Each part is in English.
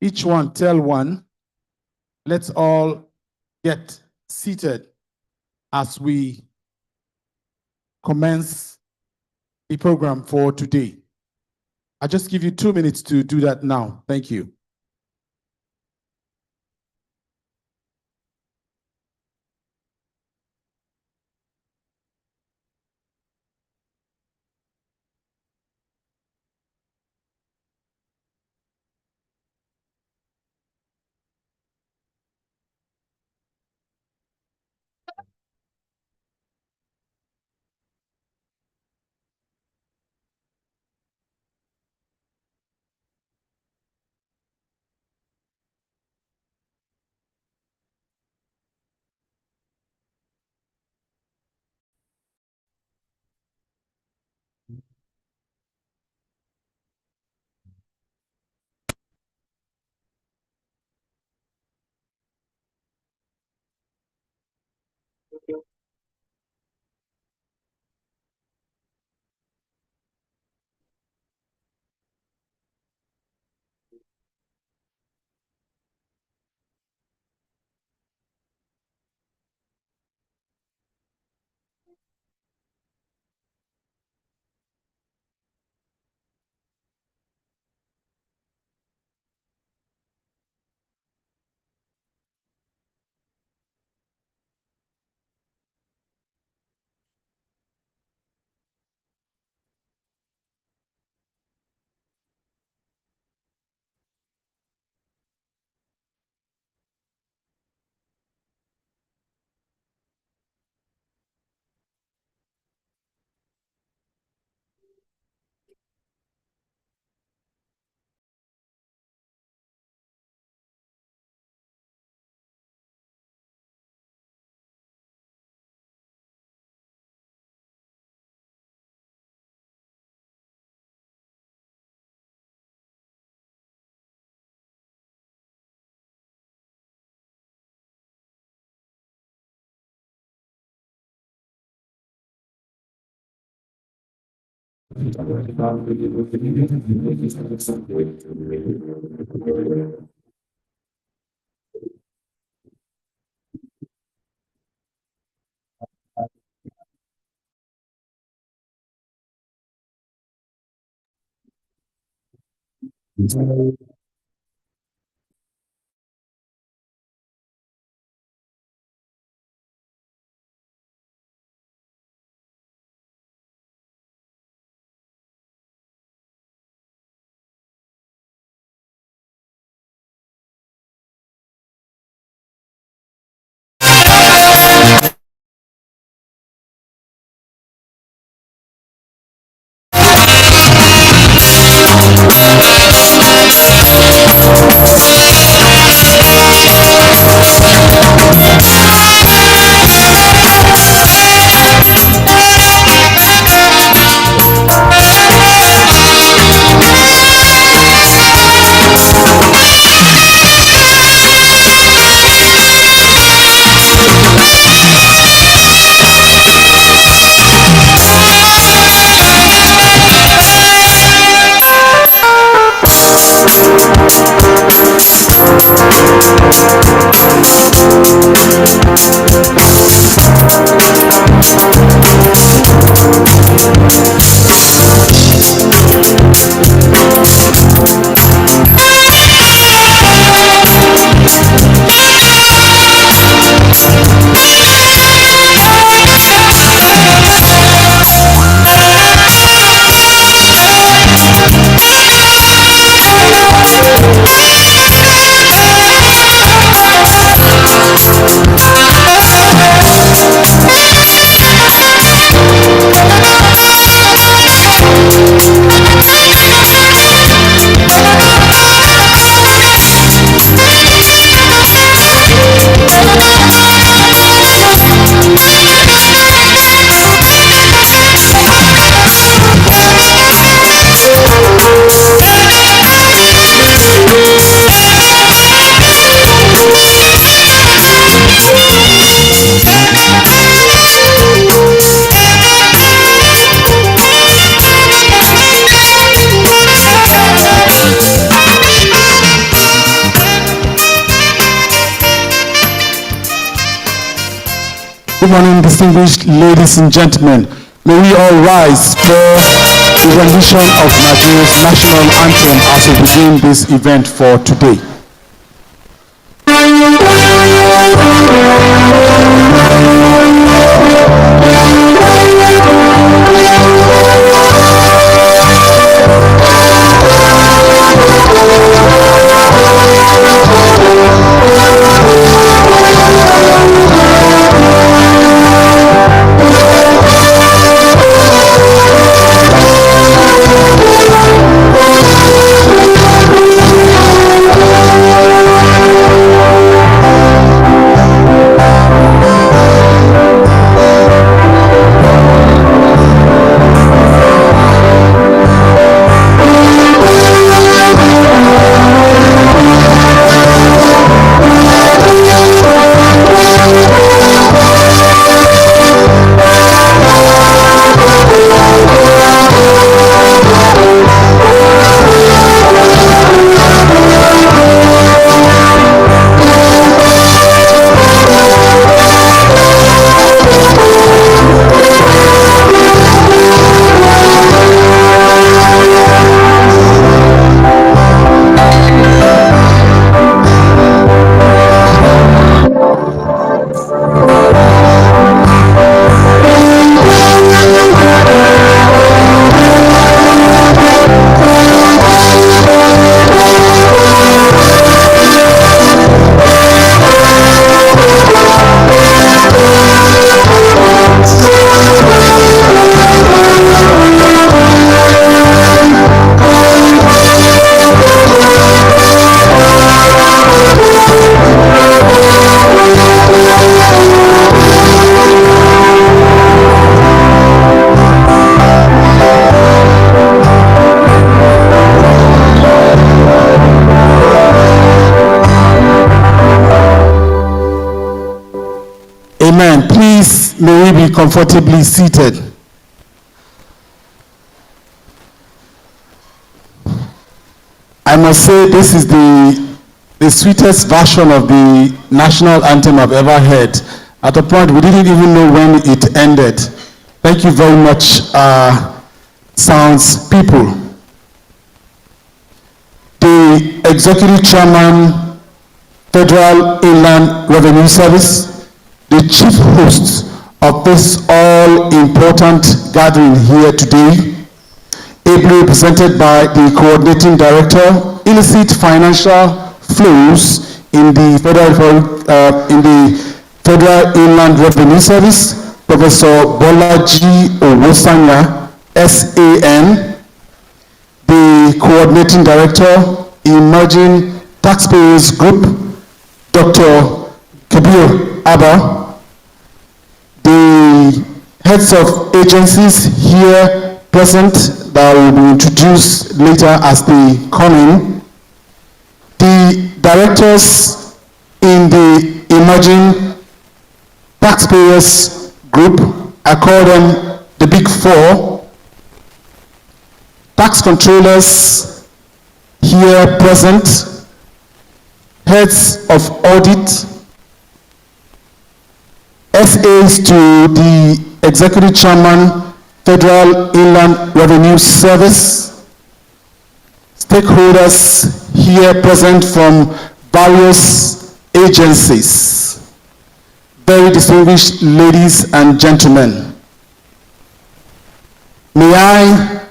Each one tell one. Let's all get seated as we commence the program for today. I'll just give you 2 minutes to do that now. Thank you. morning, distinguished ladies and gentlemen. May we all rise for the rendition of Nigeria's national anthem as we begin this event for today. Amen. Please, may we be comfortably seated. I must say this is the sweetest version of the national anthem I've ever heard. At a point, we didn't even know when it ended. Thank you very much, sounds people. The Executive Chairman, Federal Inland Revenue Service, the chief host of this all-important gathering here today, ably represented by the coordinating director, illicit financial flows in the Federal Inland Revenue Service, Professor Bolaji Owosanya, SAN, the coordinating director, Emerging Taxpayers Group, Dr. Kabir Abba, the heads of agencies here present that will be introduced later as they come in, the directors in the Emerging Taxpayers Group, I call them the Big Four, tax controllers here present, heads of audit, SAs to the Executive Chairman, Federal Inland Revenue Service, stakeholders here present from various agencies, very distinguished ladies and gentlemen. May I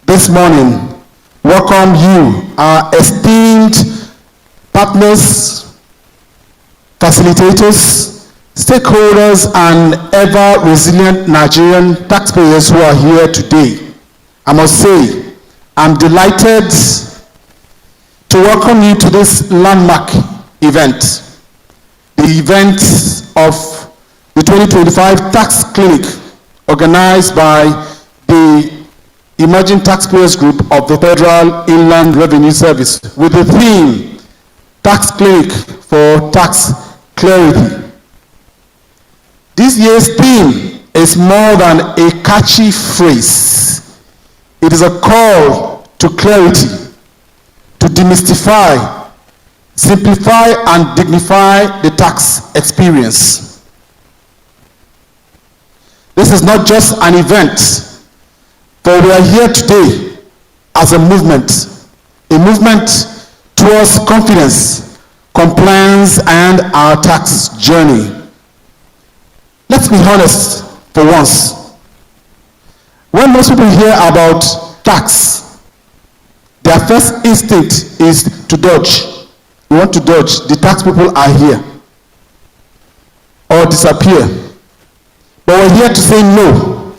this morning welcome you, our esteemed partners, facilitators, stakeholders, and ever-resilient Nigerian taxpayers who are here today. I must say, I'm delighted to welcome you to this landmark event, the event of the 2025 Tax Clinic, organized by the Emerging Taxpayers Group of the Federal Inland Revenue Service, with the theme, Tax Clinic for Tax Clarity. This year's theme is more than a catchy phrase. It is a call to clarity, to demystify, simplify, and dignify the tax experience. This is not just an event, but we are here today as a movement towards confidence, compliance, and our tax journey. Let's be honest for once. When most people hear about tax, their first instinct is to dodge. You want to dodge. The tax people are here. Or disappear. But we're here to say no.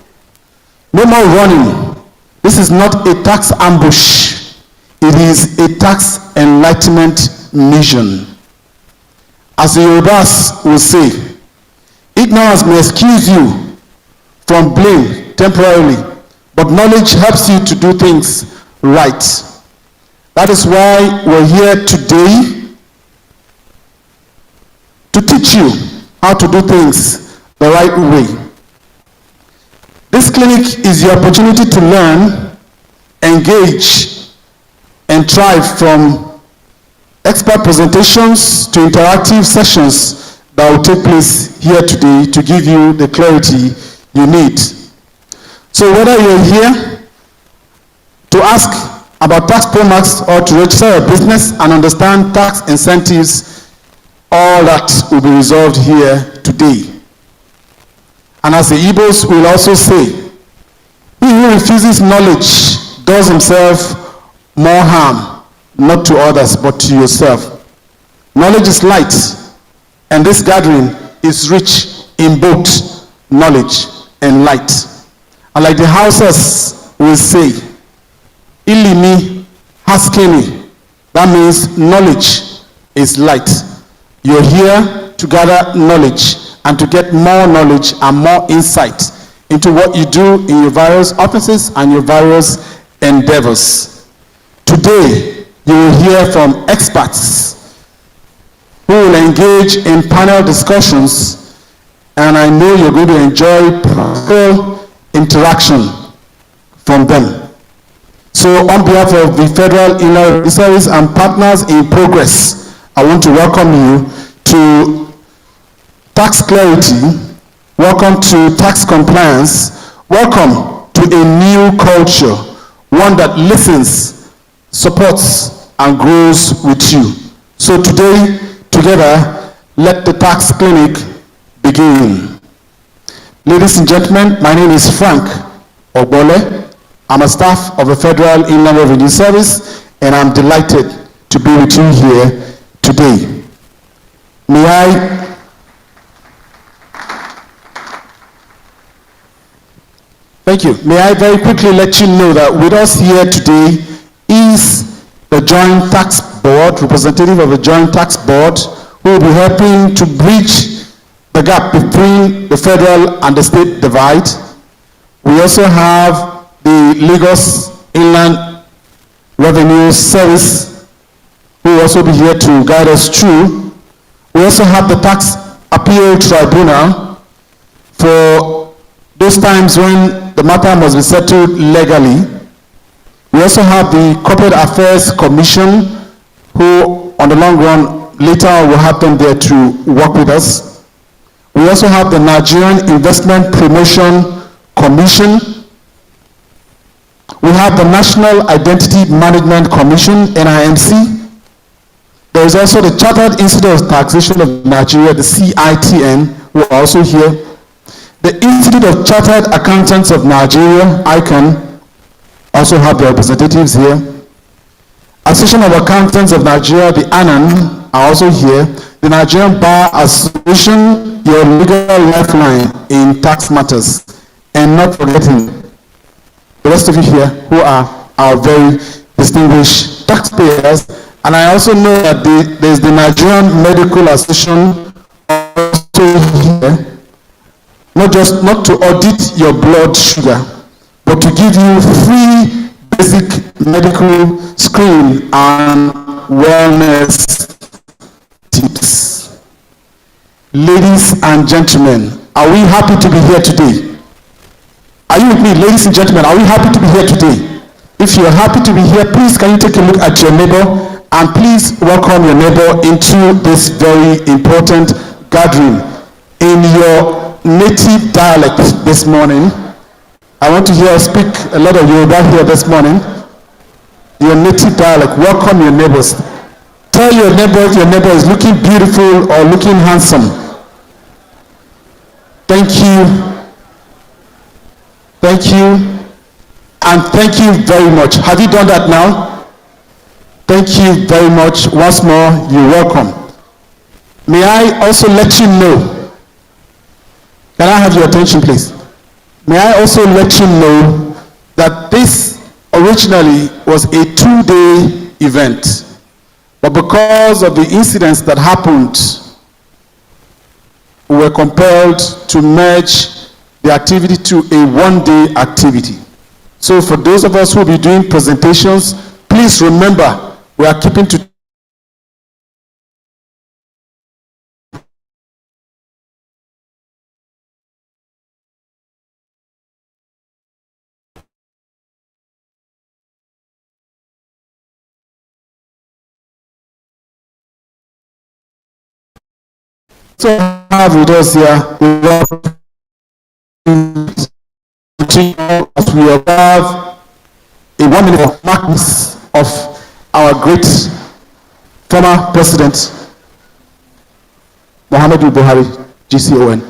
No more running. This is not a tax ambush. It is a tax enlightenment mission. As the Yorubas will say, ignorance may excuse you from blame temporarily, but knowledge helps you to do things right. That is why we're here today to teach you how to do things the right way. This clinic is your opportunity to learn, engage, and thrive from expert presentations to interactive sessions that will take place here today to give you the clarity you need. So whether you're here to ask about tax promax or to register a business and understand tax incentives, all that will be resolved here today. And as the Igbos will also say, he who refuses knowledge does himself more harm, not to others, but to yourself. Knowledge is light, and this gathering is rich in both knowledge and light. And like the Hausas will say, Ilimi haskeni, that means knowledge is light. You're here to gather knowledge and to get more knowledge and more insight into what you do in your various offices and your various endeavors. Today, you will hear from experts who will engage in panel discussions, and I know you're going to enjoy practical interaction from them. So on behalf of the Federal Inland Service and partners in progress, I want to welcome you to tax clarity, welcome to tax compliance, welcome to a new culture, one that listens, supports, and grows with you. So today, together, let the tax clinic begin. Ladies and gentlemen, my name is Frank Ogbole. I'm a staff of the Federal Inland Revenue Service, and I'm delighted to be with you here today. May I very quickly let you know that with us here today is the Joint Tax Board, representative of the Joint Tax Board, who will be helping to bridge the gap between the federal and the state divide. We also have the Lagos Inland Revenue Service, who will also be here to guide us through. We also have the Tax Appeal Tribunal for those times when the matter must be settled legally. We also have the Corporate Affairs Commission, who on the long run later will have them there to work with us. We also have the Nigerian Investment Promotion Commission. We have the National Identity Management Commission, NIMC. There is also the Chartered Institute of Taxation of Nigeria, the CITN, who are also here. The Institute of Chartered Accountants of Nigeria, ICANN, also have their representatives here. Association of Accountants of Nigeria, the ANAN, are also here. The Nigerian Bar Association, your legal lifeline in tax matters. And not forgetting the rest of you here who are our very distinguished taxpayers. And I also know that there's the Nigerian Medical Association also here. Not to audit your blood sugar, but to give you free basic medical screening and wellness tips. Ladies and gentlemen, are we happy to be here today? Are you with me, ladies and gentlemen? Are we happy to be here today? If you're happy to be here, please can you take a look at your neighbor and please welcome your neighbor into this very important gathering. In your native dialect this morning. I want to hear us speak a lot of Yoruba here this morning. Your native dialect. Welcome your neighbors. Tell your neighbor is looking beautiful or looking handsome. Thank you. Thank you. And thank you very much. Have you done that now? Thank you very much. Once more, you're welcome. May I also let you know, can I have your attention please? May I also let you know that this originally was a 2-day event, but because of the incidents that happened, we were compelled to merge the activity to a 1-day activity. So for those of us who will be doing presentations, please remember we are keeping to so have with us here. As we observe a 1 minute of marks of our great former president, Muhammadu Buhari, GCON.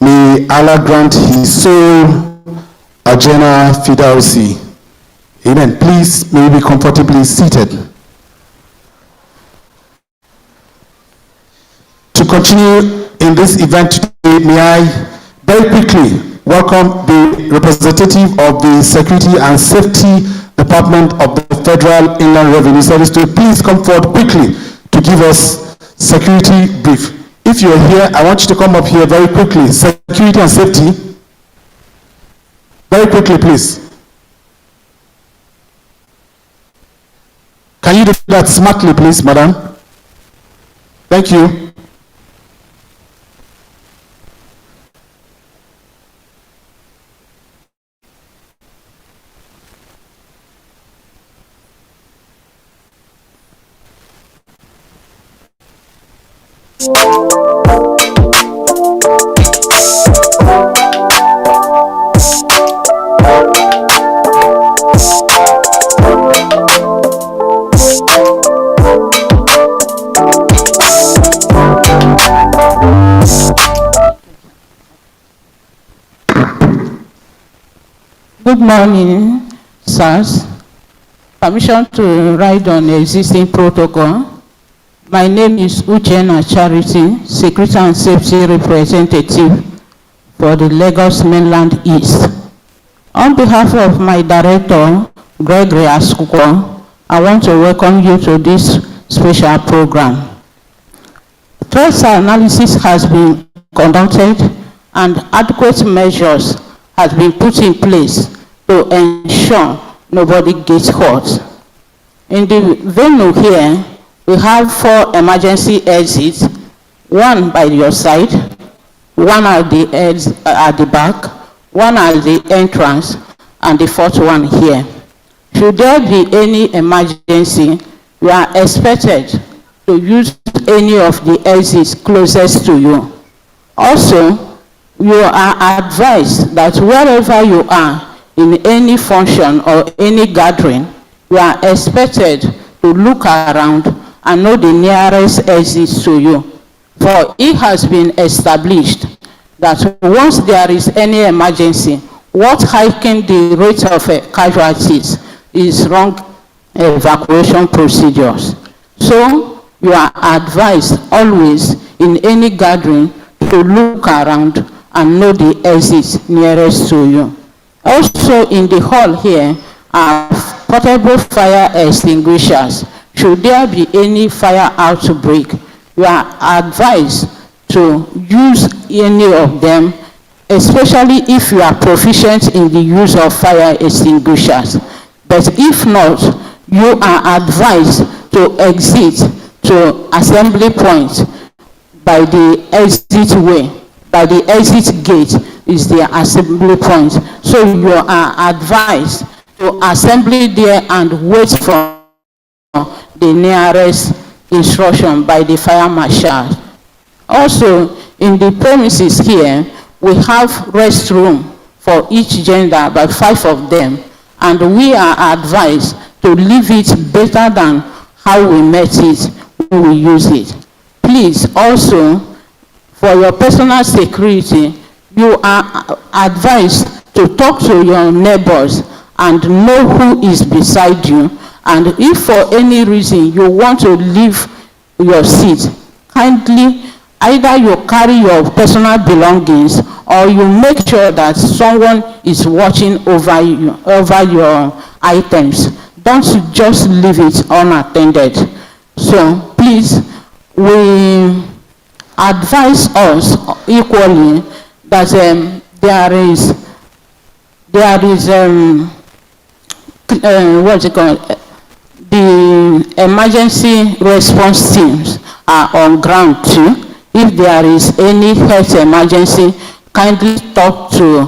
May Allah grant his soul Ajena Fidausi. Amen. Please, may we be comfortably seated. To continue in this event today, may I very quickly welcome the representative of the Security and Safety Department of the Federal Inland Revenue Service to please come forward quickly to give us security brief. If you're here, I want you to come up here very quickly. Security and safety. Very quickly, please. Can you do that smartly, please, madam? Thank you. Good morning, sirs. Permission to ride on the existing protocol. My name is Uchenna Charity, Security and Safety Representative for the Lagos Mainland East. On behalf of my director, Gregory Askuko, I want to welcome you to this special program. Threat analysis has been conducted and adequate measures has been put in place to ensure nobody gets hurt. In the venue here, we have 4 emergency exits, 1 by your side, 1 at the back, 1 at the entrance, and the 4th one here. Should there be any emergency, you are expected to use any of the exits closest to you. Also, you are advised that wherever you are, in any function or any gathering, you are expected to look around and know the nearest exit to you. For it has been established that once there is any emergency, what hiking the rate of casualties is wrong evacuation procedures. So you are advised always in any gathering to look around and know the exits nearest to you. Also in the hall here are portable fire extinguishers. Should there be any fire outbreak, you are advised to use any of them, especially if you are proficient in the use of fire extinguishers. But if not, you are advised to exit to assembly point by the exit way. By the exit gate is the assembly point. So you are advised to assembly there and wait for the nearest instruction by the fire marshal. Also, in the premises here, we have restroom for each gender, by 5 of them, and we are advised to leave it better than how we met it when we use it. Please, also, for your personal security, you are advised to talk to your neighbors and know who is beside you. And if for any reason you want to leave your seat, kindly either you carry your personal belongings or you make sure that someone is watching over you, over your items. Don't just leave it unattended. So please, we advise us equally that there is what's it called? The emergency response teams are on ground too. If there is any health emergency, kindly talk to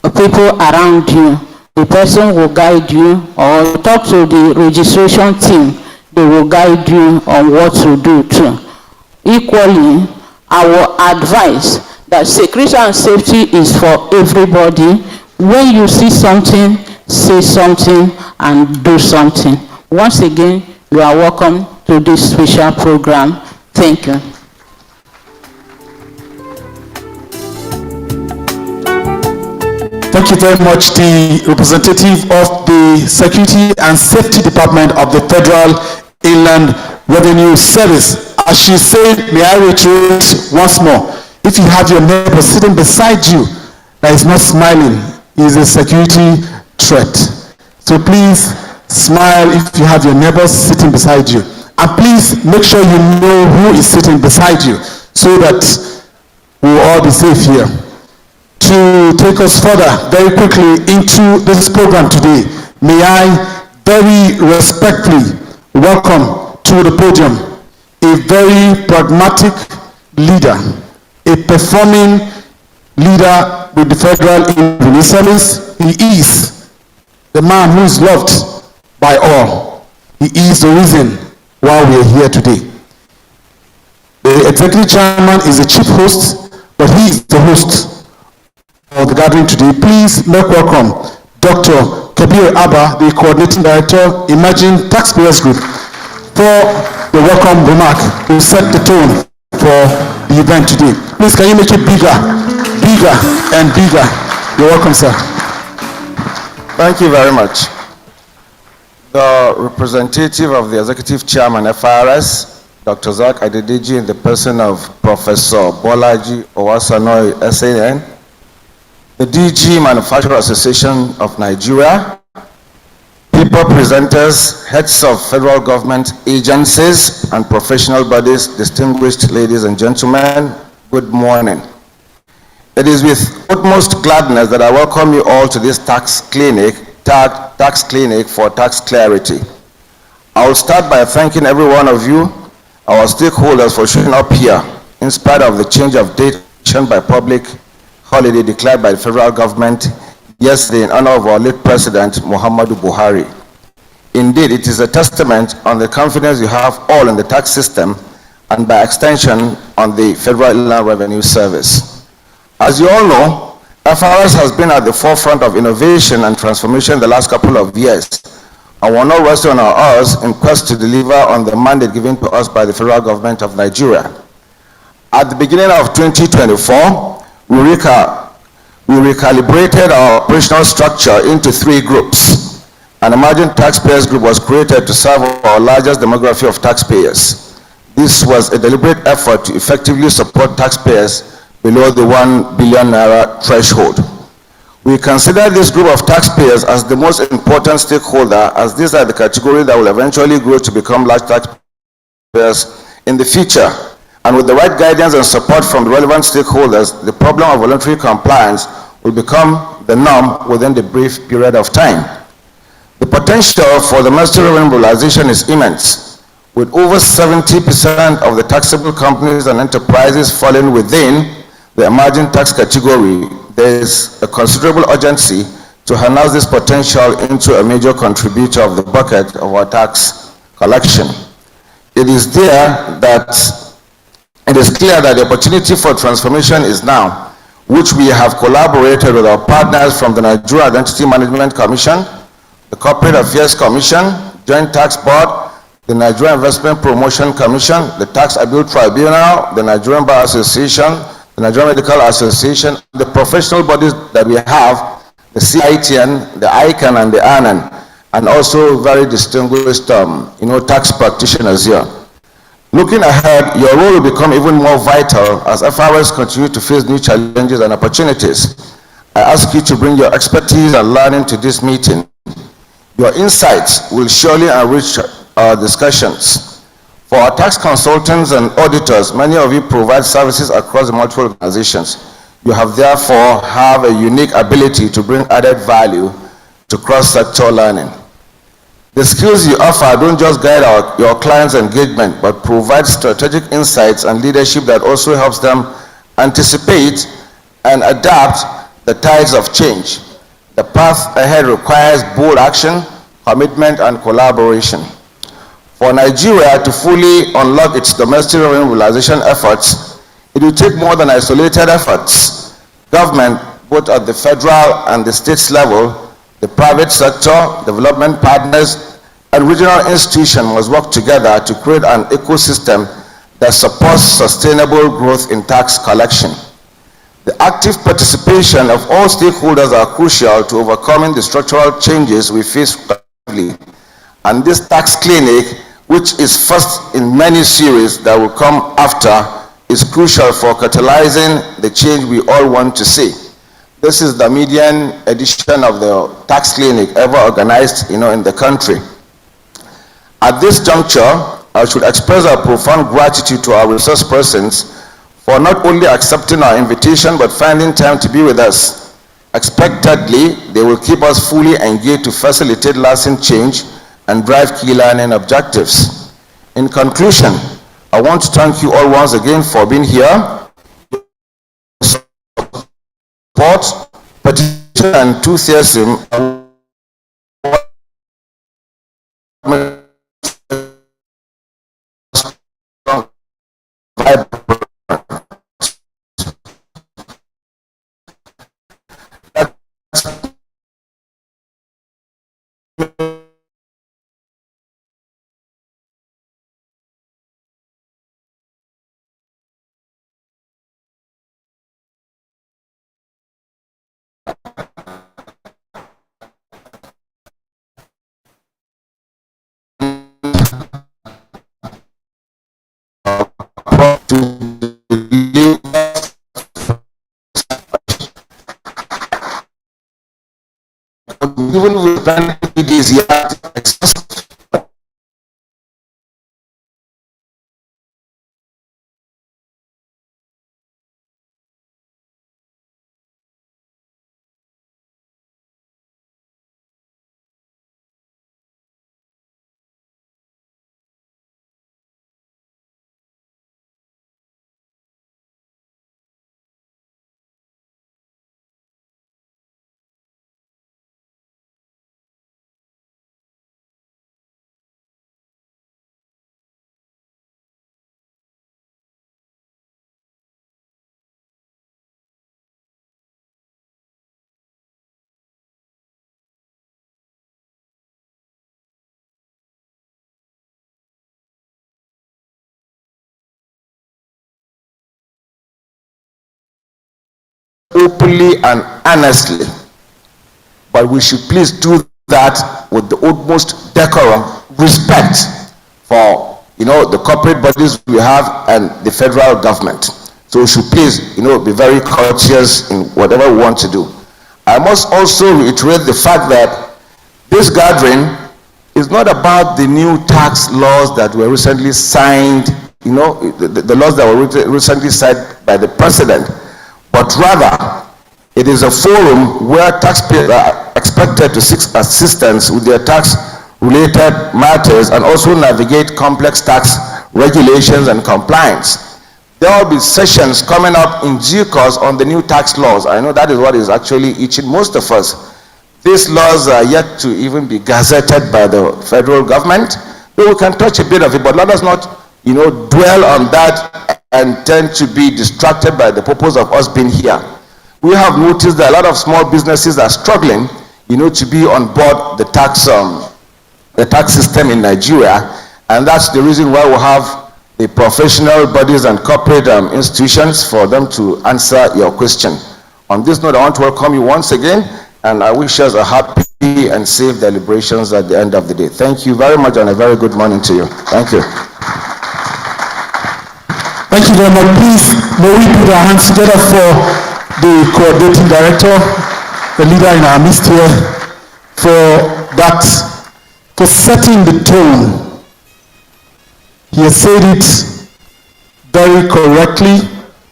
people around you. The person will guide you, or talk to the registration team. They will guide you on what to do too. Equally, I will advise that security and safety is for everybody. When you see something, say something and do something. Once again, you are welcome to this special program. Thank you. Thank you very much, the representative of the Security and Safety Department of the Federal Inland Revenue Service. As she said, may I reiterate once more, if you have your neighbor sitting beside you that is not smiling, he is a security threat. So please smile if you have your neighbor sitting beside you. And please make sure you know who is sitting beside you so that we will all be safe here. To take us further very quickly into this program today, may I very respectfully welcome to the podium a very pragmatic leader, a performing leader with the Federal Revenue Service. He is the man who is loved by all. He is the reason why we are here today. The executive chairman is the chief host, but he is the host of the gathering today. Please make welcome Dr. Kabir Abba, the coordinating director, Emerging Taxpayers Group, for the welcome remark to set the tone for the event today. Please, can you make it bigger, bigger, and bigger? You're welcome, sir. Thank you very much. The representative of the executive chairman, FRS, Dr. Zak Adedeji, in the person of Professor Bolaji Owasanoi, SAN, the DG Manufacturer Association of Nigeria, people presenters, heads of federal government agencies and professional bodies, distinguished ladies and gentlemen, good morning. It is with utmost gladness that I welcome you all to this tax clinic for tax clarity. I will start by thanking every one of you, our stakeholders, for showing up here in spite of the change of date by public holiday declared by the federal government yesterday in honor of our late President, Muhammadu Buhari. Indeed, it is a testament on the confidence you have all in the tax system and by extension on the Federal Inland Revenue Service. As you all know, FRS has been at the forefront of innovation and transformation the last couple of years, and we're not resting on our oars in quest to deliver on the mandate given to us by the federal government of Nigeria. At the beginning of 2024, we recalibrated our operational structure into 3 groups. An emerging taxpayers group was created to serve our largest demography of taxpayers. This was a deliberate effort to effectively support taxpayers below the 1 billion naira threshold. We consider this group of taxpayers as the most important stakeholder, as these are the category that will eventually grow to become large taxpayers in the future. And with the right guidance and support from the relevant stakeholders, the problem of voluntary compliance will become the norm within the brief period of time. The potential for domestic revenue mobilization is immense. with over 70% of the taxable companies and enterprises falling within the emerging tax category, there is a considerable urgency to harness this potential into a major contributor of the bucket of our tax collection. It is clear that the opportunity for transformation is now, which we have collaborated with our partners from the Nigeria Identity Management Commission, the Corporate Affairs Commission, Joint Tax Board, the Nigeria Investment Promotion Commission, the Tax Appeal Tribunal, the Nigerian Bar Association, the Nigerian Medical Association, the professional bodies that we have, the CITN, the ICANN, and the ANAN, and also very distinguished tax practitioners here. Looking ahead, your role will become even more vital as FRS continue to face new challenges and opportunities. I ask you to bring your expertise and learning to this meeting. Your insights will surely enrich our discussions. For our tax consultants and auditors, many of you provide services across the multiple organizations. You have therefore have a unique ability to bring added value to cross-sector learning. The skills you offer don't just guide your clients' engagement, but provide strategic insights and leadership that also helps them anticipate and adapt the tides of change. The path ahead requires bold action, commitment, and collaboration. For Nigeria to fully unlock its domestic revenue mobilization efforts, it will take more than isolated efforts. Government, both at the federal and the states level, the private sector, development partners, and regional institutions must work together to create an ecosystem that supports sustainable growth in tax collection. The active participation of all stakeholders are crucial to overcoming the structural changes we face currently. And this tax clinic, which is first in many series that will come after, is crucial for catalyzing the change we all want to see. This is the median edition of the tax clinic ever organized, in the country. At this juncture, I should express our profound gratitude to our resource persons for not only accepting our invitation, but finding time to be with us. Expectedly, they will keep us fully engaged to facilitate lasting change and drive key learning objectives. In conclusion, I want to thank you all once again for being here. Support, petition, and enthusiasm even with these openly and honestly, but we should please do that with the utmost decorum, respect for the corporate bodies we have and the federal government. So we should please be very courteous in whatever we want to do. I must also reiterate the fact that this gathering is not about the new tax laws that were recently signed, the laws that were recently signed by the president, but rather it is a forum where taxpayers are expected to seek assistance with their tax related matters and also navigate complex tax regulations and compliance. There will be sessions coming up in due course on the new tax laws. I know that is what is actually itching most of us. These laws are yet to even be gazetted by the federal government, but we can touch a bit of it, but let us not, dwell on that and tend to be distracted by the purpose of us being here. We have noticed that a lot of small businesses are struggling, to be on board the tax system in Nigeria, and that's the reason why we have the professional bodies and corporate institutions for them to answer your question. On this note, I want to welcome you once again, and I wish us a happy and safe deliberations at the end of the day. Thank you very much, and a very good morning to you. Thank you. Thank you very much. Please, may we put our hands together for the coordinating director, the leader in our midst here, for setting the tone. He has said it very correctly.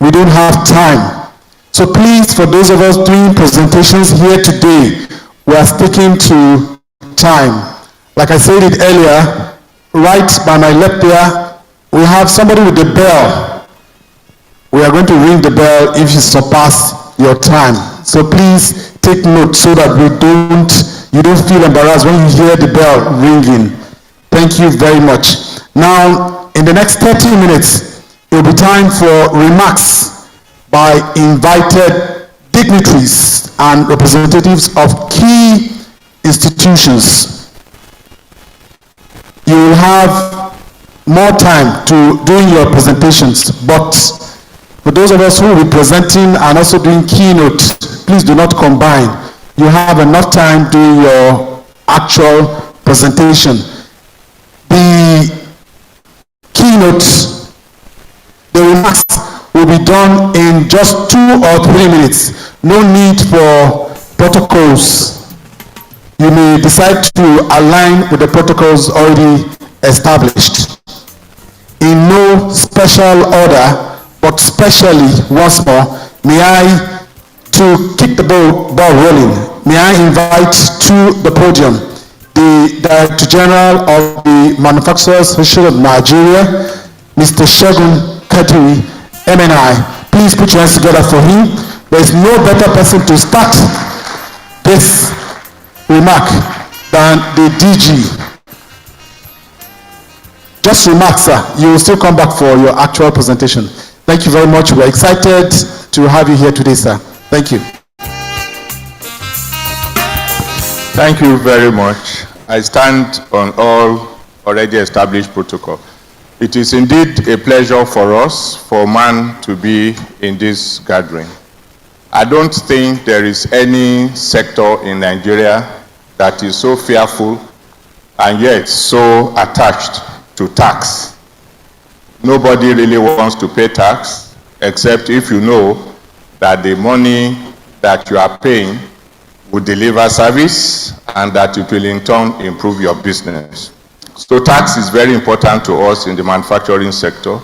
We don't have time. So please, for those of us doing presentations here today, we are sticking to time. Like I said it earlier, right by my left there, we have somebody with the bell. We are going to ring the bell if you surpass your time. So please take note so that you don't feel embarrassed when you hear the bell ringing. Thank you very much. Now, in the next 30 minutes, it will be time for remarks by invited dignitaries and representatives of key institutions. You will have more time to doing your presentations, but for those of us who will be presenting and also doing keynote, please do not combine. You have enough time doing your actual presentation. The keynotes, the remarks will be done in just 2 or 3 minutes. No need for protocols. You may decide to align with the protocols already established. In no special order, but specially, once more, may I, to keep the ball rolling, may I invite to the podium the Director General of the Manufacturers Association of Nigeria, Mr. Shegun Kadiri, MNI. Please put your hands together for him. There is no better person to start this remark than the DG. Just remarks, sir. You will still come back for your actual presentation. Thank you very much. We're excited to have you here today, sir. Thank you. Thank you very much. I stand on all already established protocol. It is indeed a pleasure for us, for man to be in this gathering. I don't think there is any sector in Nigeria that is so fearful and yet so attached to tax. Nobody really wants to pay tax, except if you know that the money that you are paying will deliver service and that it will in turn improve your business. So tax is very important to us in the manufacturing sector.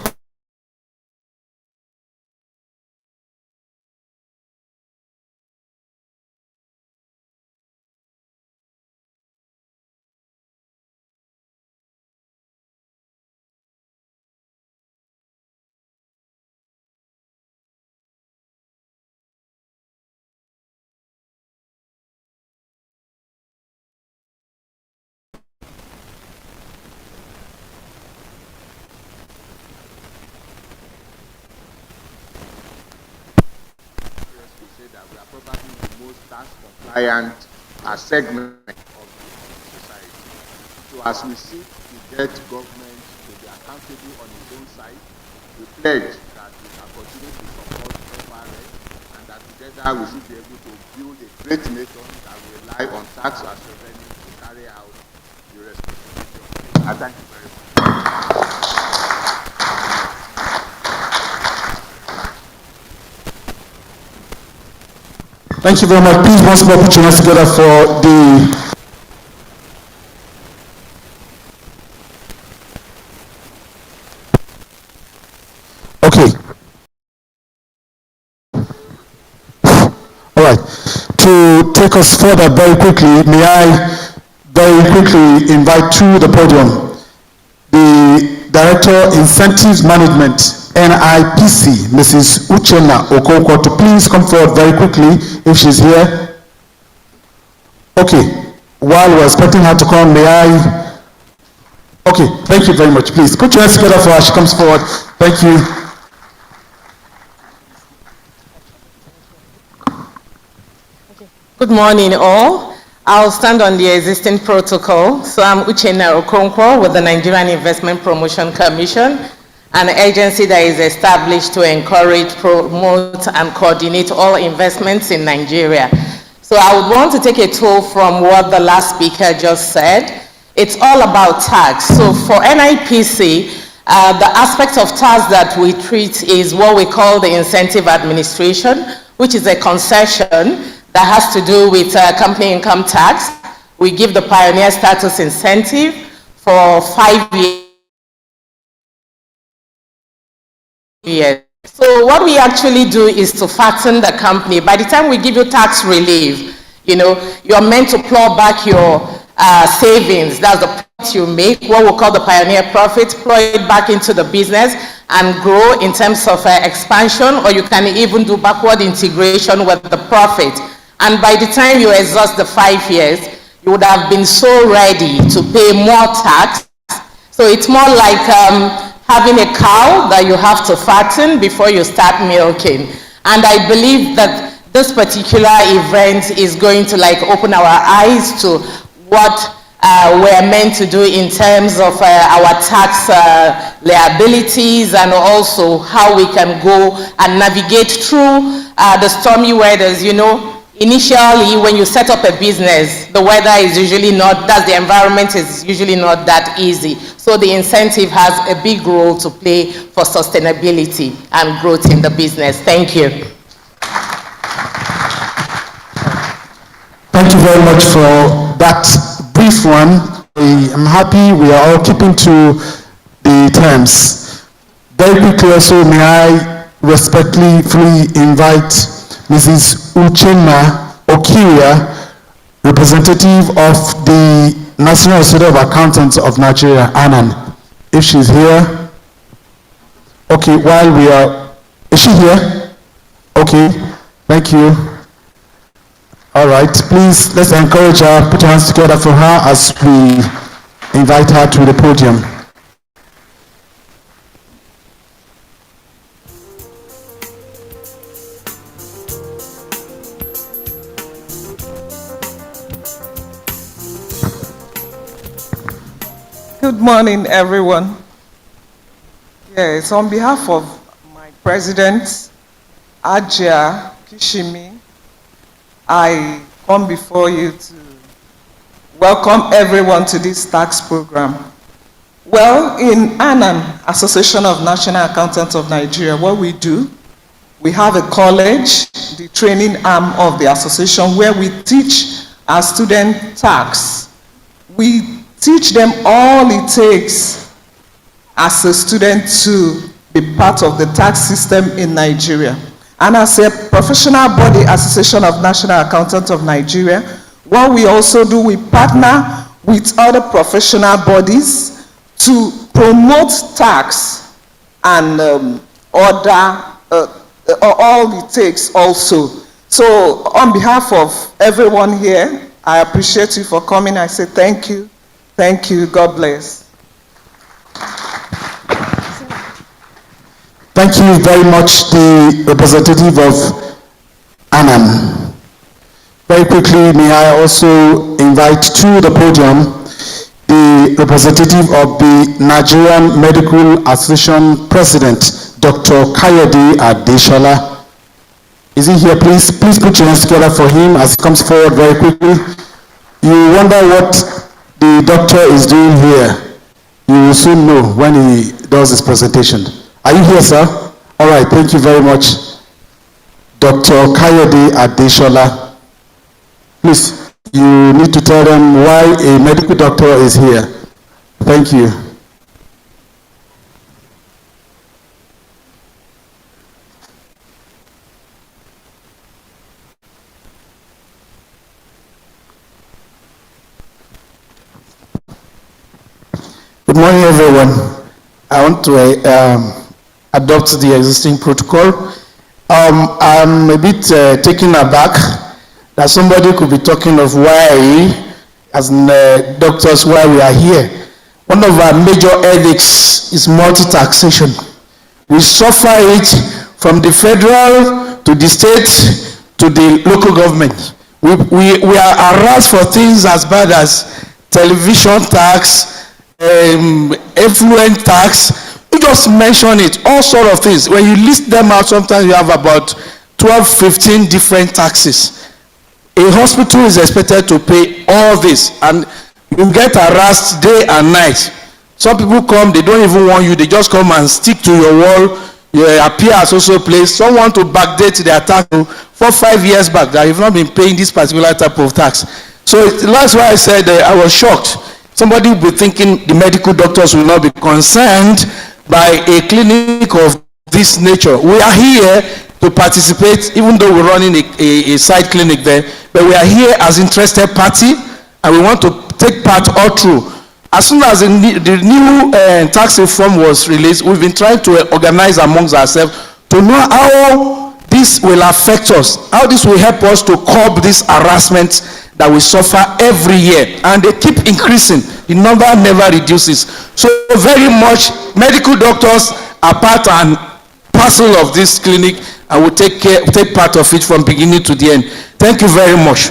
Compliant segment of the society. So as we seek to get government to be accountable on its own side, we pledge that we can continue to support FRS and that together we should be able to build a great nation that will rely on tax as revenue to carry out the responsibility of it. I thank you very much. Thank you very much. Please once more put your hands together for the All right. To take us further very quickly, may I very quickly invite to the podium the Director, Incentives Management, NIPC, Mrs. Uchenna Okonkwo, to please come forward very quickly if she's here. Okay, while we're expecting her to come, may I? Okay, thank you very much. Please put your hands together for her. She comes forward. Thank you. Good morning, all. I'll stand on the existing protocol. So I'm Uchenna Okonkwo with the Nigerian Investment Promotion Commission, an agency that is established to encourage, promote, and coordinate all investments in Nigeria. So I would want to take a toll from what the last speaker just said. It's all about tax. So for NIPC, the aspect of tax that we treat is what we call the incentive administration, which is a concession that has to do with company income tax. We give the pioneer status incentive for 5 years. So what we actually do is to fatten the company. By the time we give you tax relief, you know, you're meant to plow back your savings. That's the profit you make, what we call the pioneer profit, plow it back into the business and grow in terms of expansion, or you can even do backward integration with the profit. And by the time you exhaust the 5 years, you would have been so ready to pay more tax. So it's more like having a cow that you have to fatten before you start milking. And I believe that this particular event is going to open our eyes to what we're meant to do in terms of our tax liabilities, and also how we can go and navigate through the stormy weathers. You know, initially when you set up a business, the weather is usually not, the environment is usually not that easy. So the incentive has a big role to play for sustainability and growth in the business. Thank you. Thank you very much for that brief one. I'm happy we are all keeping to the terms. Very quickly also, may I respectfully invite Mrs. Uchenna Okiria, representative of the National Institute of Accountants of Nigeria, ANAN, if she's here. Okay, while we are, is she here? Okay, thank you. All right, please, let's encourage her, put your hands together for her as we invite her to the podium. Good morning, everyone. Yes, on behalf of my president, Ajia Kishimi, I come before you to welcome everyone to this tax program. Well, in ANAN, Association of National Accountants of Nigeria, what we do, we have a college, the training arm of the association, where we teach our students tax. We teach them all it takes as a student to be part of the tax system in Nigeria. And as a professional body, Association of National Accountants of Nigeria, what we also do, we partner with other professional bodies to promote tax and all it takes also. So on behalf of everyone here, I appreciate you for coming. I say thank you. Thank you. God bless. Thank you very much, the representative of ANAN. Very quickly, may I also invite to the podium the representative of the Nigerian Medical Association President, Dr. Kayode Adeshola. Is he here, please? Please put your hands together for him as he comes forward very quickly. You wonder what the doctor is doing here. You will soon know when he does his presentation. Are you here, sir? All right, thank you very much. Dr. Kayode Adeshola. Please, you need to tell them why a medical doctor is here. Thank you. Good morning, everyone. I want to adopt the existing protocol. I'm a bit taken aback that somebody could be talking of why, as doctors, why we are here. One of our major ethics is multi-taxation. We suffer it from the federal to the state to the local government. We are harassed for things as bad as television tax, effluent tax. You just mention it, all sort of things. When you list them out, sometimes you have about 12, 15 different taxes. A hospital is expected to pay all this, and you get harassed day and night. Some people come, they don't even want you, they just come and stick to your wall. You appear at social place. Some want to backdate their tax 4 or 5 years back that you've not been paying this particular type of tax. So that's why I said I was shocked. Somebody will be thinking the medical doctors will not be concerned by a clinic of this nature. We are here to participate, even though we're running a side clinic there, but we are here as interested party, and we want to take part all through. As soon as the new tax reform was released, we've been trying to organize amongst ourselves to know how this will affect us, how this will help us to curb this harassment that we suffer every year, and they keep increasing. The number never reduces. So very much medical doctors are part and parcel of this clinic, and will take part of it from beginning to the end. Thank you very much.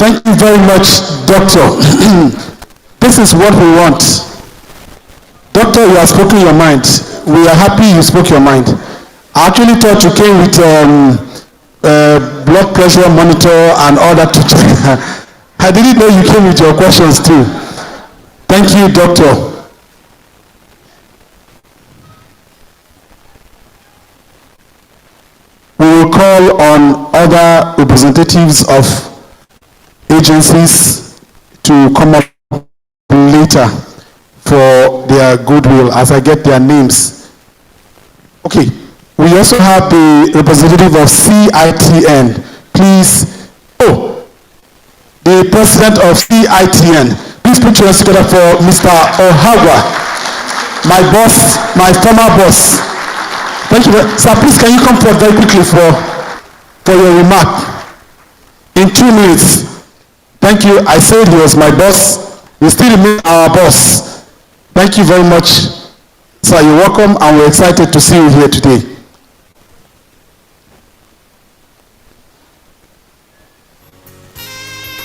Thank you very much, Doctor. This is what we want. Doctor, you have spoken your mind. We are happy you spoke your mind. I actually thought you came with blood pressure monitor and all that to check. I didn't know you came with your questions too. Thank you, Doctor. We will call on other representatives of agencies to come up later for their goodwill as I get their names. Okay, we also have the representative of CITN. Please, the president of CITN. Please put your hands together for Mr. Ohagwa, my boss, my former boss. Thank you. Sir, please can you come forward very quickly for your remark? In 2 minutes. Thank you. I said he was my boss. He still remains our boss. Thank you very much. Sir, you're welcome, and we're excited to see you here today.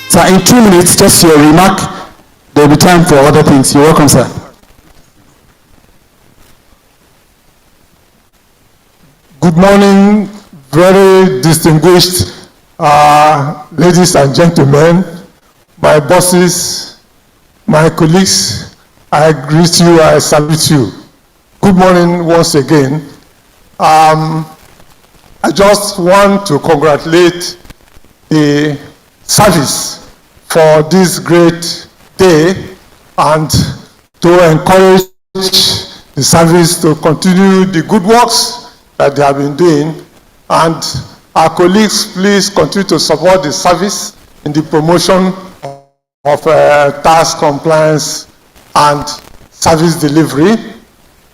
Sir, in 2 minutes, just your remark. There will be time for other things. You're welcome, sir. Good morning, very distinguished ladies and gentlemen, my bosses, my colleagues. I greet you, I salute you. Good morning once again. I just want to congratulate the service for this great day and to encourage the service to continue the good works that they have been doing, and our colleagues, please continue to support the service in the promotion of tax compliance and service delivery.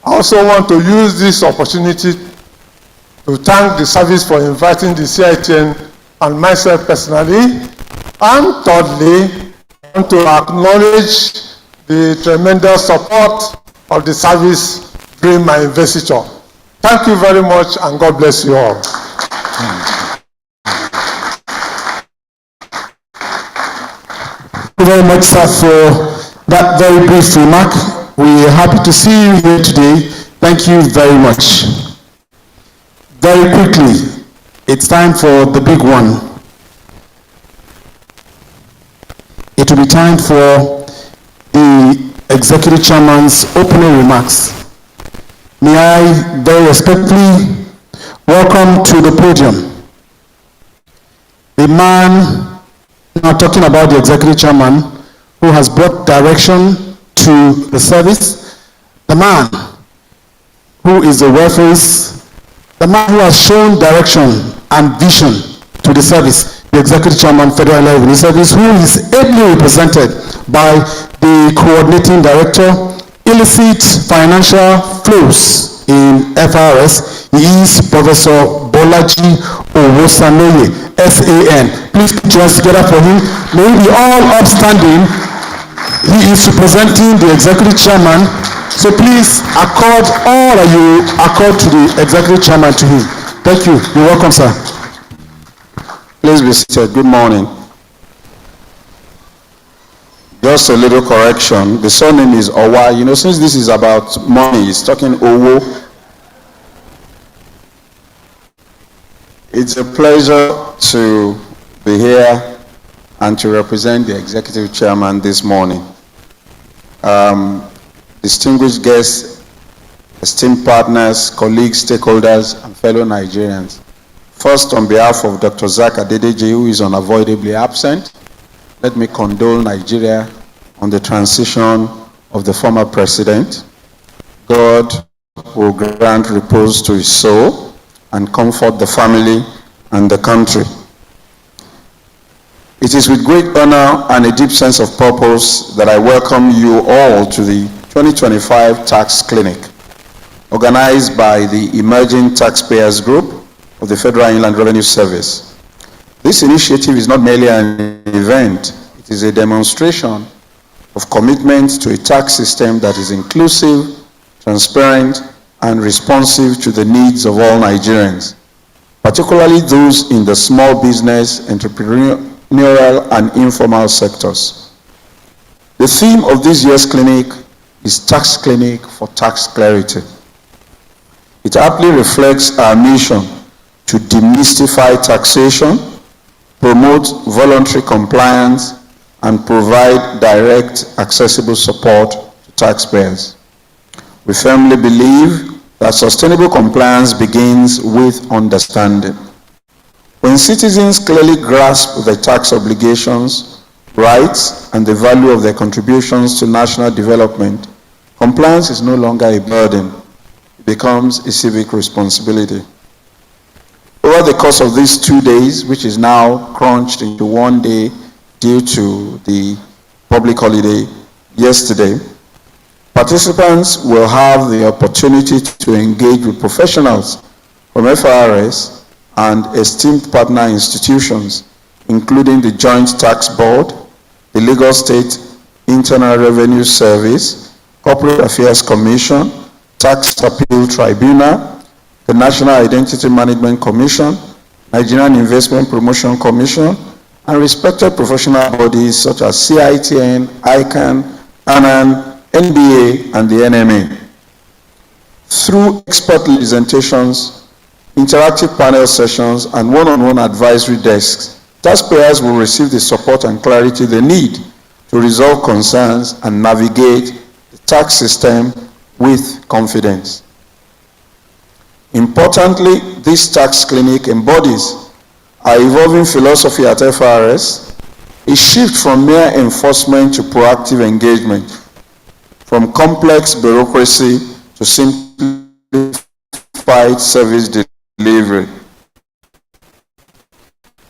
I also want to use this opportunity to thank the service for inviting the CITN and myself personally, and thirdly, I want to acknowledge the tremendous support of the service during my investiture. Thank you very much, and God bless you all. Thank you very much, sir, for that very brief remark. We are happy to see you here today. Thank you very much. Very quickly, it's time for the big one. It will be time for the Executive Chairman's opening remarks. May I very respectfully welcome to the podium the man, now talking about the Executive Chairman, who has brought direction to the service, the man who is the reference, the man who has shown direction and vision to the service. the Executive Chairman, Federal Revenue Service, who is ably represented by the Coordinating Director, Illicit Financial Flows in FRS. He is Professor Bolaji Owosanoye, SAN. Please put your hands together for him. May he be all upstanding. He is representing the Executive Chairman. So please accord all that you accord to the Executive Chairman to him. Thank you. You're welcome, sir. Please be seated. Good morning. Just a little correction. The surname is Owa. You know, since this is about money, he's talking Owo. It's a pleasure to be here and to represent the Executive Chairman this morning. Distinguished guests, esteemed partners, colleagues, stakeholders, and fellow Nigerians. First, on behalf of Dr. Zak Adedeji, who is unavoidably absent, let me condole Nigeria on the transition of the former president. God will grant repose to his soul and comfort the family and the country. It is with great honor and a deep sense of purpose that I welcome you all to the 2025 Tax Clinic, organized by the Emerging Taxpayers Group of the Federal Inland Revenue Service. This initiative is not merely an event, it is a demonstration of commitment to a tax system that is inclusive, transparent, and responsive to the needs of all Nigerians, particularly those in the small business, entrepreneurial, and informal sectors. The theme of this year's clinic is Tax Clinic for Tax Clarity. It aptly reflects our mission to demystify taxation, promote voluntary compliance, and provide direct, accessible support to taxpayers. We firmly believe that sustainable compliance begins with understanding. When citizens clearly grasp their tax obligations, rights, and the value of their contributions to national development, compliance is no longer a burden. It becomes a civic responsibility. Over the course of these 2 days, which is now crunched into 1 day due to the public holiday yesterday, participants will have the opportunity to engage with professionals from FRS and esteemed partner institutions, including the Joint Tax Board, the Lagos State Internal Revenue Service, Corporate Affairs Commission, Tax Appeal Tribunal, the National Identity Management Commission, Nigerian Investment Promotion Commission, and respected professional bodies such as CITN, ICANN, ANAN, NBA, and the NMA. Through expert presentations, interactive panel sessions, and one-on-one advisory desks, taxpayers will receive the support and clarity they need to resolve concerns and navigate the tax system with confidence. Importantly, this tax clinic embodies our evolving philosophy at FRS, a shift from mere enforcement to proactive engagement, from complex bureaucracy to simplified service delivery.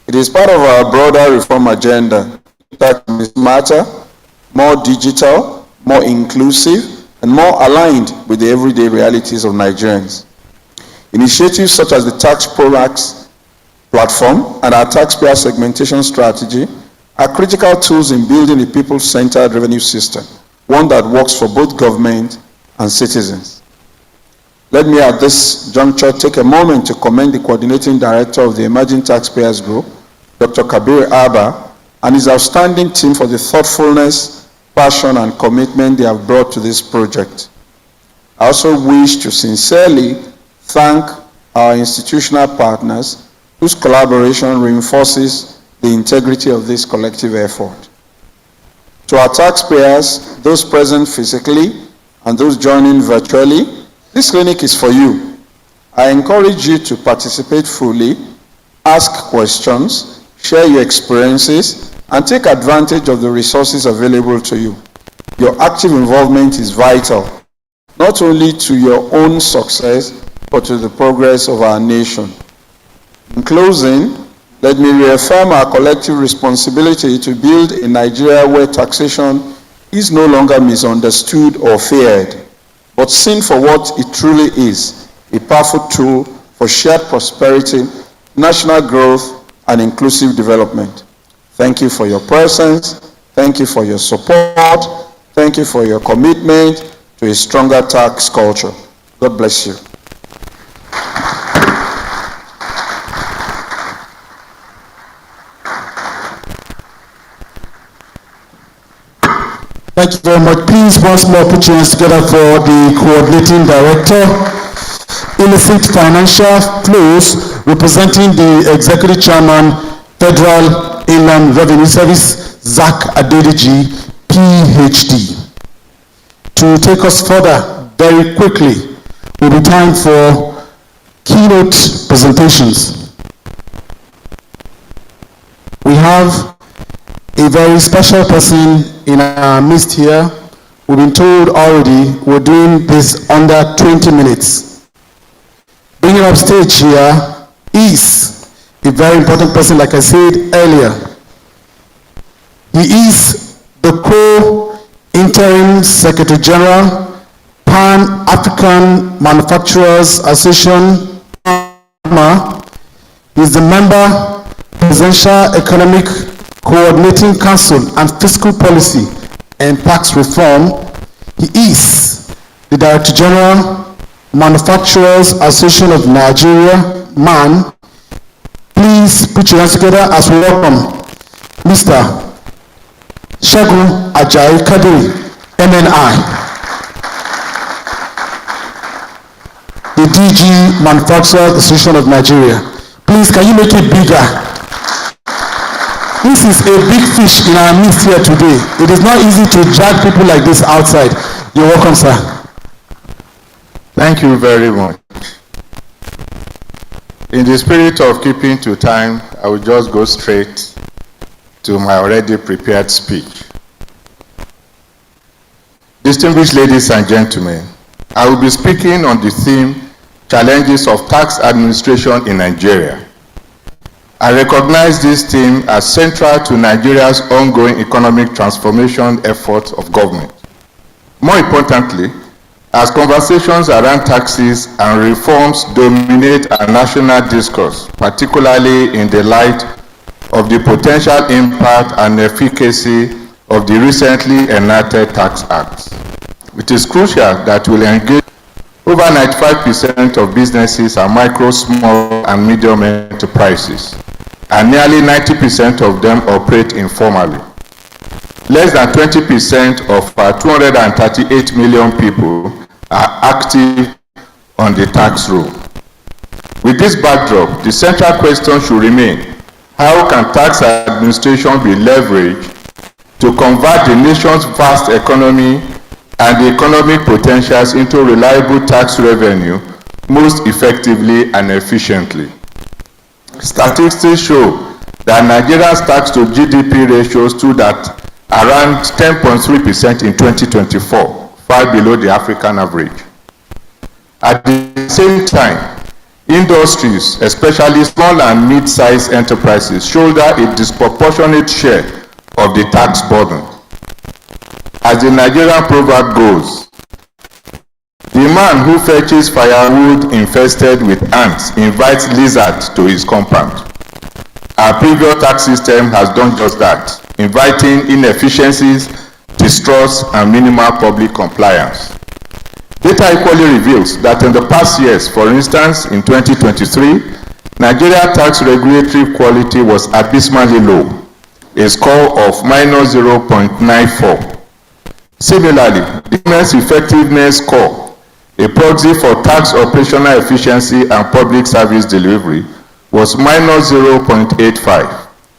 It is part of our broader reform agenda that is smarter, more digital, more inclusive, and more aligned with the everyday realities of Nigerians. Initiatives such as the Tax Proax platform and our taxpayer segmentation strategy are critical tools in building a people-centered revenue system, one that works for both government and citizens. Let me at this juncture take a moment to commend the Coordinating Director of the Emerging Taxpayers Group, Dr. Kabir Abba, and his outstanding team for the thoughtfulness, passion, and commitment they have brought to this project. I also wish to sincerely thank our institutional partners whose collaboration reinforces the integrity of this collective effort. To our taxpayers, those present physically and those joining virtually, this clinic is for you. I encourage you to participate fully, ask questions, share your experiences, and take advantage of the resources available to you. Your active involvement is vital, not only to your own success, but to the progress of our nation. In closing, Let me reaffirm our collective responsibility to build a Nigeria where taxation is no longer misunderstood or feared, but seen for what it truly is, a powerful tool for shared prosperity, national growth, and inclusive development. Thank you for your presence. Thank you for your support. Thank you for your commitment to a stronger tax culture. God bless you. Thank you very much. Please, once more, put your hands together for the Coordinating Director, Illicit Financial Flows, representing the Executive Chairman, Federal Inland Revenue Service, Zach Adedeji, PhD. To take us further very quickly, will be time for keynote presentations. We have a very special person in our midst here. We've been told already we're doing this under 20 minutes. Bringing up stage here is a very important person, like I said earlier. He is the co-interim Secretary General, Pan-African Manufacturers Association. He is the member, Presidential Economic Coordinating Council and Fiscal Policy and Tax Reform. He is the Director General, Manufacturers Association of Nigeria, MAN. Please put your hands together as we welcome Mr. Segun Ajayi Kadiri, MNI, the DG Manufacturers Association of Nigeria. Please, can you make it bigger? This is a big fish in our midst here today. It is not easy to drag people like this outside. You're welcome, sir. Thank you very much. In the spirit of keeping to time, I will just go straight to my already prepared speech. Distinguished ladies and gentlemen, I will be speaking on the theme, Challenges of Tax Administration in Nigeria. I recognize this theme as central to Nigeria's ongoing economic transformation efforts of government. More importantly, as conversations around taxes and reforms dominate our national discourse, particularly in the light of the potential impact and efficacy of the recently enacted Tax Act, it is crucial that we engage. Over 95% of businesses are micro, small, and medium enterprises, and nearly 90% of them operate informally. Less than 20% of our 238 million people are active on the tax roll. With this backdrop, the central question should remain, how can tax administration be leveraged to convert the nation's vast economy and the economic potentials into reliable tax revenue most effectively and efficiently? Statistics show that Nigeria's tax to GDP ratio stood at around 10.3% in 2024, far below the African average. At the same time, industries, especially small and mid-sized enterprises, shoulder a disproportionate share of the tax burden. As the Nigerian proverb goes, the man who fetches firewood infested with ants invites lizards to his compound. Our previous tax system has done just that, inviting inefficiencies, distrust, and minimal public compliance. Data equally reveals that in the past years, for instance, in 2023, Nigeria tax regulatory quality was abysmally low, a score of -0.94. Similarly, the government's effectiveness score, a proxy for tax operational efficiency and public service delivery, was -0.85,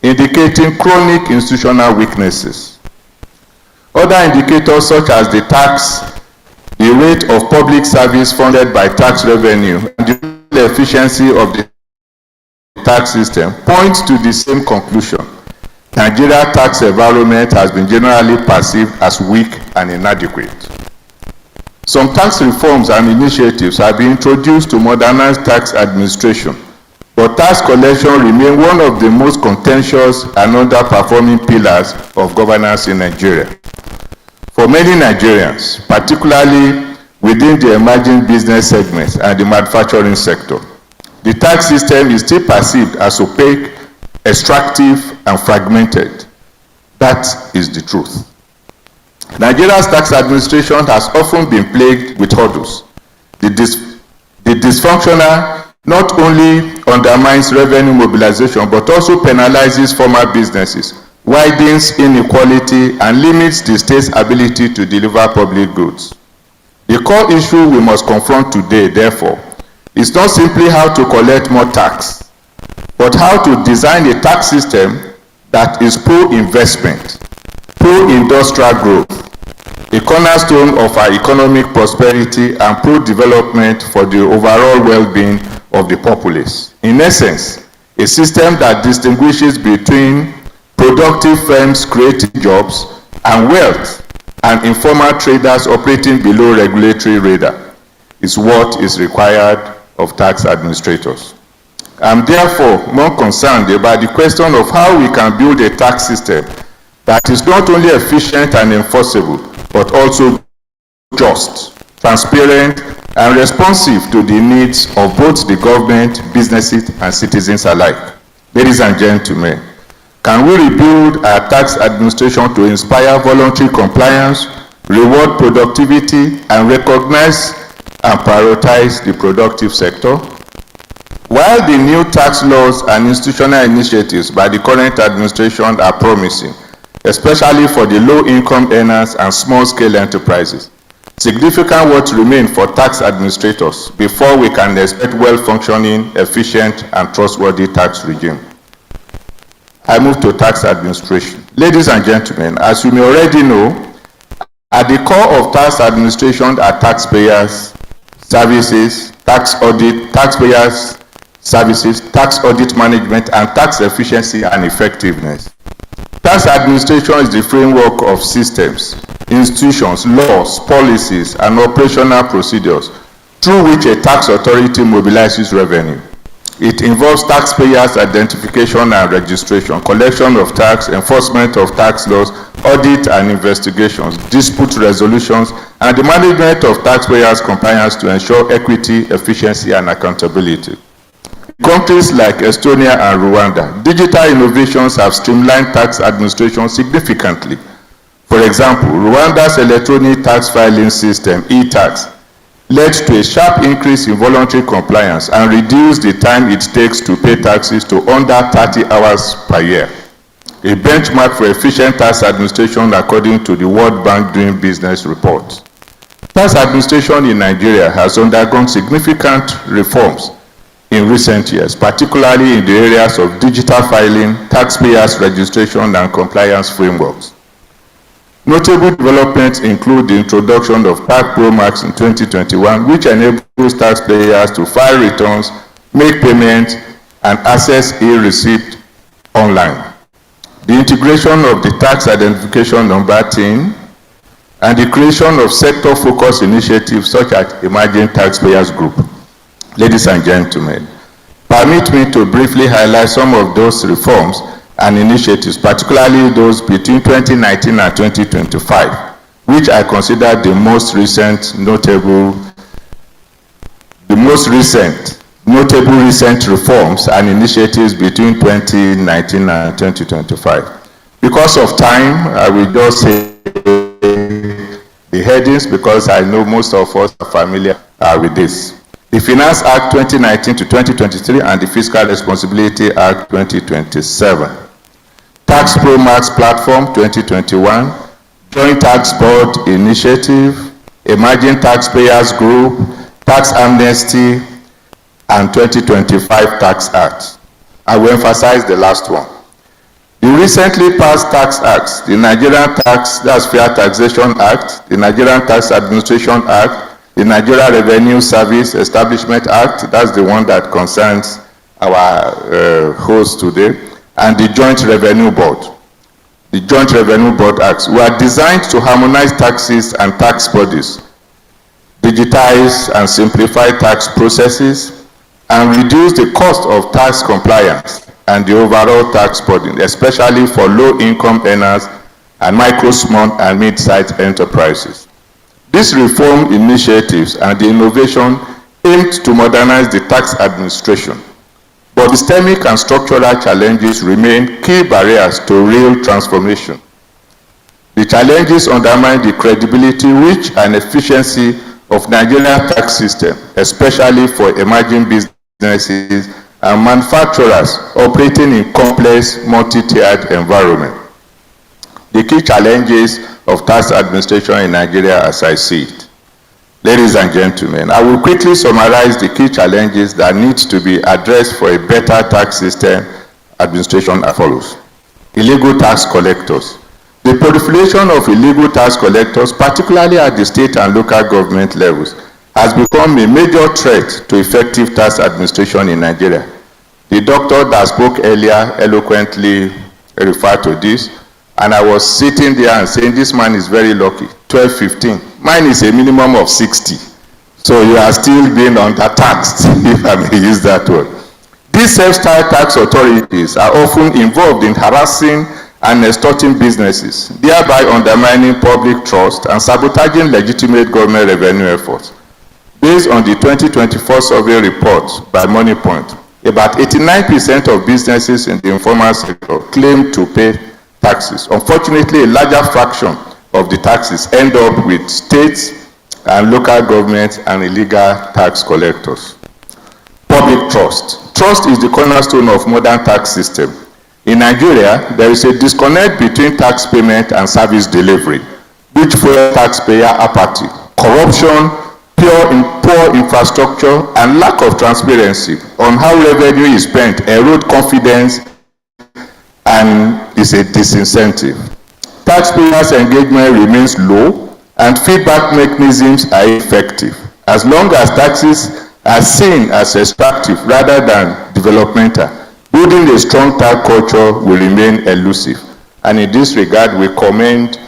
indicating chronic institutional weaknesses. Other indicators such as the rate of public service funded by tax revenue, and the efficiency of the tax system point to the same conclusion. Nigeria's tax environment has been generally perceived as weak and inadequate. Some tax reforms and initiatives have been introduced to modernize tax administration, but tax collection remains one of the most contentious and underperforming pillars of governance in Nigeria. For many Nigerians, particularly within the emerging business segments and the manufacturing sector, the tax system is still perceived as opaque, extractive, and fragmented. That is the truth. Nigeria's tax administration has often been plagued with hurdles. The dysfunctional not only undermines revenue mobilization but also penalizes formal businesses, widens inequality, and limits the state's ability to deliver public goods. The core issue we must confront today, therefore, is not simply how to collect more tax, but how to design a tax system that is pro-investment, pro-industrial growth, a cornerstone of our economic prosperity and pro-development for the overall well-being of the populace. In essence, a system that distinguishes between productive firms creating jobs and wealth and informal traders operating below regulatory radar is what is required of tax administrators. I'm therefore more concerned about the question of how we can build a tax system that is not only efficient and enforceable, but also just, transparent, and responsive to the needs of both the government, businesses, and citizens alike. Ladies and gentlemen, can we rebuild our tax administration to inspire voluntary compliance, reward productivity, and recognize and prioritize the productive sector? While the new tax laws and institutional initiatives by the current administration are promising, especially for the low-income earners and small-scale enterprises, significant work remains for tax administrators before we can expect well-functioning, efficient, and trustworthy tax regime. I move to tax administration. Ladies and gentlemen, as you may already know, at the core of tax administration are taxpayers, services, tax audit, taxpayers, services, tax audit management, and tax efficiency and effectiveness. Tax administration is the framework of systems, institutions, laws, policies, and operational procedures through which a tax authority mobilizes revenue. It involves taxpayers' identification and registration, collection of tax, enforcement of tax laws, audit and investigations, dispute resolutions, and the management of taxpayers' compliance to ensure equity, efficiency, and accountability. In countries like Estonia and Rwanda, digital innovations have streamlined tax administration significantly. For example, Rwanda's electronic tax filing system, e-tax, led to a sharp increase in voluntary compliance and reduced the time it takes to pay taxes to under 30 hours per year, a benchmark for efficient tax administration according to the World Bank Doing Business report. Tax administration in Nigeria has undergone significant reforms in recent years, particularly in the areas of digital filing, taxpayers registration, and compliance frameworks. Notable developments include the introduction of Tax Pro Max in 2021, which enables taxpayers to file returns, make payments, and access e-receipt online. The integration of the tax identification number TIN and the creation of sector-focused initiatives such as Emerging Taxpayers Group. Ladies and gentlemen, permit me to briefly highlight some of those reforms and initiatives, particularly those between 2019 and 2025, which I consider the most recent notable reforms and initiatives between 2019 and 2025. Because of time, I will just say the headings because I know most of us are familiar with this. The Finance Act 2019 to 2023 and the Fiscal Responsibility Act 2027. Tax Pro Max Platform 2021, Joint Tax Board Initiative, Emerging Taxpayers Group, Tax Amnesty, and 2025 Tax Act. I will emphasize the last one. The recently passed tax acts, the Nigerian Fair Taxation Act, the Nigerian Tax Administration Act, the Nigeria Revenue Service Establishment Act, that's the one that concerns our host today, and the Joint Revenue Board. The Joint Revenue Board Acts were designed to harmonize taxes and tax bodies, digitize and simplify tax processes, and reduce the cost of tax compliance and the overall tax burden, especially for low-income earners and micro, small, and mid-sized enterprises. These reform initiatives and the innovation aimed to modernize the tax administration, but systemic and structural challenges remain key barriers to real transformation. The challenges undermine the credibility, reach, and efficiency of Nigeria's tax system, especially for emerging businesses and manufacturers operating in complex, multi-tiered environment. The key challenges of tax administration in Nigeria as I see it. Ladies and gentlemen, I will quickly summarize the key challenges that need to be addressed for a better tax system administration as follows. Illegal tax collectors. The proliferation of illegal tax collectors, particularly at the state and local government levels, has become a major threat to effective tax administration in Nigeria. The doctor that spoke earlier eloquently referred to this, and I was sitting there and saying, this man is very lucky, 12, 15. Mine is a minimum of 60. So you are still being undertaxed, if I may use that word. These self-styled tax authorities are often involved in harassing and extorting businesses, thereby undermining public trust and sabotaging legitimate government revenue efforts. Based on the 2024 survey report by MoneyPoint, about 89% of businesses in the informal sector claim to pay taxes. Unfortunately, a larger fraction of the taxes end up with states and local governments and illegal tax collectors. Public trust. Trust is the cornerstone of modern tax system. In Nigeria, there is a disconnect between tax payment and service delivery, which fuels taxpayer apathy, corruption, poor infrastructure, and lack of transparency on how revenue is spent erode confidence and is a disincentive. Taxpayers' engagement remains low and feedback mechanisms are effective, as long as taxes are seen as extractive rather than developmental. Building a strong tax culture will remain elusive, and in this regard we commend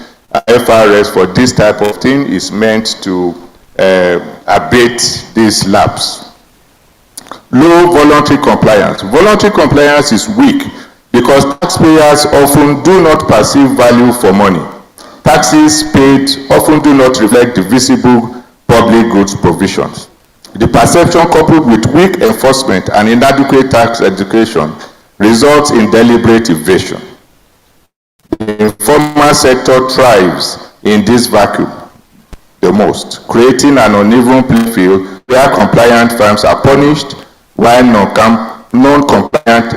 FRS for this type of thing. Is meant to abate this lapse. Low voluntary compliance. Voluntary compliance is weak because taxpayers often do not perceive value for money. Taxes paid often do not reflect the visible public goods provisions. The perception coupled with weak enforcement and inadequate tax education results in deliberate evasion. The informal sector thrives in this vacuum the most, creating an uneven playing field where compliant firms are punished while non-compliant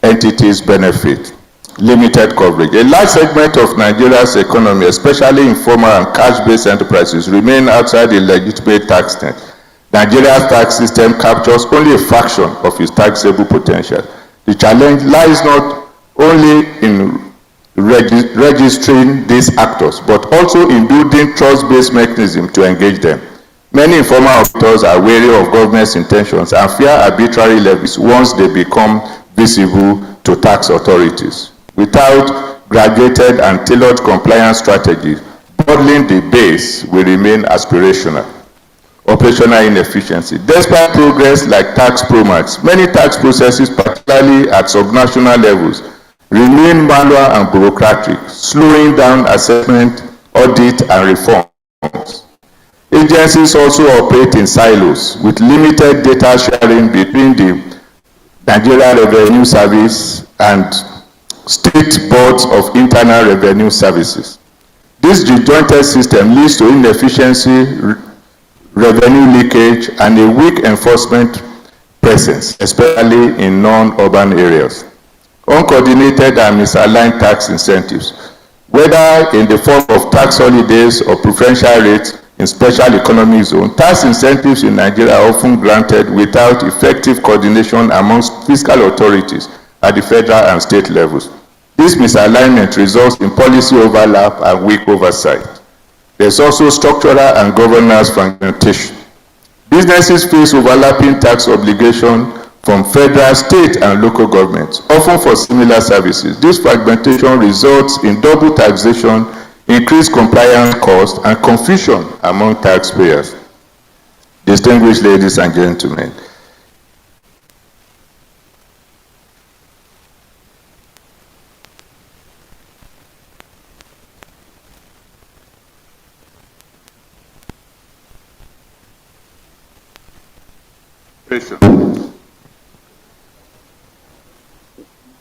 entities benefit. Limited coverage. A large segment of Nigeria's economy, especially informal and cash-based enterprises, remain outside the legitimate tax net. Nigeria's tax system captures only a fraction of its taxable potential. The challenge lies not only in registering these actors, but also in building trust-based mechanisms to engage them. Many informal operators are wary of government's intentions and fear arbitrary levies once they become visible to tax authorities. Without graduated and tailored compliance strategies, broadening the base will remain aspirational. Operational inefficiency. Despite progress like tax promax, many tax processes, particularly at subnational levels, remain manual and bureaucratic, slowing down assessment, audit, and reforms. Agencies also operate in silos with limited data sharing between the Nigeria Revenue Service and state boards of internal revenue services. This disjointed system leads to inefficiency, revenue leakage, and a weak enforcement presence, especially in non-urban areas. Uncoordinated and misaligned tax incentives, whether in the form of tax holidays or preferential rates in special economic zones, tax incentives in Nigeria are often granted without effective coordination amongst fiscal authorities at the federal and state levels. This misalignment results in policy overlap and weak oversight. There's also structural and governance fragmentation. Businesses face overlapping tax obligations from federal, state, and local governments, often for similar services. This fragmentation results in double taxation, increased compliance costs, and confusion among taxpayers. Distinguished ladies and gentlemen,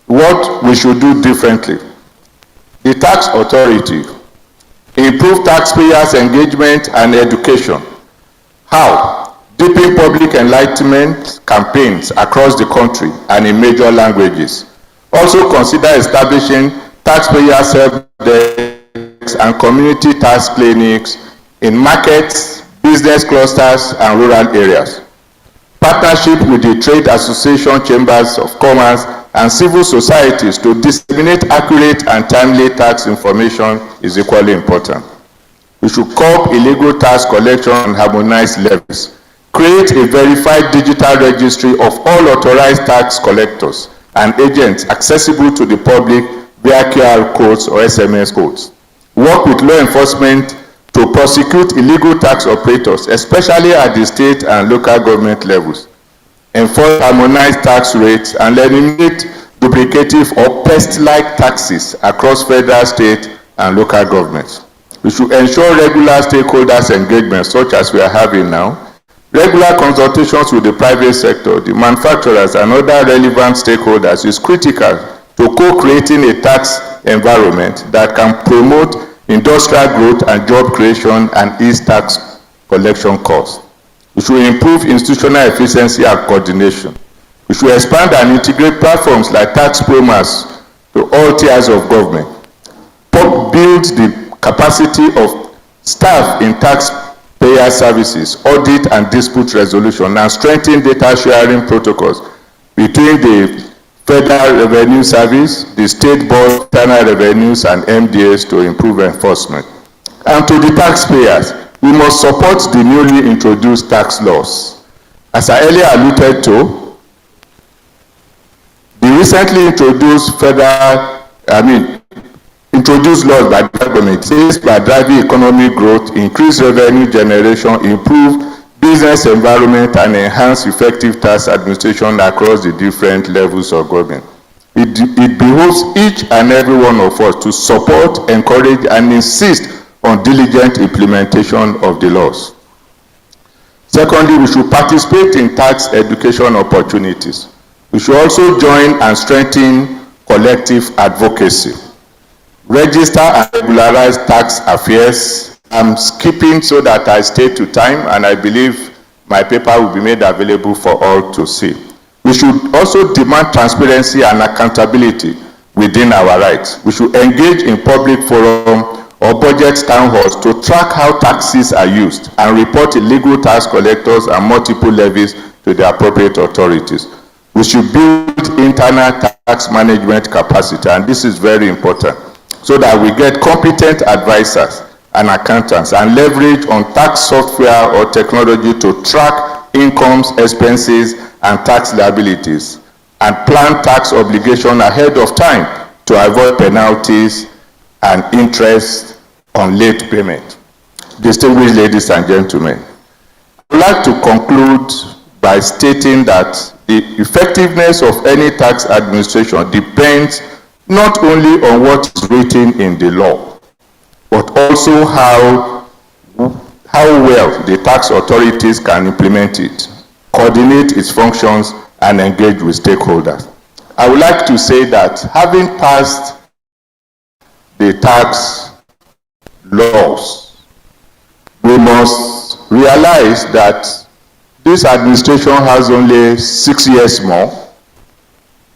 What we should do differently. The tax authority, improve taxpayers' engagement and education. How? Deepen public enlightenment campaigns across the country and in major languages. Also consider establishing taxpayers' help desks and community tax clinics in markets, business clusters, and rural areas. Partnership with the trade association, chambers of commerce, and civil societies to disseminate accurate and timely tax information is equally important. We should curb illegal tax collection and harmonize levies. Create a verified digital registry of all authorized tax collectors and agents accessible to the public via QR codes or SMS codes. Work with law enforcement to prosecute illegal tax operators, especially at the state and local government levels. Enforce harmonized tax rates and eliminate duplicative or pest-like taxes across federal, state, and local governments. We should ensure regular stakeholders' engagement, such as we are having now, regular consultations with the private sector, the manufacturers, and other relevant stakeholders is critical to co-creating a tax environment that can promote industrial growth and job creation and ease tax collection costs. We should improve institutional efficiency and coordination. We should expand and integrate platforms like tax promos to all tiers of government. Build the capacity of staff in taxpayer services, audit and dispute resolution, and strengthen data sharing protocols between the Federal Revenue Service, the State Board, Internal Revenues, and MDAs to improve enforcement. And to the taxpayers, we must support the newly introduced tax laws. As I earlier alluded to, the recently introduced introduced laws by the government says by driving economic growth, increase revenue generation, improve business environment, and enhance effective tax administration across the different levels of government. It behooves each and every one of us to support, encourage, and insist on diligent implementation of the laws. Secondly, we should participate in tax education opportunities. We should also join and strengthen collective advocacy. Register and regularize tax affairs. I'm skipping so that I stay to time, and I believe my paper will be made available for all to see. We should also demand transparency and accountability within our rights. We should engage in public forum or budget town halls to track how taxes are used and report illegal tax collectors and multiple levies to the appropriate authorities. We should build internal tax management capacity, and this is very important, so that we get competent advisors and accountants and leverage on tax software or technology to track incomes, expenses, and tax liabilities, and plan tax obligation ahead of time to avoid penalties and interest on late payment. Distinguished ladies and gentlemen, I would like to conclude by stating that the effectiveness of any tax administration depends not only on what is written in the law, but also how well the tax authorities can implement it, coordinate its functions, and engage with stakeholders. I would like to say that having passed the tax laws, we must realize that this administration has only 6 years more,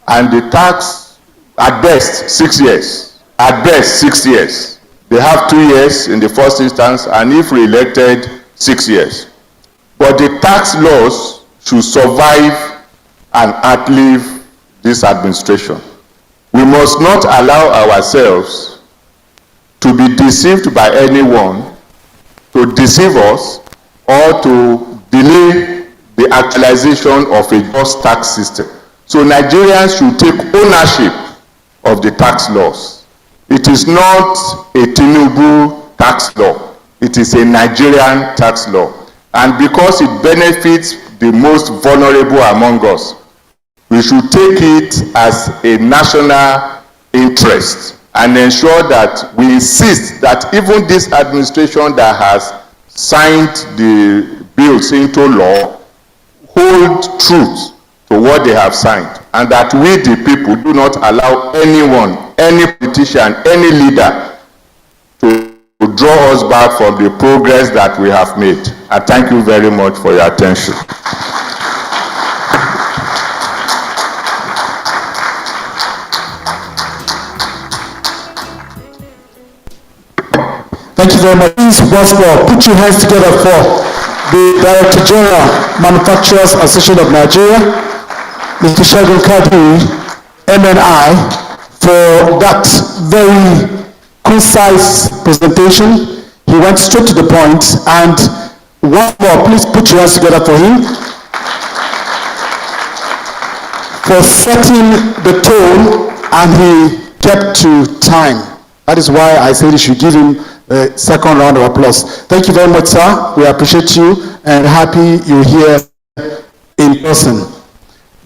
and the tax, at best, 6 years. At best, 6 years. They have 2 years in the first instance, and if re-elected, 6 years. But the tax laws should survive and outlive this administration. We must not allow ourselves to be deceived by anyone to deceive us or to delay the actualization of a just tax system. So Nigerians should take ownership of the tax laws. It is not a Tinubu tax law. It is a Nigerian tax law. And because it benefits the most vulnerable among us, we should take it as a national interest and ensure that we insist that even this administration that has signed the bills into law hold truth to what they have signed, and that we, the people, do not allow anyone, any politician, any leader to draw us back from the progress that we have made. I thank you very much for your attention. Thank you very much. Please, once more, put your hands together for the Director General, Manufacturers Association of Nigeria, Mr. Shagun Kadri, MNI, for that very concise presentation. He went straight to the point, and once more, please put your hands together for him, for setting the tone, and he kept to time. That is why I said you should give him a second round of applause. Thank you very much, sir. We appreciate you and happy you're here in person.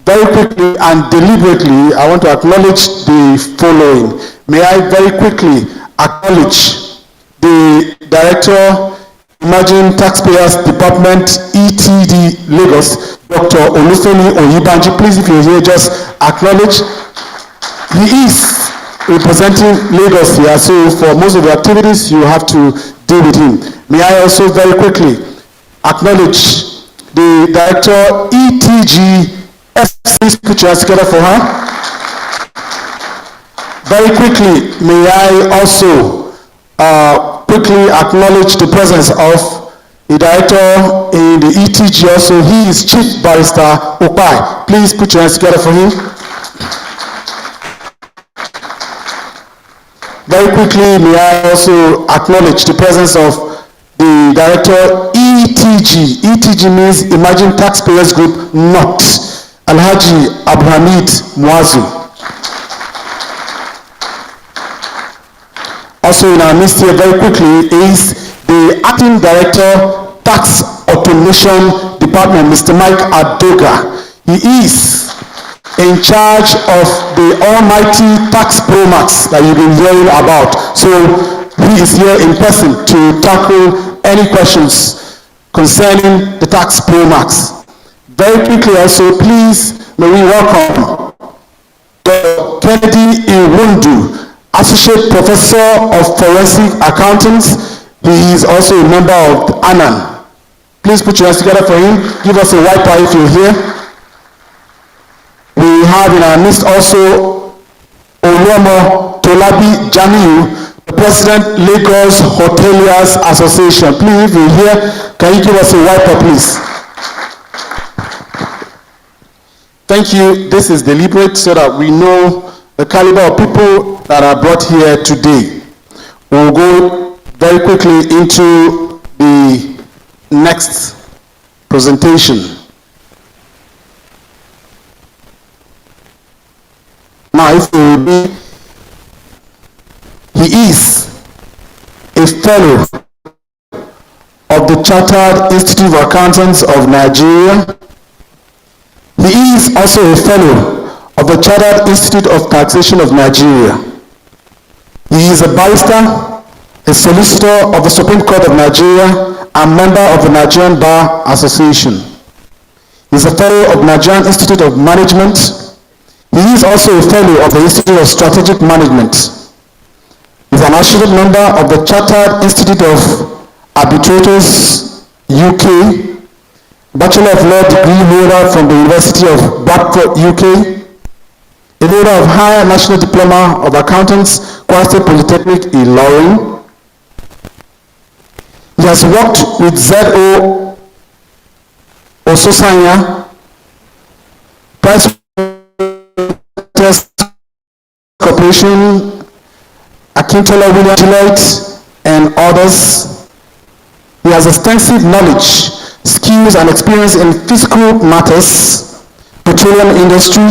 Very quickly and deliberately, I want to acknowledge the following. May I very quickly acknowledge the Director, Emerging Taxpayers Department, ETD Lagos, Dr. Olufemi Oyibanji. Please, if you're here, just acknowledge. He is representing Lagos here, so for most of the activities, you have to deal with him. May I also very quickly acknowledge the Director, ETG, please put your hands together for her. Very quickly, may I also quickly acknowledge the presence of the Director in the ETG also. He is Chief Barrister Opai. Please put your hands together for him. Very quickly, may I also acknowledge the presence of the Director, ETG. ETG means Emerging Taxpayers Group, not Alhaji Abdulhamid Muazu. Also in our midst here, very quickly, is the Acting Director, Tax Automation Department, Mr. Mike Adoga. He is in charge of the almighty Tax Pro Max that you've been hearing about. So he is here in person to tackle any questions concerning the Tax Pro Max. Very quickly also, please, may we welcome Dr. Kennedy Iwundu, Associate Professor of Forensic Accountants. He is also a member of the ANAN. Please put your hands together for him. Give us a wiper if you're here. We have in our midst also Oluomo Tolabi Jamiu, the President, Lagos Hoteliers Association. Please, if you're here, can you give us a wiper, please? Thank you. This is deliberate so that we know the caliber of people that are brought here today. We'll go very quickly into the next presentation. Now, if you will be, he is a fellow of the Chartered Institute of Accountants of Nigeria. He is also a fellow of the Chartered Institute of Taxation of Nigeria. He is a barrister, a solicitor of the Supreme Court of Nigeria, and member of the Nigerian Bar Association. He is a fellow of the Nigerian Institute of Management. He is also a fellow of the Institute of Strategic Management. He is an associate member of the Chartered Institute of Arbitrators, UK, Bachelor of Law degree holder from the University of Bradford, UK, a holder of Higher National Diploma of Accountants, Kwara State Polytechnic, Ilorin. He has worked with Z.O. Ososanya, Price Corporation, Akintola William Gillette, and others. He has extensive knowledge, skills, and experience in fiscal matters, petroleum industry,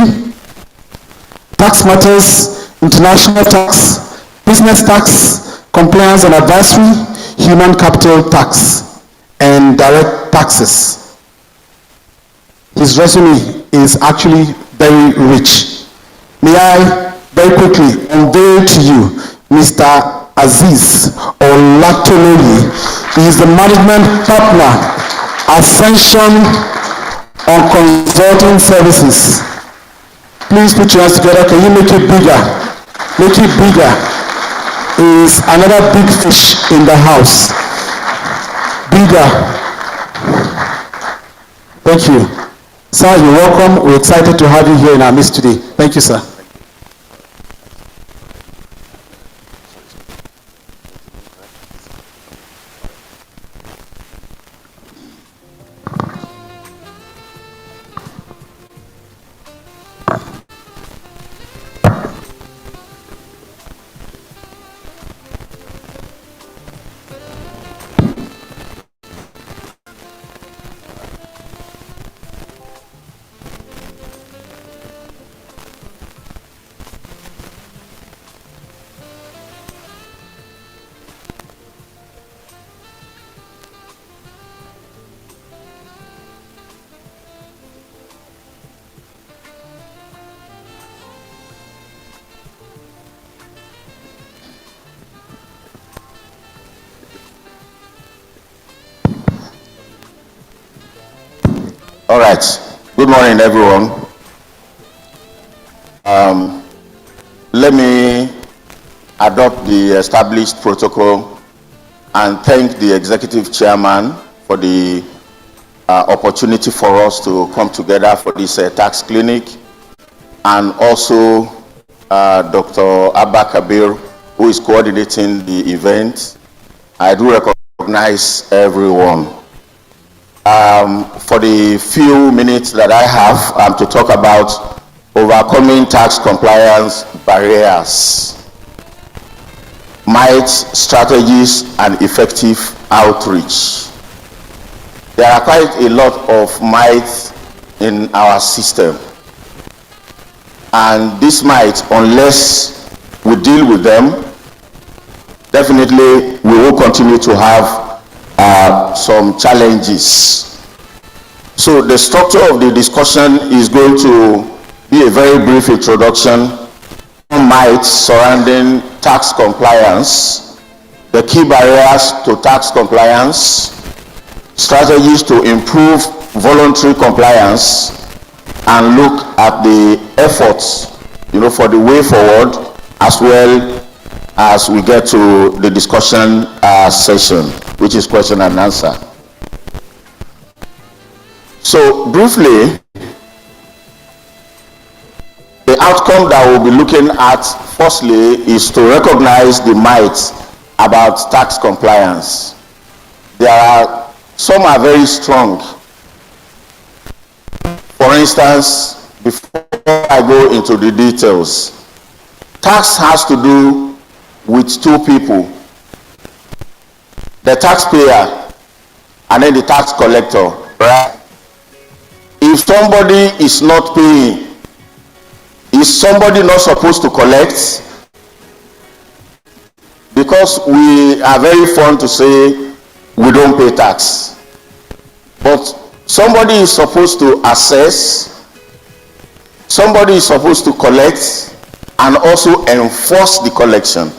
tax matters, international tax, business tax, compliance and advisory, human capital tax, and direct taxes. His resume is actually very rich. May I very quickly unveil to you Mr. Aziz Olatoloye. He is the management partner, Ascension on consulting services. Please put your hands together. Can you make it bigger? Make it bigger. Is another big fish in the house. Bigger. Thank you. Sir, you're welcome. We're excited to have you here in our midst today. Thank you, sir. All right. Good morning, everyone. Let me adopt the established protocol and thank the executive chairman for the opportunity for us to come together for this tax clinic, and also Dr. Abba Kabir, who is coordinating the event. I do recognize everyone. For the few minutes that I have to talk about overcoming tax compliance barriers, might, strategies, and effective outreach. There are quite a lot of might in our system, and this might, unless we deal with them, definitely we will continue to have some challenges. So the structure of the discussion is going to be a very brief introduction, mites surrounding tax compliance, the key barriers to tax compliance, strategies to improve voluntary compliance, and look at the efforts, for the way forward, as well as we get to the discussion session, which is question and answer. So briefly, the outcome that we'll be looking at firstly is to recognize the might about tax compliance. Some are very strong. For instance, before I go into the details, tax has to do with two people, the taxpayer and then the tax collector, right? If somebody is not paying, is somebody not supposed to collect? Because we are very fond to say we don't pay tax, but somebody is supposed to assess, somebody is supposed to collect, and also enforce the collection.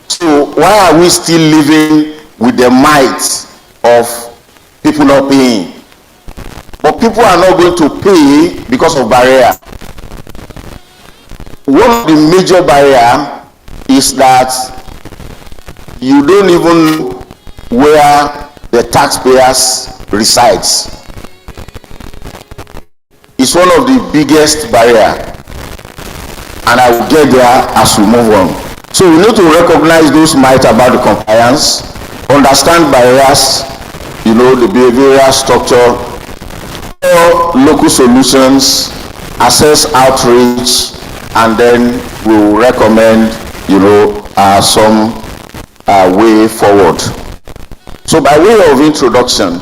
So why are we still living with the might of people not paying? But people are not going to pay because of barrier. One of the major barrier is that you don't even know where the taxpayers resides. It's one of the biggest barrier, and I will get there as we move on. So we need to recognize those might about the compliance, understand barriers, the behavioral structure, local solutions, assess outreach, and then we will recommend, some way forward. So by way of introduction,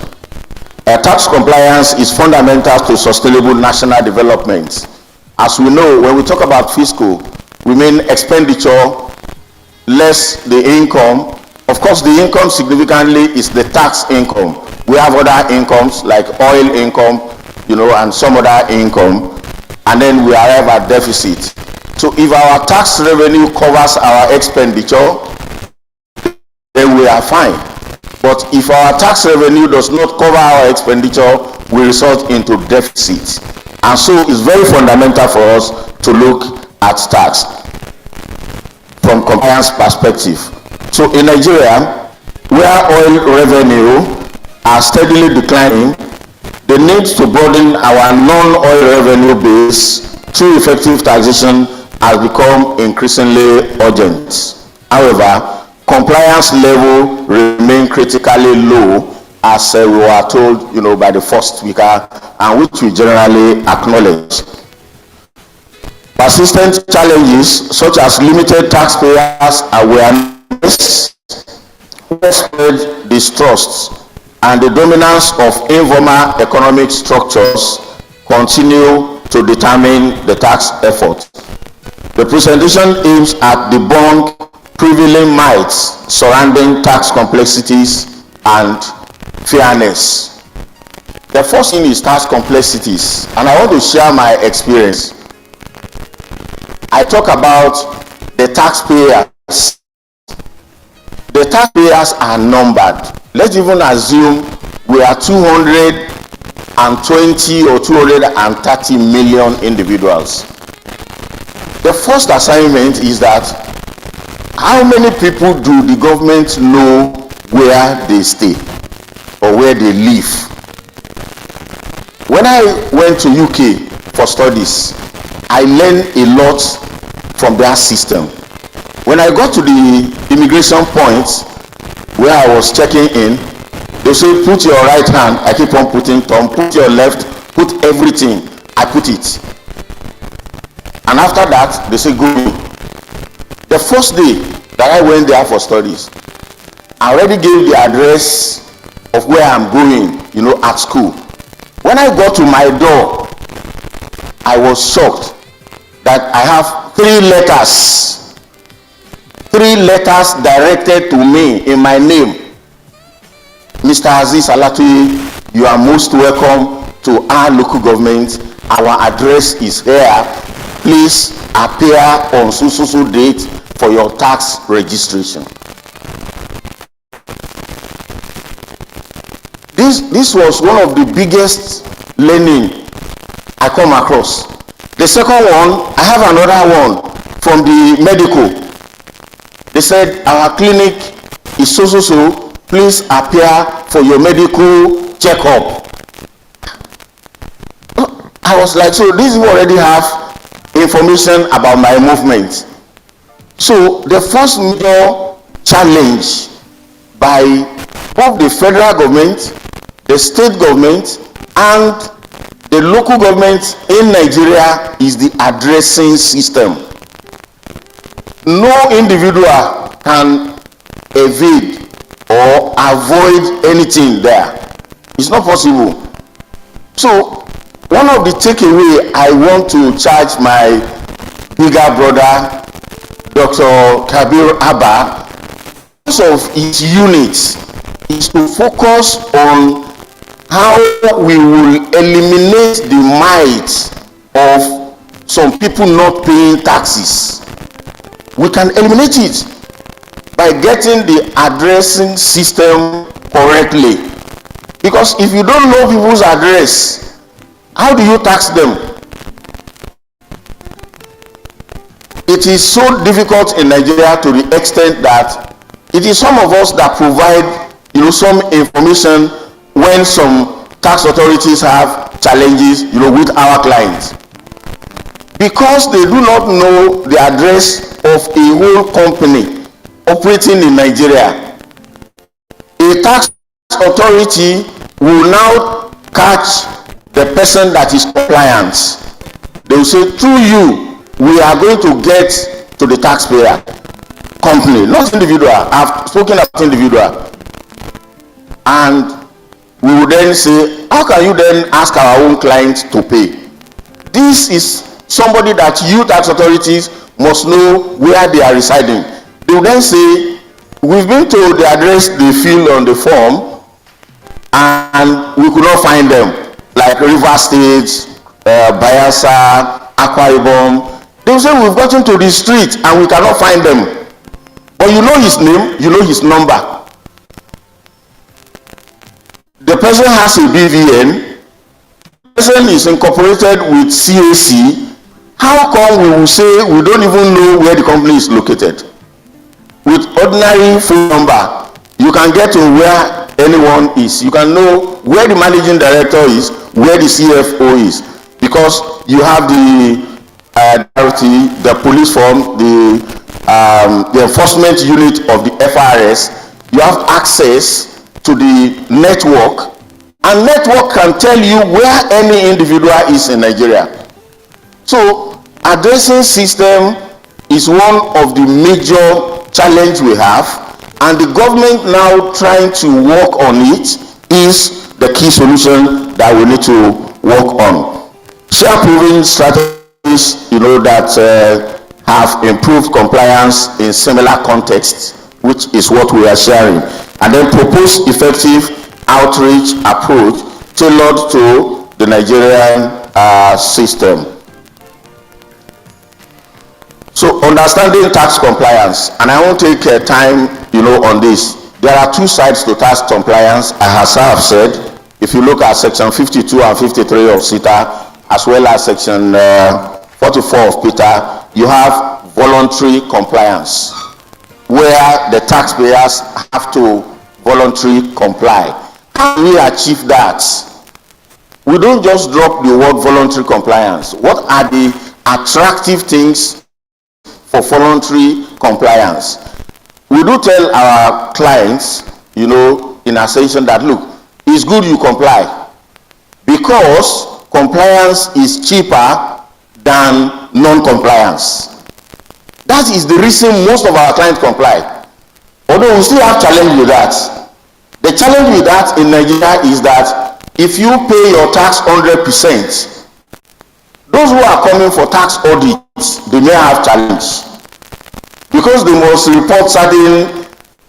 tax compliance is fundamental to sustainable national development. As we know, when we talk about fiscal, we mean expenditure less the income. Of course, the income significantly is the tax income. We have other incomes like oil income, and some other income, and then we arrive at deficit. So if our tax revenue covers our expenditure, then we are fine. But if our tax revenue does not cover our expenditure, will result into deficit. And so it's very fundamental for us to look at tax from compliance perspective. So in Nigeria, where oil revenue are steadily declining, the need to broaden our non-oil revenue base through effective taxation has become increasingly urgent. However, compliance level remain critically low, as we were told, by the first speaker, and which we generally acknowledge. Persistent challenges such as limited taxpayers awareness, widespread distrust, and the dominance of informal economic structures continue to determine the tax effort. The presentation aims at debunk prevailing myths surrounding tax complexities and fairness. The first thing is tax complexities, and I want to share my experience. I talk about the taxpayers. The taxpayers are numbered. Let's even assume we are 220 or 230 million individuals. The first assignment is that how many people do the government know where they stay or where they live? When I went to UK for studies, I learned a lot from their system. When I got to the immigration point where I was checking in, they say put your right hand, I keep on putting thumb, put your left, put everything, I put it. And after that, they say go. The first day that I went there for studies, I already gave the address of where I'm going, at school. When I got to my door, I was shocked that I have 3 letters directed to me in my name. Mr. Aziz Alatuyi, you are most welcome to our local government. Our address is here. Please appear on so date for your tax registration. This was one of the biggest learning I come across. The second one, I have another one from the medical. They said our clinic is so. Please appear for your medical checkup. I was like, so this already have information about my movement. So the first major challenge by both the federal government, the state government, and the local government in Nigeria is the addressing system. No individual can evade or avoid anything there. It's not possible. So one of the takeaway I want to charge my bigger brother, Dr. Kabir Abba, because of his units, is to focus on how we will eliminate the might of some people not paying taxes. We can eliminate it by getting the addressing system correctly. Because if you don't know people's address, how do you tax them? It is so difficult in Nigeria to the extent that it is some of us that provide some information when some tax authorities have challenges with our clients. Because they do not know the address of a whole company operating in Nigeria, a tax authority will now catch the person that is compliant. They will say, through you, we are going to get to the taxpayer company, not individual. I've spoken about individual. And we will then say, how can you then ask our own clients to pay? This is somebody that you tax authorities must know where they are residing. They will then say, we've been told the address they fill on the form and we could not find them, like River State, Bayelsa, Akwa Ibom. They will say, we've gotten to the street and we cannot find them. But you know his name, you know his number. The person has a BVN, person is incorporated with CAC, how come we will say we don't even know where the company is located? With ordinary phone number, you can get to where anyone is. You can know where the managing director is, where the CFO is, because you have the the police form, the enforcement unit of the FRS. You have access to the network, and network can tell you where any individual is in Nigeria. So addressing system is one of the major challenge we have, and the government now trying to work on it is the key solution that we need to work on. Share proving strategies, that have improved compliance in similar contexts, which is what we are sharing, and then propose effective outreach approach tailored to the Nigerian system. So understanding tax compliance, and I won't take time, on this. There are two sides to tax compliance, as I have said. If you look at section 52 and 53 of CETA, as well as section 44 of PITA, you have voluntary compliance, where the taxpayers have to voluntarily comply. How do we achieve that? We don't just drop the word voluntary compliance. What are the attractive things for voluntary compliance? We do tell our clients, in a session that, look, it's good you comply, because compliance is cheaper than non-compliance. That is the reason most of our clients comply. Although we still have challenge with that. The challenge with that in Nigeria is that if you pay your tax 100%, those who are coming for tax audits, they may have challenge, because they must report certain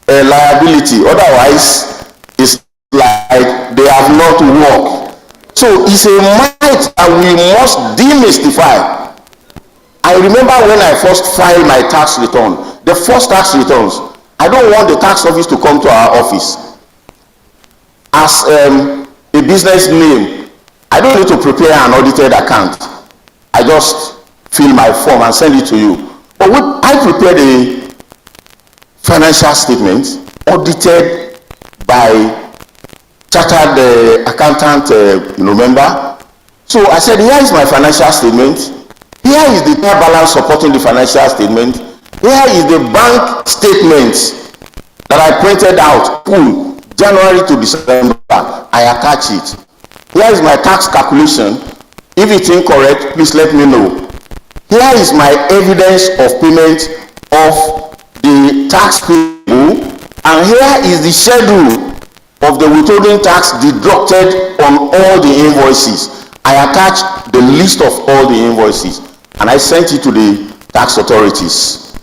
liability. Otherwise, it's like they have not worked. So it's a might that we must demystify. I remember when I first filed my tax return, the first tax returns, I don't want the tax office to come to our office. As a business name, I don't need to prepare an audited account. I just fill my form and send it to you. But I prepared a financial statement audited by chartered accountant member. So I said, here is my financial statement. Here is the net balance supporting the financial statement. Here is the bank statement that I printed out, full, January to December. I attach it. Here is my tax calculation. If it's incorrect, please let me know. Here is my evidence of payment of the tax payable, and here is the schedule of the withholding tax deducted on all the invoices. I attached the list of all the invoices, and I sent it to the tax authorities.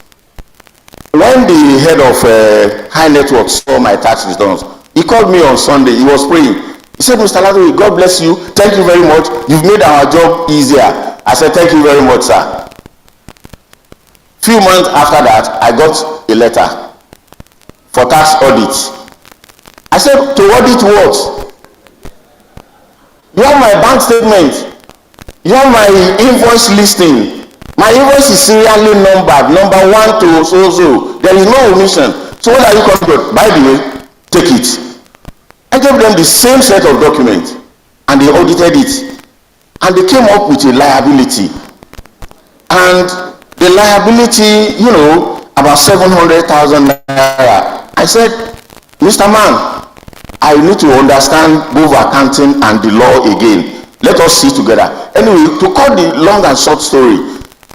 When the head of high network saw my tax returns, he called me on Sunday. He was praying. He said, Mr. Ladowi, God bless you. Thank you very much. You've made our job easier. I said, thank you very much, sir. Few months after that, I got a letter for tax audit. I said, to audit what? You have my bank statement. You have my invoice listing. My invoice is serially numbered, number 1 to so. There is no omission. So what are you coming to? By the way, take it. I gave them the same set of documents, and they audited it, and they came up with a liability. And the liability, about 700,000 naira. I said, Mr. Man, I need to understand both accounting and the law again. Let us see together. Anyway, to cut the long and short story,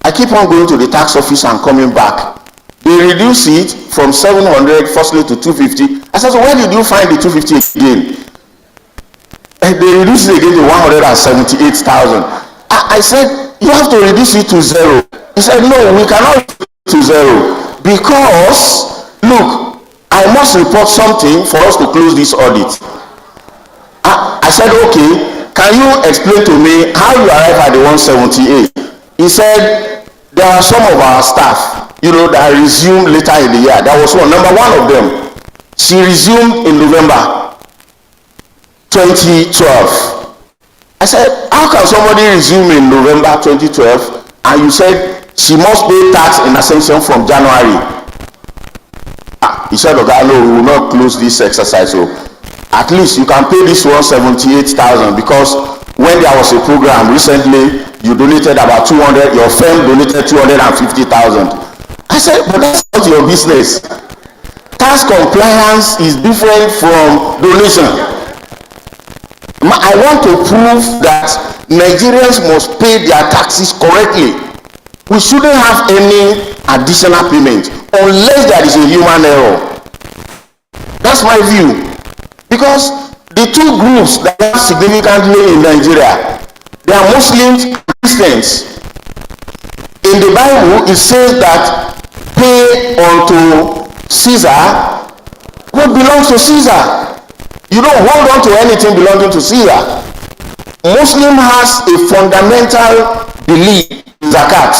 I keep on going to the tax office and coming back. They reduce it from 700 firstly to 250. I said, so where did you find the 250 again? And they reduce it again to 178,000. I said, you have to reduce it to 0. He said, no, we cannot reduce it to 0, because, look, I must report something for us to close this audit. I said, okay, can you explain to me how you arrive at the 178? He said, there are some of our staff, that resumed later in the year. That was number one of them. She resumed in November 2012. I said, how can somebody resume in November 2012 and you said she must pay tax in Ascension from January? He said, okay, no, we will not close this exercise. So at least you can pay this 178,000 because when there was a program recently, you donated about 200, your firm donated 250,000. I said, but that's not your business. Tax compliance is different from donation. I want to prove that Nigerians must pay their taxes correctly. We shouldn't have any additional payment unless there is a human error. That's my view. Because the two groups that are significantly in Nigeria, they are Muslims and Christians. In the Bible, it says that pay unto Caesar what belongs to Caesar. You don't hold on to anything belonging to Caesar. Muslim has a fundamental belief in zakat.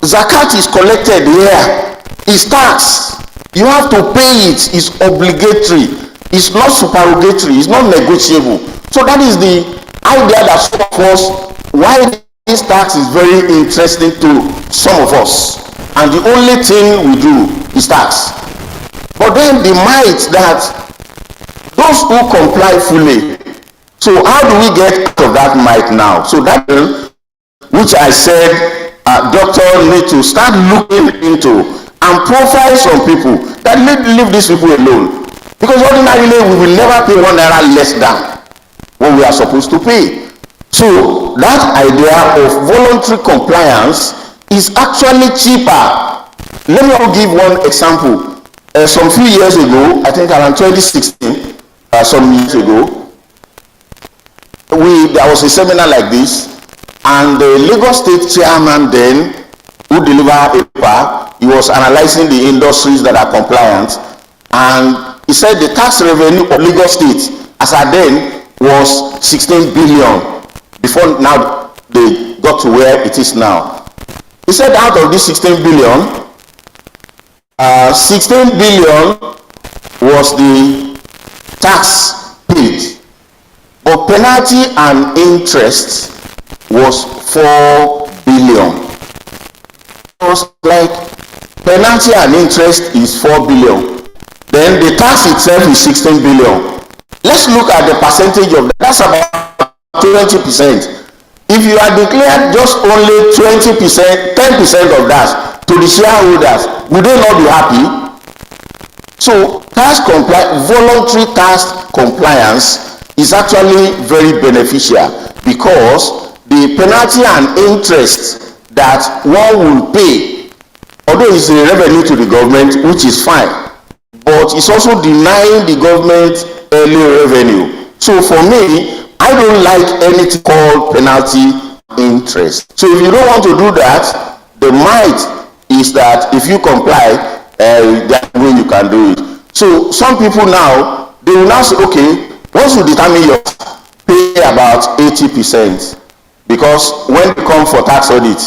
Zakat is collected here. It's tax. You have to pay it. It's obligatory. It's not supererogatory. It's not negotiable. So that is the idea that some of us, why this tax is very interesting to some of us. And the only thing we do is tax. But then the might that those who comply fully. So how do we get out of that might now? So that which I said doctor need to start looking into and profile some people that leave these people alone. Because ordinarily we will never pay 1 naira less than what we are supposed to pay. So that idea of voluntary compliance is actually cheaper. Let me give one example. Some few years ago, I think around 2016, some years ago, there was a seminar like this, and the Lagos State chairman then, who delivered a paper, he was analyzing the industries that are compliant, and he said the tax revenue of Lagos State, as at then, was 16 billion, before now they got to where it is now. He said out of this 16 billion, 16 billion was the tax paid, but penalty and interest was 4 billion. It was like penalty and interest is 4 billion. Then the tax itself is 16 billion. Let's look at the percentage of that. That's about 20%. If you are declared just only 20%, 10% of that to the shareholders, would they not be happy? So voluntary tax compliance is actually very beneficial because the penalty and interest that one will pay, although it's a revenue to the government, which is fine, but it's also denying the government early revenue. So for me, I don't like anything called penalty interest. So if you don't want to do that, the might is that if you comply, there's a way you can do it. So some people now, they will now say, okay, once you determine your pay about 80%, because when they come for tax audit,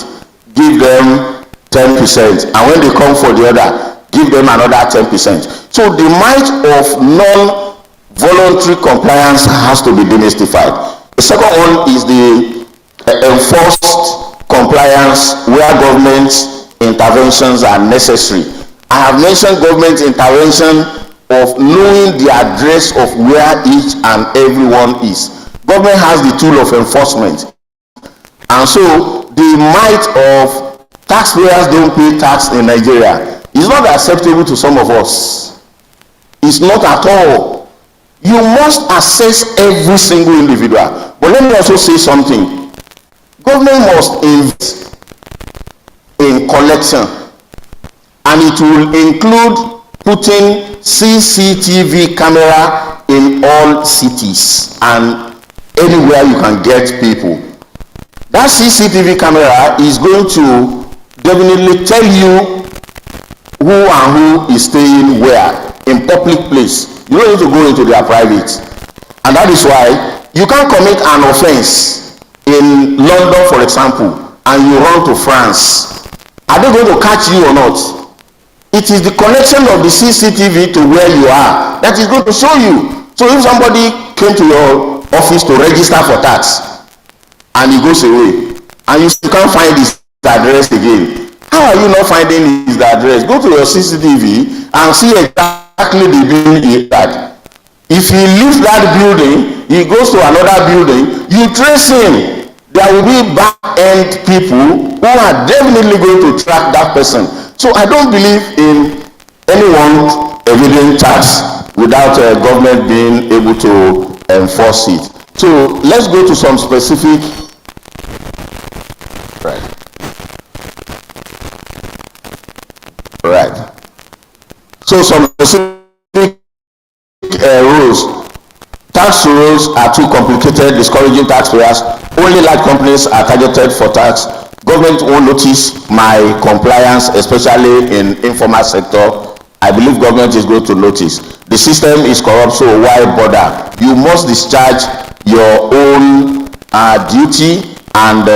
give them 10%, and when they come for the other, give them another 10%. So the might of non-voluntary compliance has to be demystified. The second one is the enforced compliance where government interventions are necessary. I have mentioned government intervention of knowing the address of where each and everyone is. Government has the tool of enforcement. And so the might of taxpayers don't pay tax in Nigeria is not acceptable to some of us. It's not at all. You must assess every single individual. But let me also say something. Government must invest in collection, and it will include putting CCTV camera in all cities and anywhere you can get people. That CCTV camera is going to definitely tell you who and who is staying where in public place. You don't need to go into their private. And that is why you can't commit an offense in London, for example, and you run to France. Are they going to catch you or not? It is the connection of the CCTV to where you are that is going to show you. So if somebody came to your office to register for tax, and he goes away, and you still can't find his address again. How are you not finding his address? Go to your CCTV and see exactly the building he had. If he leaves that building, he goes to another building, you trace him. There will be back-end people who are definitely going to track that person. So I don't believe in anyone evading tax without government being able to enforce it. So let's go to some specific. Right. So some specific rules. Tax rules are too complicated, discouraging taxpayers. Only large companies are targeted for tax. Government won't notice my compliance, especially in informal sector. I believe government is going to notice. The system is corrupt, so why bother? You must discharge your own duty and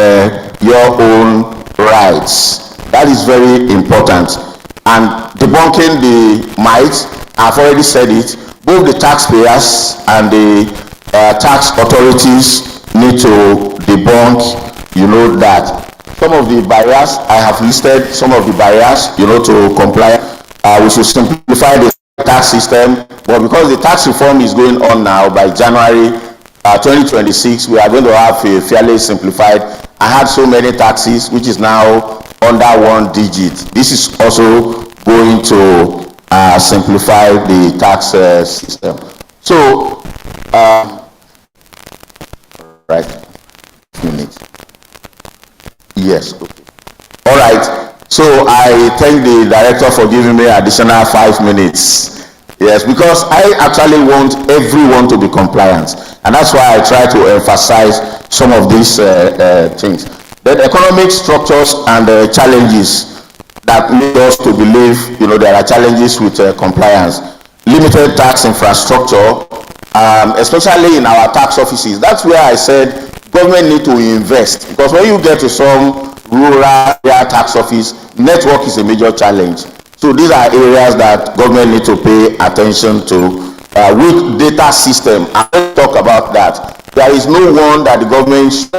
your own rights. That is very important. And debunking the myths, I've already said it, both the taxpayers and the tax authorities need to debunk, that. Some of the barriers, I have listed some of the barriers, to comply. We should simplify the tax system, but because the tax reform is going on now, by January 2026, we are going to have a fairly simplified. I had so many taxes, which is now under one digit. This is also going to simplify the tax system. So, right, minutes. Yes, okay. All right. So I thank the director for giving me additional 5 minutes. Yes, because I actually want everyone to be compliant, and that's why I try to emphasize some of these things. The economic structures and the challenges that lead us to believe, there are challenges with compliance. Limited tax infrastructure, especially in our tax offices. That's where I said government need to invest, because when you get to some rural area tax office, network is a major challenge. So these are areas that government need to pay attention to. With data system, I will talk about that. There is no one that the government should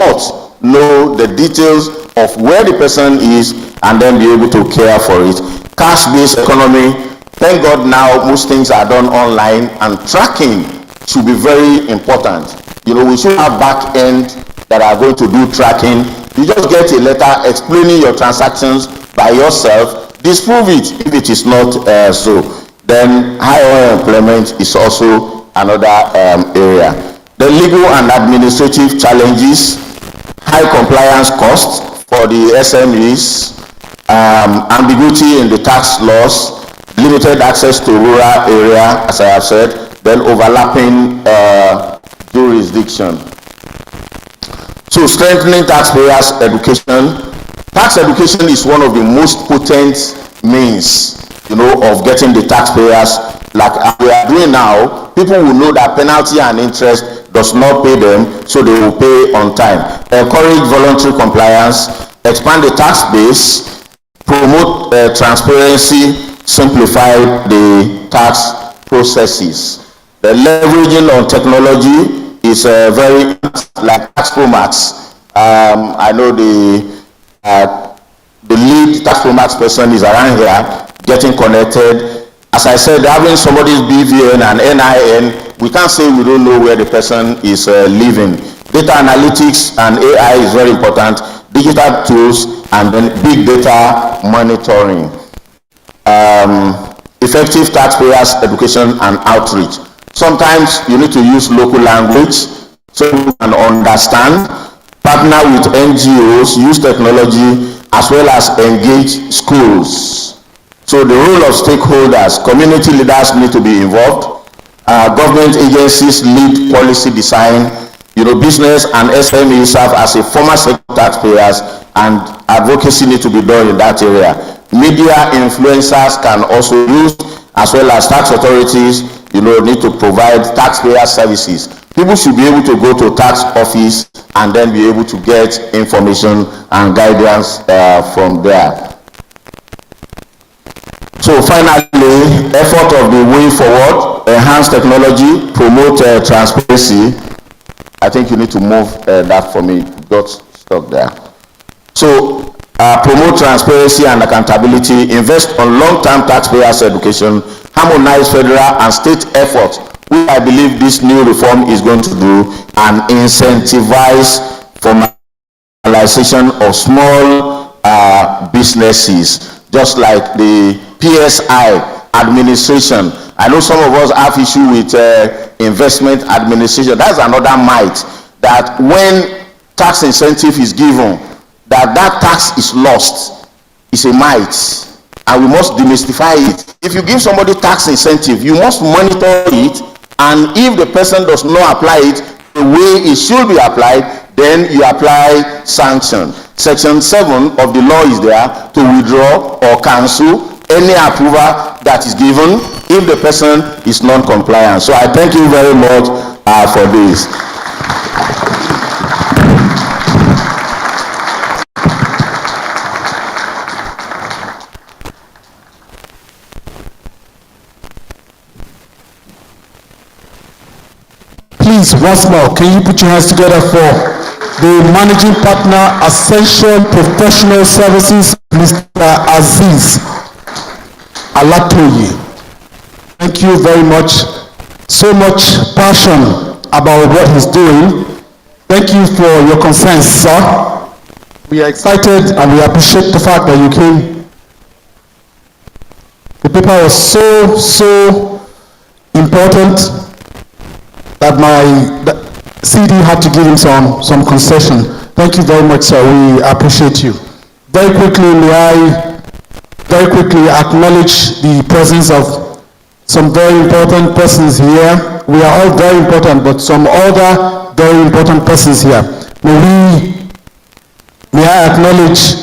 know the details of where the person is and then be able to care for it. Cash-based economy, thank God now most things are done online, and tracking should be very important. We should have back end that are going to do tracking. You just get a letter explaining your transactions by yourself, disprove it if it is not so. Then higher employment is also another area. The legal and administrative challenges, high compliance costs for the SMEs, ambiguity in the tax laws, limited access to rural area, as I have said, then overlapping jurisdiction. So strengthening taxpayers' education. Tax education is one of the most potent means, of getting the taxpayers, like we are doing now. People will know that penalty and interest does not pay them, so they will pay on time. Encourage voluntary compliance, expand the tax base, promote transparency, simplify the tax processes. The leveraging on technology is very, like tax formats. I know the lead tax formats person is around here, getting connected. As I said, having somebody's BVN and NIN, we can't say we don't know where the person is living. Data analytics and AI is very important. Digital tools, and then big data monitoring. Effective taxpayers education and outreach. Sometimes you need to use local language so you can understand. Partner with NGOs, use technology, as well as engage schools. So the role of stakeholders, community leaders need to be involved. Government agencies lead policy design. Business and SMEs serve as a former sector taxpayers, and advocacy need to be done in that area. Media influencers can also use, as well as tax authorities, need to provide taxpayer services. People should be able to go to tax office and then be able to get information and guidance from there. So finally, effort of the way forward, enhance technology, promote transparency. I think you need to move that for me. Got stuck there. So, promote transparency and accountability, invest on long-term taxpayers' education, harmonize federal and state efforts, which I believe this new reform is going to do, and incentivize formalization of small businesses, just like the PSI administration. I know some of us have issue with investment administration. That's another might, that when tax incentive is given, that tax is lost. It's a might, and we must demystify it. If you give somebody tax incentive, you must monitor it, and if the person does not apply it the way it should be applied, then you apply sanction. Section 7 of the law is there to withdraw or cancel any approval that is given if the person is non-compliant. So I thank you very much for this. Please, once more, can you put your hands together for the Managing Partner, Essential Professional Services, Mr. Aziz Alatoye. Thank you very much. So much passion about what he's doing. Thank you for your concern, sir. We are excited and we appreciate the fact that you came. The paper was so important that my CD had to give him some concession. Thank you very much, sir. We appreciate you. Very quickly, may I acknowledge the presence of some very important persons here. We are all very important, but some other very important persons here. May I acknowledge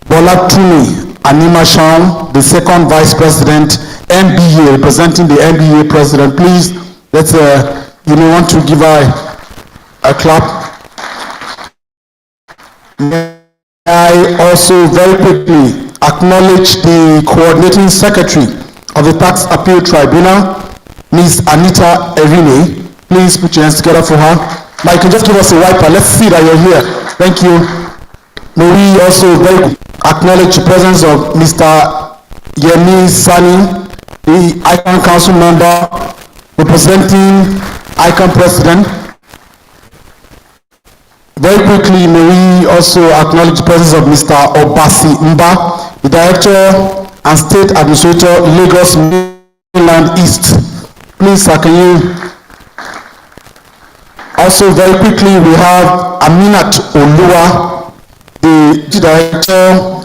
Bolatuni Animashan, the second Vice President, MBA, representing the MBA President. Please, let's, you may want to give her a clap. May I also very quickly acknowledge the Coordinating Secretary of the Tax Appeal Tribunal, Ms. Anita Erine. Please put your hands together for her. Mike, just give us a wiper. Let's see that you're here. Thank you. May we also very acknowledge the presence of Mr. Yemi Sani, the ICANN Council member, representing ICANN President. Very quickly, may we also acknowledge the presence of Mr. Obasi Mba, the Director and State Administrator, Lagos Mainland East. Please, sir, can you? Also, very quickly, we have Aminat Olua, the Director,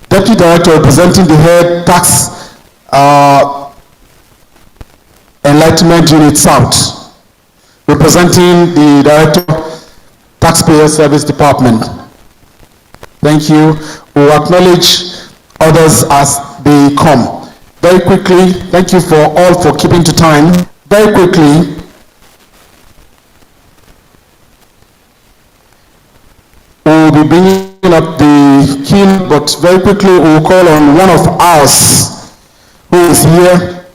Deputy Director representing the Head Tax Enlightenment Unit South, representing the Director, Taxpayers Service Department. Thank you. We will acknowledge others as they come. Very quickly, thank you for keeping to time. Very quickly, we will be bringing up the keynote, but very quickly we will call on one of us who is here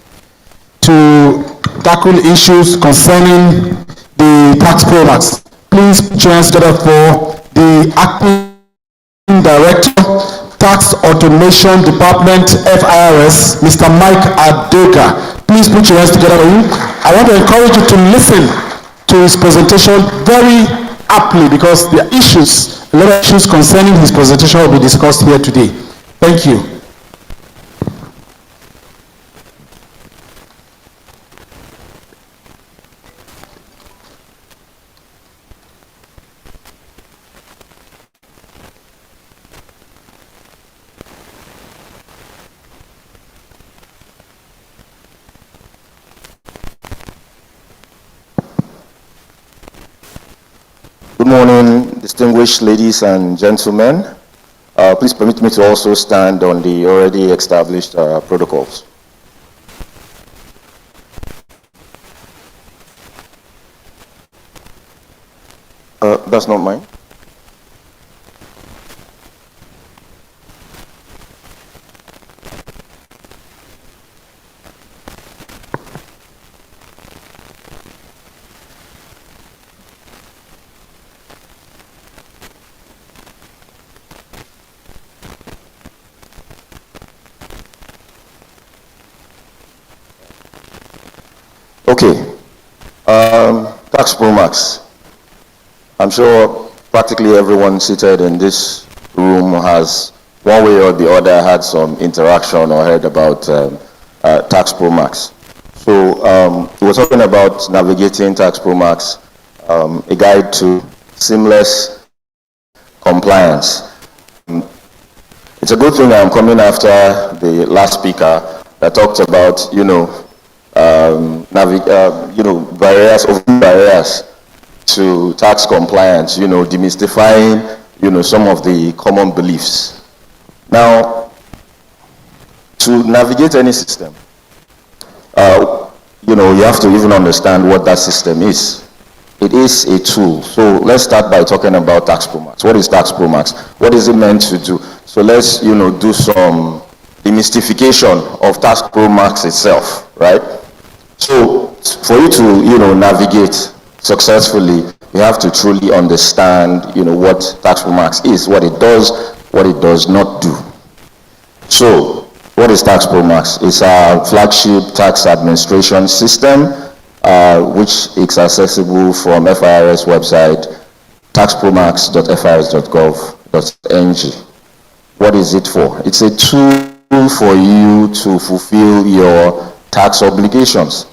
to tackle issues concerning the tax products. Please put your hands together for the Acting Director, Tax Automation Department, FIRS, Mr. Mike Adoga. Please put your hands together for him. I want to encourage you to listen to his presentation very aptly, because there are a lot of issues concerning his presentation will be discussed here today. Thank you. Good morning, distinguished ladies and gentlemen. Please permit me to also stand on the already established protocols. That's not mine. Okay, Tax Pro Max. I'm sure practically everyone seated in this room has, one way or the other, had some interaction or heard about Tax Pro Max. So we're talking about navigating Tax Pro Max, a guide to seamless compliance. It's a good thing I'm coming after the last speaker that talked about, barriers to tax compliance, demystifying, some of the common beliefs. Now, to navigate any system, you have to even understand what that system is. It is a tool. So let's start by talking about Tax Pro Max. What is Tax Pro Max? What is it meant to do? So let's, do some demystification of Tax Pro Max itself, right? So for you to, navigate successfully, you have to truly understand, what Tax Pro Max is, what it does, what it does not do. So what is Tax Pro Max? It's our flagship tax administration system, which is accessible from FIRS website, taxpromax.firs.gov.ng. What is it for? It's a tool for you to fulfill your tax obligations.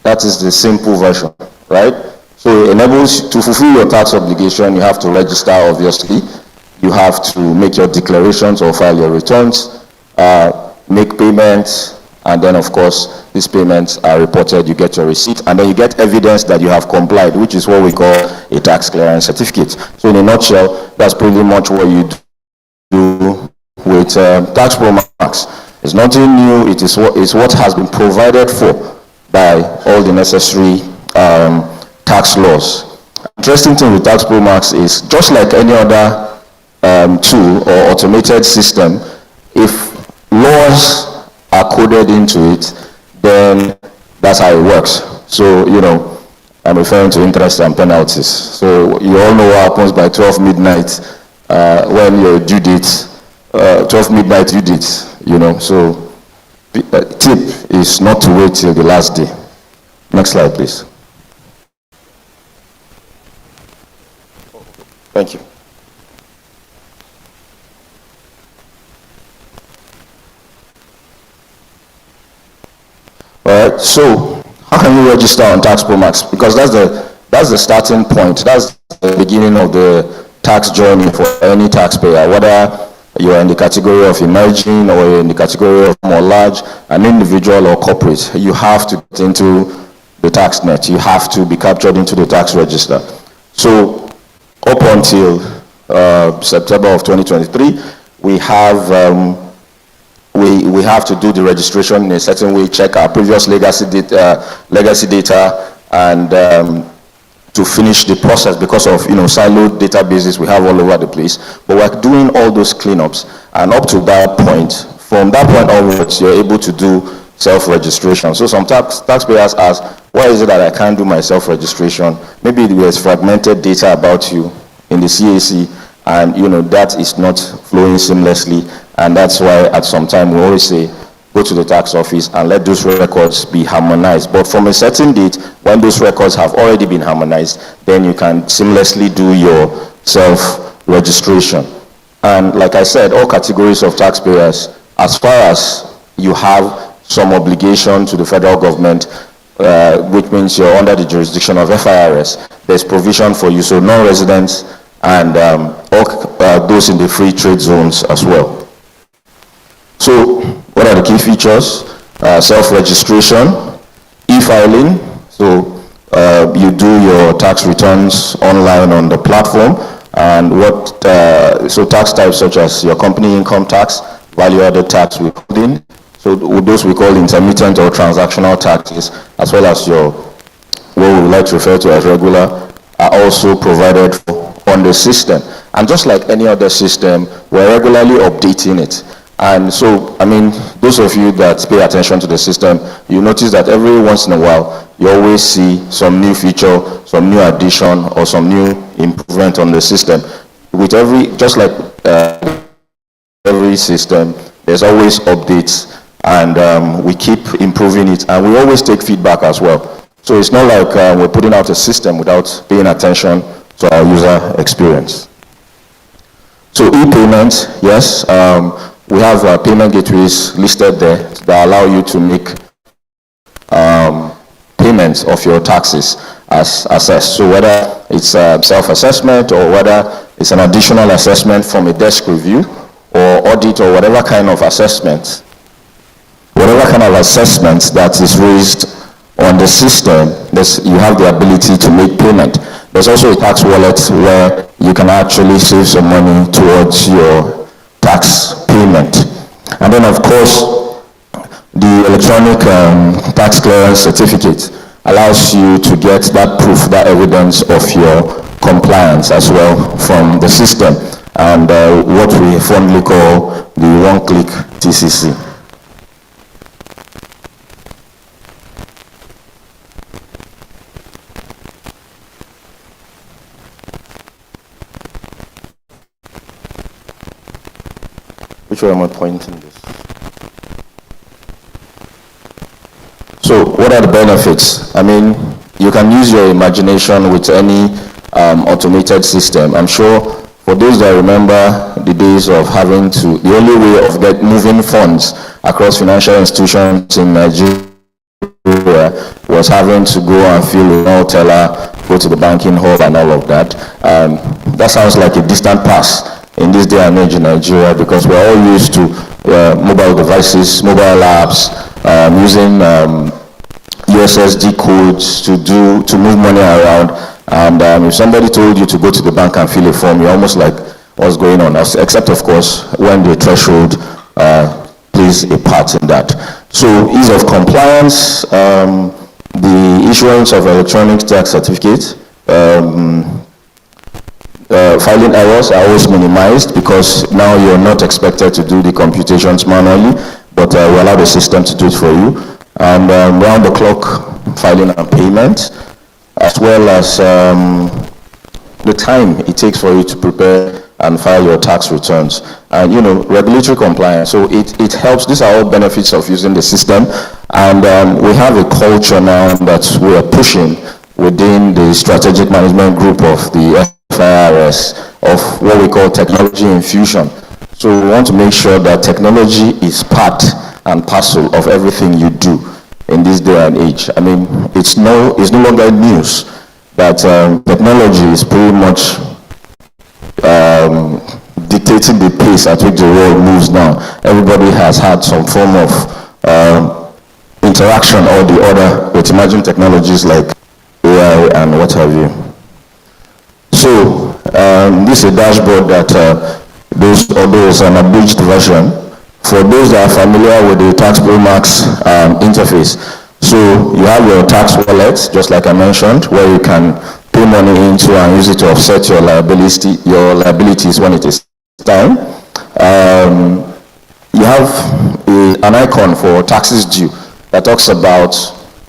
That is the simple version, right? So it enables you to fulfill your tax obligation. You have to register, obviously. You have to make your declarations or file your returns, make payments, and then, of course, these payments are reported, you get your receipt, and then you get evidence that you have complied, which is what we call a tax clearance certificate. So in a nutshell, that's pretty much what you do with Tax Pro Max. It's nothing new. It's what has been provided for by all the necessary tax laws. Interesting thing with Tax Pro Max is, just like any other tool or automated system, if laws are coded into it, then that's how it works. So, I'm referring to interest and penalties. So you all know what happens by 12 midnight when your due date, 12 midnight due date, So tip is not to wait till the last day. Next slide, please. Thank you. All right, so how can you register on Tax Pro Max? Because that's the starting point. That's the beginning of the tax journey for any taxpayer, whether you're in the category of emerging or you're in the category of more large, an individual or corporate. You have to get into the tax net. You have to be captured into the tax register. So up until September of 2023, we have to do the registration in a certain way, check our previous legacy data, and to finish the process because of siloed databases we have all over the place. But we're doing all those cleanups, and up to that point, from that point onwards, you're able to do self-registration. So some taxpayers ask, why is it that I can't do my self-registration? Maybe there's fragmented data about you in the CAC, and that is not flowing seamlessly, and that's why at some time we always say, go to the tax office and let those records be harmonized. But from a certain date, when those records have already been harmonized, then you can seamlessly do your self-registration. And like I said, all categories of taxpayers, as far as you have some obligation to the federal government, which means you're under the jurisdiction of FIRS, there's provision for you, so non-residents and all those in the free trade zones as well. So what are the key features? Self-registration, e-filing, so you do your tax returns online on the platform, and so tax types such as your company income tax, value-added tax withholding, so those we call intermittent or transactional taxes, as well as your, what we would like to refer to as regular, are also provided for on the system. And just like any other system, we're regularly updating it. And so, those of you that pay attention to the system, you notice that every once in a while, you always see some new feature, some new addition, or some new improvement on the system. With just like every system, there's always updates, and we keep improving it, and we always take feedback as well. So it's not like we're putting out a system without paying attention to our user experience. So e-payment, yes, we have payment gateways listed there that allow you to make payments of your taxes as assessed. So whether it's self-assessment or whether it's an additional assessment from a desk review or audit or whatever kind of assessment, that is raised on the system, you have the ability to make payment. There's also a tax wallet where you can actually save some money towards your tax payment. And then of course, the electronic tax clearance certificate allows you to get that proof, that evidence of your compliance as well from the system, and what we fondly call the one-click TCC. Which way am I pointing this? So what are the benefits? I mean, you can use your imagination with any automated system. I'm sure for those that remember the days of having to, the only way of moving funds across financial institutions in Nigeria was having to go and fill a teller, go to the banking hall and all of that. That sounds like a distant past in this day and age in Nigeria, because we're all used to mobile devices, mobile apps, using USSD codes to move money around. And if somebody told you to go to the bank and fill a form, you're almost like, what's going on? Except of course when the threshold plays a part in that. So ease of compliance, the issuance of electronic tax certificate, filing errors are always minimized because now you're not expected to do the computations manually, but we allow the system to do it for you. And round the clock filing and payment, as well as the time it takes for you to prepare and file your tax returns. And regulatory compliance, so it helps. These are all benefits of using the system. And we have a culture now that we are pushing within the strategic management group of the FIRS of what we call technology infusion. So we want to make sure that technology is part and parcel of everything you do in this day and age. I mean, it's no longer news that technology is pretty much dictating the pace at which the world moves now. Everybody has had some form of interaction or the other with emerging technologies like AI and what have you. So this is a dashboard that although it's an abridged version, for those that are familiar with the Tax Pro Max interface. So you have your tax wallet, just like I mentioned, where you can pay money into and use it to offset your liabilities when it is time. You have an icon for taxes due that talks about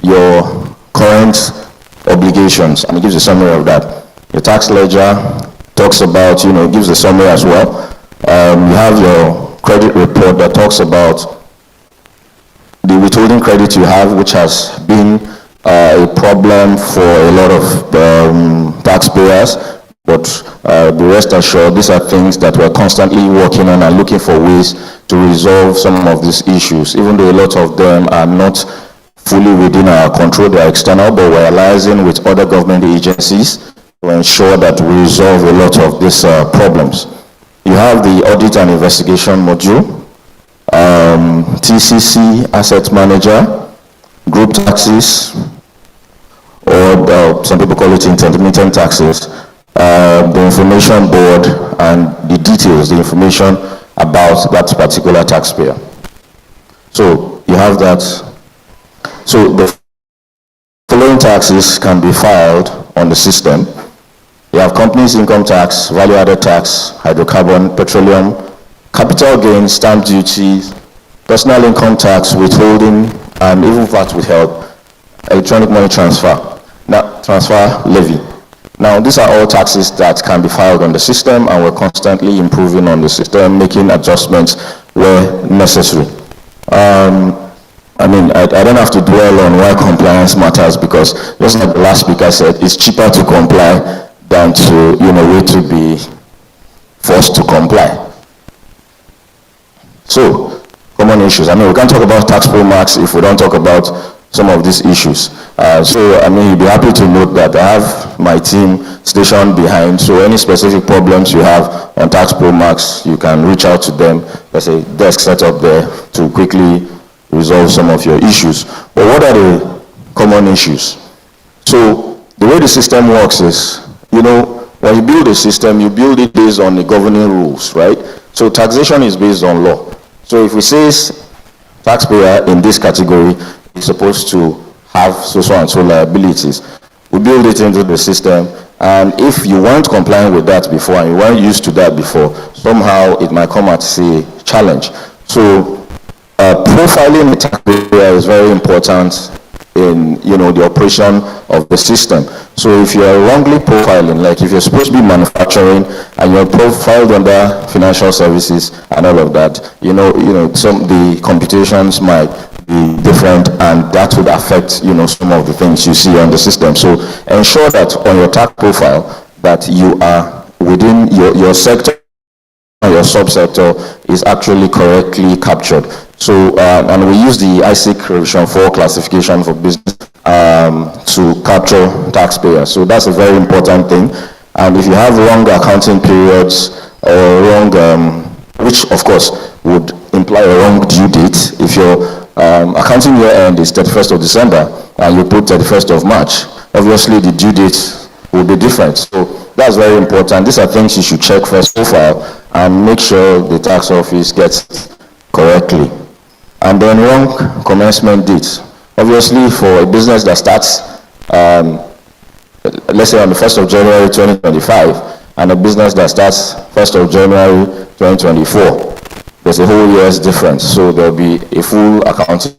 your current obligations, and it gives a summary of that. Your tax ledger talks about, gives a summary as well. You have your credit report that talks about the withholding credit you have, which has been a problem for a lot of taxpayers, but be rest assured, these are things that we're constantly working on and looking for ways to resolve some of these issues, even though a lot of them are not fully within our control, they are external, but we're liaising with other government agencies to ensure that we resolve a lot of these problems. You have the audit and investigation module, TCC, asset manager, group taxes, or some people call it intermittent taxes, the information board, and the details, the information about that particular taxpayer. So you have that. So the following taxes can be filed on the system. You have companies income tax, value-added tax, hydrocarbon, petroleum, capital gains, stamp duty, personal income tax, withholding, and even VAT withheld, electronic money transfer, transfer levy. Now, these are all taxes that can be filed on the system, and we're constantly improving on the system, making adjustments where necessary. I don't have to dwell on why compliance matters, because just like the last speaker said, it's cheaper to comply than to, wait to be forced to comply. So, common issues. We can't talk about tax pro max if we don't talk about some of these issues. You'll be happy to note that I have my team stationed behind, so any specific problems you have on tax pro max, you can reach out to them. There's a desk set up there to quickly resolve some of your issues. But what are the common issues? So the way the system works is, when you build a system, you build it based on the governing rules, right? So taxation is based on law. So if we say taxpayer in this category is supposed to have so and so liabilities, we build it into the system, and if you weren't complying with that before and you weren't used to that before, somehow it might come at a challenge. So profiling the taxpayer is very important in the operation of the system. So if you're wrongly profiling, like if you're supposed to be manufacturing and you're profiled under financial services and all of that, the computations might be different, and that would affect some of the things you see on the system. So ensure that on your tax profile that you are within your sector, your subsector is actually correctly captured. So, and we use the ISIC revision 4 classification for business to capture taxpayers. So that's a very important thing. And if you have wrong accounting periods or wrong, which of course would imply a wrong due date, if your accounting year end is 31st of December and you put 31st of March, obviously the due date will be different. So that's very important. These are things you should check first profile and make sure the tax office gets it correctly. And then wrong commencement dates. Obviously, for a business that starts, let's say on the 1st of January 2025, and a business that starts 1st of January 2024, there's a whole year's difference. So there'll be a full accounting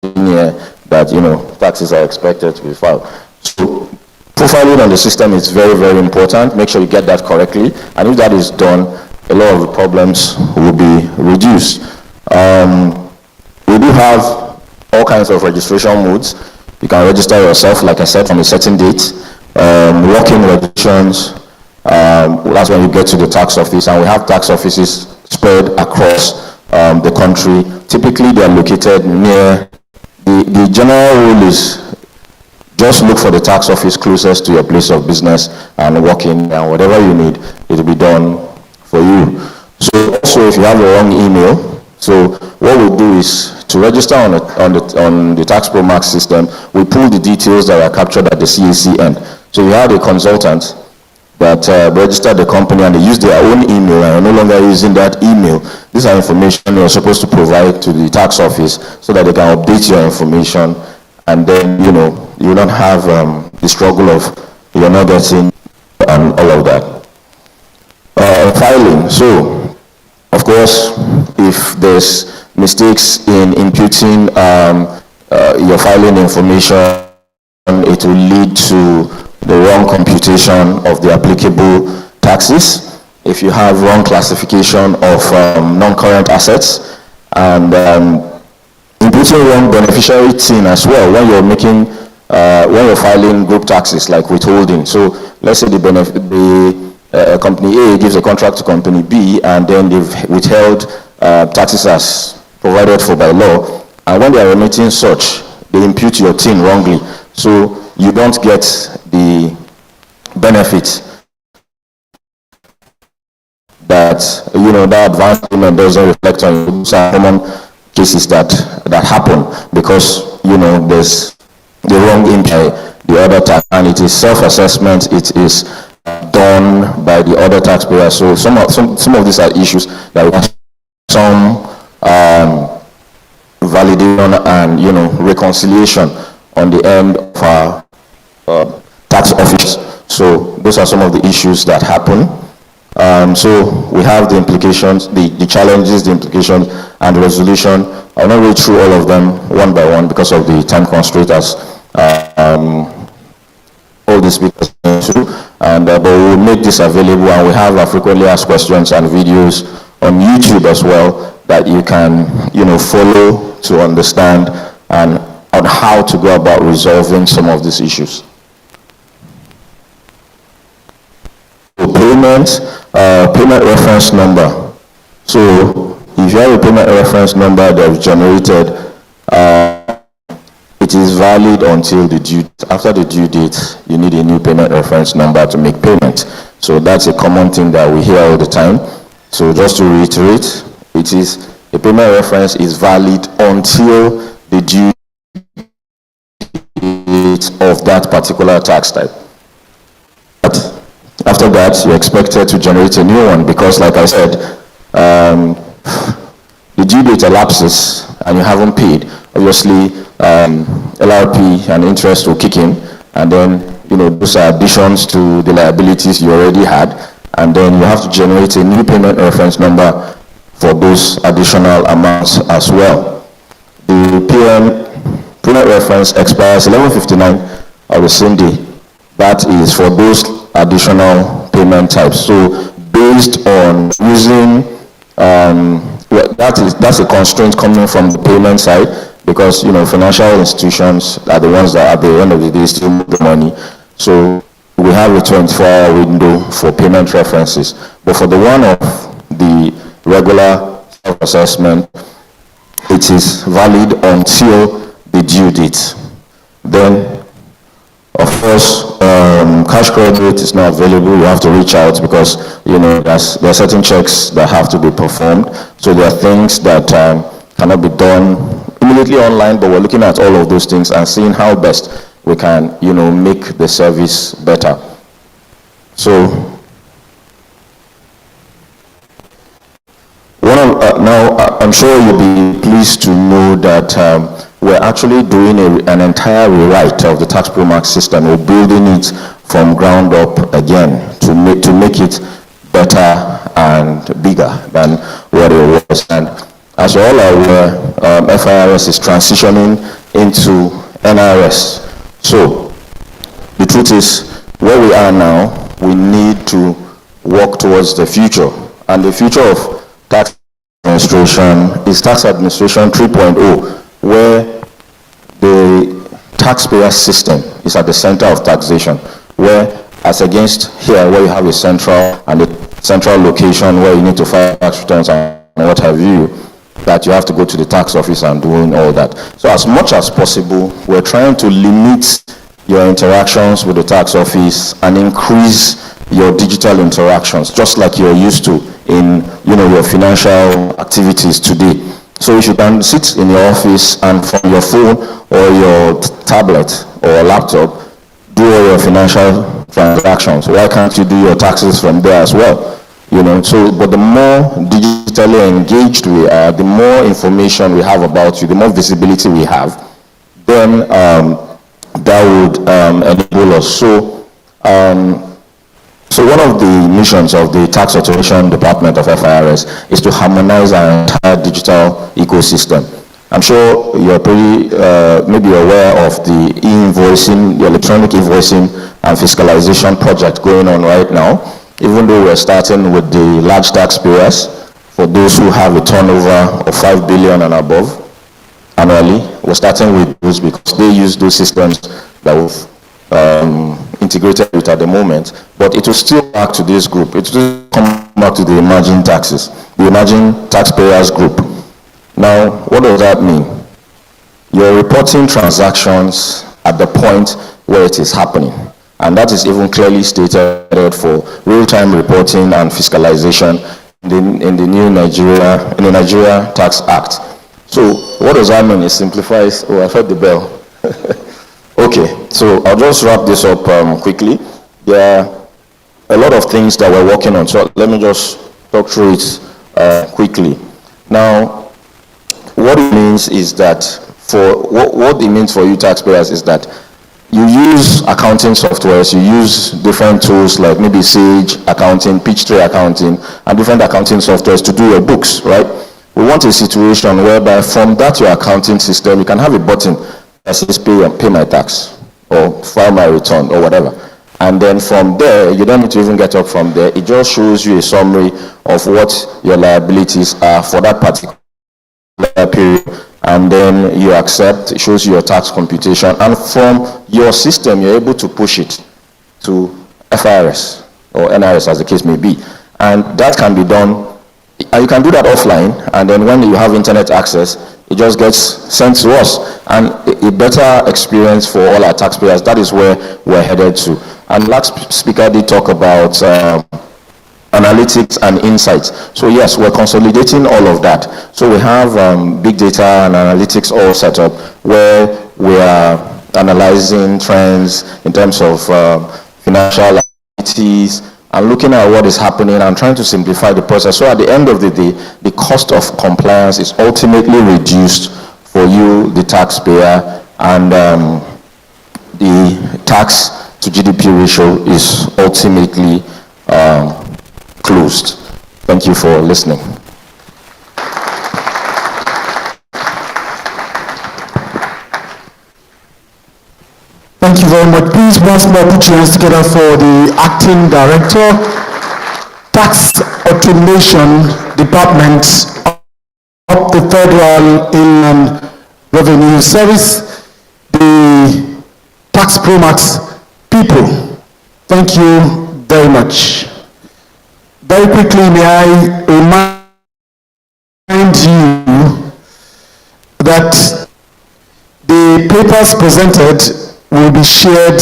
year that, taxes are expected to be filed. So profiling on the system is very, very important. Make sure you get that correctly. And if that is done, a lot of the problems will be reduced. We do have all kinds of registration modes. You can register yourself, like I said, from a certain date. Walk-in registrations, that's when you get to the tax office, and we have tax offices spread across the country. Typically, they are located near, the general rule is just look for the tax office closest to your place of business and walk in, and whatever you need, it will be done for you. So also, if you have the wrong email, so what we do is to register on the Tax Pro Max system, we pull the details that are captured at the CAC end. So you have a consultant that registered the company and they use their own email and are no longer using that email. These are information you're supposed to provide to the tax office so that they can update your information, and then you don't have the struggle of you're not getting and all of that. Filing. So of course, if there's mistakes in imputing your filing information, it will lead to the wrong computation of the applicable taxes. If you have wrong classification of non-current assets, and imputing wrong beneficiary TIN as well when you're making, when you're filing group taxes like withholding. So let's say company A gives a contract to company B, and then they've withheld taxes as provided for by law, and when they are remitting such, they impute your TIN wrongly, so you don't get the benefit that, that advance payment doesn't reflect on some common cases that happen because, there's the wrong impact, the other tax, and it is self-assessment, it is done by the other taxpayer. So some of these are issues that we have some validation and reconciliation on the end of our tax office. So those are some of the issues that happen. So we have the implications, the challenges, the implications, and the resolution. I'll not read through all of them one by one because of the time constraint as all the speakers through. But we will make this available, and we have our frequently asked questions and videos on YouTube as well that you can, follow to understand and on how to go about resolving some of these issues. Payment reference number. So if you have a payment reference number that is generated, it is valid until the due. After the due date, you need a new payment reference number to make payment. So that's a common thing that we hear all the time. So just to reiterate, it is a payment reference is valid until the due date of that particular tax type. But after that, you're expected to generate a new one because, like I said, the due date elapses and you haven't paid. Obviously, LRP and interest will kick in, and then those are additions to the liabilities you already had, and then you have to generate a new payment reference number for those additional amounts as well. The payment reference expires 11:59 of the same day. That is for those additional payment types. So based on using, that's a constraint coming from the payment side, because financial institutions are the ones that at the end of the day still move the money. So we have a 24-hour window for payment references. But for the one of the regular self-assessment, it is valid until the due date. Then, of course, cash credit is not available. You have to reach out because there are certain checks that have to be performed. So there are things that cannot be done immediately online, but we're looking at all of those things and seeing how best we can, make the service better. So now I'm sure you'll be pleased to know that we're actually doing an entire rewrite of the Tax Pro Max system. We're building it from ground up again to make it better and bigger than what it was. And as you're all aware, FIRS is transitioning into NRS. So the truth is, where we are now, we need to work towards the future. And the future of tax administration is Tax Administration 3.0, where the taxpayer system is at the center of taxation, where as against here, where you have a central location where you need to file tax returns and what have you, that you have to go to the tax office and doing all that. So as much as possible, we're trying to limit your interactions with the tax office and increase your digital interactions, just like you're used to in your financial activities today. So if you can sit in your office and from your phone or your tablet or laptop, do all your financial transactions, why can't you do your taxes from there as well? So, but the more digitally engaged we are, the more information we have about you, the more visibility we have, then that would enable us. So one of the missions of the Tax Automation Department of FIRS is to harmonize our entire digital ecosystem. I'm sure you're pretty maybe aware of the e-invoicing, the electronic invoicing and fiscalization project going on right now. Even though we're starting with the large taxpayers, for those who have a turnover of 5 billion and above annually, we're starting with those because they use those systems that we've integrated with at the moment, but it will still back to this group. It will come back to the emerging taxes, the emerging taxpayers group. Now, what does that mean? You're reporting transactions at the point where it is happening. And that is even clearly stated for real-time reporting and fiscalization in the new Nigeria Tax Act. So what does that mean? It simplifies. Oh, I heard the bell. Okay, so I'll just wrap this up quickly. There are a lot of things that we're working on, so let me just talk through it quickly. Now, what it means is that what it means for you taxpayers is that you use accounting softwares, you use different tools like maybe Sage Accounting, Peachtree Accounting, and different accounting softwares to do your books, right? We want a situation whereby from that your accounting system, you can have a button that says pay my tax or file my return or whatever. And then from there, you don't need to even get up from there. It just shows you a summary of what your liabilities are for that particular period. And then you accept, it shows you your tax computation. And from your system, you're able to push it to FIRS or NIRS, as the case may be. And that can be done, and you can do that offline, and then when you have internet access, it just gets sent to us. And a better experience for all our taxpayers. That is where we're headed to. And last speaker did talk about analytics and insights. So yes, we're consolidating all of that. So we have big data and analytics all set up where we are analyzing trends in terms of financial activities and looking at what is happening and trying to simplify the process. So at the end of the day, the cost of compliance is ultimately reduced for you, the taxpayer, and the tax to GDP ratio is ultimately closed. Thank you for listening. Thank you very much. Please once more put your hands together for the Acting Director, Tax Automation Department of the Federal Inland Revenue Service, the Tax Promax people. Thank you very much. Very quickly, may I remind you that the papers presented will be shared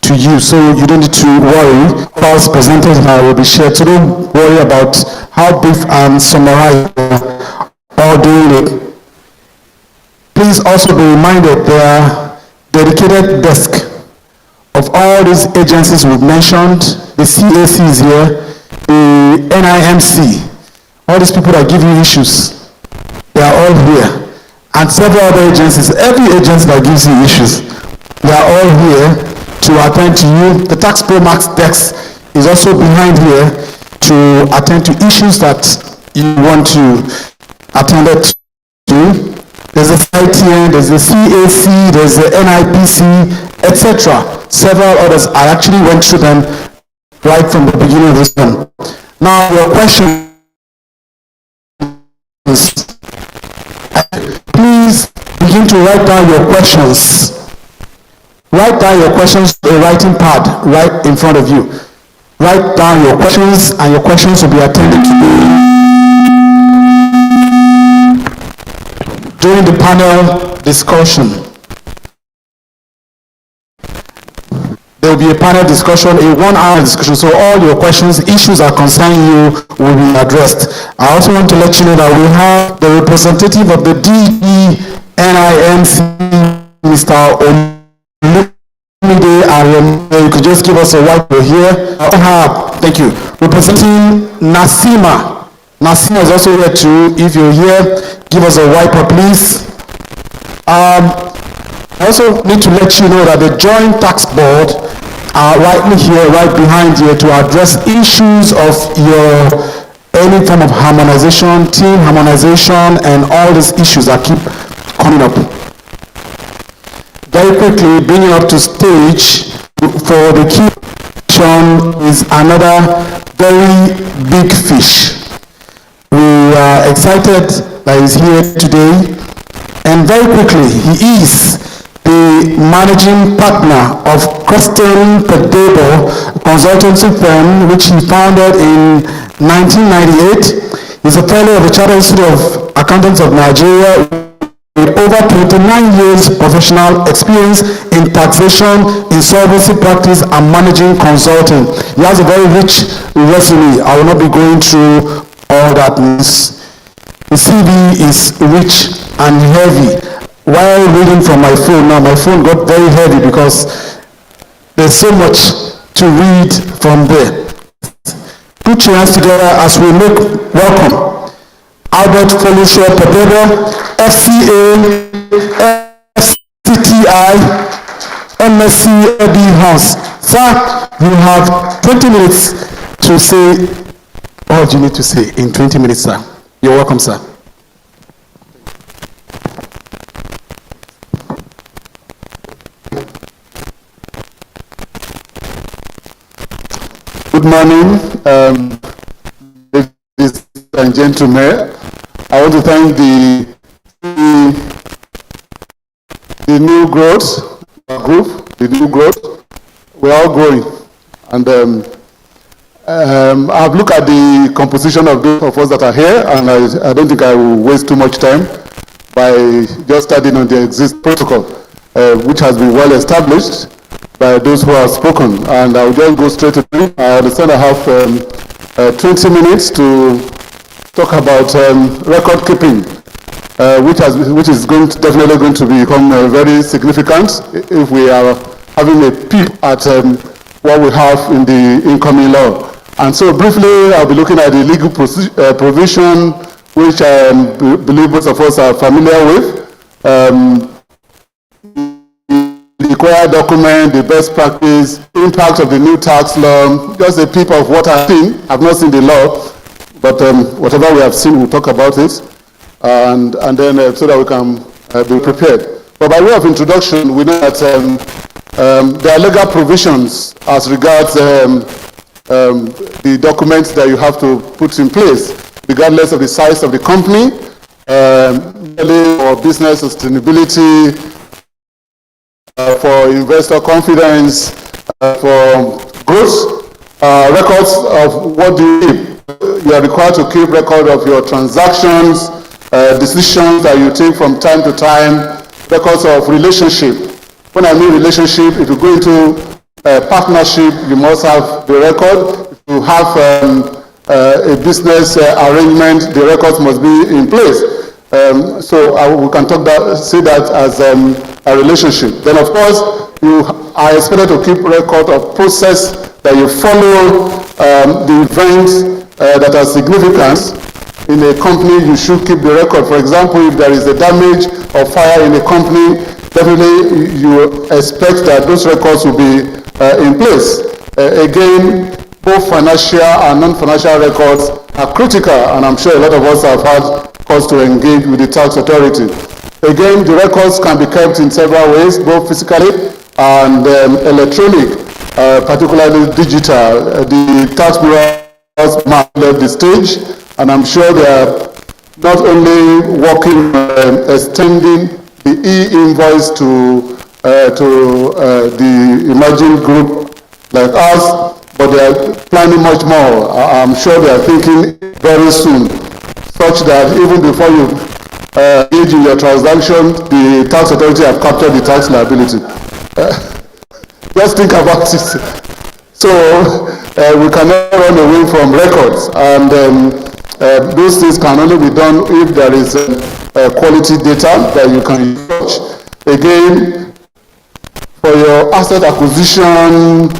to you, so you don't need to worry. Papers presented here will be shared, so don't worry about how brief and summarized or doing it. Please also be reminded there are dedicated desks of all these agencies we've mentioned, the CACs here, the NIMC, all these people that give you issues, they are all here. And several other agencies, every agency that gives you issues, they are all here to attend to you. The Tax Pro Max desk is also behind here to attend to issues that you want to attend to. There's a CITN, there's a CAC, there's a NIPC, etc. Several others. I actually went through them right from the beginning of this one. Now, your questions. Please begin to write down your questions. Write down your questions on a writing pad right in front of you. Write down your questions, and your questions will be attended to during the panel discussion. There will be a panel discussion, a 1-hour discussion, so all your questions, issues that concern you will be addressed. I also want to let you know that we have the representative of the DENIMC, Mr. Omide, and you could just give us a white paper here. Thank you. Representing Nasima. Nasima is also here too. If you're here, give us a wiper, please. I also need to let you know that the Joint Tax Board are rightly here, right behind you, to address issues of your any form of harmonization, team harmonization, and all these issues that keep coming up. Very quickly, bringing up to stage for the key is another very big fish. We are excited that he's here today, and very quickly, he is the managing partner of Creston Pedebo consultancy firm, which he founded in 1998. He's a fellow of the Chartered Institute of Accountants of Nigeria with over 29 years professional experience in taxation, insolvency practice, and managing consulting. He has a very rich resume. I will not be going through all that. The CV is rich and heavy. While reading from my phone, now my phone got very heavy because there's so much to read from there. Put your hands together as we make welcome Albert Folusho Pedebo, FCA, FCTI, MSc Eddie House. Sir, you have 20 minutes to say all you need to say in 20 minutes, sir. You're welcome, sir. Good morning, ladies and gentlemen. I want to thank the new growth group, the new growth. We're all growing, and I've looked at the composition of those of us that are here, and I don't think I will waste too much time by just studying on the existing protocol, which has been well established by those who have spoken. And I'll just go straight to it. I understand I have 20 minutes to talk about record keeping, which is definitely going to become very significant if we are having a peep at what we have in the incoming law. And so briefly, I'll be looking at the legal provision, which I believe most of us are familiar with. The required document, the best practice, impact of the new tax law, just a peep of what I've seen. I've not seen the law, but whatever we have seen, we'll talk about it, and then so that we can be prepared. But by way of introduction, we know that there are legal provisions as regards the documents that you have to put in place, regardless of the size of the company, or business sustainability, for investor confidence, for growth, records of what do you keep. You are required to keep record of your transactions, decisions that you take from time to time, records of relationship. When I mean relationship, if you go into a partnership, you must have the record. If you have a business arrangement, the records must be in place. So we can say that as a relationship. Then, of course, you are expected to keep record of process that you follow, the events that are significant in a company. You should keep the record. For example, if there is a damage or fire in a company, definitely you expect that those records will be in place. Again, both financial and non-financial records are critical, and I'm sure a lot of us have had cause to engage with the tax authority. Again, the records can be kept in several ways, both physically and electronic, particularly digital. The tax bureaus left the stage, and I'm sure they are not only working on extending the e-invoice to the emerging group like us, but they are planning much more. I'm sure they are thinking very soon, such that even before you engage in your transaction, the tax authority have captured the tax liability. Just think about it. So we cannot run away from records, and those things can only be done if there is quality data that you can use. Again, for your asset acquisition,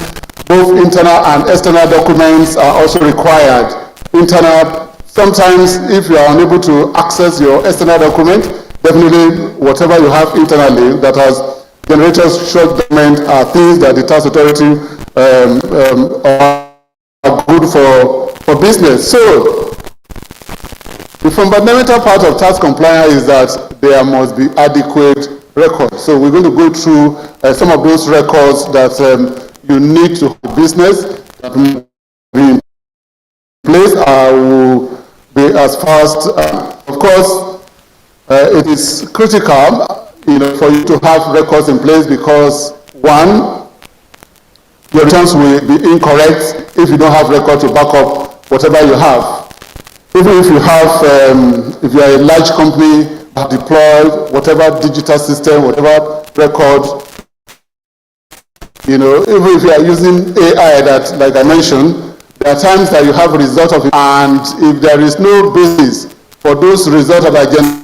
both internal and external documents are also required. Internal, sometimes if you are unable to access your external document, definitely whatever you have internally that has generated short document are things that the tax authority are good for business. So the fundamental part of tax compliance is that there must be adequate records. So we're going to go through some of those records that you need to have business that will be in place. I will be as fast. Of course, it is critical, for you to have records in place because, one, your returns will be incorrect if you don't have record to back up whatever you have. Even if you have, if you are a large company, have deployed whatever digital system, whatever record, even if you are using AI that, like I mentioned, there are times that you have a result of it, and if there is no basis for those results that are generated,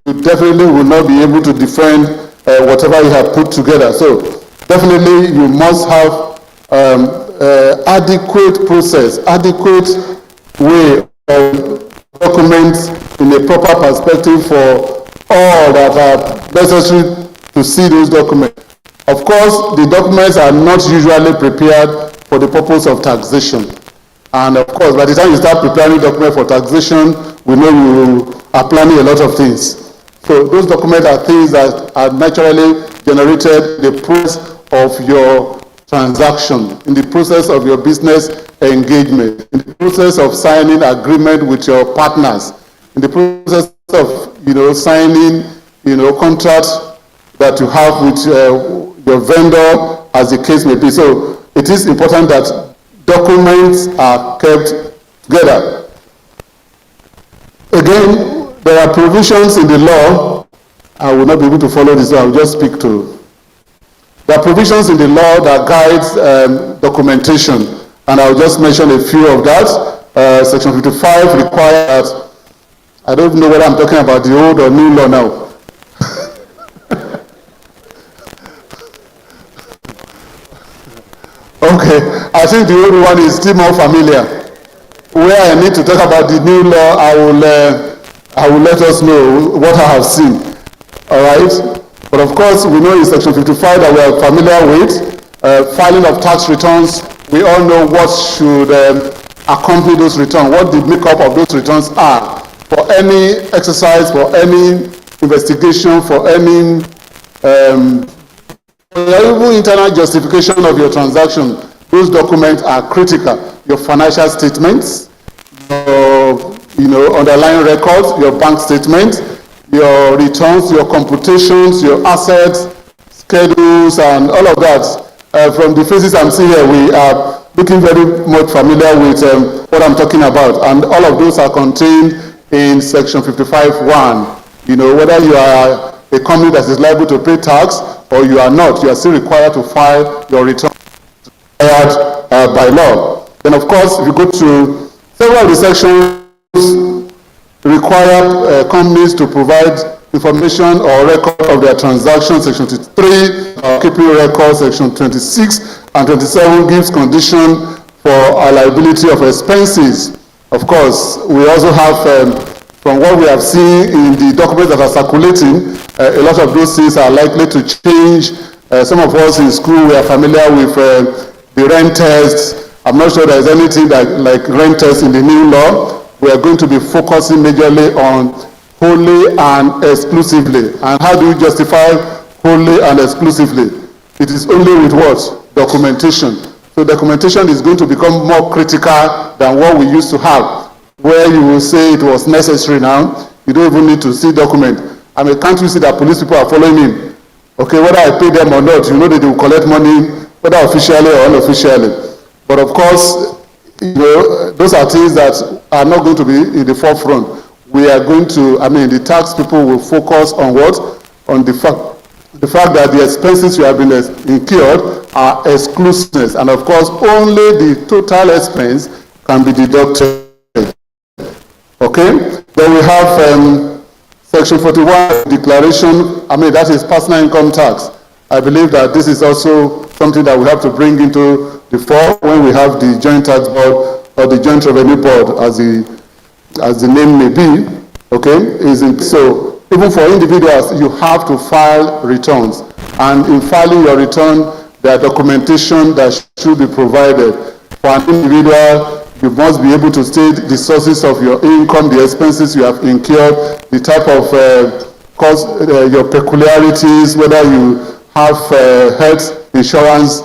you definitely will not be able to defend whatever you have put together. So definitely you must have adequate process, adequate way of documents in a proper perspective for all that are necessary to see those documents. Of course, the documents are not usually prepared for the purpose of taxation. And of course, by the time you start preparing documents for taxation, we know you are planning a lot of things. So those documents are things that are naturally generated in the process of your transaction, in the process of your business engagement, in the process of signing agreement with your partners, in the process of, signing, contract that you have with your vendor, as the case may be. So it is important that documents are kept together. Again, there are provisions in the law. I will not be able to follow this, so I will just speak to. There are provisions in the law that guides documentation, and I will just mention a few of that. Section 55 requires, I don't know whether I'm talking about the old or new law now. Okay, I think the old one is still more familiar. Where I need to talk about the new law, I will let us know what I have seen. All right? But of course, we know in Section 55 that we are familiar with filing of tax returns. We all know what should accompany those returns, what the makeup of those returns are. For any exercise, for any investigation, for any even internal justification of your transaction, those documents are critical. Your financial statements, your underlying records, your bank statements, your returns, your computations, your assets, schedules, and all of that. From the faces I'm seeing here, we are looking very much familiar with what I'm talking about, and all of those are contained in Section 55(1). Whether you are a company that is liable to pay tax or you are not, you are still required to file your return by law. Then, of course, if you go to several of the sections, require companies to provide information or record of their transactions. Section 23, keeping records. Section 26 and 27 gives condition for liability of expenses. Of course, we also have, from what we have seen in the documents that are circulating, a lot of those things are likely to change. Some of us in school, we are familiar with the rent test. I'm not sure there's anything like rent test in the new law. We are going to be focusing majorly on wholly and exclusively. And how do we justify wholly and exclusively? It is only with what? Documentation. So documentation is going to become more critical than what we used to have, where you will say it was necessary now. You don't even need to see document. I mean, can't you see that police people are following him? Okay, whether I pay them or not, you know that they will collect money, whether officially or unofficially. But of course, those are things that are not going to be in the forefront. We are going to, the tax people will focus on what? On the fact that the expenses you have been incurred are exclusive. And of course, only the total expense can be deducted. Okay? Then we have Section 41, declaration, that is personal income tax. I believe that this is also something that we have to bring into the fore when we have the Joint Tax Board or the Joint Revenue Board, as the name may be. Okay? So even for individuals, you have to file returns. And in filing your return, there are documentation that should be provided. For an individual, you must be able to state the sources of your income, the expenses you have incurred, the type of cost, your peculiarities, whether you have health insurance,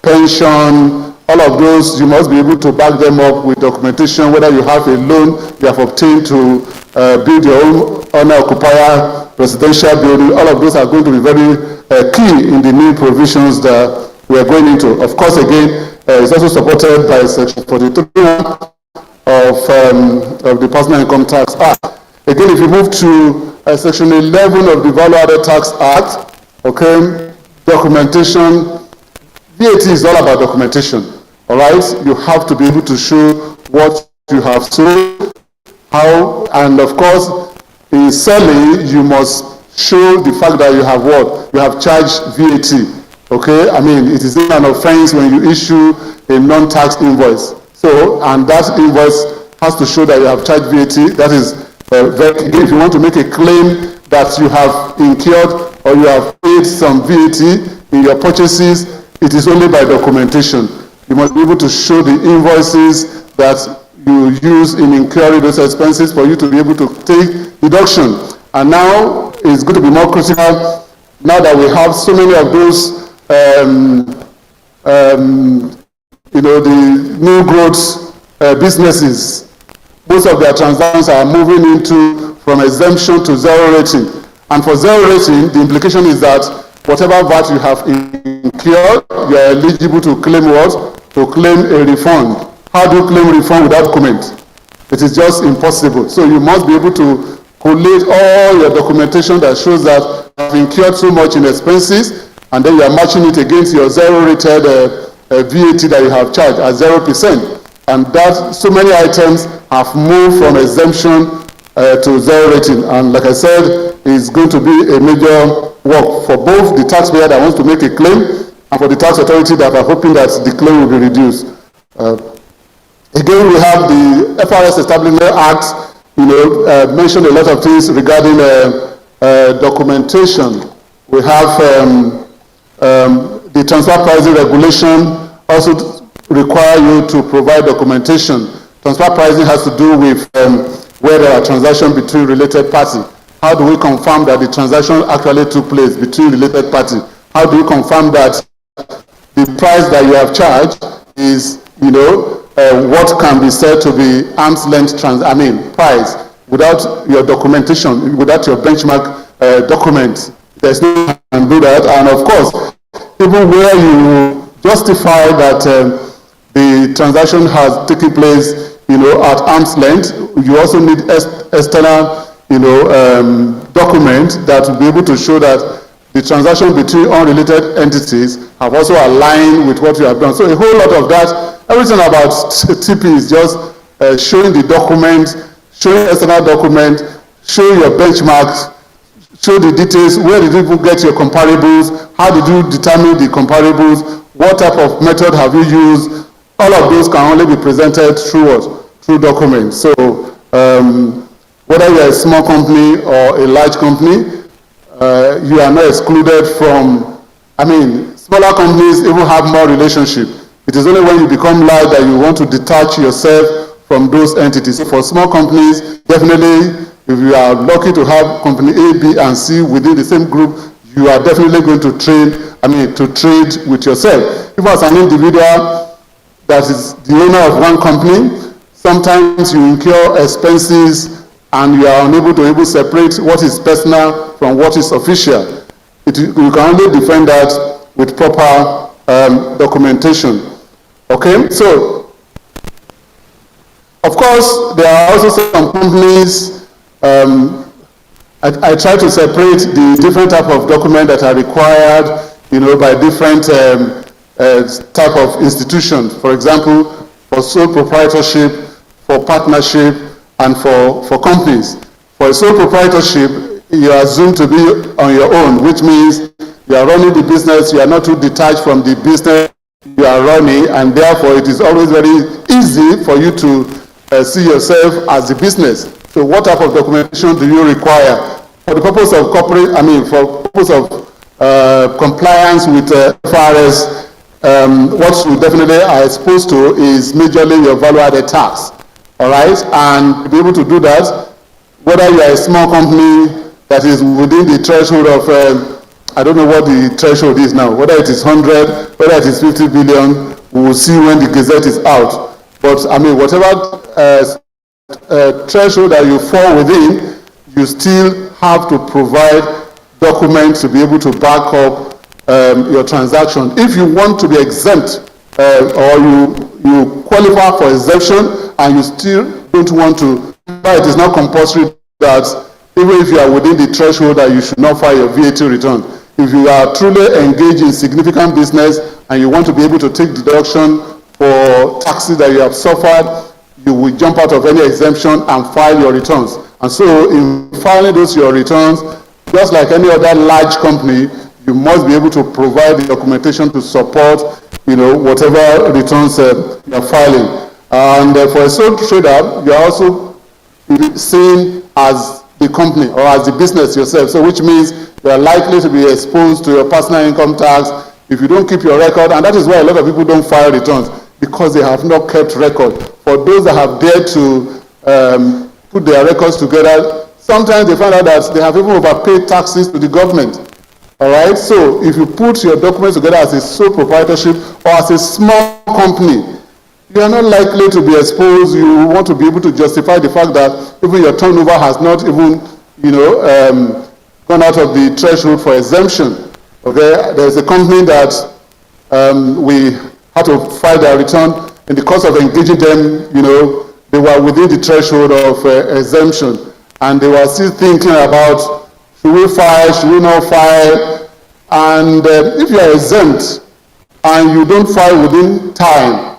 pension, all of those, you must be able to back them up with documentation, whether you have a loan you have obtained to build your own owner-occupier residential building. All of those are going to be very key in the new provisions that we are going into. Of course, again, it's also supported by Section 43 of the Personal Income Tax Act. Again, if you move to Section 11 of the Value Added Tax Act, okay, documentation, VAT is all about documentation, all right? You have to be able to show what you have sold, how, and of course, in selling, you must show the fact that you have what? You have charged VAT. Okay, it is an offense when you issue a non-tax invoice. So, and that invoice has to show that you have charged VAT. That is if you want to make a claim that you have incurred or you have paid some VAT in your purchases, it is only by documentation. You must be able to show the invoices that you use in incurring those expenses for you to be able to take deduction. And now it's going to be more critical now that we have so many of those the new growth businesses, most of their transactions are moving into from exemption to zero rating. And for zero rating, the implication is that whatever VAT you have incurred, you are eligible to claim what? To claim a refund. How do you claim refund without document? It is just impossible. So you must be able to collate all your documentation that shows that you have incurred so much in expenses, and then you are matching it against your zero-rated VAT that you have charged at 0%. And that so many items have moved from exemption to zero rating. And like I said, it's going to be a major work for both the taxpayer that wants to make a claim and for the tax authority that are hoping that the claim will be reduced. Again, we have the FRS Establishment Act, mentioned a lot of things regarding documentation. We have the transfer pricing regulation also require you to provide documentation. Transfer pricing has to do with where there are transactions between related parties. How do we confirm that the transaction actually took place between related parties? How do you confirm that the price that you have charged is, what can be said to be arm's length price without your documentation, without your benchmark document? There's no way you can do that. And of course, even where you justify that the transaction has taken place, at arm's length, you also need external, document that will be able to show that the transaction between unrelated entities have also aligned with what you have done. So a whole lot of that, everything about TP is just showing the document, showing external document, show your benchmarks, show the details, where did you get your comparables, how did you determine the comparables, what type of method have you used. All of those can only be presented through what? Through documents. So whether you're a small company or a large company, you are not excluded from, smaller companies even have more relationship. It is only when you become large that you want to detach yourself from those entities. So for small companies, definitely, if you are lucky to have company A, B, and C within the same group, you are definitely going to trade with yourself. If as an individual that is the owner of one company, sometimes you incur expenses and you are unable to separate what is personal from what is official. You can only defend that with proper documentation. Okay, so of course there are also some companies. I try to separate the different type of document that are required, by different type of institutions. For example, for sole proprietorship, for partnership, and for companies. For a sole proprietorship, you are assumed to be on your own, which means you are running the business, you are not too detached from the business you are running, and therefore it is always very easy for you to see yourself as the business. So what type of documentation do you require? For the purpose of for purpose of compliance with FRS, what you definitely are exposed to is majorly your value-added tax. All right, and to be able to do that, whether you are a small company that is within the threshold of, I don't know what the threshold is now, whether it is 100, whether it is 50 billion, we will see when the Gazette is out. But whatever threshold that you fall within, you still have to provide documents to be able to back up your transaction. If you want to be exempt or you qualify for exemption and you still don't want to, but it is not compulsory that even if you are within the threshold that you should not file your VAT return. If you are truly engaged in significant business and you want to be able to take deduction for taxes that you have suffered, you will jump out of any exemption and file your returns. And so in filing your returns, just like any other large company, you must be able to provide the documentation to support, whatever returns you are filing. And for a sole trader, you are also seen as the company or as the business yourself. So which means you are likely to be exposed to your personal income tax if you don't keep your record. And that is why a lot of people don't file returns, because they have not kept record. For those that have dared to put their records together, sometimes they find out that they have even overpaid taxes to the government. All right, so if you put your documents together as a sole proprietorship or as a small company, you are not likely to be exposed. You want to be able to justify the fact that even your turnover has not even, gone out of the threshold for exemption. Okay, there's a company that we had to file their return. In the course of engaging them, they were within the threshold of exemption, and they were still thinking about, should we file, should we not file? And if you are exempt and you don't file within time,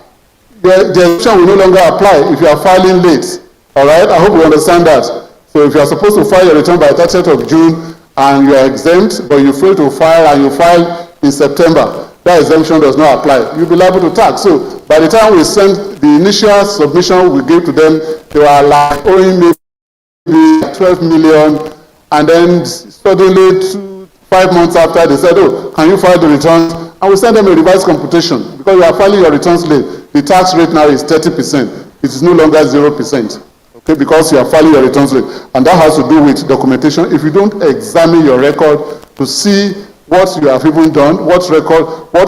the exemption will no longer apply if you are filing late. All right, I hope you understand that. So if you are supposed to file your return by 30th of June and you are exempt, but you fail to file and you file in September, that exemption does not apply. You'll be liable to tax. So by the time we sent the initial submission we gave to them, they were like owing maybe 12 million, and then suddenly 5 months after, they said, oh, can you file the returns? And we sent them a revised computation. Because you are filing your returns late, the tax rate now is 30%. It is no longer 0%. Okay, because you are filing your returns late. And that has to do with documentation. If you don't examine your record to see what you have even done, what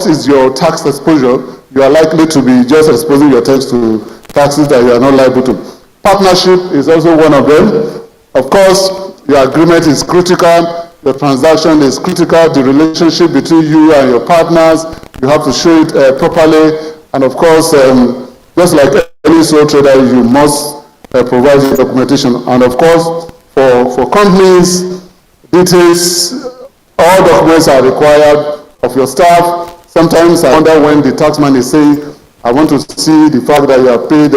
is your tax exposure, you are likely to be just exposing your tax to taxes that you are not liable to. Partnership is also one of them. Of course, your agreement is critical. The transaction is critical. The relationship between you and your partners, you have to show it properly. And of course, just like any sole trader, you must provide the documentation. And of course, for companies, details, all documents are required of your staff. Sometimes I wonder when the taxman is saying, I want to see the fact that you have paid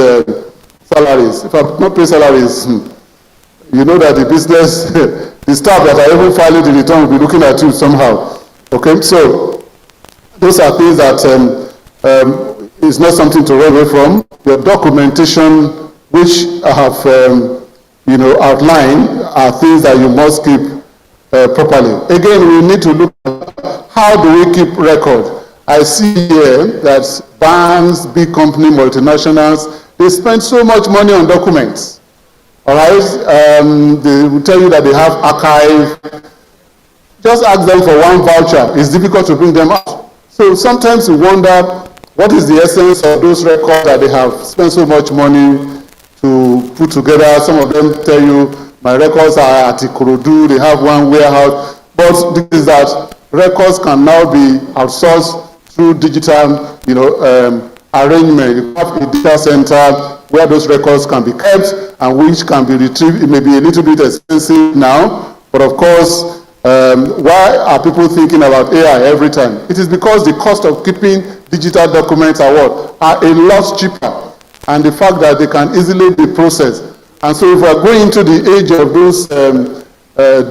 salaries. If I have not paid salaries, you know that the business, the staff that are even filing the return will be looking at you somehow. Okay, so those are things that is not something to run away from. Your documentation, which I have outlined, are things that you must keep properly. Again, we need to look at how do we keep record. I see here that banks, big company, multinationals, they spend so much money on documents. All right, they will tell you that they have archive. Just ask them for one voucher. It's difficult to bring them out. So sometimes you wonder, what is the essence of those records that they have spent so much money to put together? Some of them tell you, my records are at Ikorodu, they have one warehouse. But this is that records can now be outsourced through digital, arrangement. You have a data center where those records can be kept and which can be retrieved. It may be a little bit expensive now, but of course, why are people thinking about AI every time? It is because the cost of keeping digital documents are a lot cheaper, and the fact that they can easily be processed. And so if we are going into the age of those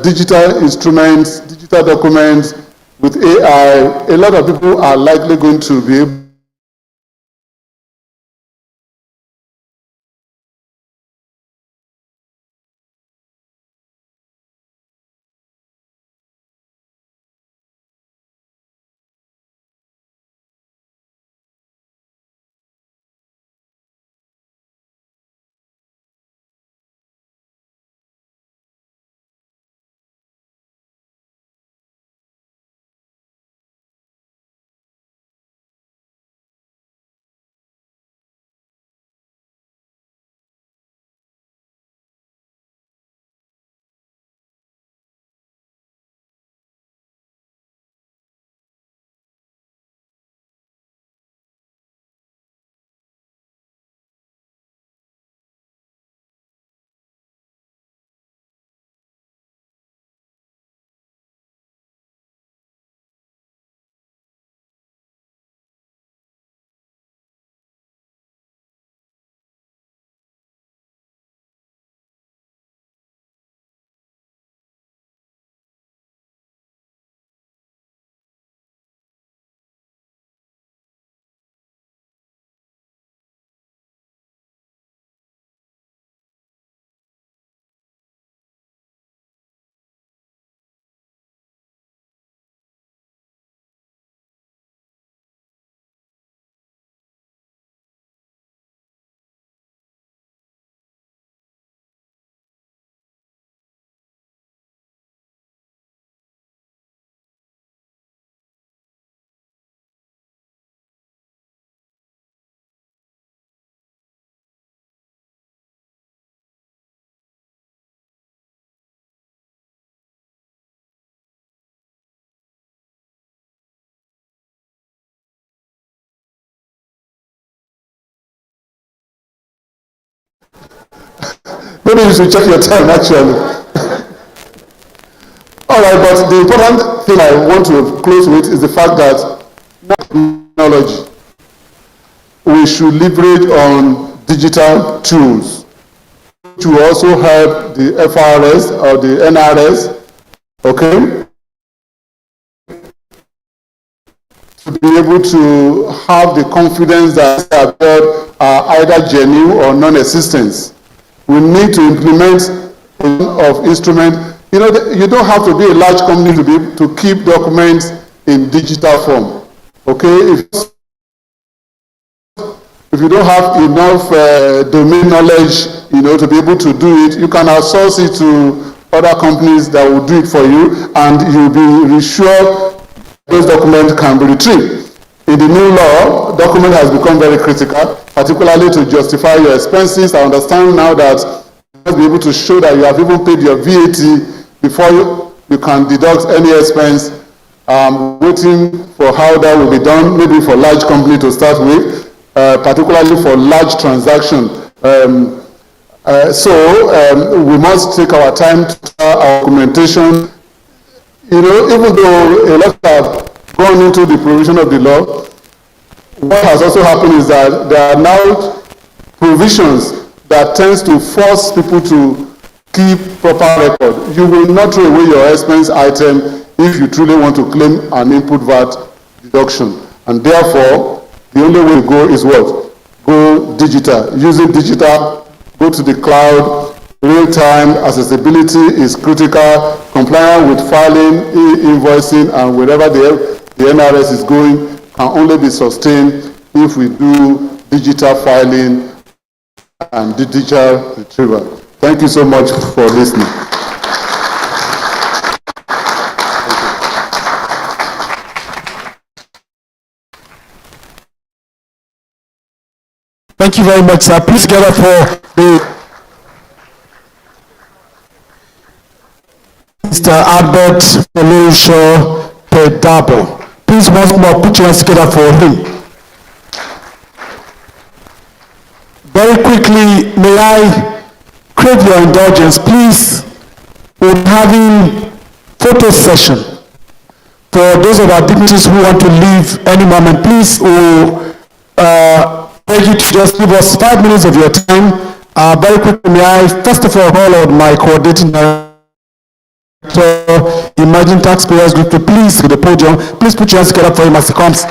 digital instruments, digital documents with AI, a lot of people are likely going to be able Maybe you should check your time, actually. All right, but the important thing I want to close with is the fact that technology, we should leverage on digital tools to also help the FRS or the NRS, okay, to be able to have the confidence that are either genuine or non-existent. We need to implement of instrument. You know, you don't have to be a large company to be able to keep documents in digital form. Okay, if you don't have enough domain knowledge, you know, to be able to do it, you can outsource it to other companies that will do it for you, and you'll be reassured those documents can be retrieved. In the new law, document has become very critical, particularly to justify your expenses. I understand now that you must be able to show that you have even paid your VAT before you can deduct any expense. Waiting for how that will be done, maybe for large company to start with, particularly for large transaction. We must take our time to our documentation. You know, even though a lot have gone into the provision of the law, what has also happened is that there are now provisions that tends to force people to keep proper record. You will not throw away your expense item if you truly want to claim an input VAT deduction. And therefore, the only way to go is what? Go digital. Using digital, go to the cloud. Real-time accessibility is critical. Compliance with filing, invoicing, and wherever the NRS is going can only be sustained if we do digital filing and digital retrieval. Thank you so much for listening. Thank you very much, sir. Please get up for the Mr. Albert Felusho Pedabo. Please once more put your hands together for him. Very quickly, may I crave your indulgence, please. We're having photo session for those of our dignitaries who want to leave any moment. Please, we'll beg you to just give us 5 minutes of your time. Very quickly, may I first of all call on my coordinating director, Emerging Taxpayers Group, to please to the podium. Please put your hands together for him as he comes.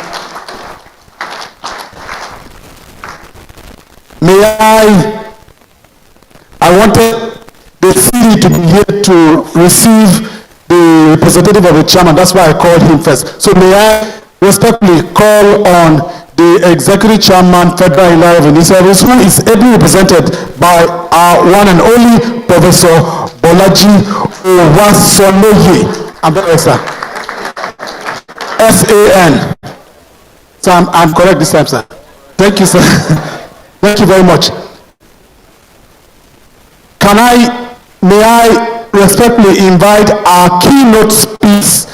I wanted the CD to be here to receive the representative of the chairman. That's why I called him first. So may I respectfully call on the executive chairman, Federal Inland Revenue Service, who is ably represented by our one and only Professor Bolaji Owasoloye. I'm very sir. SAN. So I'm correct this time, sir. Thank you, sir. Thank you very much. May I respectfully invite our keynote speakers,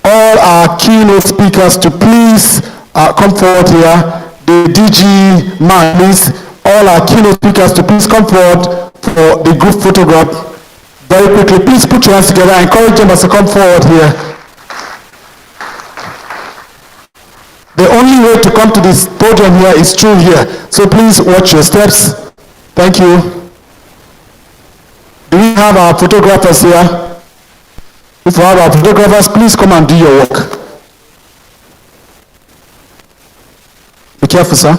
all our keynote speakers to please come forward here. The DG man, please, all our keynote speakers to please come forward for the group photograph. Very quickly, please put your hands together. I encourage them to come forward here. The only way to come to this podium here is through here. So please watch your steps. Thank you. Do we have our photographers here? If we have our photographers, please come and do your work. Be careful, sir.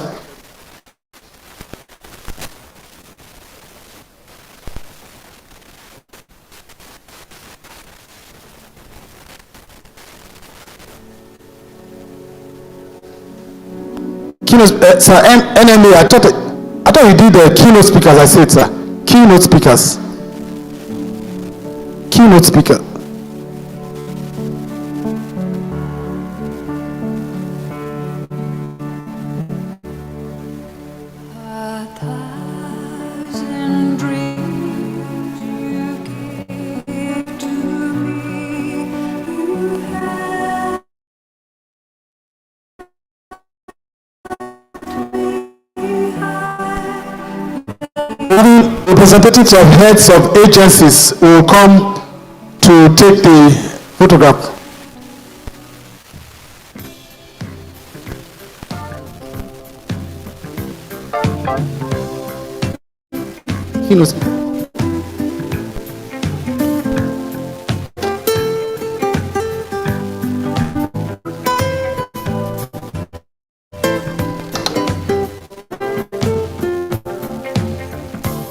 Keynote, sir, NMA, I thought you did the keynote speakers, I said, sir. Keynote speakers. Keynote speaker. representatives of heads of agencies will come to take the photograph.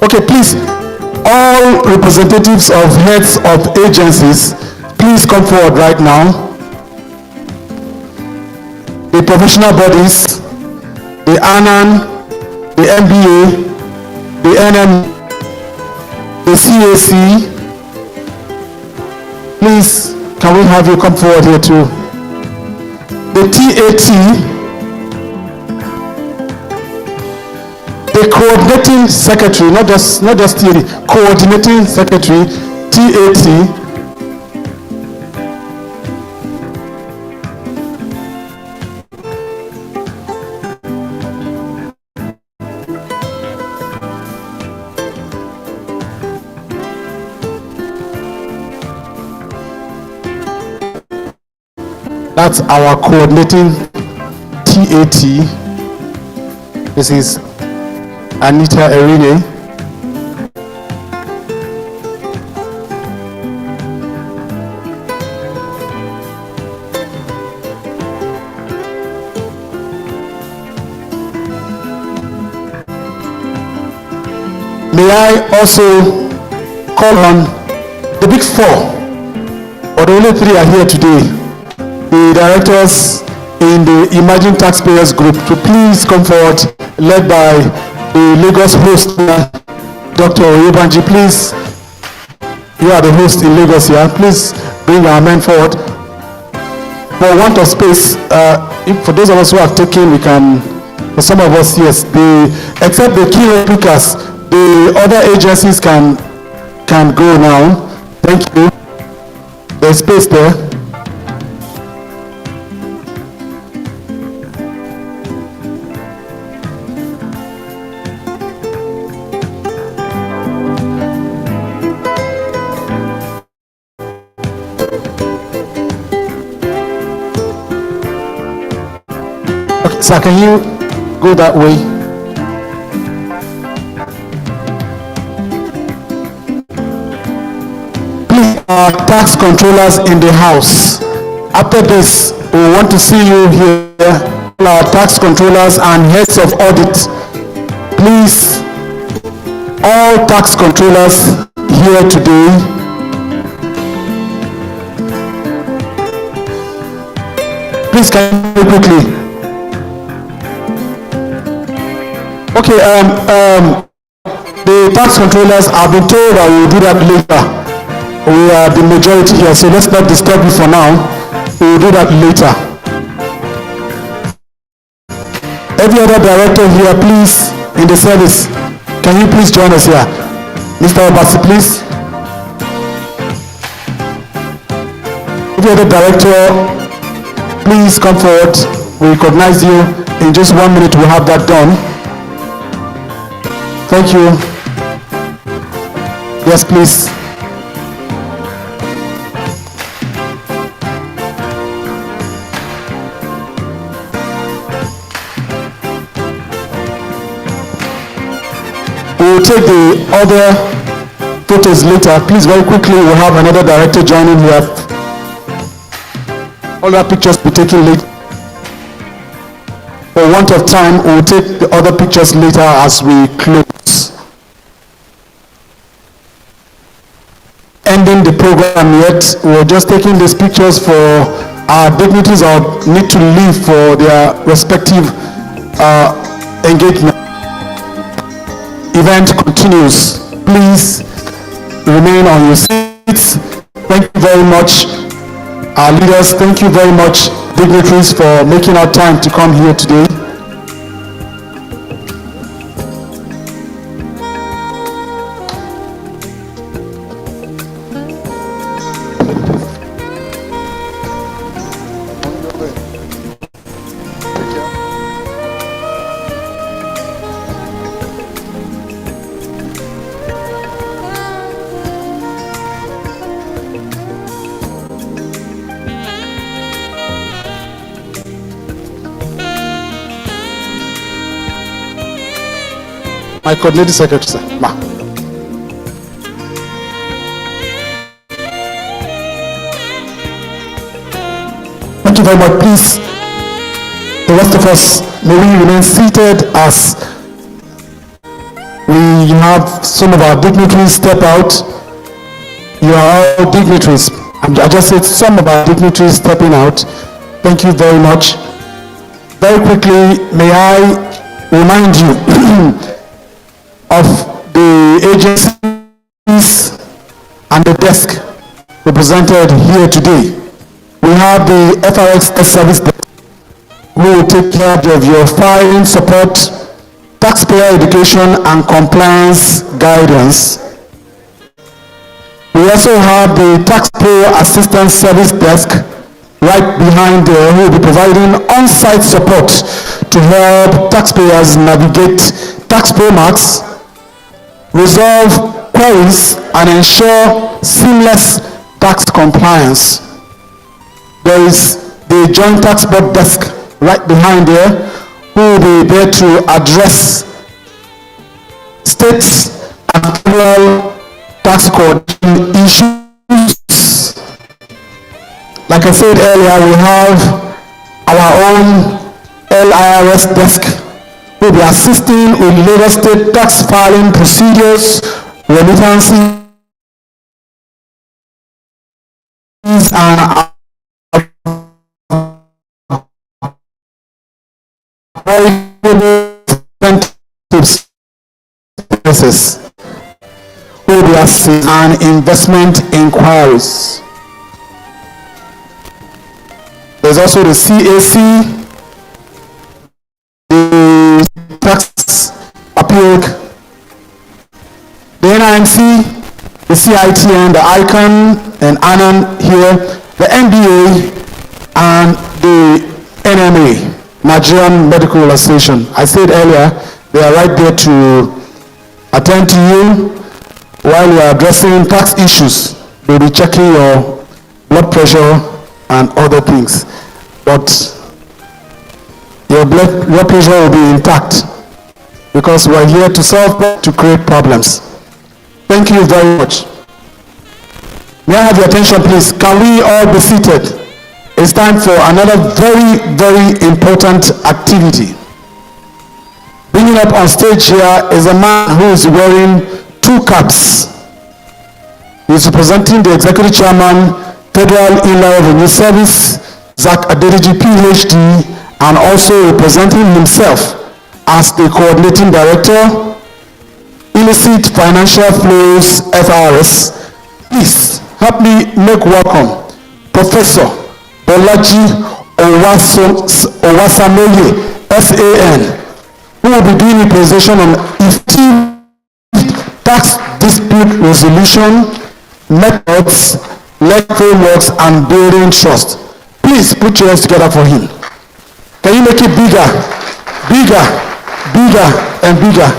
Okay, please, all representatives of heads of agencies, please come forward right now. The professional bodies, the ANAN, the MBA, the NM, the CAC, please, can we have you come forward here too? The TAT, the coordinating secretary, not just TAT, coordinating secretary, TAT, that's our coordinating TAT. This is Anita Erine. May I also call on the big four, or the only three are here today, the directors in the Emerging Taxpayers group, to please come forward, led by the Lagos host, Dr. Oyebanji. Please, you are the host in Lagos here. Please bring our men forward. For want of space, for those of us who have taken, we can, for some of us, yes, except the key replicas, the other agencies can go now. Thank you. There's space there. Okay, sir, can you go that way? Tax controllers in the house. After this, we want to see you here. Our tax controllers and heads of audit. Please, all tax controllers here today. Please, can you quickly? Okay, the tax controllers have been told that we will do that later. We are the majority here, so let's not disturb you for now. We will do that later. Every other director here, please, in the service, can you please join us here? Mr. Obasi, please. Every other director, please come forward. We recognize you. In just 1 minute, we'll have that done. Thank you. Yes, please. We'll take the other photos later. Please, very quickly, we'll have another director joining here. All our pictures will be taken later. For want of time, we'll take the other pictures later as we close. Ending the program yet, we're just taking these pictures for our dignitaries or need to leave for their respective engagement. Event continues. Please remain on your seats. Thank you very much, our leaders. Thank you very much, dignitaries, for making our time to come here today. My coordinating secretary, sir. Ma. Thank you very much. Please, the rest of us, may we remain seated as we have some of our dignitaries step out. You are all dignitaries. I just said some of our dignitaries stepping out. Thank you very much. Very quickly, may I remind you of the agencies and the desk represented here today. We have the FRX service desk who will take care of your filing support, taxpayer education and compliance guidance. We also have the taxpayer assistance service desk right behind there who will be providing on-site support to help taxpayers navigate tax marks, resolve queries, and ensure seamless tax compliance. There is the joint tax board desk right behind there who will be there to address states and federal tax coordination issues. Like I said earlier, we have our own LIRS desk who will be assisting with Lagos State tax filing procedures, remittances, and services who will be assisting and investment inquiries. There's also the CAC, the tax appeal, the NIMC, the CITN, the ICANN, and ANAN here, the NBA, and the NMA, Nigerian Medical Association. I said earlier, they are right there to attend to you while you are addressing tax issues. They'll be checking your blood pressure and other things, but your blood pressure will be intact because we're here to solve, to create problems. Thank you very much. May I have your attention, please? Can we all be seated? It's time for another very, very important activity. Bringing up on stage here is a man who is wearing two caps. He is representing the Executive Chairman, Federal Inland Revenue Service, Zach Adedeji, PhD, and also representing himself as the Coordinating Director, Illicit Financial Flows, FRS. Please help me make welcome Professor Bolaji Owasamoye, FAN, who will be doing a presentation on effective tax dispute resolution, methods, legal frameworks, and building trust. Please put your hands together for him. Can you make it bigger, bigger, bigger, and bigger?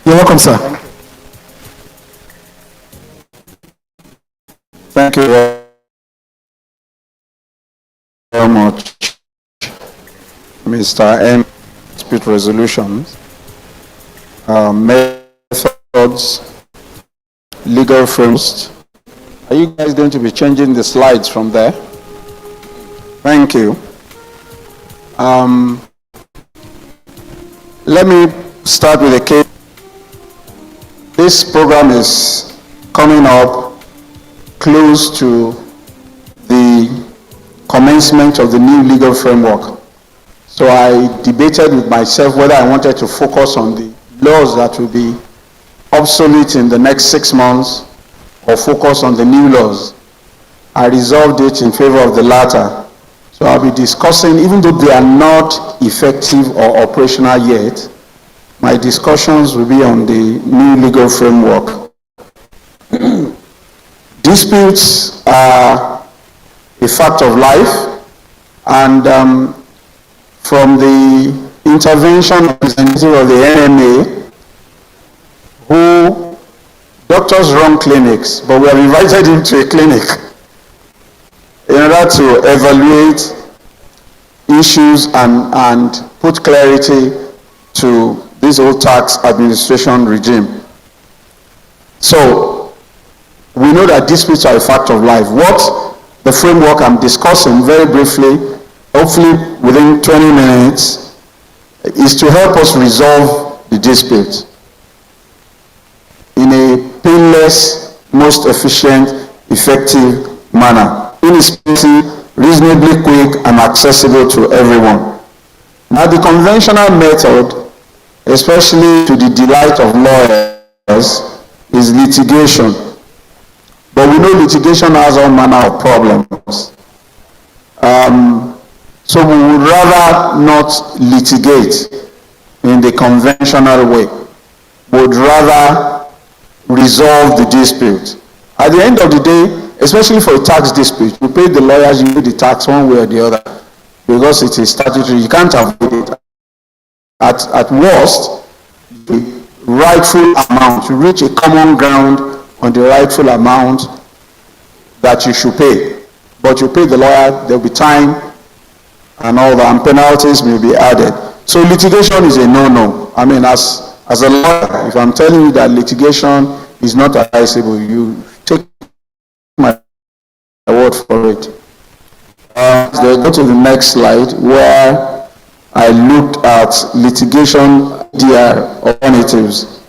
You're welcome, sir. Thank you very much, Mr. M. Dispute resolutions, methods, legal frameworks. Are you guys going to be changing the slides from there? Thank you. Let me start with a case. This program is coming up close to the commencement of the new legal framework. So I debated with myself whether I wanted to focus on the laws that will be obsolete in the next 6 months or focus on the new laws. I resolved it in favor of the latter. So I'll be discussing, even though they are not effective or operational yet, my discussions will be on the new legal framework. Disputes are a fact of life, and from the intervention of the representative of the NMA, who doctors run clinics, but we have invited him to a clinic in order to evaluate issues and put clarity to this whole tax administration regime. So, we know that disputes are a fact of life. What the framework I'm discussing very briefly, hopefully within 20 minutes, is to help us resolve the dispute in a painless, most efficient, effective manner, inexpensive, reasonably quick, and accessible to everyone. Now, the conventional method, especially to the delight of lawyers, is litigation. But we know litigation has all manner of problems. So we would rather not litigate in the conventional way. We would rather resolve the dispute. At the end of the day, especially for a tax dispute, you pay the lawyers, you pay the tax one way or the other, because it is statutory. You can't avoid it. At worst, the rightful amount, you reach a common ground on the rightful amount that you should pay. But you pay the lawyer, there'll be time and all that, and penalties may be added. So litigation is a no-no. I mean, as a lawyer, if I'm telling you that litigation is not advisable, you take my word for it. Let's go to the next slide, where I looked at litigation alternatives.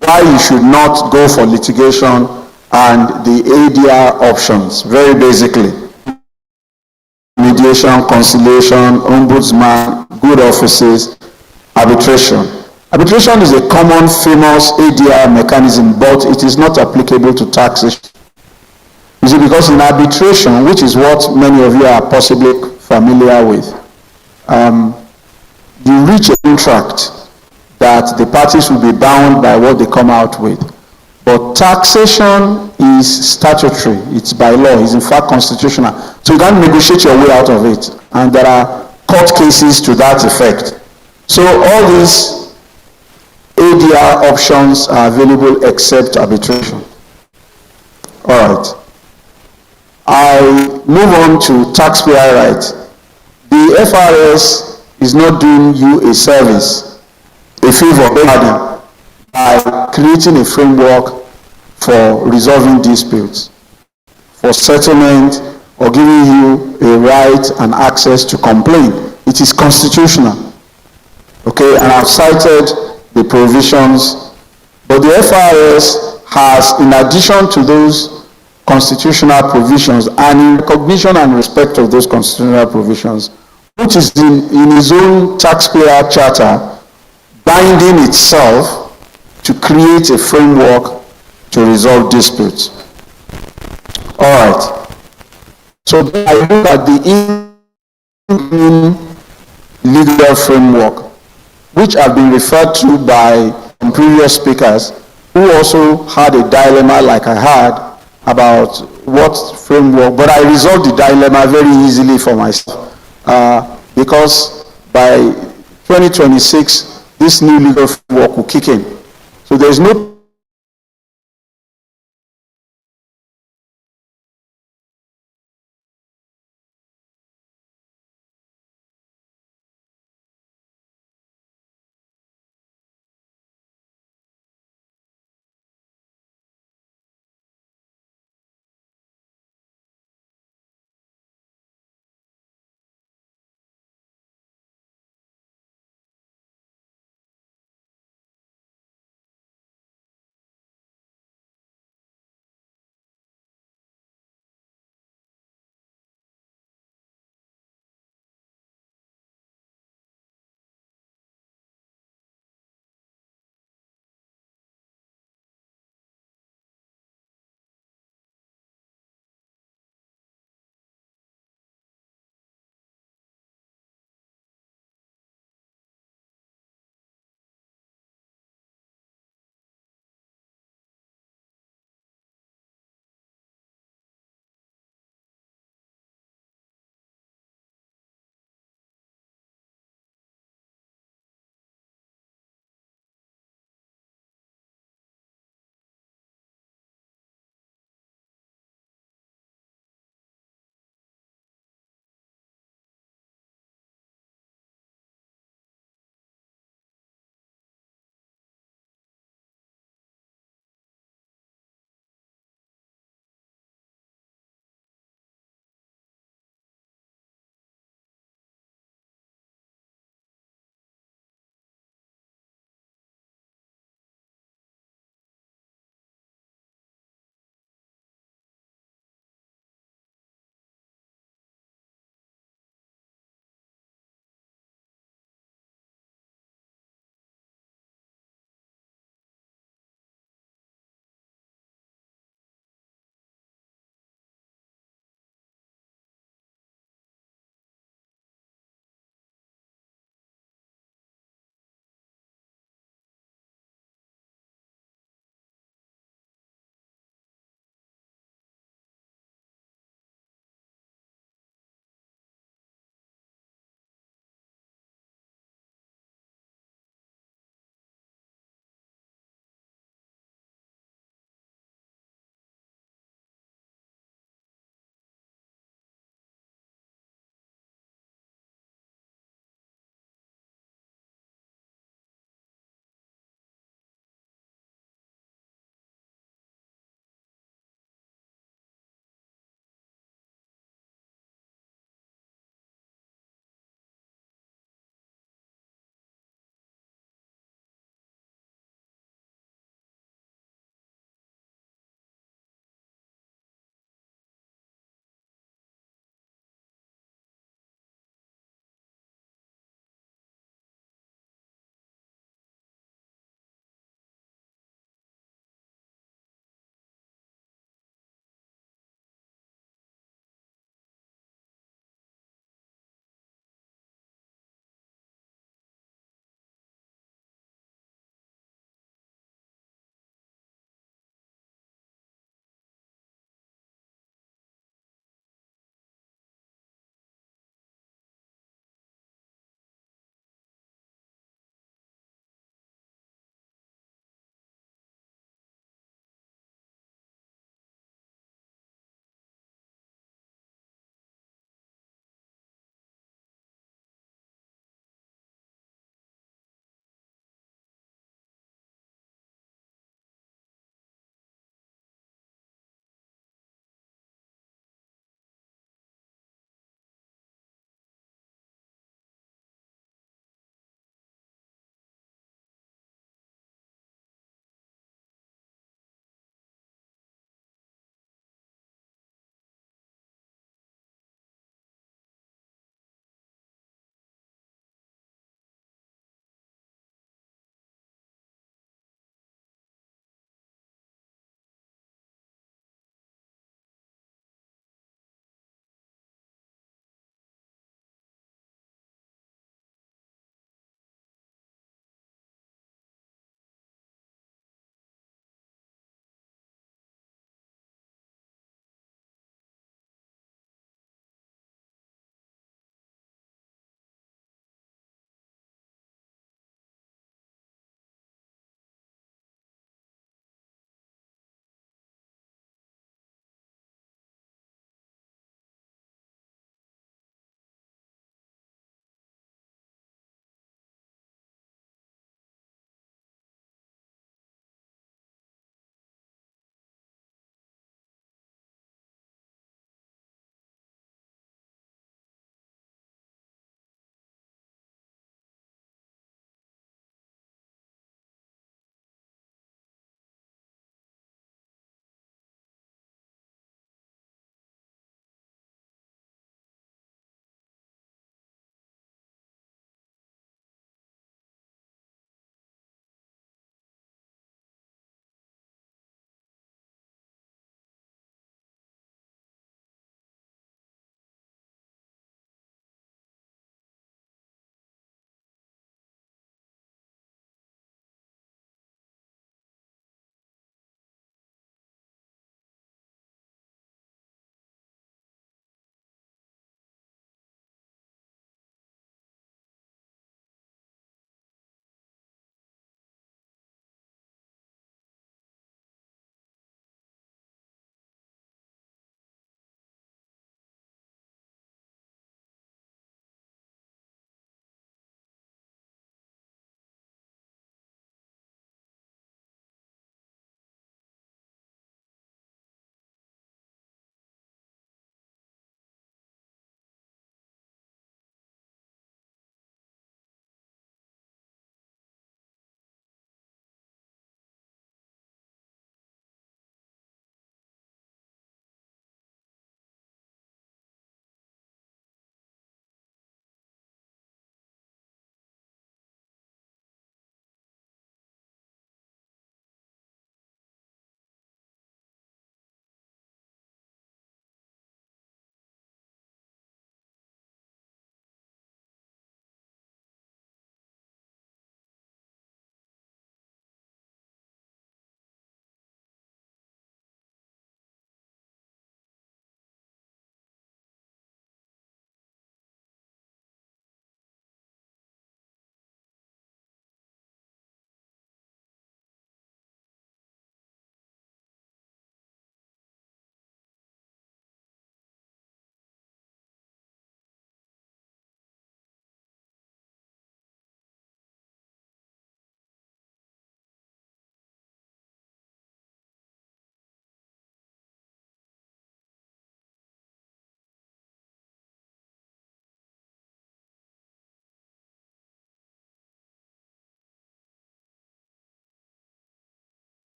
Why you should not go for litigation and the ADR options, very basically. Mediation, conciliation, ombudsman, good offices, arbitration. Arbitration is a common, famous ADR mechanism, but it is not applicable to taxation. You see, because in arbitration, which is what many of you are possibly familiar with, you reach a contract that the parties will be bound by what they come out with. But taxation is statutory, it's by law, it's in fact constitutional. So you can't negotiate your way out of it. And there are court cases to that effect. So all these ADR options are available except arbitration. All right. I move on to taxpayer rights. The FRS is not doing you a service, a favor, by creating a framework for resolving disputes, for settlement, or giving you a right and access to complain. It is constitutional. Okay, and I've cited the provisions, but the FRS has, in addition to those constitutional provisions, and in recognition and respect of those constitutional provisions, which is in its own taxpayer charter, binding itself to create a framework to resolve disputes. All right. So I look at the legal framework, which have been referred to by previous speakers, who also had a dilemma like I had about what framework, but I resolved the dilemma very easily for myself, because by 2026, this new legal framework will kick in. So there's no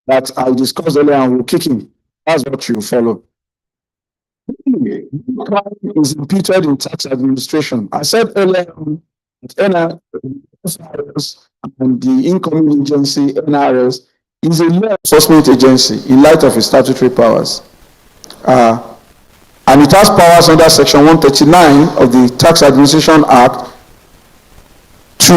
that I discussed earlier and will kick in. That's what you follow. Is imputed in tax administration. I said earlier on that NRS and the incoming agency, NRS, is a law enforcement agency in light of its statutory powers. And it has powers under Section 139 of the Tax Administration Act to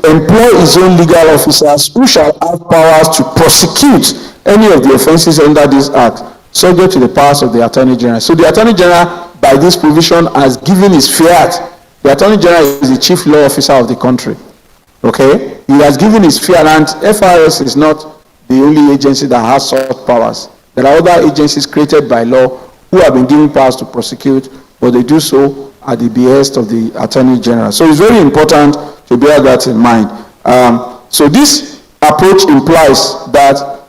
employ its own legal officers who shall have powers to prosecute any of the offenses under this act, subject to the powers of the Attorney General. So the Attorney General, by this provision, has given his fiat. The Attorney General is the chief law officer of the country. Okay? He has given his fiat, and FRS is not the only agency that has such powers. There are other agencies created by law who have been given powers to prosecute, but they do so at the behest of the Attorney General. So it's very important to bear that in mind. So this approach implies that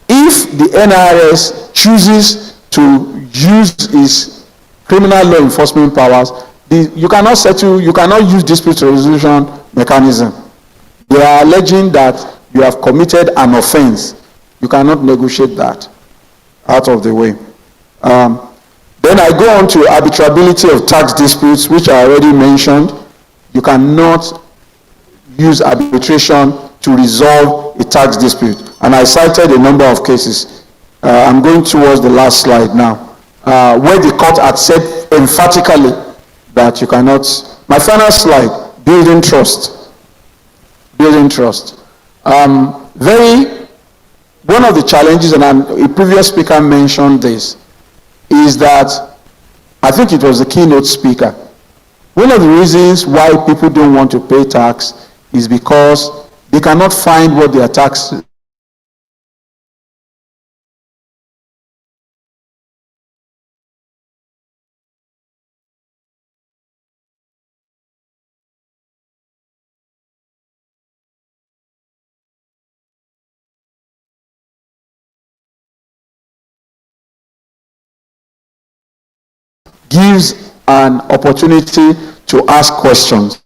if the NRS chooses to use its criminal law enforcement powers, you cannot use dispute resolution mechanism. They are alleging that you have committed an offense. You cannot negotiate that out of the way. Then I go on to arbitrability of tax disputes, which I already mentioned. You cannot use arbitration to resolve a tax dispute. And I cited a number of cases. I'm going towards the last slide now, where the court had said emphatically that you cannot. My final slide, building trust. Building trust. One of the challenges, and a previous speaker mentioned this, is that, I think it was the keynote speaker, one of the reasons why people don't want to pay tax is because they cannot find what their tax gives an opportunity to ask questions.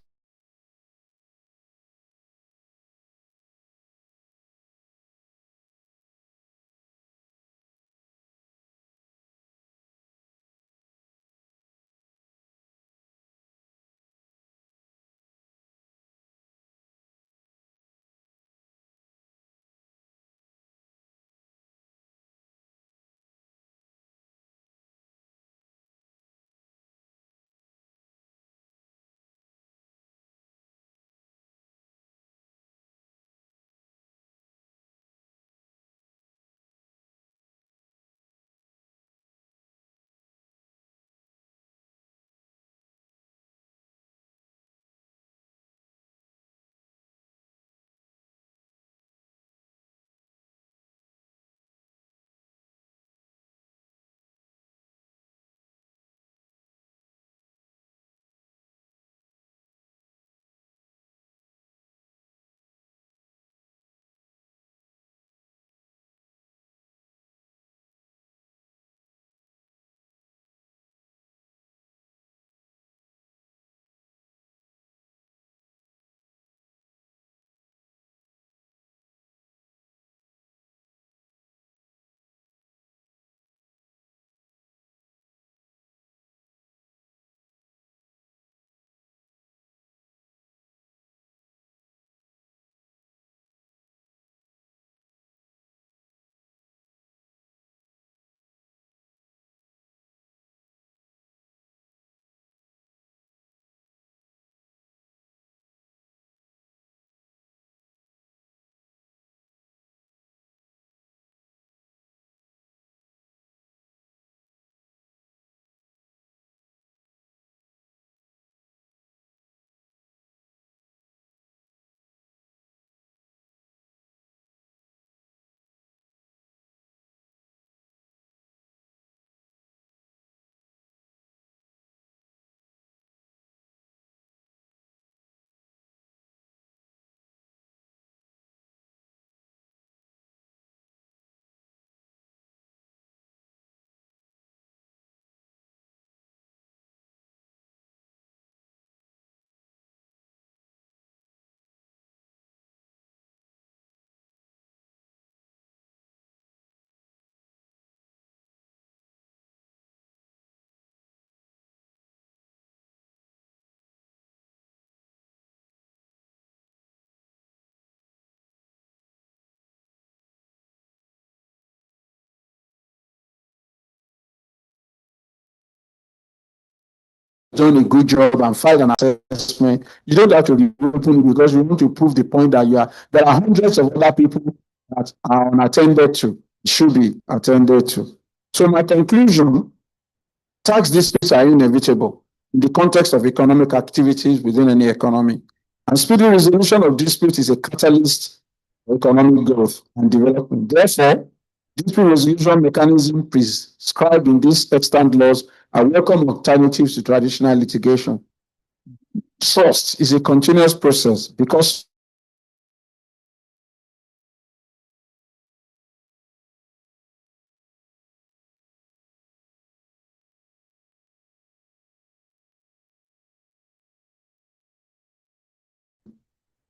done a good job and filed an assessment, you don't have to reopen it because you want to prove the point that there are hundreds of other people that are unattended to, should be attended to. So my conclusion, tax disputes are inevitable in the context of economic activities within any economy. And speedy resolution of disputes is a catalyst for economic growth and development. Therefore, dispute resolution mechanisms prescribed in these extant laws are welcome alternatives to traditional litigation. First is a continuous process because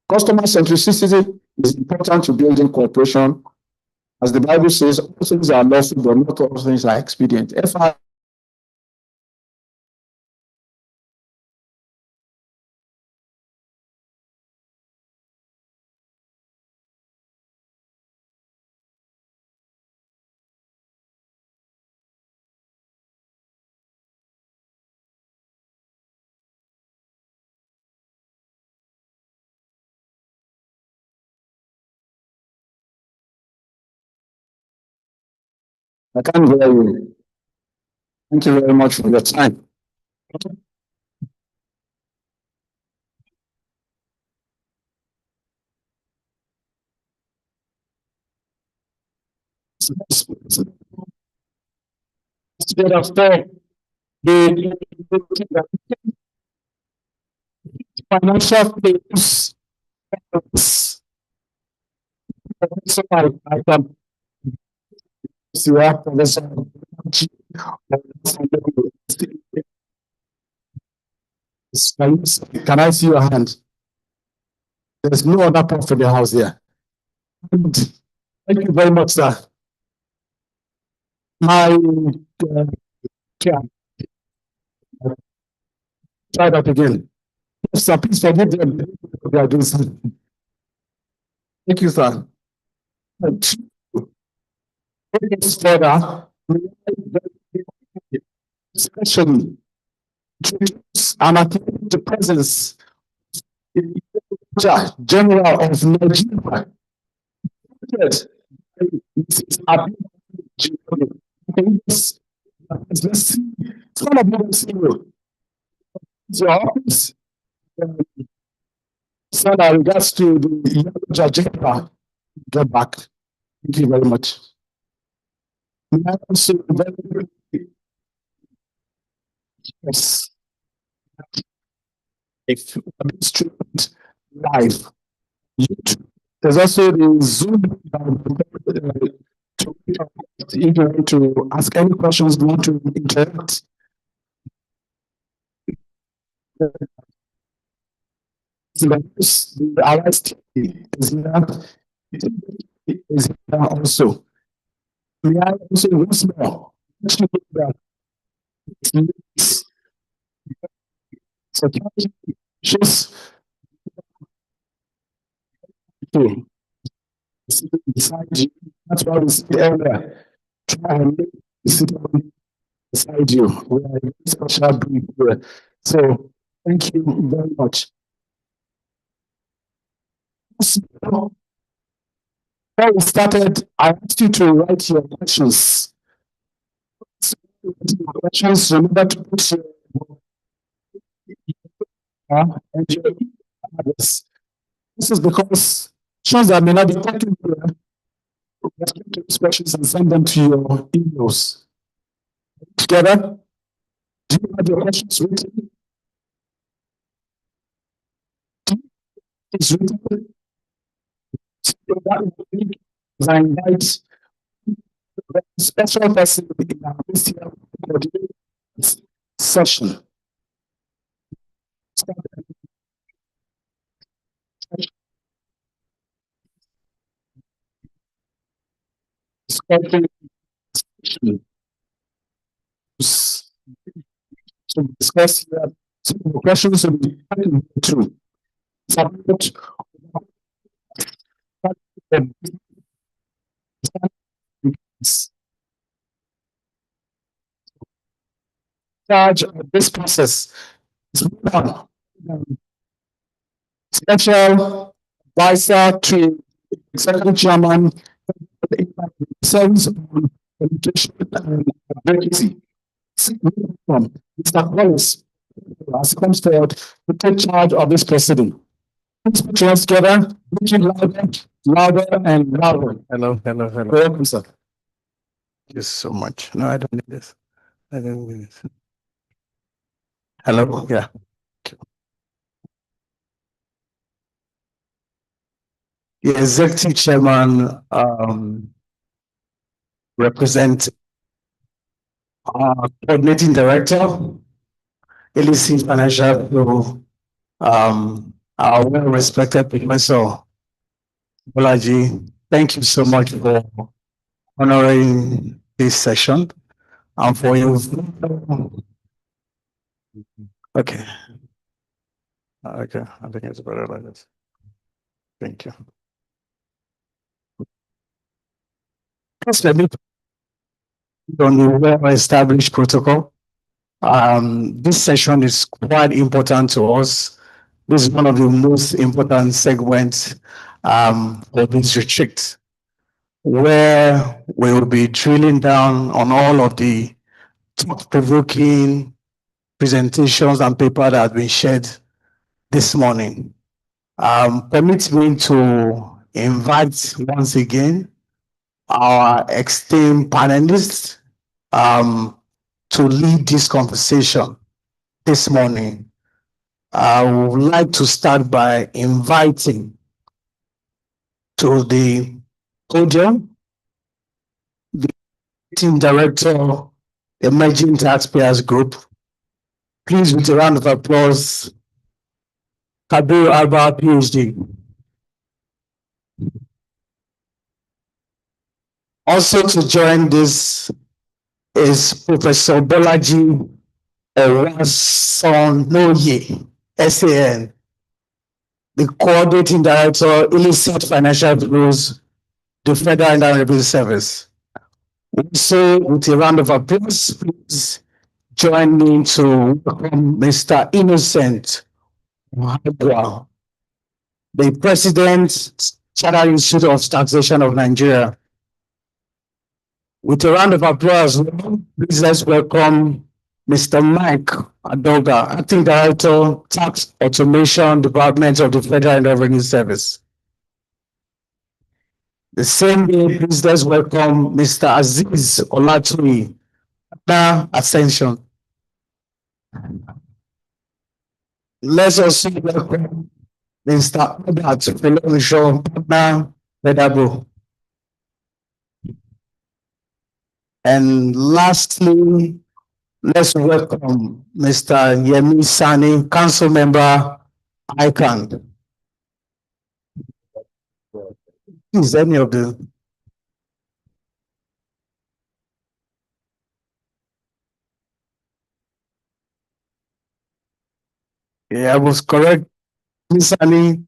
customer centricity is important to building cooperation. As the Bible says, all things are lawful, but not all things are expedient. I can't hear you. Thank you very much for your time. Instead of the financial claims, so I can see what can I see your hand? There's no other part for the house here. And thank you very much, sir. My chair. Try that again. Sir, please forgive them. They are doing something. Thank you, sir. Take this further, especially and acknowledge the presence in the General of Nigeria. Yes. Let's see. Some of them see you. It's your office. So in regards to the agenda, get back. Thank you very much. Yes. If student live, YouTube. There's also the Zoom to ask any questions, you want to interact. The RST is here also. We are also once more. So just beside you. That's why we see earlier. Try and sit beside you. We are a special breed here. So thank you very much. Before we started, I asked you to write your questions. Questions, remember to put your and your address. This is because questions that may not be taken here, let's take those questions and send them to your emails. Together, do you have your questions written? It's written. So that is I invite the special person in our session. To discuss here some of the questions will be taken through. Support charge of this process is one, special advisor to executive chairman, service on communication and advocacy. Mr. Wallace has come forward to take charge of this proceeding. Please put your hands together, making louder and louder. Hello. Welcome, sir. Thank you so much. No, I don't need this. I don't need this. Hello, yeah. The executive chairman represent coordinating director, illicit financial flow, our well-respected Professor Bolaji. Thank you so much for honoring this session and for your. Okay. Okay, I think it's better like this. Thank you. First, let me on the well-established protocol. This session is quite important to us. This is one of the most important segments for this retreat, where we will be drilling down on all of the thought-provoking presentations and paper that have been shared this morning. Permit me to invite once again our esteemed panelists to lead this conversation this morning. I would like to start by inviting to the podium the team director, Emerging Taxpayers Group. Please, with a round of applause, Kabir Alba, PhD. Also to join this is Professor Bolaji Erasonoye, SAN, the Coordinating Director, Illicit Financial Flows, the Federal Inland Revenue Service. Also, with a round of applause, please join me to welcome Mr. Innocent Wahagwa, the President, Chartered Institute of Taxation of Nigeria. With a round of applause, please let's welcome Mr. Mike Adoga, Acting Director, Tax Automation Department of the Federal Revenue Service. The same day, please let's welcome Mr. Aziz Olatui, Partner Ascension. Let's also welcome Mr. Albert Fellow, Partner Vedabo. And lastly, let's welcome Mr. Yemi Sani, Council Member, ICANN. Is any of them? Yeah, I was correct. Ms. Sani,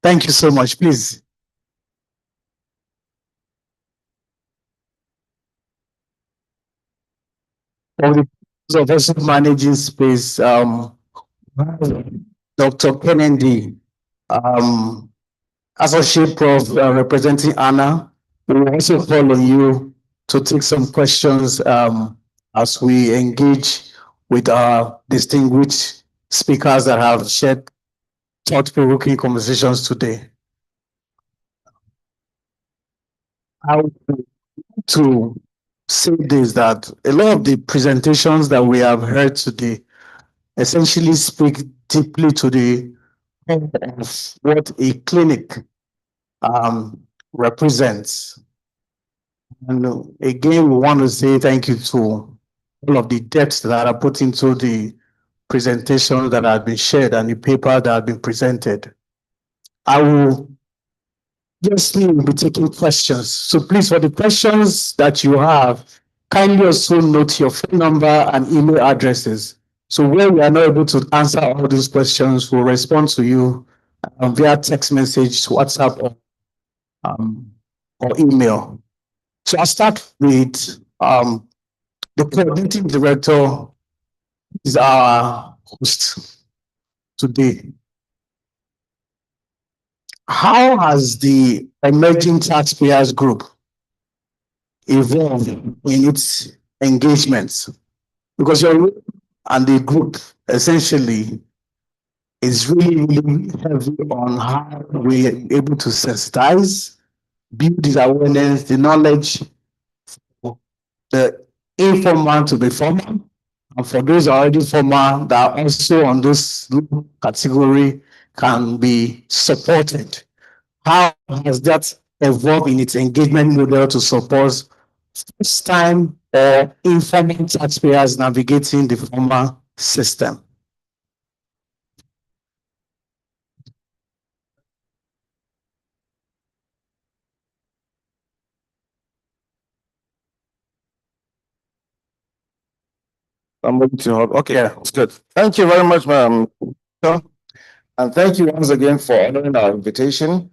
thank you so much. Please. For the purpose of also managing space, Dr. Kennedy, Associate Prof representing Anna, we will also call on you to take some questions as we engage with our distinguished speakers that have shared thought-provoking conversations today. I would like to say this, that a lot of the presentations that we have heard today essentially speak deeply to the of what a clinic represents. And again, we want to say thank you to all of the depths that are put into the presentations that have been shared and the paper that have been presented. I will just be taking questions. So please, for the questions that you have, kindly also note your phone number and email addresses. So where we are not able to answer all these questions, we'll respond to you via text message, WhatsApp, or email. So I'll start with The coordinating director is our host today. How has the emerging taxpayers group evolved in its engagements? Because your role and the group essentially is really heavy on how we are able to sensitize, build this awareness, the knowledge, the informal to the formal, and for those already formal that are also on this category can be supported. How has that evolved in its engagement model to support first-time or informal taxpayers navigating the formal system? Somebody to help. Okay, that's good. Thank you very much, ma'am. And thank you once again for honoring our invitation.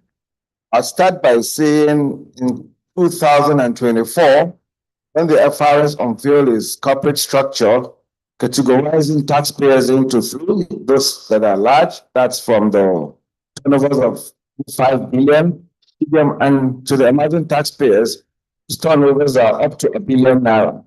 I'll start by saying in 2024, when the FRS unveiled its corporate structure, categorizing taxpayers into three, those that are large, that's from the turnovers of 5 billion, medium, and to the emerging taxpayers, whose turnovers are up to $1 billion.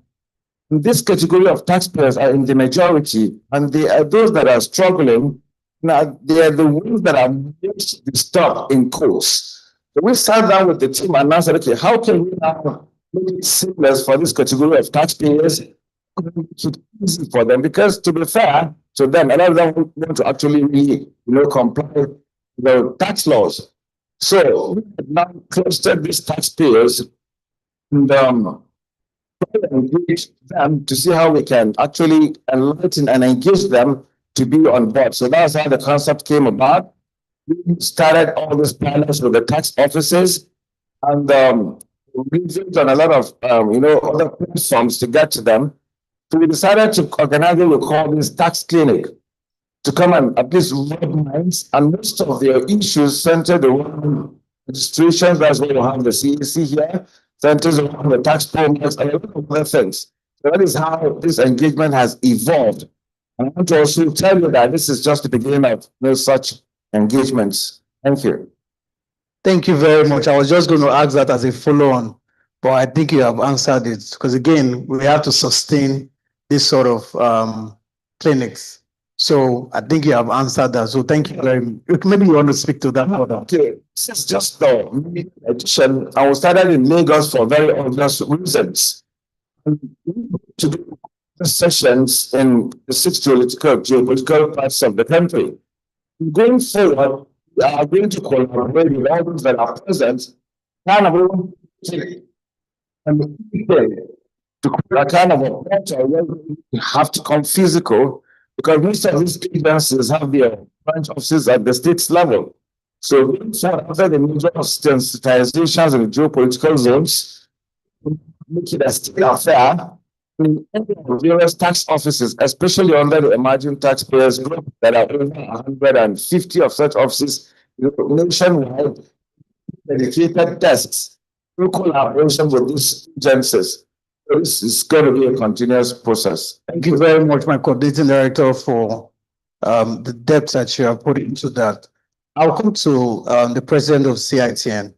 This category of taxpayers are in the majority, and they are those that are struggling. Now, they are the ones that are most disturbed in course. So we sat down with the team and now said, okay, how can we now make it seamless for this category of taxpayers? To easy for them, because to be fair to them, a lot of them want to actually really, comply with the tax laws. So we have now clustered these taxpayers and engage them to see how we can actually enlighten and engage them to be on board. So that's how the concept came about. We started all these planners with the tax offices, and we used on a lot of other platforms to get to them. So we decided to organize what we call this tax clinic to come and at least rub minds, and most of their issues centered around registration. That's why we have the CAC here, centers around the tax payments and a lot of other things. So that is how this engagement has evolved. And I want to also tell you that this is just the beginning of such engagements. Thank you. Thank you very much. I was just going to ask that as a follow-on, but I think you have answered it, because again, we have to sustain this sort of clinics. So I think you have answered that. So thank you very much. Maybe you want to speak to that further. Okay, this is just the edition. I was started in Lagos for very obvious reasons. To do sessions in the six geopolitical parts of the country. Going forward, we are going to collaborate with all those that are present, kind of and to create a kind of a portal where we have to come physical, because most of these agencies have their branch offices at the states level. So going forward, after the major sensitizations in the geopolitical zones, make it a state affair. In various tax offices, especially under the emerging taxpayers group, that are over 150 of such offices nationwide, dedicated desks, through collaboration with these agencies. So this is going to be a continuous process. Thank you very much, my coordinating director, for the depth that you have put into that. I'll come to the president of CITN.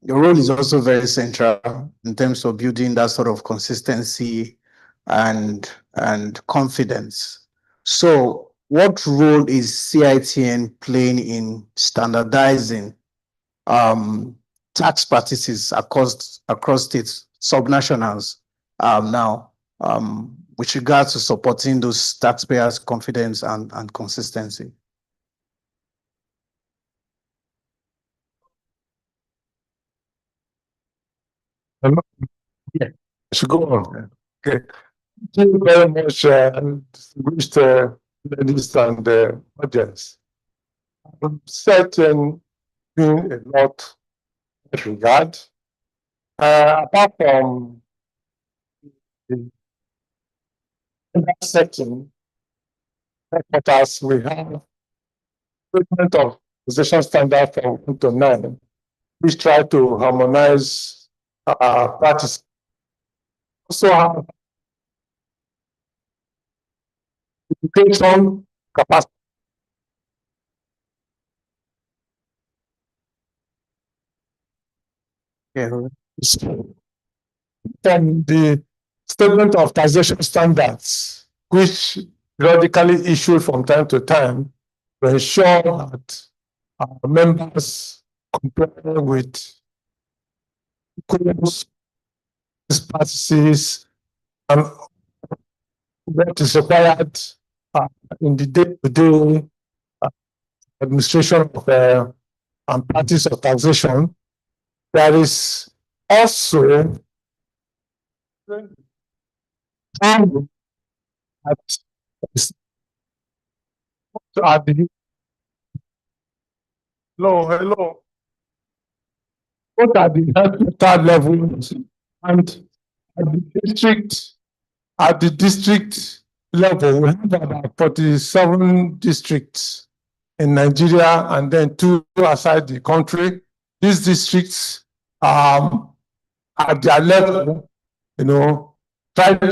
Your role is also very central in terms of building that sort of consistency and confidence. So what role is CITN playing in standardizing tax practices across states, subnationals now, with regards to supporting those taxpayers' confidence and consistency? Yeah, should go on. Okay. Thank you very much, distinguished ladies and audience. I'm certain doing a lot in that regard. Apart from the setting, headquarters, we have treatment of position standard from 1 to 9, which try to harmonize practice also have education capacity. From the statement of taxation standards, which periodically issued from time to time to ensure that our members comply with codes, practices, and what is required in the day-to-day administration of and practice of taxation. There is also at the hello, both at the headquarter level and at the district level. We have about 47 districts in Nigeria and then 2 outside the country. These districts at their level, try to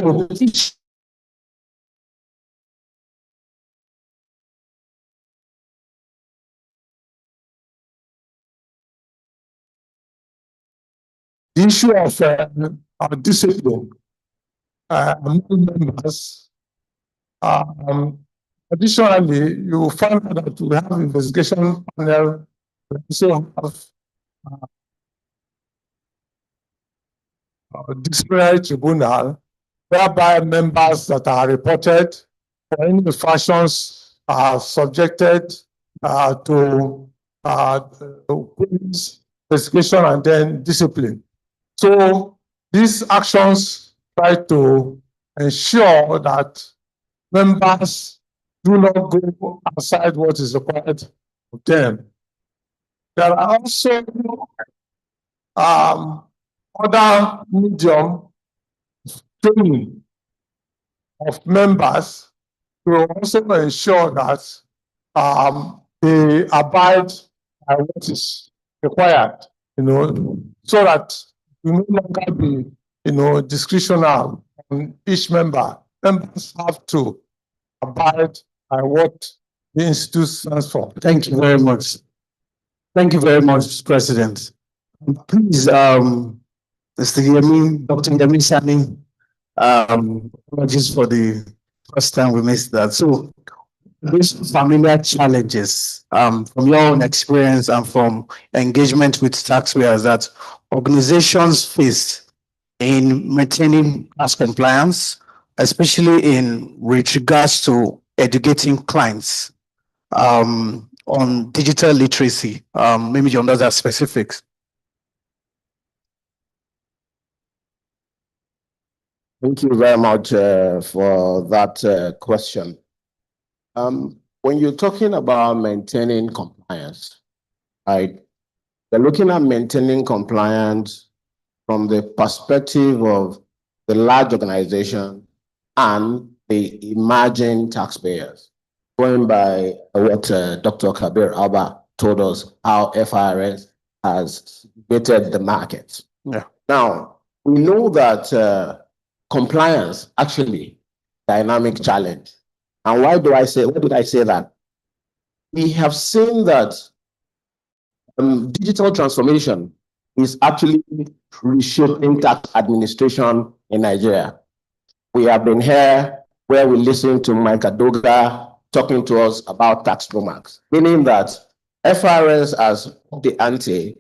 the issue of discipline among members. Additionally, you will find out that we have investigation panel. We also have disciplinary tribunal, whereby members that are reported for any infractions are subjected to police investigation and then discipline. So these actions try to ensure that members do not go outside what is required of them. There are also other medium training of members to also ensure that they abide by what is required, so that you no longer be, discretional on each member. Members have to abide by what the institute stands for. Thank you very much. Thank you very much, President. Please, Mr. Yemi, Dr. Yemi Sani, apologies for the first time we missed that. So, these familiar challenges from your own experience and from engagement with taxpayers that organizations face in maintaining tax compliance, especially in with regards to educating clients on digital literacy, maybe on those specifics. Thank you very much for that question. When you're talking about maintaining compliance, right, you're looking at maintaining compliance from the perspective of the large organization and the emerging taxpayers, going by what Dr. Kabir Alba told us, how FRS has created the market. Yeah. Now, we know that compliance actually dynamic challenge. And why did I say that? We have seen that digital transformation is actually reshaping tax administration in Nigeria. We have been here where we listen to Mike Adoga talking to us about tax roadmaps, meaning that FRS as the ante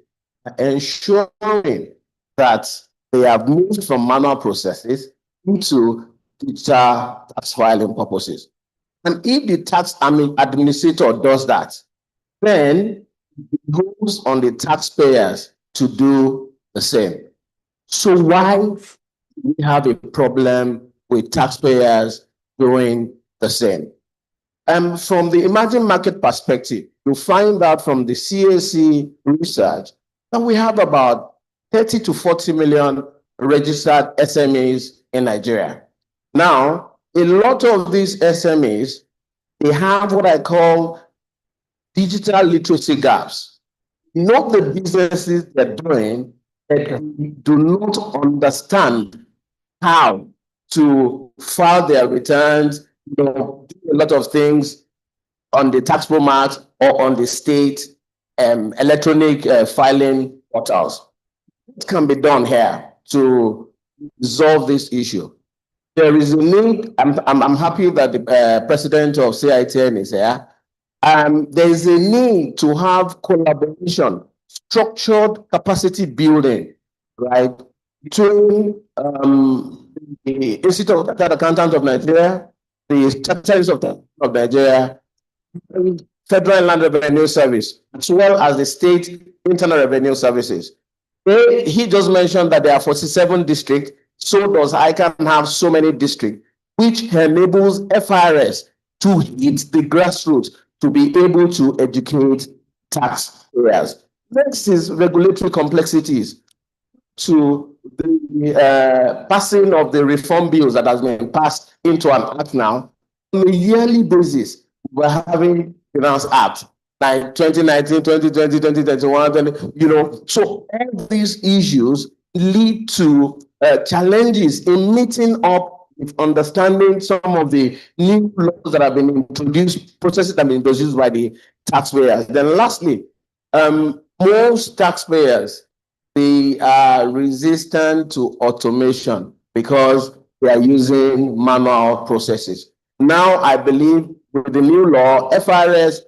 ensuring that they have moved from manual processes into digital tax filing purposes. And if the tax administrator does that, then it goes on the taxpayers to do the same. So why do we have a problem with taxpayers doing the same? From the emerging market perspective, you find out from the CAC research that we have about 30 to 40 million registered SMEs in Nigeria. Now, a lot of these SMEs, they have what I call digital literacy gaps. Not the businesses they're doing, they do not understand how to file their returns, do a lot of things on the tax format or on the state electronic filing portals. What can be done here to resolve this issue? There is a need. I'm happy that the president of CITN is here. There is a need to have collaboration, structured capacity building, right, between the Institute of Chartered Accountants of Nigeria, the Taxpayers of Nigeria, Federal Land Revenue Service, as well as the state internal revenue services. He just mentioned that there are 47 districts. So does ICANN have so many districts, which enables FIRS to hit the grassroots to be able to educate taxpayers. Next is regulatory complexities. To the passing of the reform bills that has been passed into an act now, on a yearly basis, we're having finance act like 2019, 2020, 2021, so all these issues lead to challenges in meeting up with understanding some of the new laws that have been introduced, processes that have been introduced by the taxpayers. Then lastly, most taxpayers, they are resistant to automation because they are using manual processes. Now, I believe with the new law, FIRS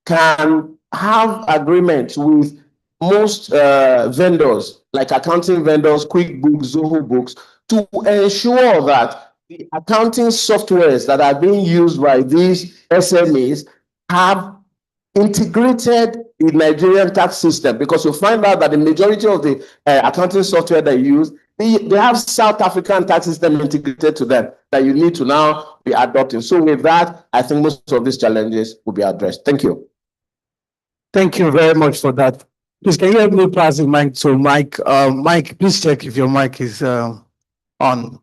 can have agreements with most vendors, like accounting vendors, QuickBooks, Zoho Books, to ensure that the accounting softwares that are being used by these SMEs have integrated the Nigerian tax system, because you find out that the majority of the accounting software they use, they have South African tax system integrated to them that you need to now be adopting. So with that, I think most of these challenges will be addressed. Thank you. Thank you very much for that. Please, can you help me pass the mic to Mike? Mike, please check if your mic is on.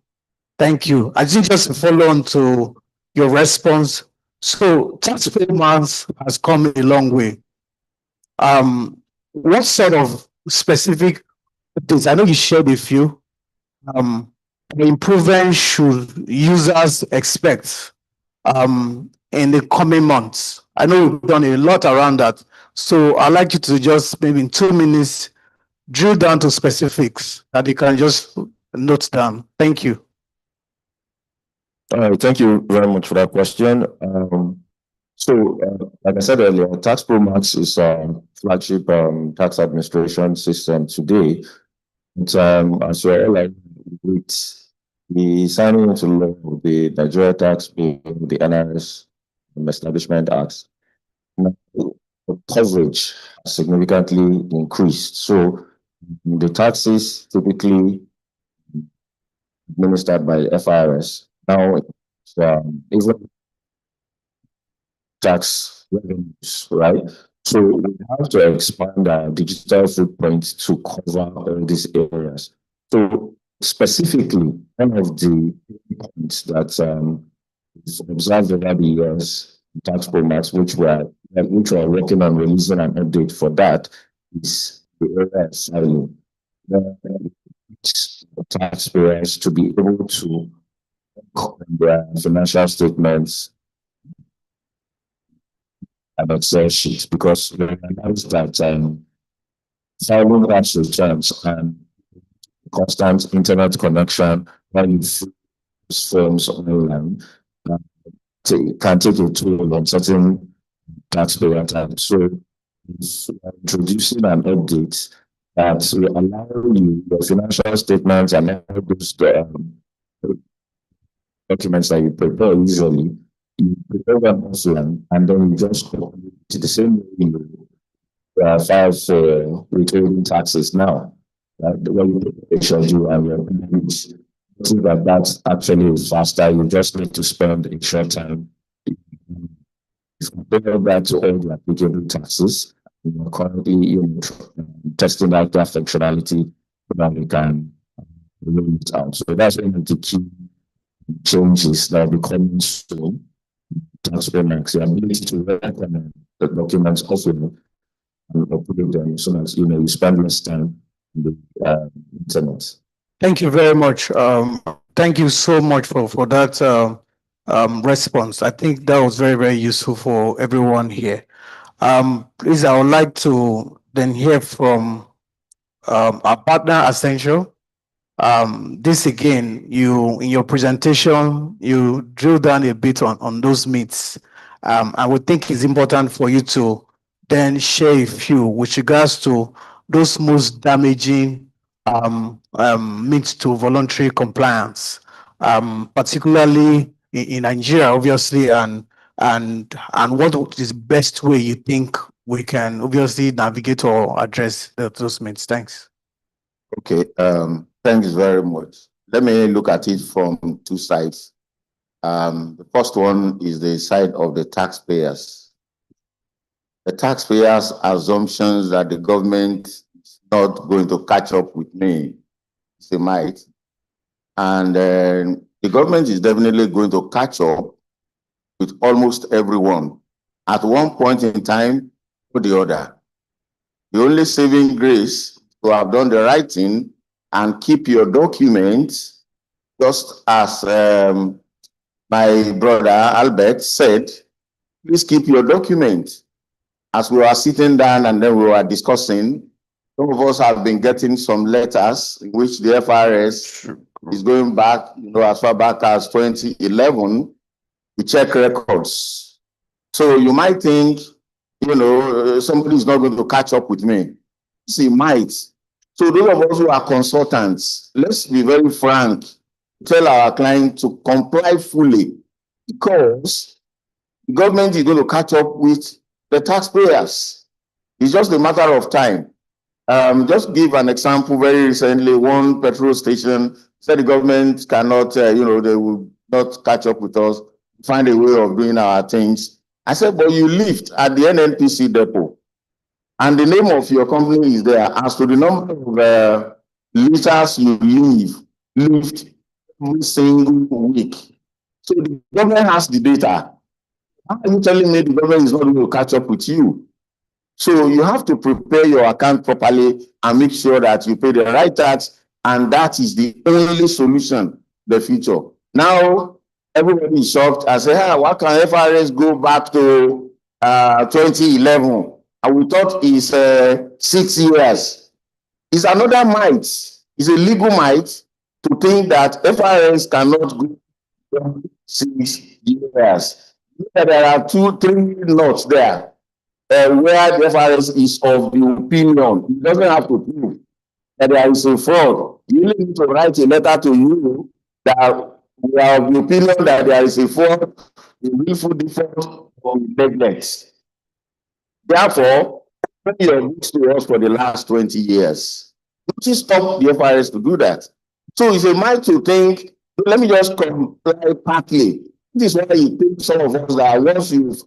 Thank you. I think just to follow on to your response. So Taxpayer Month has come a long way. What sort of specific things, I know you shared a few, improvements should users expect in the coming months? I know you've done a lot around that. So I'd like you to just maybe in 2 minutes, drill down to specifics that you can just note down. Thank you. All right, thank you very much for that question. Like I said earlier, Tax Pro Max is a flagship tax administration system today. But, as we're all with the signing into law of the Nigeria Tax Bill, the NRS Establishment Act, the coverage has significantly increased. So the taxes typically administered by FIRS now even tax revenues, right? So we have to expand our digital footprint to cover all these areas. So specifically, one of the points that is observed over the years, tax formats, which we're working on releasing an update for that, is the area of filing. Taxpayers to be able to their financial statements and Excel sheets, because we realize that filing tax returns and constant internet connection when you fill forms online can take a toll on certain taxpayer time. So introducing an update that will allow you your financial statements and all those documents that you prepare usually, you prepare them offline and then you just to the same way you file for withholding taxes now. When you schedule and you're that's actually faster. You just need to spend a short time. If you compare that to all the applicable taxes, you're currently testing out that functionality so that we can roll it out. So that's one of the key changes that will be coming soon. Taxpayer Max, the ability to recommend the documents offline and upload them so that you spend less time on the internet. Thank you very much. Thank you so much for that response. I think that was very, very useful for everyone here. Please, I would like to then hear from our partner, Essential. This again, you in your presentation, you drill down a bit on those myths. I would think it's important for you to then share a few with regards to those most damaging myths to voluntary compliance, particularly in Nigeria, obviously, and what is the best way you think we can obviously navigate or address those myths. Thanks. Okay, thanks very much. Let me look at it from two sides. The first one is the side of the taxpayers. The taxpayers' assumptions that the government is not going to catch up with me, they might. And the government is definitely going to catch up with almost everyone at one point in time or the other. The only saving grace to have done the right thing and keep your documents, just as my brother Albert said, please keep your documents. As we were sitting down and then we were discussing, some of us have been getting some letters in which the FRS is going back, as far back as 2011 to check records. So you might think, somebody is not going to catch up with me. He might. So those of us who are consultants, let's be very frank, tell our client to comply fully, because the government is going to catch up with the taxpayers. It's just a matter of time. Just give an example. Very recently, one petrol station said the government cannot, they will not catch up with us, find a way of doing our things. I said, but you lived at the NNPC depot, and the name of your company is there. As to the number of liters you lived every single week. So the government has the data. How are you telling me the government is not going to catch up with you? So you have to prepare your account properly and make sure that you pay the right tax, and that is the only solution, the future. Now, everybody is shocked and say, why can FRS go back to 2011? And we thought it's 6 years. It's another might. It's a legal might to think that FRS cannot go 6 years. There are 2-3 notes there where the FRS is of the opinion. It doesn't have to prove that there is a fraud. You only need to write a letter to you that we are of the opinion that there is a fraud, a willful default, or neglect. Therefore, bring your books to us for the last 20 years. Don't stop the FRS to do that. So it's a mind to think, let me just comply partly. This is why you think some of us that once you've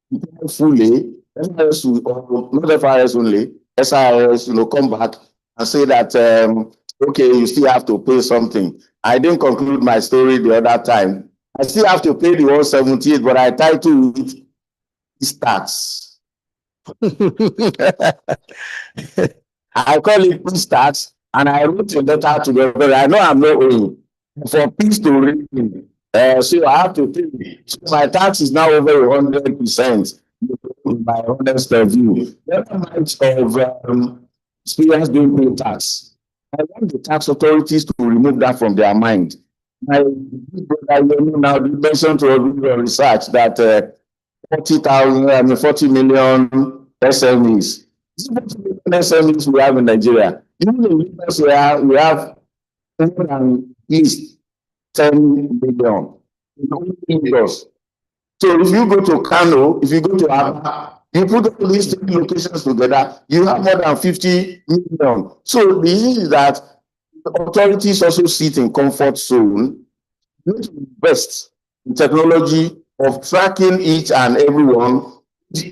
complied fully, FRS will, not FRS only, SRS, come back and say that, okay, you still have to pay something. I didn't conclude my story the other time. I still have to pay the 178, but I titled it tax. I call it peace tax, and I wrote a letter to the government. I know I'm not owing for peace to reign. So I have to pay. So my tax is now over 100%. My honest view. Never mind of experience doing pay tax. I want the tax authorities to remove that from their mind. My brother, now you mentioned to your research that 40 million SMEs. SMEs we have in Nigeria. Even in Lagos, we have more than at least 10 million. So if you go to Kano, if you go to Aba, you put all these 3 locations together, you have more than 50 million. So the issue is that authorities also sit in comfort zone, need to invest in technology of tracking each and everyone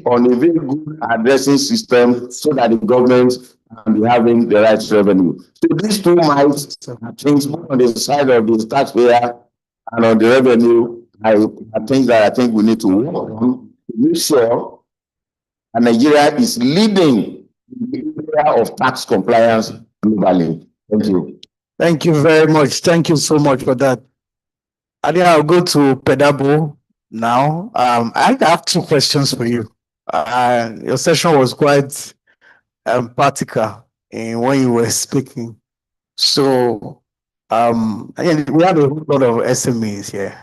on a very good addressing system so that the government can be having the right revenue. So these two might change both on the side of the taxpayer and on the revenue. I think we need to work on to make sure that Nigeria is leading in the area of tax compliance globally. Thank you. Thank you very much. Thank you so much for that. I think I'll go to Pedabo now. I have two questions for you. Your session was quite practical in when you were speaking. So, again, we have a whole lot of SMEs here.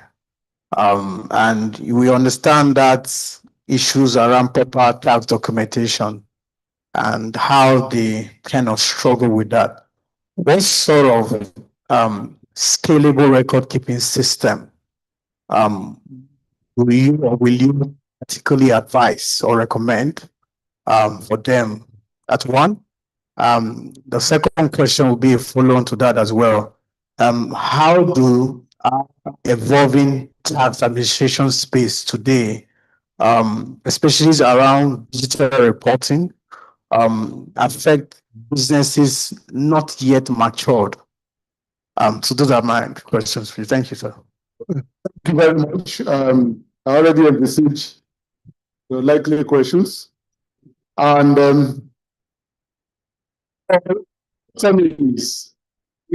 And we understand that issues around paper tax documentation and how they kind of struggle with that. What sort of scalable record keeping system will you particularly advise or recommend for them? That's one. The second question will be a follow-on to that as well. How do evolving tax administration space today, especially around digital reporting, affect businesses not yet matured? So those are my questions for you. Thank you, sir. Thank you very much. I already envisaged the likely questions. And the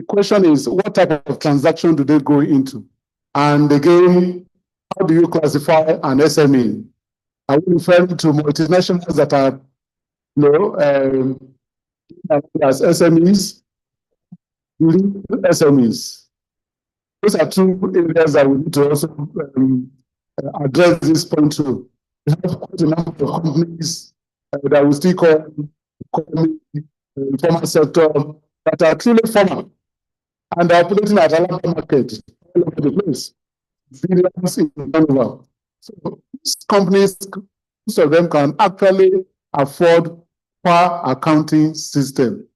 question is, what type of transaction do they go into? And again, how do you classify an SME? Are we referring to multinationals that are, as SMEs, SMEs? Those are two areas that we need to also address this point too. We have quite a number of companies that we still call informal sector that are truly formal and are operating at a local market all over the place. Billions in turnover. So these companies, most of them can actually afford per accounting system,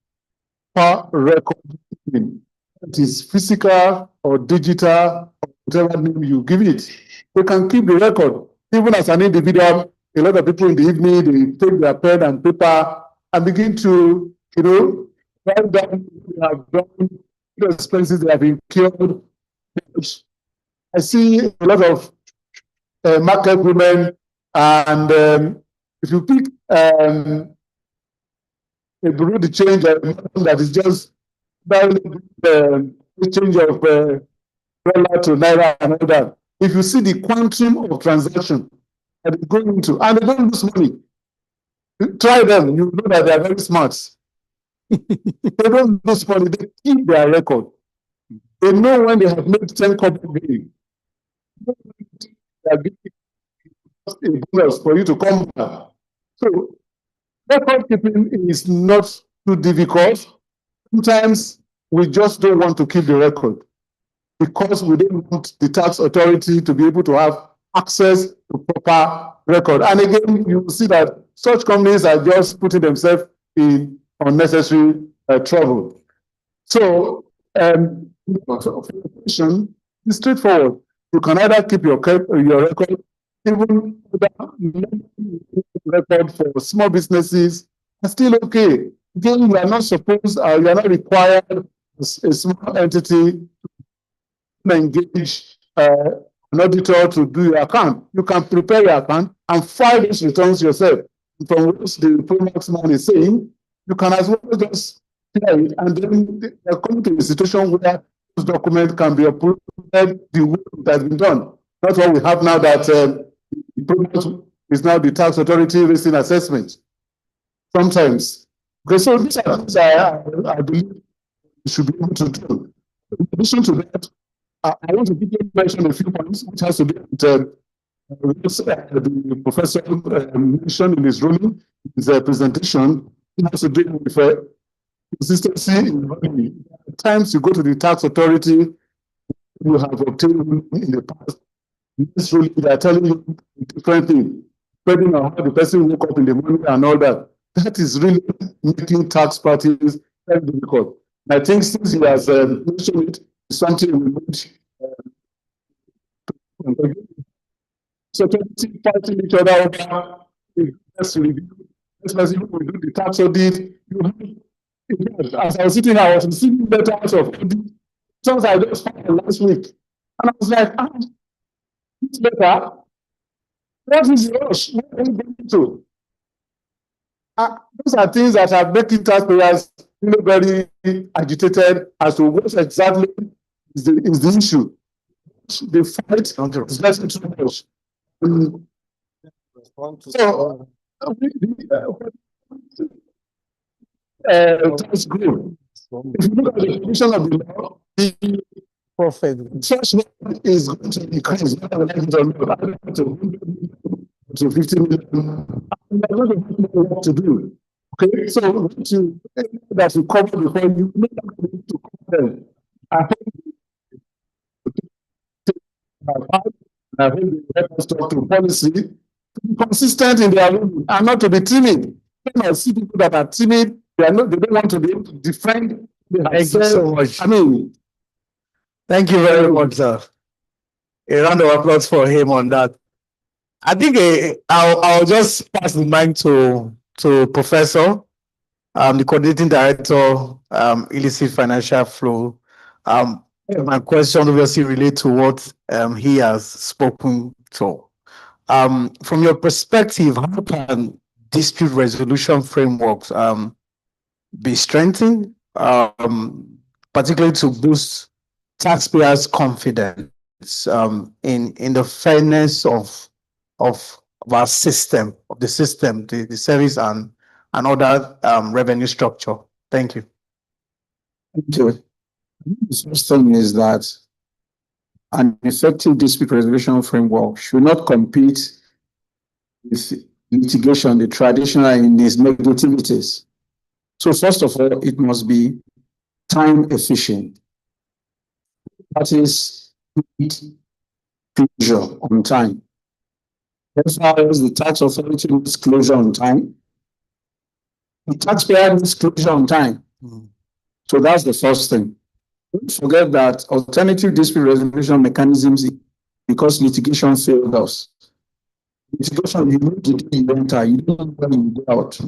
per record keeping. It is physical or digital, or whatever name you give it. They can keep the record. Even as an individual, a lot of people in the evening, they take their pen and paper and begin to, write down what they have done, the expenses they have incurred. I see a lot of market women, and if you pick a bureau de change that is just the change of dollar to naira and all that, if you see the quantum of transaction that is going into, and they don't lose money, try them, you know that they are very smart. They don't lose money, they keep their record. They know when they have made 10 couple gain. They are giving a bonus for you to come back. So record keeping is not too difficult. Sometimes we just don't want to keep the record because we don't want the tax authority to be able to have access to proper record. And again, you see that such companies are just putting themselves in unnecessary trouble. So, for the question, it's straightforward. You can either keep your record, even record for small businesses, are still okay. Again, you are not supposed, you are not required as a small entity to engage an auditor to do your account. You can prepare your account and file those returns yourself. From what the Promax man is saying, you can as well just clear it, and then come to a situation where those documents can be approved the way it has been done. That's what we have now, that the Promax is now the tax authority raising assessment. Sometimes. Okay, so these are things I believe we should be able to do. In addition to that, I want to quickly mention a few points which has to do with the professor mentioned in his ruling, his presentation. It has to do with consistency in money. At times you go to the tax authority, you have obtained in the past. In this ruling, they are telling you different things, depending on how the person woke up in the morning and all that. That is really making tax practice very difficult. I think since he has mentioned it, it's something we need. So, fighting each other over the review, especially when we do the tax audit. As I was sitting here, I was receiving letters of audit. Songs I just found last week. And I was like, it's better. What is the rush? What are you going to? Those are things that are making taxpayers very agitated as to what exactly is the issue. The fight is getting too much. So, that's good. If you look at the condition of the law, the profit such is going to increase to 50 million. And there's not what to do. Okay, so that you cover before you make to cover them. I hope they help us talk to policy to be consistent in their rule and not to be timid. When I see people that are timid, they don't want to be able to defend. Thank you so much. I mean, Thank you very much, sir. A round of applause for him on that. I think I'll just pass the mic to Professor, the coordinating director, illicit financial flow. My question obviously relate to what he has spoken to. From your perspective, how can dispute resolution frameworks be strengthened, particularly to boost taxpayers' confidence in the fairness of our system, of the system, the service and other revenue structure? Thank you. Thank you. The first thing is that an effective dispute resolution framework should not compete with litigation, the traditional in its negativities. So first of all, it must be time efficient. Parties need closure on time. As far as the tax authority needs closure on time, the taxpayer needs closure on time. So that's the first thing. Don't forget that alternative dispute resolution mechanisms, because litigation failed us. Litigation, you know the day you enter, you don't know when you go out.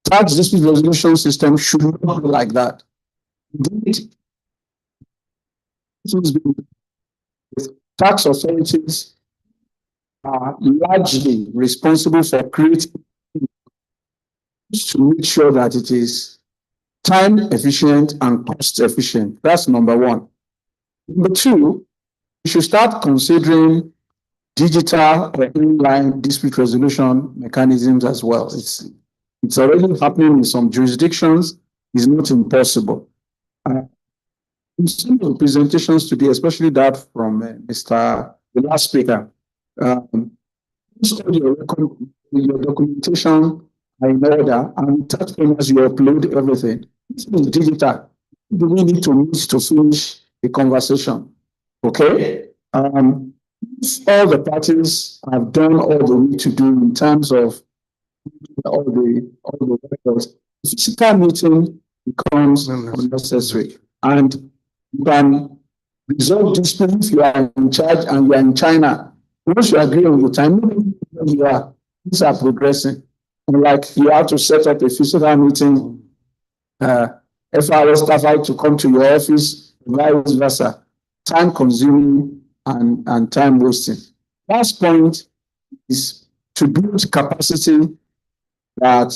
Tax dispute resolution system should not be like that. Tax authorities are largely responsible for creating to make sure that it is time efficient and cost efficient. That's number one. Number two, we should start considering digital or online dispute resolution mechanisms as well. It's already happening in some jurisdictions. It's not impossible. In some of the presentations today, especially that from the last speaker, your documentation in order, and tax payments, you upload everything. This is digital. Do we need to meet to finish the conversation? Okay. If all the parties have done all they need to do in terms of all the records, physical meeting becomes unnecessary, and you can resolve disputes if you are in charge and you are in China. Once you agree on the time, things are progressing. Unlike you have to set up a physical meeting, FRS staff have to come to your office, vice versa. Time consuming and time wasting. Last point is to build capacity that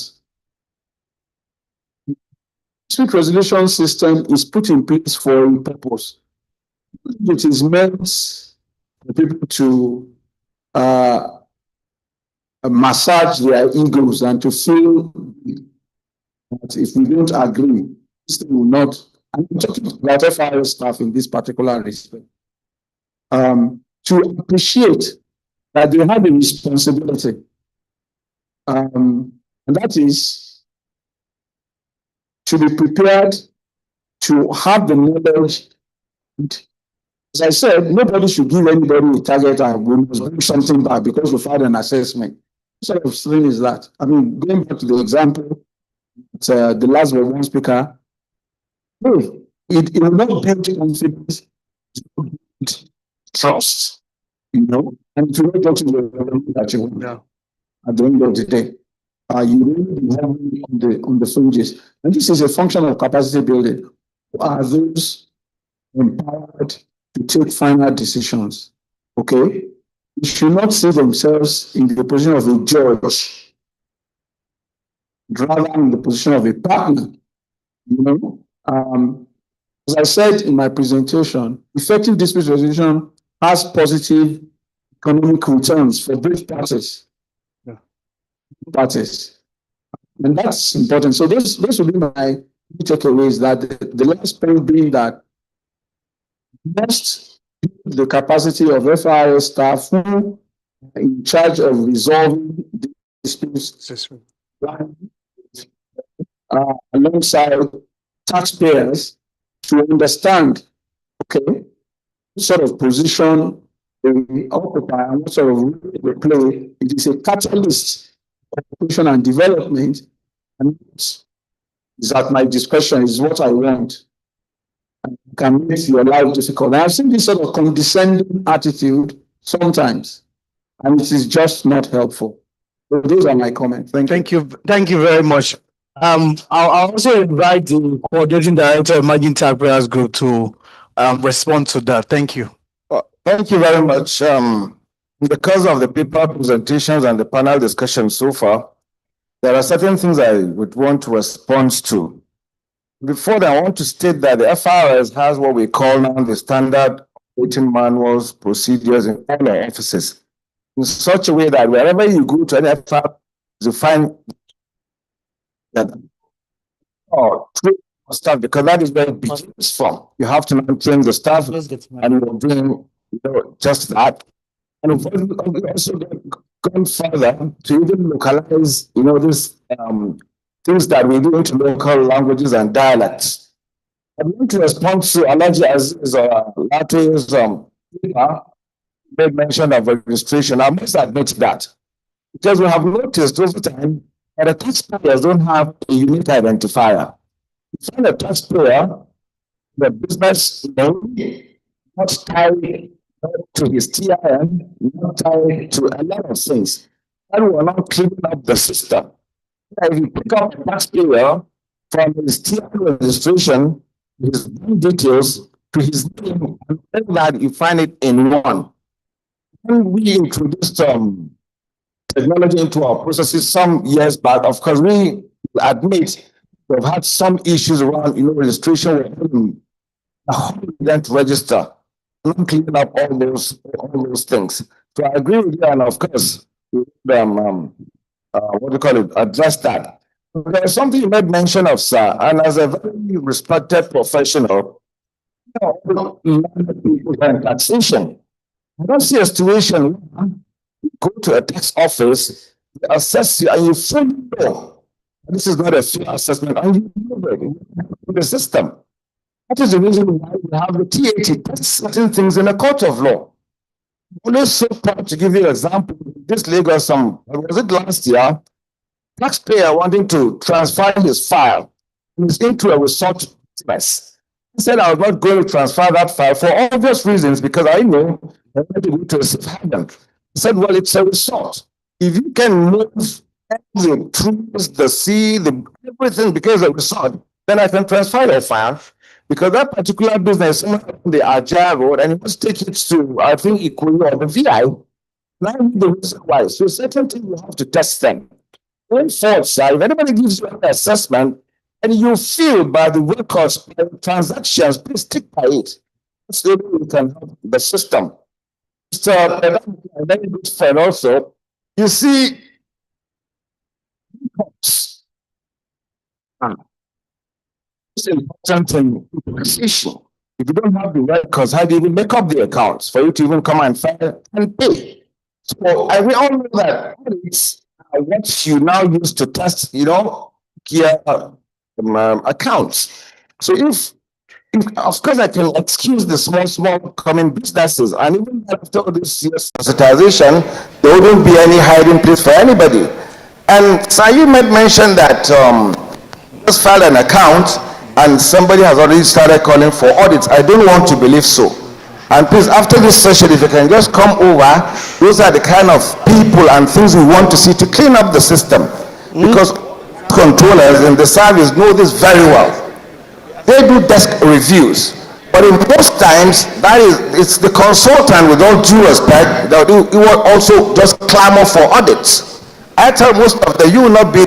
dispute resolution system is put in place for a purpose. It is meant for people to massage their egos and to feel that if we don't agree, this will not. I'm talking about FRS staff in this particular respect. To appreciate that they have a responsibility. And that is to be prepared to have the knowledge. As I said, nobody should give anybody a target and we must bring something back because we've had an assessment. What sort of thing is that? I mean, going back to the example, the last one speaker, it will not build confidence, trust, you know, and it will not get to the level that you want at the end of the day. You really be having on the fringes. And this is a function of capacity building. Who are those empowered to take final decisions? Okay? They should not see themselves in the position of a judge. rather in the position of a partner. You know, as I said in my presentation, effective dispute resolution has positive economic returns for both parties. And that's important. So this would be my takeaways, that the last point being that must build the capacity of FRS staff who are in charge of resolving disputes alongside taxpayers to understand, okay, what sort of position they occupy and what sort of role they play. It is a catalyst for cooperation and development, and is at my discretion, is what I want. And can make your life difficult. I've seen this sort of condescending attitude sometimes, and it is just not helpful. So those are my comments. Thank you very much. I'll also invite the coordinating director of Emerging Taxpayers Group to respond to that. Thank you. Thank you very much. Because of the paper presentations and the panel discussion so far, there are certain things I would want to respond to. Before that, I want to state that the FRS has what we call now the standard operating manuals, procedures in all our offices, in such a way that wherever you go to any FRS, you find that staff, because that is where it begins from. You have to maintain the staff, and we're doing just that. And we've also gone further to even localize, this things that we do into local languages and dialects. I want to respond to Alaji Aziz's paper made mention of registration. I must admit that, because we have noticed over time that the taxpayers don't have a unique identifier. You find a taxpayer, the business name, not tied to his TIN, not tied to a lot of things. And we're not cleaning up the system. If you pick up a taxpayer from his TIN registration, his bank details, to his name, and all that, you find it in one. When we introduced technology into our processes some years back, of course, we admit we've had some issues around registration, then to register, not cleaning up all those things. So I agree with you, and of course, address that. There's something you made mention of, sir, and as a very respected professional, people in taxation. I don't see a situation where you go to a tax office, they assess you, and you fully know this is not a fair assessment, and you know it in the system. That is the reason why we have the TAT test certain things in a court of law. I'm always so proud to give you an example. This Lagos, was it last year? Taxpayer wanting to transfer his file into a resort business. He said, I was not going to transfer that file for obvious reasons, because I know I want to go to a safe haven. He said, well, it's a resort. If you can move the trees, the sea, everything, because of the resort, then I can transfer your file. Because that particular business, on the Ajah Road, and it must take it to, I think, Ikoyi or the VI. Now, the reason why. So, certain things you have to test them. Going forward, sir, if anybody gives you an assessment and you feel by the records, by the transactions, please stick by it. So we can help the system. So, a very good friend also. You see, it's important in taxation. If you don't have the records, how do you even make up the accounts for you to even come and file and pay? So we all know that it's what you now use to test, accounts. So if of course I can excuse the small coming businesses, and even after this year's sensitization, there wouldn't be any hiding place for anybody. And Sayu made mention that just filed an account and somebody has already started calling for audits. I don't want to believe so. And please, after this session, if you can just come over, those are the kind of people and things we want to see to clean up the system. Because controllers in the service know this very well. They do desk reviews. But in most times, it's the consultant, with all due respect, that you will also just clamor for audits. I tell most of them, you will not be.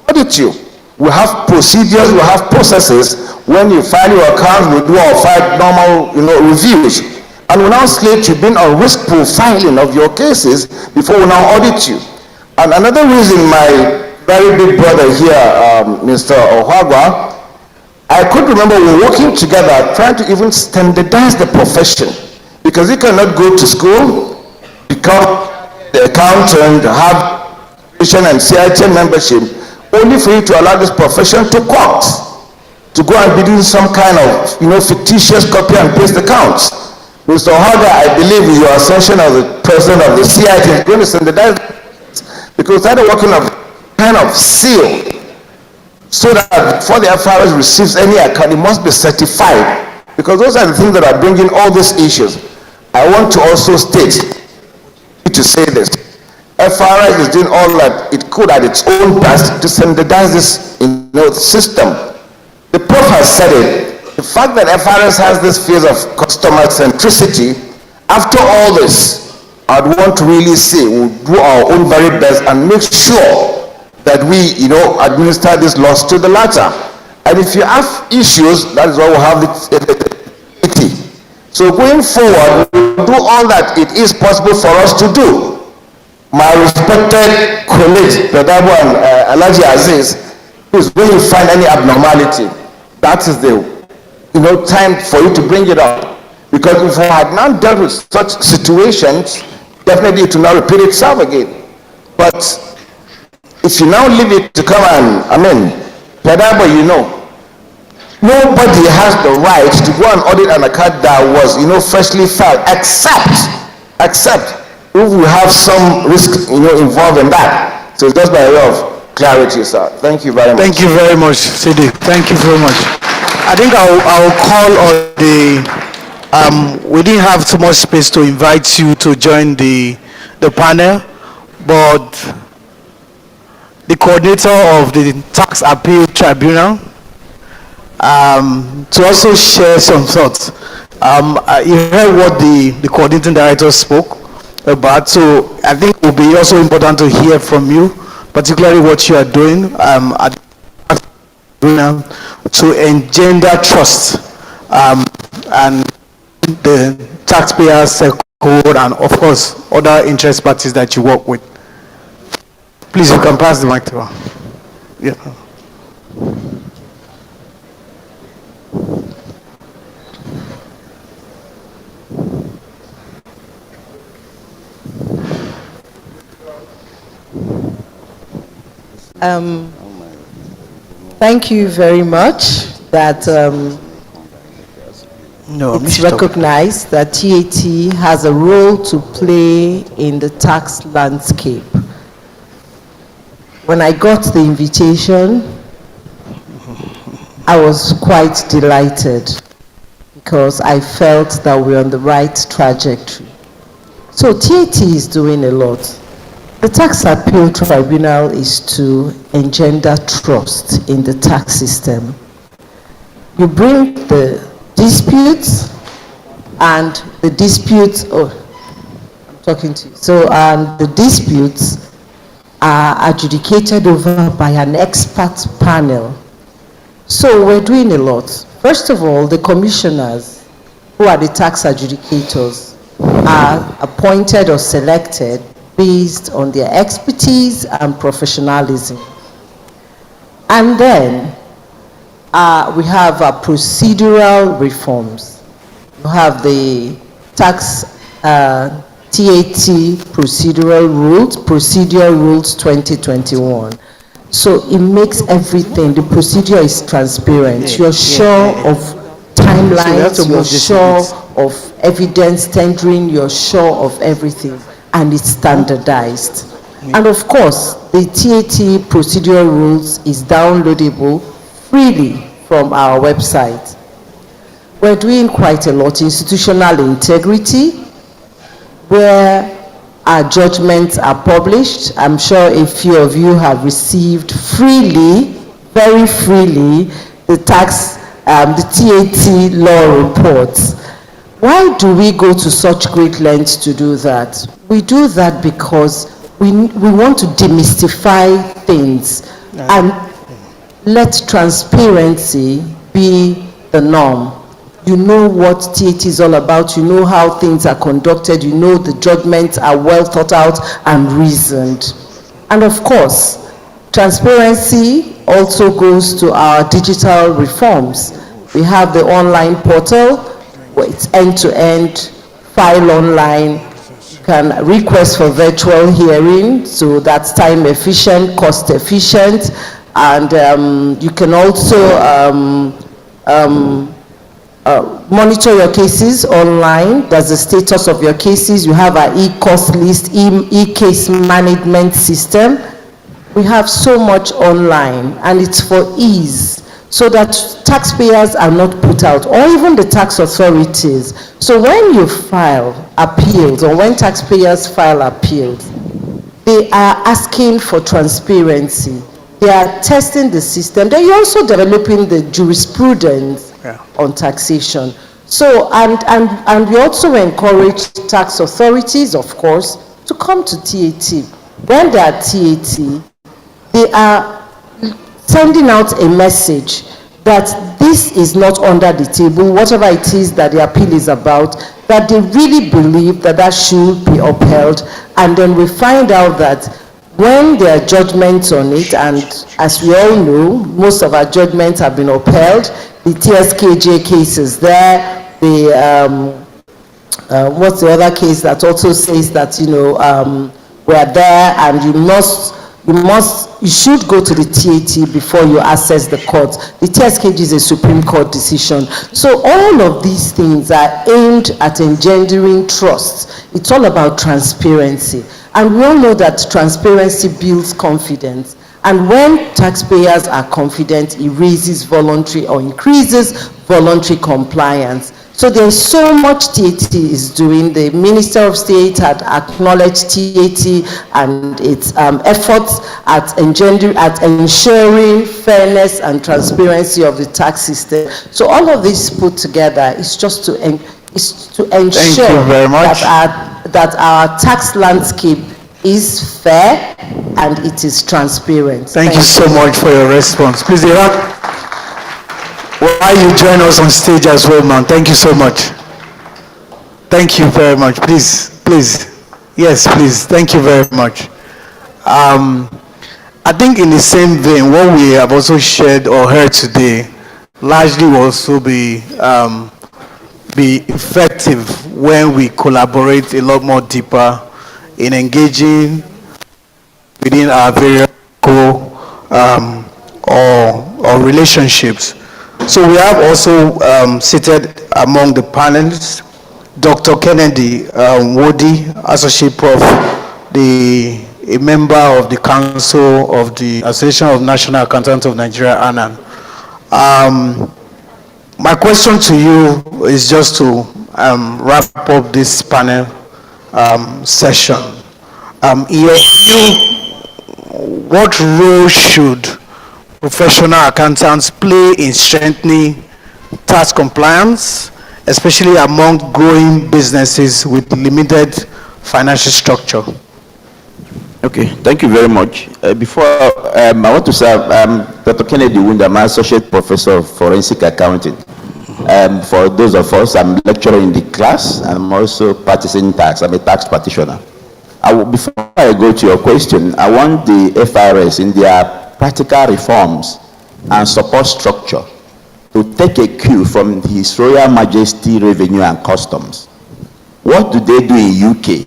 What audit you. We have procedures, we have processes. When you file your accounts, we do our 5 normal, reviews. And we now slate you being on risk profiling of your cases before we now audit you. And another reason, my very big brother here, Mr. Ohagwa, I could remember we were working together trying to even standardize the profession, because you cannot go to school, become the accountant, have and CIT membership, only for you to allow this profession to court, to go and be doing some kind of, fictitious copy and paste accounts. Mr. Ohagwa, I believe with your ascension as the president of the CIT is going to standardize, because started working on kind of seal, so that before the FRS receives any account, it must be certified, because those are the things that are bringing all these issues. I want to also state, to say this, FRS is doing all that it could at its own best to standardize this system. The Prof has said it, the fact that FRS has this phase of customer centricity, after all this, I'd want to really say we'll do our own very best and make sure that we, administer these laws to the latter. And if you have issues, that is why we have the committee. So going forward, we'll do all that it is possible for us to do. My respected colleagues, Pedabo and Alhaji Aziz, is when you find any abnormality, that is the time for you to bring it up. Because if I had not dealt with such situations, definitely it will not repeat itself again. But if you now leave it to come and, Pedabo, nobody has the right to go and audit an account that was, freshly filed, except if we have some risk, involved in that. So it's just by way of clarity, sir. Thank you very much. Thank you very much, Sidi. Thank you very much. I think I'll call on we didn't have too much space to invite you to join the panel, but the coordinator of the Tax Appeal Tribunal, to also share some thoughts. You heard what the coordinating director spoke about, so I think it will be also important to hear from you, particularly what you are doing at to engender trust and the taxpayers code, and of course other interest parties that you work with. Please, you can pass the mic to her. Yeah. Thank you very much that it's recognized that TAT has a role to play in the tax landscape. When I got the invitation, I was quite delighted because I felt that we're on the right trajectory. So TAT is doing a lot. The Tax Appeal Tribunal is to engender trust in the tax system. You bring the disputes, and the disputes, I'm talking to you. So, the disputes are adjudicated over by an expert panel. So we're doing a lot. First of all, the commissioners, who are the tax adjudicators, are appointed or selected based on their expertise and professionalism. And then we have procedural reforms. You have the tax TAT procedural rules 2021. So it makes everything, the procedure is transparent. You're sure of timelines, you're sure of evidence tendering, you're sure of everything, and it's standardized. And of course, the TAT procedural rules is downloadable freely from our website. We're doing quite a lot. Institutional integrity, where our judgments are published. I'm sure a few of you have received freely, very freely, the TAT law reports. Why do we go to such great lengths to do that? We do that because we want to demystify things and let transparency be the norm. You know what TAT is all about, you know how things are conducted, you know the judgments are well thought out and reasoned. And of course, transparency also goes to our digital reforms. We have the online portal, where it's end-to-end, file online, you can request for virtual hearing, so that's time efficient, cost efficient, and you can also monitor your cases online. There's the status of your cases. You have our e-cost list, e-case management system. We have so much online, and it's for ease, so that taxpayers are not put out, or even the tax authorities. So when you file appeals, or when taxpayers file appeals, they are asking for transparency. They are testing the system. They're also developing the jurisprudence on taxation. So, and we also encourage tax authorities, of course, to come to TAT. When they are TAT, they are sending out a message that this is not under the table, whatever it is that the appeal is about, that they really believe that that should be upheld. And then we find out that when there are judgments on it, and as we all know, most of our judgments have been upheld, the TSKJ case is there, the, what's the other case that also says that, you know, we're there and you should go to the TAT before you access the court. The TSKG is a Supreme Court decision. So all of these things are aimed at engendering trust. It's all about transparency. And we all know that transparency builds confidence. And when taxpayers are confident, it raises voluntary or increases voluntary compliance. So there's so much TAT is doing. The Minister of State had acknowledged TAT and its efforts at ensuring fairness and transparency of the tax system. So all of this put together is just to ensure that our tax landscape is fair and it is transparent. Thank you so much for your response. Please, why you join us on stage as well, man. Thank you so much. Thank you very much. Please. Yes, please. Thank you very much. I think in the same vein, what we have also shared or heard today largely will also be effective when we collaborate a lot more deeper in engaging within our various or relationships. So we have also seated among the panelists Dr. Kennedy Wodi, Associate Prof, a member of the Council of the Association of National Accountants of Nigeria, ANAN. My question to you is just to wrap up this panel session. In your view, what role should professional accountants play in strengthening tax compliance, especially among growing businesses with limited financial structure? Okay, thank you very much. Before, I want to say, Dr. Kennedy Wunda, I'm Associate Professor of Forensic Accounting. For those of us, I'm lecturer in the class, and I'm also practicing tax. I'm a tax practitioner. Before I go to your question, I want the FRS in their practical reforms and support structure to take a cue from His Royal Majesty Revenue and Customs. What do they do in UK?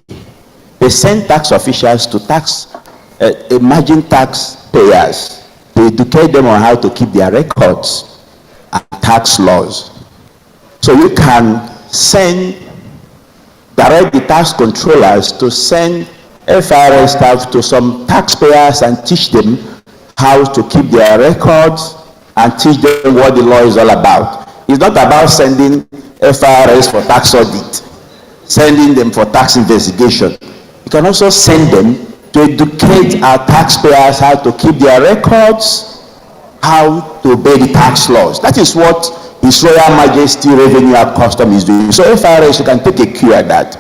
They send tax officials to tax emerging taxpayers to educate them on how to keep their records and tax laws. So you can direct the tax controllers to send FRS staff to some taxpayers and teach them how to keep their records and teach them what the law is all about. It's not about sending FRS for tax audit, sending them for tax investigation. You can also send them to educate our taxpayers how to keep their records, how to obey the tax laws. That is what His Royal Majesty Revenue and Customs is doing. So FRS, you can take a cue at that.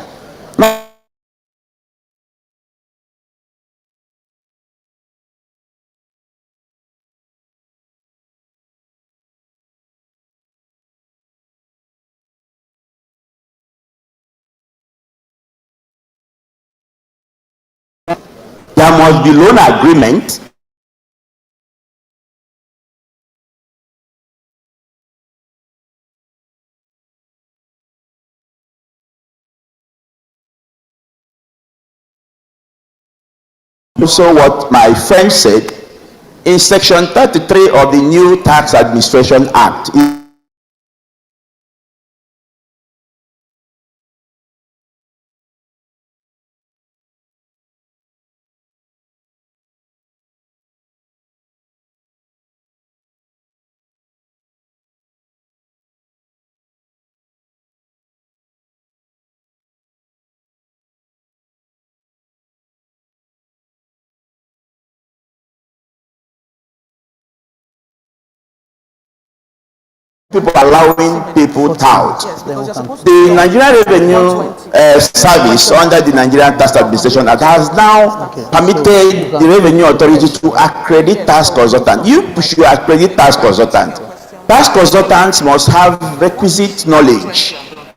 There must be loan agreement. Also, what my friend said, in section 33 of the new Tax Administration Act, people allowing people out. The Nigerian Revenue Service under the Nigerian Tax Administration Act has now permitted the Revenue Authority to accredit tax consultants. You should accredit tax consultants. Tax consultants must have requisite knowledge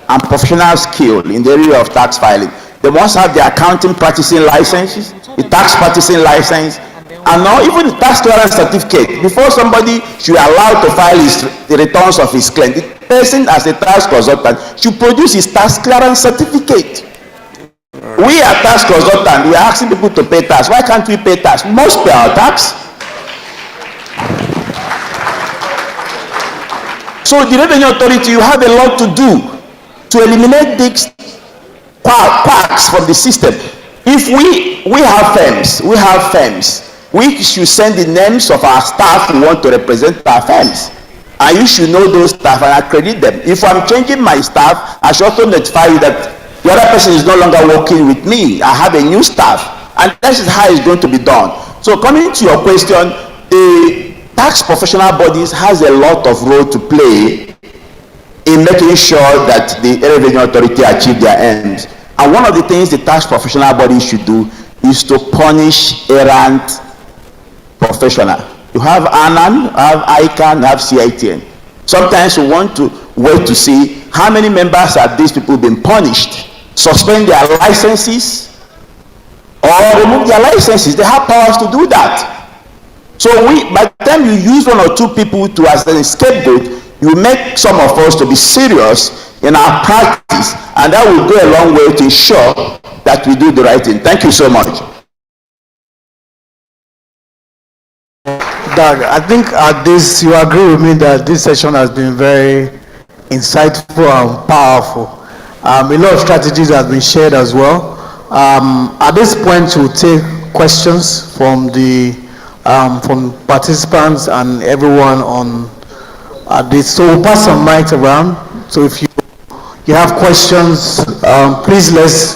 and professional skill in the area of tax filing. They must have the accounting practicing licenses, the tax practicing license, and now even the tax clearance certificate. Before somebody should be allowed to file the returns of his claim, the person as a tax consultant should produce his tax clearance certificate. We are tax consultants, we are asking people to pay tax. Why can't we pay tax? We must pay our tax. So the Revenue Authority, you have a lot to do to eliminate these quacks from the system. If we have firms, we should send the names of our staff who want to represent our firms. And you should know those staff and accredit them. If I'm changing my staff, I should also notify you that the other person is no longer working with me. I have a new staff. And that is how it's going to be done. So coming to your question, the tax professional bodies has a lot of role to play in making sure that the Revenue Authority achieve their aims. And one of the things the tax professional bodies should do is to punish errant professional. You have ANAN, you have ICANN, you have CITN. Sometimes we want to wait to see how many members have these people been punished, suspend their licenses, or remove their licenses. They have powers to do that. So by the time you use one or two people to as a scapegoat, you make some of us to be serious in our practice, and that will go a long way to ensure that we do the right thing. Thank you so much. Doug, I think you agree with me that this session has been very insightful and powerful. A lot of strategies have been shared as well. At this point, we'll take questions from participants and everyone on this. So we'll pass some mics around. So if you have questions, please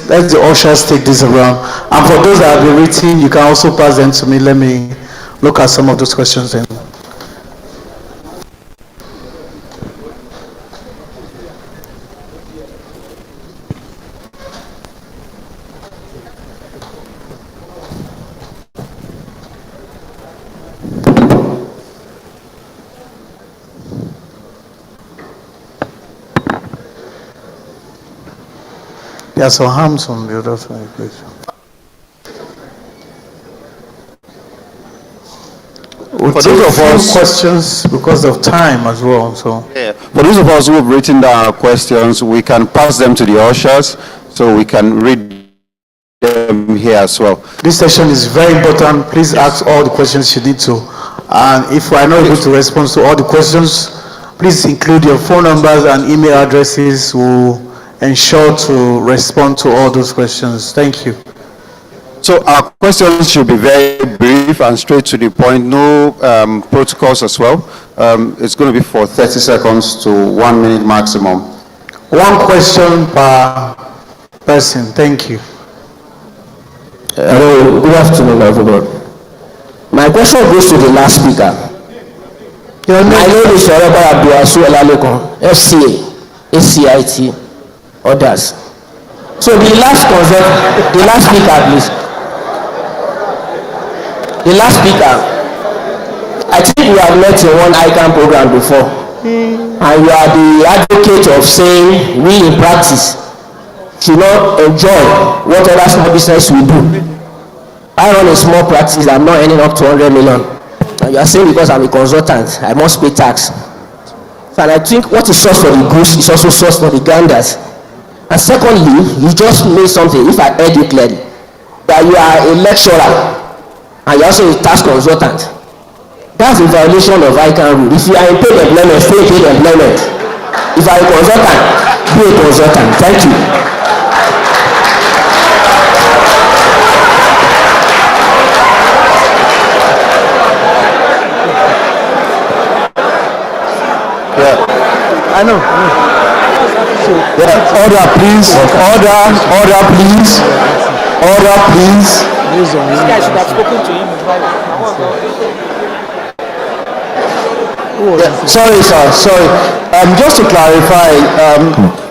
let the ushers take this around. And for those that have been written, you can also pass them to me. Let me look at some of those questions then. There are some hands on the other side, please. We'll take a few questions because of time as well. So, for those of us who have written down questions, we can pass them to the ushers so we can read them here as well. This session is very important. Please ask all the questions you need to. And if we are not able to respond to all the questions, please include your phone numbers and email addresses. We'll ensure to respond to all those questions. Thank you. So our questions should be very brief and straight to the point. No protocols as well. It's going to be for 30 seconds to 1 minute maximum. One question per person. Thank you. Hello, good afternoon, everyone. My question goes to the last speaker. My name is Honorable Abdulasu Olalekon, FCA, ACIT, others. So the last speaker, please. The last speaker, I think we have met in one ICANN program before, and you are the advocate of saying we in practice should not enjoy what other small business will do. I run a small practice, I'm not earning up to 100 million. And you are saying because I'm a consultant, I must pay tax. And I think what is source for the goose is also source for the ganders. And secondly, you just made something, if I heard you clearly, that you are a lecturer and you're also a tax consultant. That's a violation of ICANN rule. If you are in paid employment, stay in paid employment. If you are a consultant, be a consultant. Thank you. I know. So, order, please. Order, please. Order, please. This guy should have spoken to him. Sorry, sir. Sorry. Just to clarify,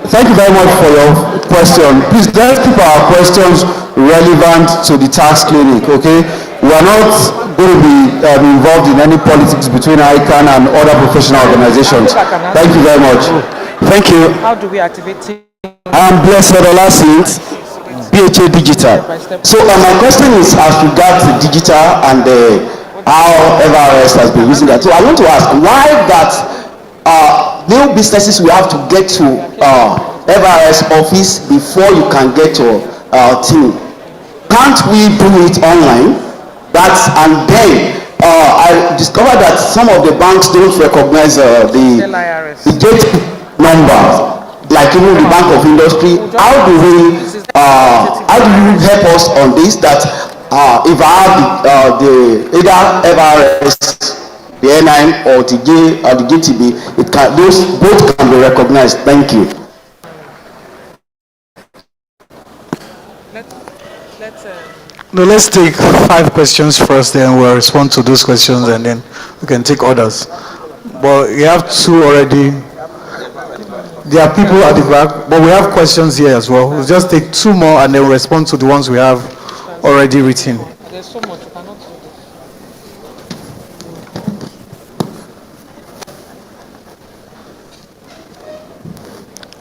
thank you very much for your question. Please, let's keep our questions relevant to the tax clinic, okay? We are not going to be involved in any politics between ICANN and other professional organizations. Thank you very much. Thank you. How do we activate it? I am Blessed Olasins, BHA Digital. So my question is as regards to digital and how Everest has been using that. So I want to ask why that new businesses will have to get to Everest office before you can get to team. Can't we do it online? And then I discovered that some of the banks don't recognize the gate number, like even the Bank of Industry. How do you help us on this? That if I have either FRS, the N9 or the GTB, those both can be recognized. Thank you. No, let's take 5 questions first, then we'll respond to those questions, and then we can take others. But you have 2 already. There are people at the back, but we have questions here as well. We'll just take 2 more, and then we'll respond to the ones we have already written. There's so much you cannot do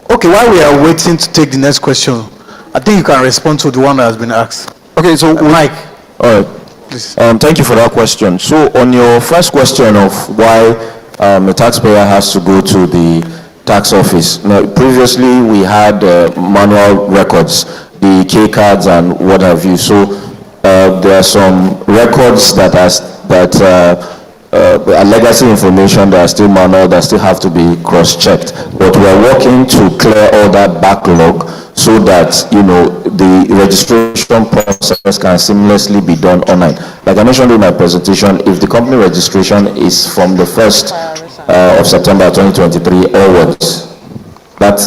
this. Okay, while we are waiting to take the next question, I think you can respond to the one that has been asked. Okay, so Mike. All right. Please. Thank you for that question. So on your first question of why a taxpayer has to go to the tax office. Now, previously we had manual records, the K cards and what have you. So there are some records that are legacy information that are still manual, that still have to be cross-checked. But we are working to clear all that backlog so that, the registration process can seamlessly be done online. Like I mentioned in my presentation, if the company registration is from the 1st of September 2023 onwards, that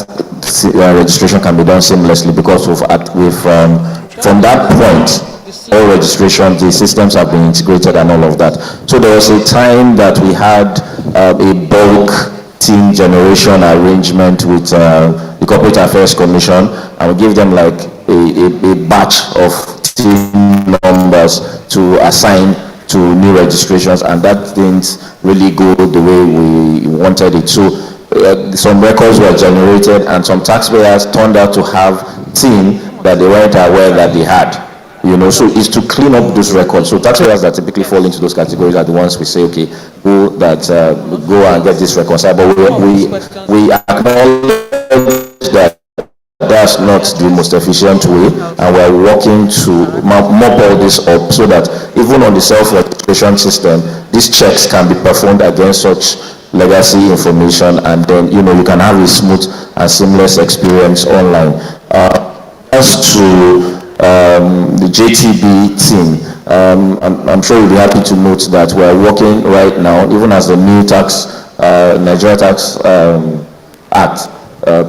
registration can be done seamlessly because from that point, all registrations, the systems have been integrated and all of that. So there was a time that we had a bulk team generation arrangement with the Corporate Affairs Commission, and we give them like a batch of team numbers to assign to new registrations, and that didn't really go the way we wanted it. So some records were generated, and some taxpayers turned out to have team that they weren't aware that they had. So it's to clean up those records. So taxpayers that typically fall into those categories are the ones we say, okay, go and get this reconciled. But we acknowledge that that's not the most efficient way, and we're working to mop all this up so that even on the self-registration system, these checks can be performed against such legacy information, and then you can have a smooth and seamless experience online. As to the JTB team, I'm sure you'll be happy to note that we're working right now, even as the new Nigeria Tax Act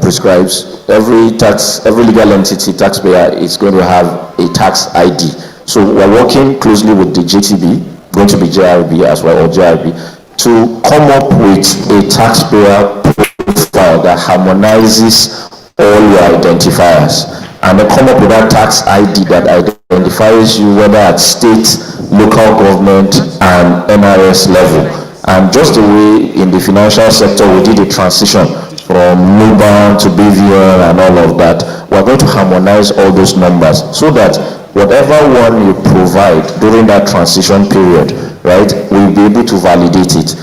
prescribes, every legal entity taxpayer is going to have a tax ID. So we're working closely with the JTB, going to be JRB as well, or JRB, to come up with a taxpayer profile that harmonizes all your identifiers, and then come up with that tax ID that identifies you whether at state, local government, and NRS level. And just the way in the financial sector we did a transition from NUBAN to BVN and all of that, we're going to harmonize all those numbers so that whatever one you provide during that transition period, right, we'll be able to validate it.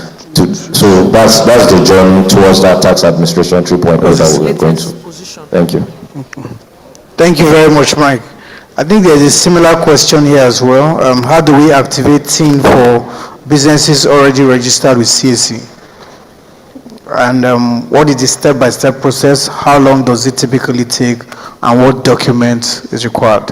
So that's the journey towards that tax administration 3.0 that we're going to. Thank you. Thank you very much, Mike. I think there's a similar question here as well. How do we activate TIN for businesses already registered with CAC? And what is the step-by-step process? How long does it typically take? And what document is required?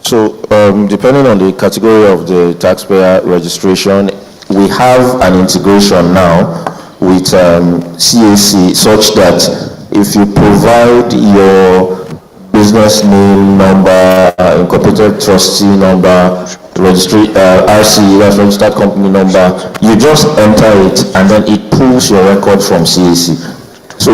So depending on the category of the taxpayer registration, we have an integration now with CAC such that if you provide your business name, number, incorporated trustee number, registry, RC, that's registered company number, you just enter it and then it pulls your record from CAC. So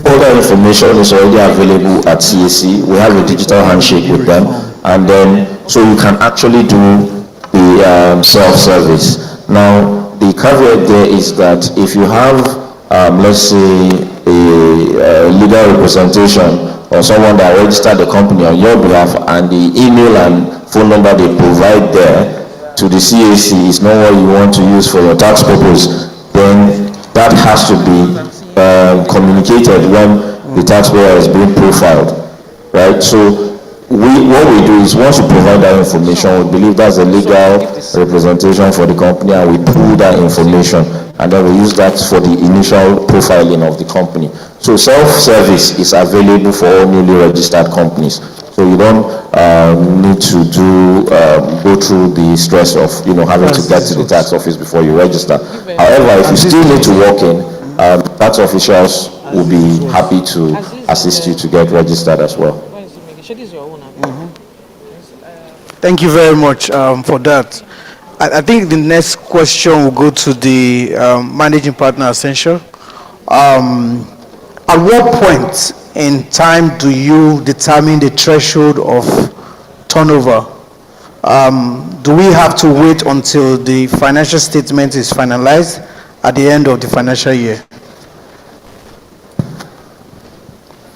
all that information is already available at CAC. We have a digital handshake with them, and then so you can actually do the self-service. Now, the caveat there is that if you have, let's say, a legal representation or someone that registered the company on your behalf, and the email and phone number they provide there to the CAC is not what you want to use for your tax purpose, then that has to be communicated when the taxpayer is being profiled, right? So what we do is once you provide that information, we believe that's a legal representation for the company, and we pull that information and then we use that for the initial profiling of the company. So self-service is available for all newly registered companies. So you don't need to go through the stress of having to get to the tax office before you register. However, if you still need to walk in, tax officials will be happy to assist you to get registered as well. Thank you very much for that. I think the next question will go to the managing partner, Essential. At what point in time do you determine the threshold of turnover? Do we have to wait until the financial statement is finalized at the end of the financial year?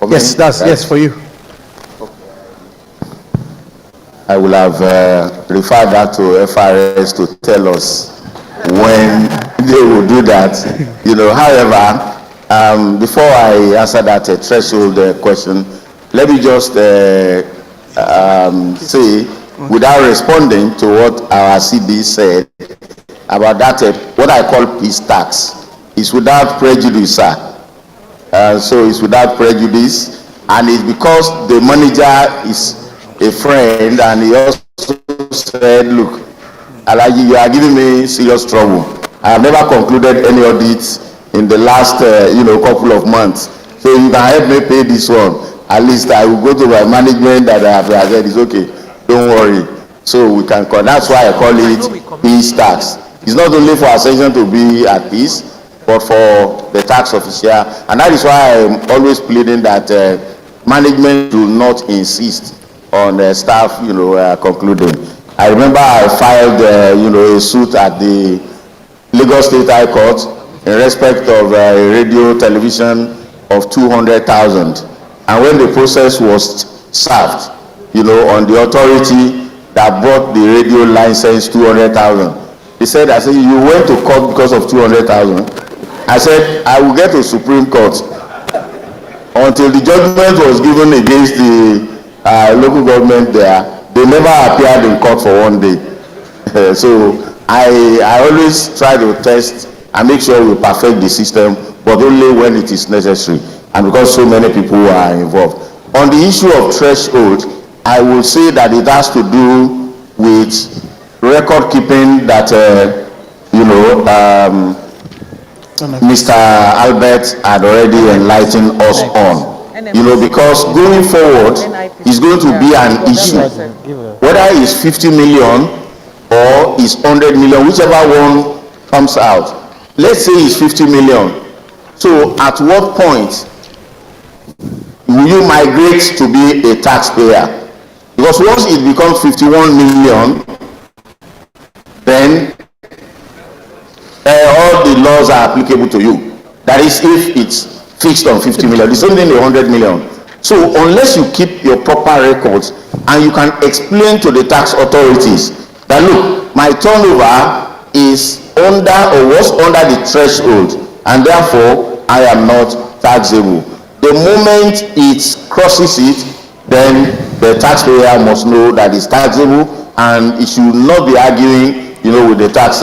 Yes, yes, for you. I will have referred that to FRS to tell us when they will do that. However, before I answer that threshold question, let me just say, without responding to what our CB said about that, what I call peace tax is without prejudice, sir. So it's without prejudice, and it's because the manager is a friend, and he also said, look, Alaji, you are giving me serious trouble. I have never concluded any audits in the last couple of months, so you can help me pay this one. At least I will go to my management that I have said it's okay, don't worry. So we can call, that's why I call it peace tax. It's not only for Ascension to be at peace, but for the tax official, and that is why I'm always pleading that management do not insist on staff, concluding. I remember I filed, a suit at the Lagos State High Court in respect of a radio television of 200,000. And when the process was served, on the authority that brought the radio license 200,000, they said, I said, you went to court because of 200,000. I said, I will get to Supreme Court. Until the judgment was given against the local government there, they never appeared in court for one day. So I always try to test and make sure we perfect the system, but only when it is necessary, and because so many people are involved. On the issue of threshold, I will say that it has to do with record keeping that Mr. Albert had already enlightened us on. Because going forward is going to be an issue. Whether it's 50 million or it's 100 million, whichever one comes out. Let's say it's 50 million. So at what point will you migrate to be a taxpayer? Because once it becomes 51 million, then all the laws are applicable to you. That is, if it's fixed on 50 million. The same thing, 100 million. So unless you keep your proper records, and you can explain to the tax authorities that, look, my turnover is under or was under the threshold, and therefore I am not taxable. The moment it crosses it, then the taxpayer must know that it's taxable, and it should not be arguing, with the tax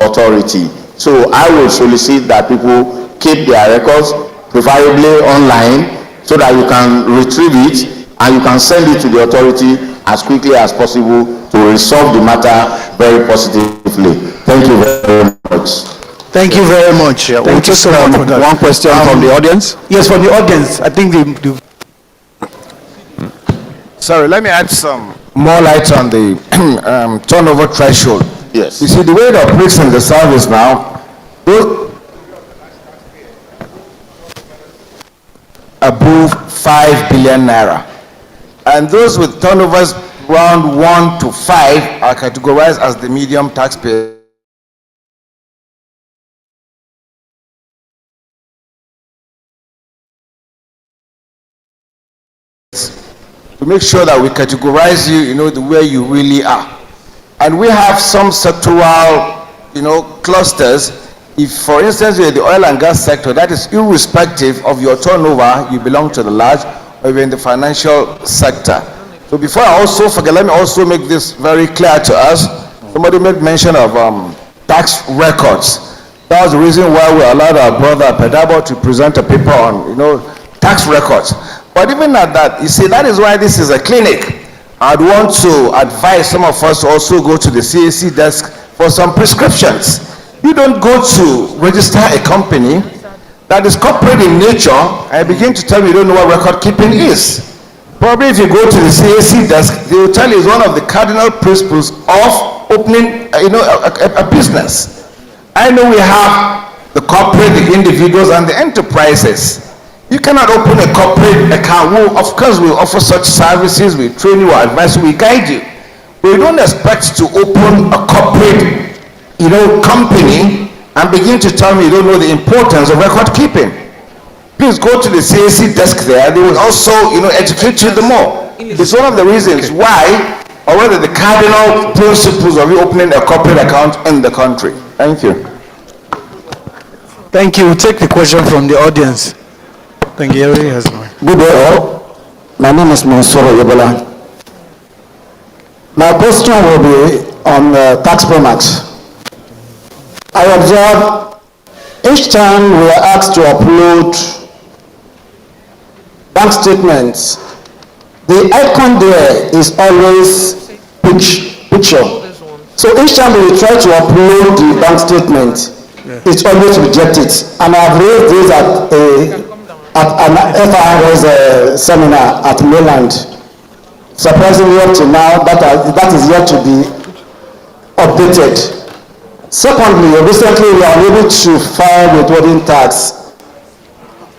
authority. So I will solicit that people keep their records, preferably online, so that you can retrieve it and you can send it to the authority as quickly as possible to resolve the matter very positively. Thank you very much. Thank you very much. Thank you so much for that. One question from the audience. Yes, from the audience. I think Sorry, let me add some more light on the turnover threshold. Yes. You see, the way it operates in the service now, above 5 billion naira. And those with turnovers around 1 to 5 are categorized as the medium taxpayers. To make sure that we categorize you, the way you really are. And we have some sectoral, clusters. If, for instance, you're in the oil and gas sector, that is irrespective of your turnover, you belong to the large, or you're in the financial sector. So before I also forget, let me also make this very clear to us. Somebody made mention of tax records. That was the reason why we allowed our brother Pedabo to present a paper on, tax records. But even at that, you see, that is why this is a clinic. I'd want to advise some of us to also go to the CAC desk for some prescriptions. You don't go to register a company that is corporate in nature and begin to tell me you don't know what record keeping is. Probably if you go to the CAC desk, they will tell you it's one of the cardinal principles of opening a business. I know we have the corporate, the individuals, and the enterprises. You cannot open a corporate account. Of course, we offer such services, we train you, we advise you, we guide you. We don't expect to open a corporate, company and begin to tell me you don't know the importance of record keeping. Please go to the CAC desk there. They will also, educate you the more. It's one of the reasons why, or rather the cardinal principles of you opening a corporate account in the country. Thank you. Thank you. We'll take the question from the audience. Thank you. Good day all. My name is Monsoro Yebola. My question will be on tax promax. I observe each time we are asked to upload bank statements, the icon there is always picture. So each time we try to upload the bank statement, it's always rejected. And I've raised this at an FRS seminar at Mainland. Surprisingly, up to now, that is yet to be updated. Secondly, recently we are unable to file withholding tax.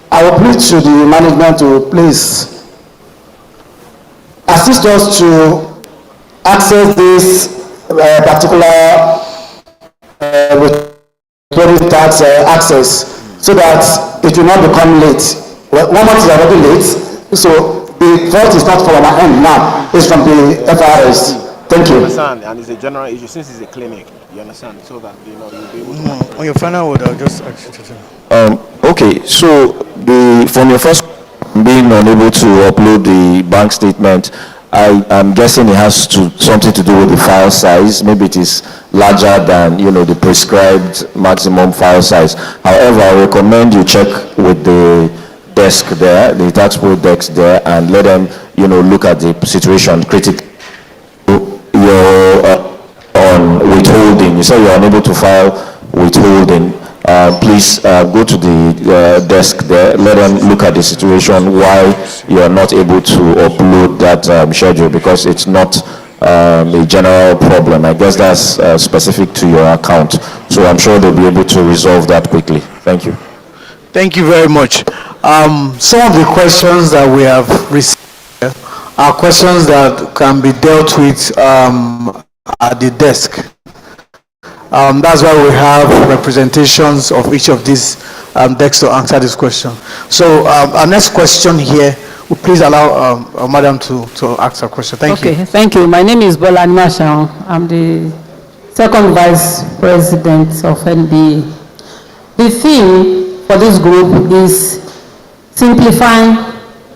I will plead to the management to please assist us to access this particular withholding tax access so that it will not become late. Well, 1 month is already late, so the fault is not from our end now, it's from the FRS. Thank you. Understand, and it's a general issue since it's a clinic. You understand, so that you'll be able to. On your final word, I'll just ask you to. Okay, so from your first being unable to upload the bank statement, I'm guessing it has something to do with the file size. Maybe it is larger than the prescribed maximum file size. However, I recommend you check with the desk there, the tax pro desk there, and let them look at the situation critically. You're on withholding. You say you're unable to file withholding. Please go to the desk there. Let them look at the situation why you are not able to upload that schedule, because it's not a general problem. I guess that's specific to your account. So I'm sure they'll be able to resolve that quickly. Thank you. Thank you very much. Some of the questions that we have received are questions that can be dealt with at the desk. That's why we have representations of each of these desks to answer this question. So our next question here Please allow Madam to ask a question. Thank you. Okay, thank you. My name is Bola Mashan. I'm the second vice president of NBA. The theme for this group is simplifying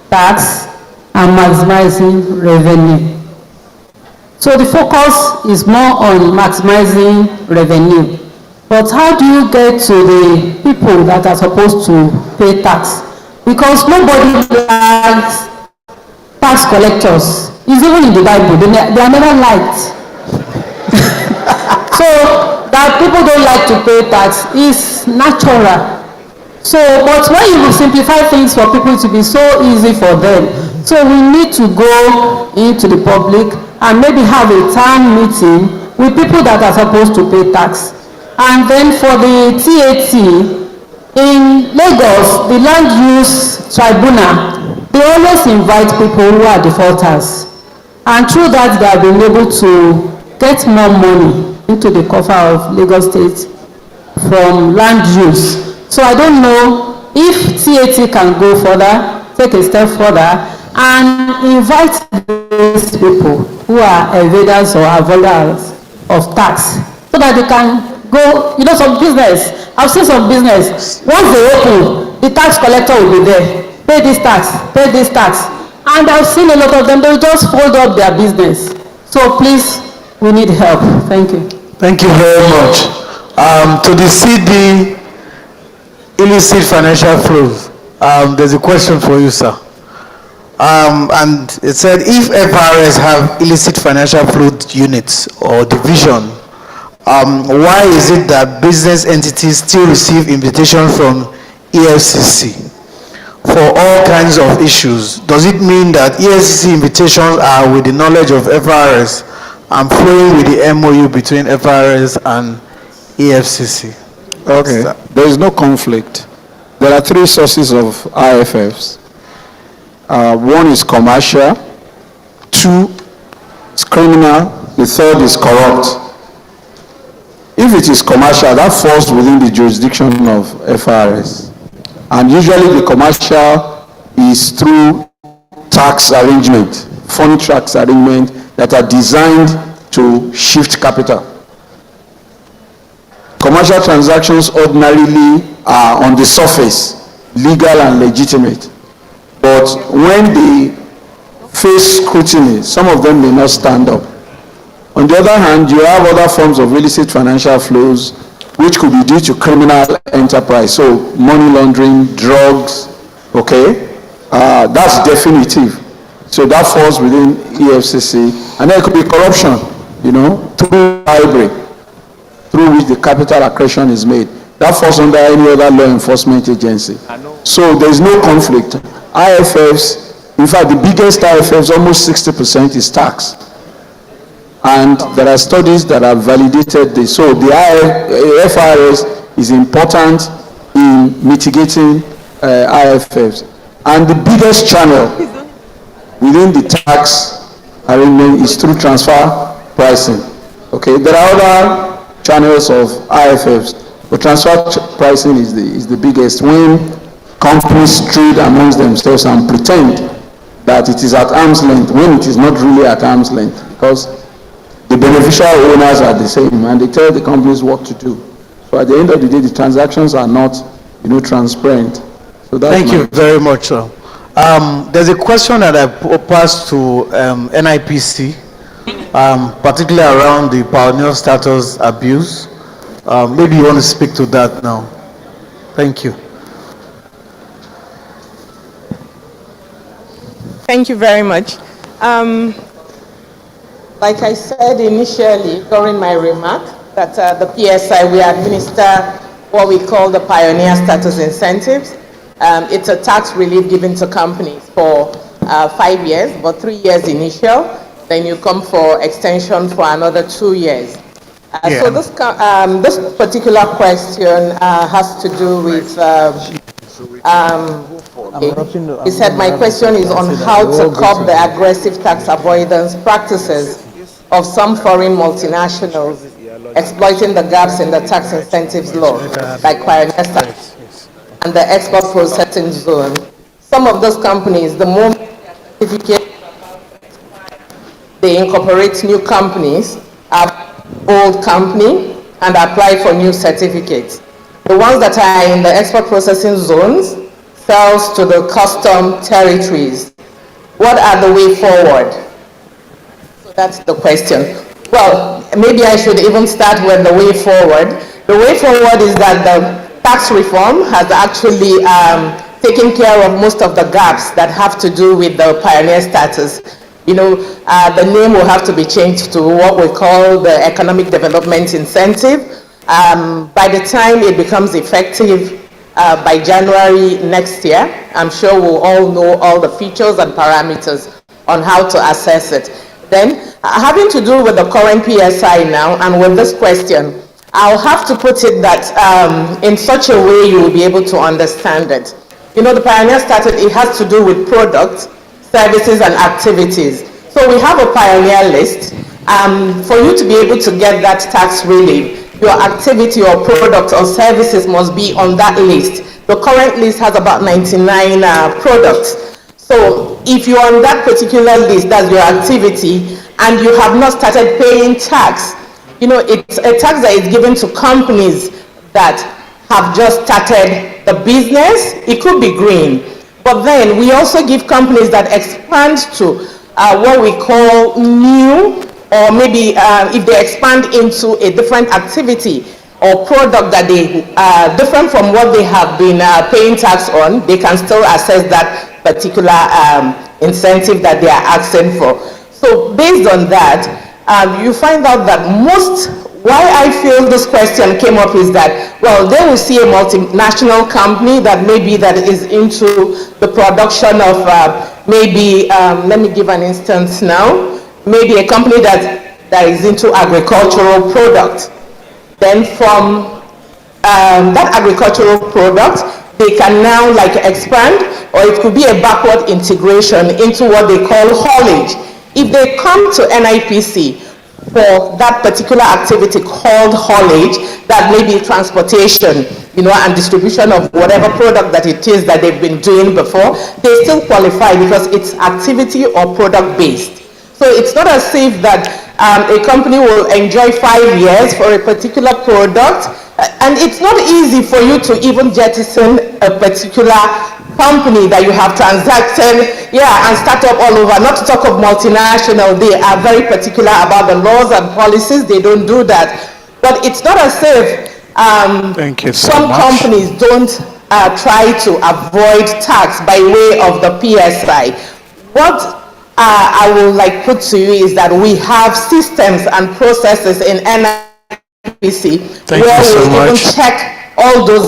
tax and maximizing revenue. So the focus is more on maximizing revenue. But how do you get to the people that are supposed to pay tax? Because nobody likes tax collectors. It's even in the Bible. They are never liked. So that people don't like to pay tax is natural. So, but when you simplify things for people to be so easy for them, so we need to go into the public and maybe have a town meeting with people that are supposed to pay tax. And then for the TAT, in Lagos, the Land Use Tribunal, they always invite people who are defaulters. And through that, they have been able to get more money into the coffers of Lagos State from land use. So I don't know if TAT can go further, take a step further, and invite these people who are evaders or avoiders of tax, so that they can go, some business. I've seen some business, once they open, the tax collector will be there. Pay this tax, pay this tax. And I've seen a lot of them, they'll just fold up their business. So please, we need help. Thank you. Thank you very much. To the CD, illicit financial flows, there's a question for you, sir. And it said, if FRS have illicit financial flow units or division, why is it that business entities still receive invitation from EFCC for all kinds of issues? Does it mean that EFCC invitations are with the knowledge of FRS and flowing with the MOU between FRS and EFCC? Okay, there is no conflict. There are three sources of IFFs. One is commercial, two is criminal, the third is corrupt. If it is commercial, that falls within the jurisdiction of FRS. And usually the commercial is through tax arrangement, funny tax arrangement that are designed to shift capital. Commercial transactions ordinarily are on the surface legal and legitimate. But when they face scrutiny, some of them may not stand up. On the other hand, you have other forms of illicit financial flows which could be due to criminal enterprise, so money laundering, drugs, okay? That's definitive. So that falls within EFCC. And then it could be corruption, through bribery, through which the capital accretion is made. That falls under any other law enforcement agency. So there is no conflict. IFFs, in fact, the biggest IFFs, almost 60% is tax. And there are studies that have validated this. So the FRS is important in mitigating IFFs. And the biggest channel within the tax arrangement is through transfer pricing. Okay, there are other channels of IFFs, but transfer pricing is the biggest. When companies trade amongst themselves and pretend that it is at arm's length, when it is not really at arm's length, because the beneficial owners are the same and they tell the companies what to do. So at the end of the day, the transactions are not, transparent. So that's Thank you very much, sir. There's a question that I passed to NIPC, particularly around the pioneer status abuse. Maybe you want to speak to that now. Thank you. Thank you very much. Like I said initially during my remark, that the PSI, we administer what we call the Pioneer Status Incentives. It's a tax relief given to companies for 5 years, but 3 years initial. Then you come for extension for another 2 years. So this particular question has to do with, he said my question is on how to curb the aggressive tax avoidance practices of some foreign multinationals exploiting the gaps in the tax incentives law, like Pioneer Status and the export processing zone. Some of those companies, the moment certificate, they incorporate new companies, old company, and apply for new certificates. The ones that are in the export processing zones sells to the custom territories. What are the way forward? So that's the question. Well, maybe I should even start with the way forward. The way forward is that the tax reform has actually taken care of most of the gaps that have to do with the pioneer status. You know, the name will have to be changed to what we call the Economic Development Incentive. By the time it becomes effective by January next year, I'm sure we'll all know all the features and parameters on how to assess it. Then, having to do with the current PSI now and with this question, I'll have to put it that in such a way you will be able to understand it. You know, the Pioneer started, it has to do with products, services, and activities. So we have a Pioneer list. For you to be able to get that tax relief, your activity or product or services must be on that list. The current list has about 99 products. So if you're on that particular list, that's your activity, and you have not started paying tax, you know, it's a tax that is given to companies that have just started the business. It could be green. But then we also give companies that expand to what we call new, or maybe if they expand into a different activity or product that they different from what they have been paying tax on, they can still access that particular incentive that they are asking for. So based on that, you find out that why I feel this question came up is that, well, they will see a multinational company that maybe that is into the production of maybe, let me give an instance now, maybe a company that is into agricultural product. Then from that agricultural product, they can now like expand, or it could be a backward integration into what they call haulage. If they come to NIPC for that particular activity called haulage, that may be transportation, you know, and distribution of whatever product that it is that they've been doing before, they still qualify because it's activity or product based. So it's not as if that a company will enjoy 5 years for a particular product, and it's not easy for you to even jettison a particular company that you have transacted, and start up all over. Not to talk of multinational, they are very particular about the laws and policies. They don't do that. But it's not as if some companies don't try to avoid tax by way of the PSI. What I will like put to you is that we have systems and processes in NIPC where we even check all those.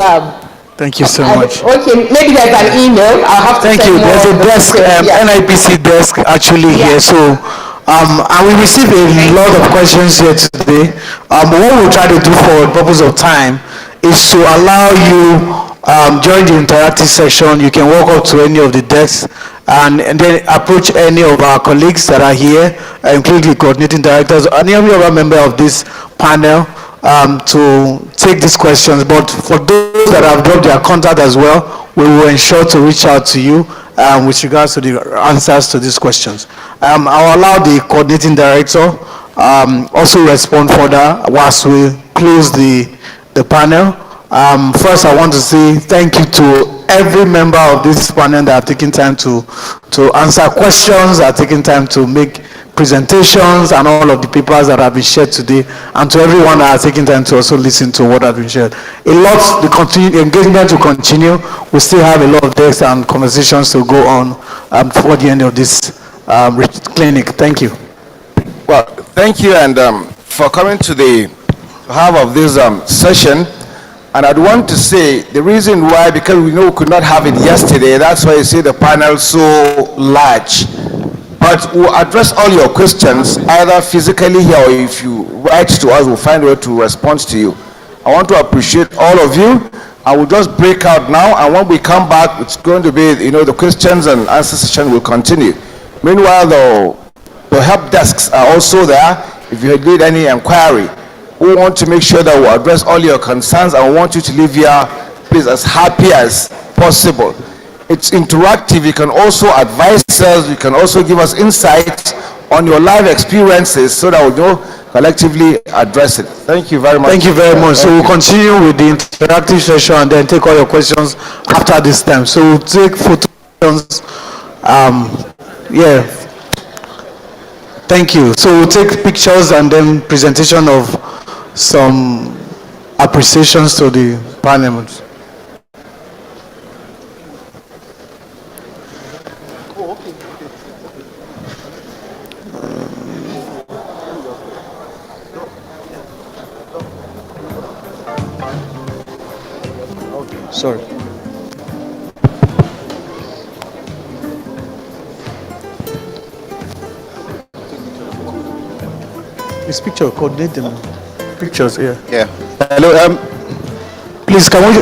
Thank you so much. Okay, maybe there's an email. I'll have to. Thank you. There's a desk, NIPC desk actually here. So, and we received a lot of questions here today. What we'll try to do for the purpose of time is to allow you during the interactive session, you can walk up to any of the desks and then approach any of our colleagues that are here, including the coordinating directors, any other member of this panel, to take these questions. But for those that have dropped their contact as well, we will ensure to reach out to you with regards to the answers to these questions. I'll allow the coordinating director also respond further whilst we close the panel. First, I want to say thank you to every member of this panel that have taken time to answer questions, that have taken time to make presentations, and all of the papers that have been shared today, and to everyone that has taken time to also listen to what has been shared. A lot, the engagement will continue. We still have a lot of desks and conversations to go on before the end of this clinic. Thank you. Well, thank you, and for coming to the half of this session. And I'd want to say the reason why, because we know we could not have it yesterday, that's why you see the panel so large. But we'll address all your questions either physically here, or if you write to us, we'll find a way to respond to you. I want to appreciate all of you. I will just break out now, and when we come back, it's going to be, the questions and answer session will continue. Meanwhile, the help desks are also there if you need any inquiry. We want to make sure that we address all your concerns, and we want you to leave here, please, as happy as possible. It's interactive. You can also advise us. You can also give us insights on your life experiences so that we know collectively address it. Thank you very much. Thank you very much. So we'll continue with the interactive session and then take all your questions after this time. So we'll take photos. Yeah. Thank you. So we'll take pictures and then presentation of some appreciations to the panel. Sorry. This picture, coordinate them. Pictures, yeah. Yeah. Hello. Please, can we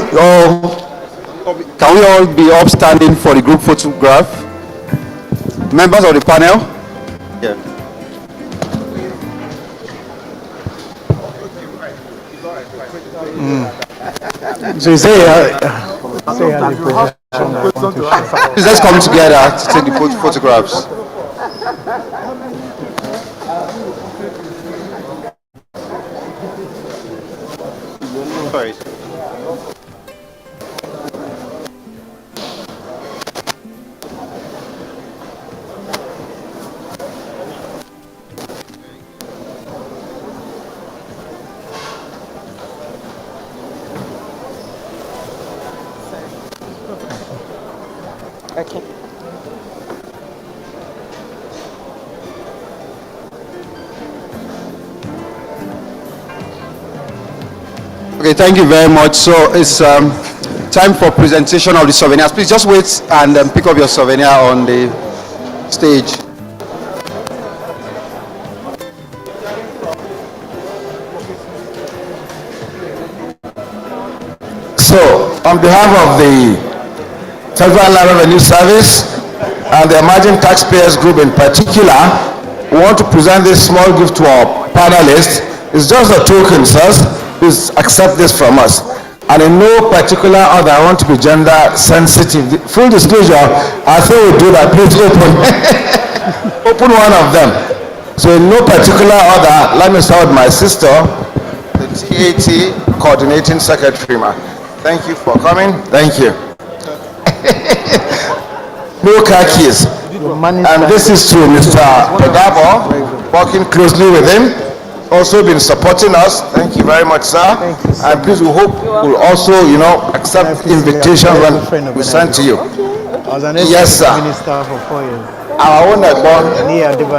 all be upstanding for the group photograph? Members of the panel? Yeah. So you say, Let's come together to take the photographs. Sorry. Okay. Okay, thank you very much. So it's time for presentation of the souvenirs. Please just wait and pick up your souvenir on the stage. So, on behalf of the Federal Revenue Service and the Emerging Taxpayers Group in particular, we want to present this small gift to our panelists. It's just a token, sirs. Please accept this from us. And in no particular order, I want to be gender sensitive. Full disclosure, I think we'll do that. Please open. Open one of them. So in no particular order, let me start with my sister, the TAT Coordinating Secretary. Thank you for coming. Thank you. No car keys. And this is to Mr. Pedabo, working closely with him. Also been supporting us. Thank you very much, sir. And please, we hope you'll also, accept invitations when we send to you. Yes, sir. Our own bond.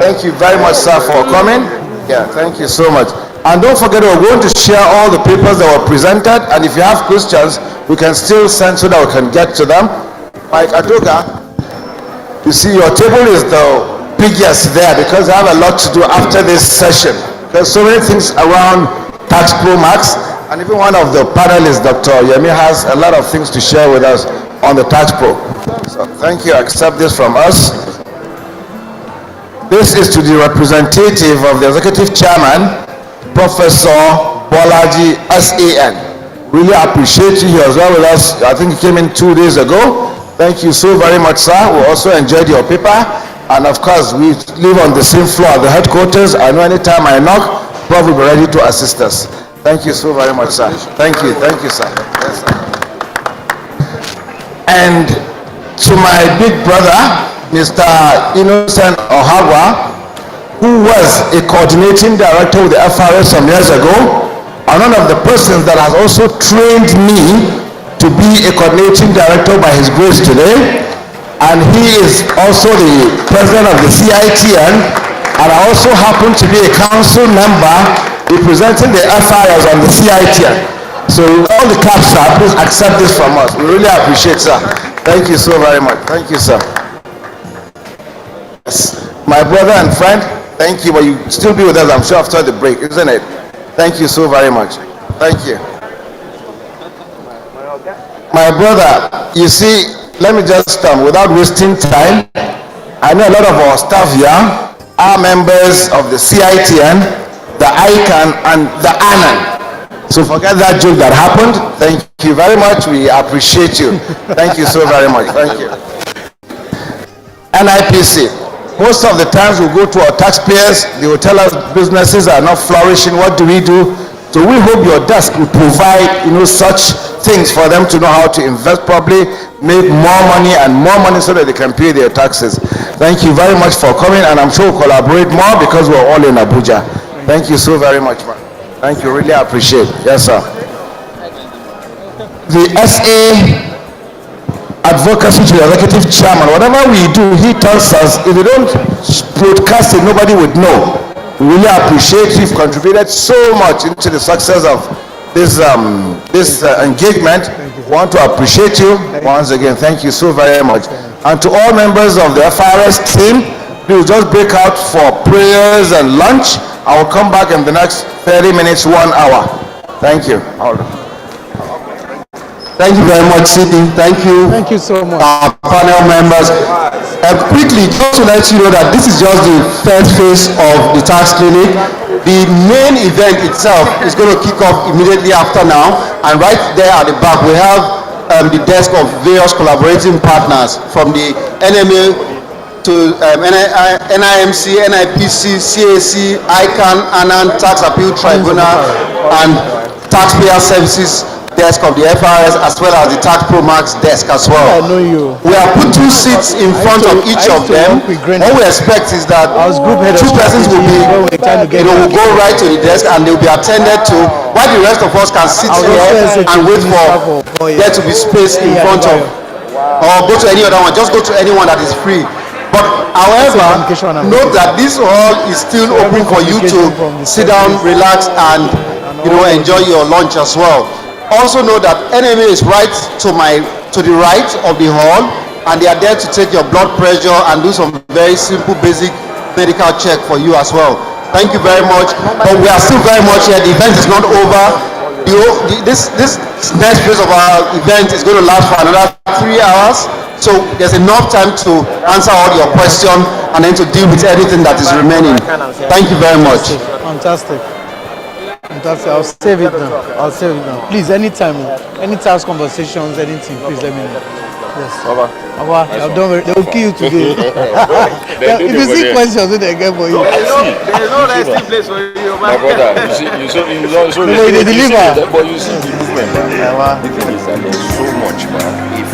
Thank you very much, sir, for coming. Yeah, thank you so much. And don't forget, we're going to share all the papers that were presented. And if you have questions, we can still send so that we can get to them. Mike Adoga, you see, your table is the biggest there because I have a lot to do after this session. There's so many things around Tax Pro Max, and even one of the panelists, Dr. Yemi, has a lot of things to share with us on the Tax Pro. So thank you. Accept this from us. This is to the representative of the Executive Chairman, Professor Bolaji SAN. Really appreciate you here as well with us. I think you came in 2 days ago. Thank you so very much, sir. We also enjoyed your paper. And of course, we live on the same floor at the headquarters. I know anytime I knock, Prof will be ready to assist us. Thank you so very much, sir. Thank you, sir. Yes, sir. And to my big brother, Mr. Innocent Ohawa, who was a coordinating director with the FRS some years ago, and one of the persons that has also trained me to be a coordinating director by his grace today. And he is also the president of the CITN, and I also happen to be a council member representing the FIS on the CITN. So all the claps, sir, please accept this from us. We really appreciate, sir. Thank you so very much. Thank you, sir. Yes. My brother and friend, thank you, but you still be with us, I'm sure, after the break, isn't it? Thank you so very much. Thank you. My brother, you see, let me just, without wasting time, I know a lot of our staff here are members of the CITN, the ICANN, and the ANAN. So forget that joke that happened. Thank you very much. We appreciate you. Thank you so very much. Thank you. NIPC. Most of the times we go to our taxpayers, they will tell us businesses are not flourishing. What do we do? So we hope your desk will provide, such things for them to know how to invest properly, make more money so that they can pay their taxes. Thank you very much for coming, and I'm sure we'll collaborate more because we're all in Abuja. Thank you so very much, man. Thank you, really appreciate it. Yes, sir. The SA advocacy to the executive chairman, whatever we do, he tells us, if we don't broadcast it, nobody would know. We really appreciate you've contributed so much into the success of this engagement. We want to appreciate you once again. Thank you so very much. And to all members of the FRS team, please just break out for prayers and lunch. I will come back in the next 30 minutes, 1 hour. Thank you. Thank you very much, Sydney. Thank you. Thank you so much. Our panel members. Quickly, just to let you know that this is just the first phase of the tax clinic. The main event itself is going to kick off immediately after now. And right there at the back, we have the desk of various collaborating partners from the NMA to NIMC, NIPC, CAC, ICANN, ANAN, Tax Appeal Tribunal, and Taxpayer Services desk of the FRS, as well as the Tax Pro Max desk as well. I know you. We have put 2 seats in front of each of them. What we expect is that 2 persons will be, will go right to the desk and they will be attended to, while the rest of us can sit here and wait for there to be space in front of, or go to any other one. Just go to anyone that is free. But however, note that this hall is still open for you to sit down, relax, and enjoy your lunch as well. Also know that NMA is right to the right of the hall, and they are there to take your blood pressure and do some very simple basic medical check for you as well. Thank you very much. But we are still very much here. The event is not over. This next phase of our event is going to last for another 3 hours. So there's enough time to answer all your questions and then to deal with anything that is remaining. Thank you very much. Fantastic. Fantastic. I'll save it now. Please, anytime, any tax conversations, anything, please let me know. Yes. They will kill you today. If you see questions, they get for you. There's no resting place for you, my brother. You see, they deliver. But you see the movement. The thing is that there's so much, man. If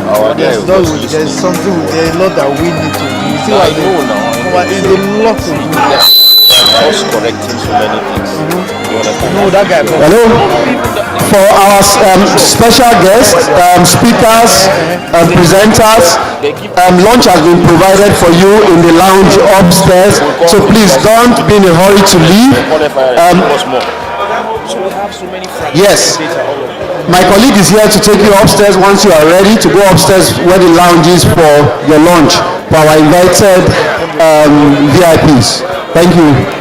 our there's something, there's a lot that we need to do. You see what I know now? It's a lot to do. Us correcting so many things. You understand? No, that guy. Hello. For our special guests, speakers, presenters, lunch has been provided for you in the lounge upstairs. So please don't be in a hurry to leave. Yes. My colleague is here to take you upstairs once you are ready to go upstairs where the lounge is for your lunch for our invited VIPs. Thank you.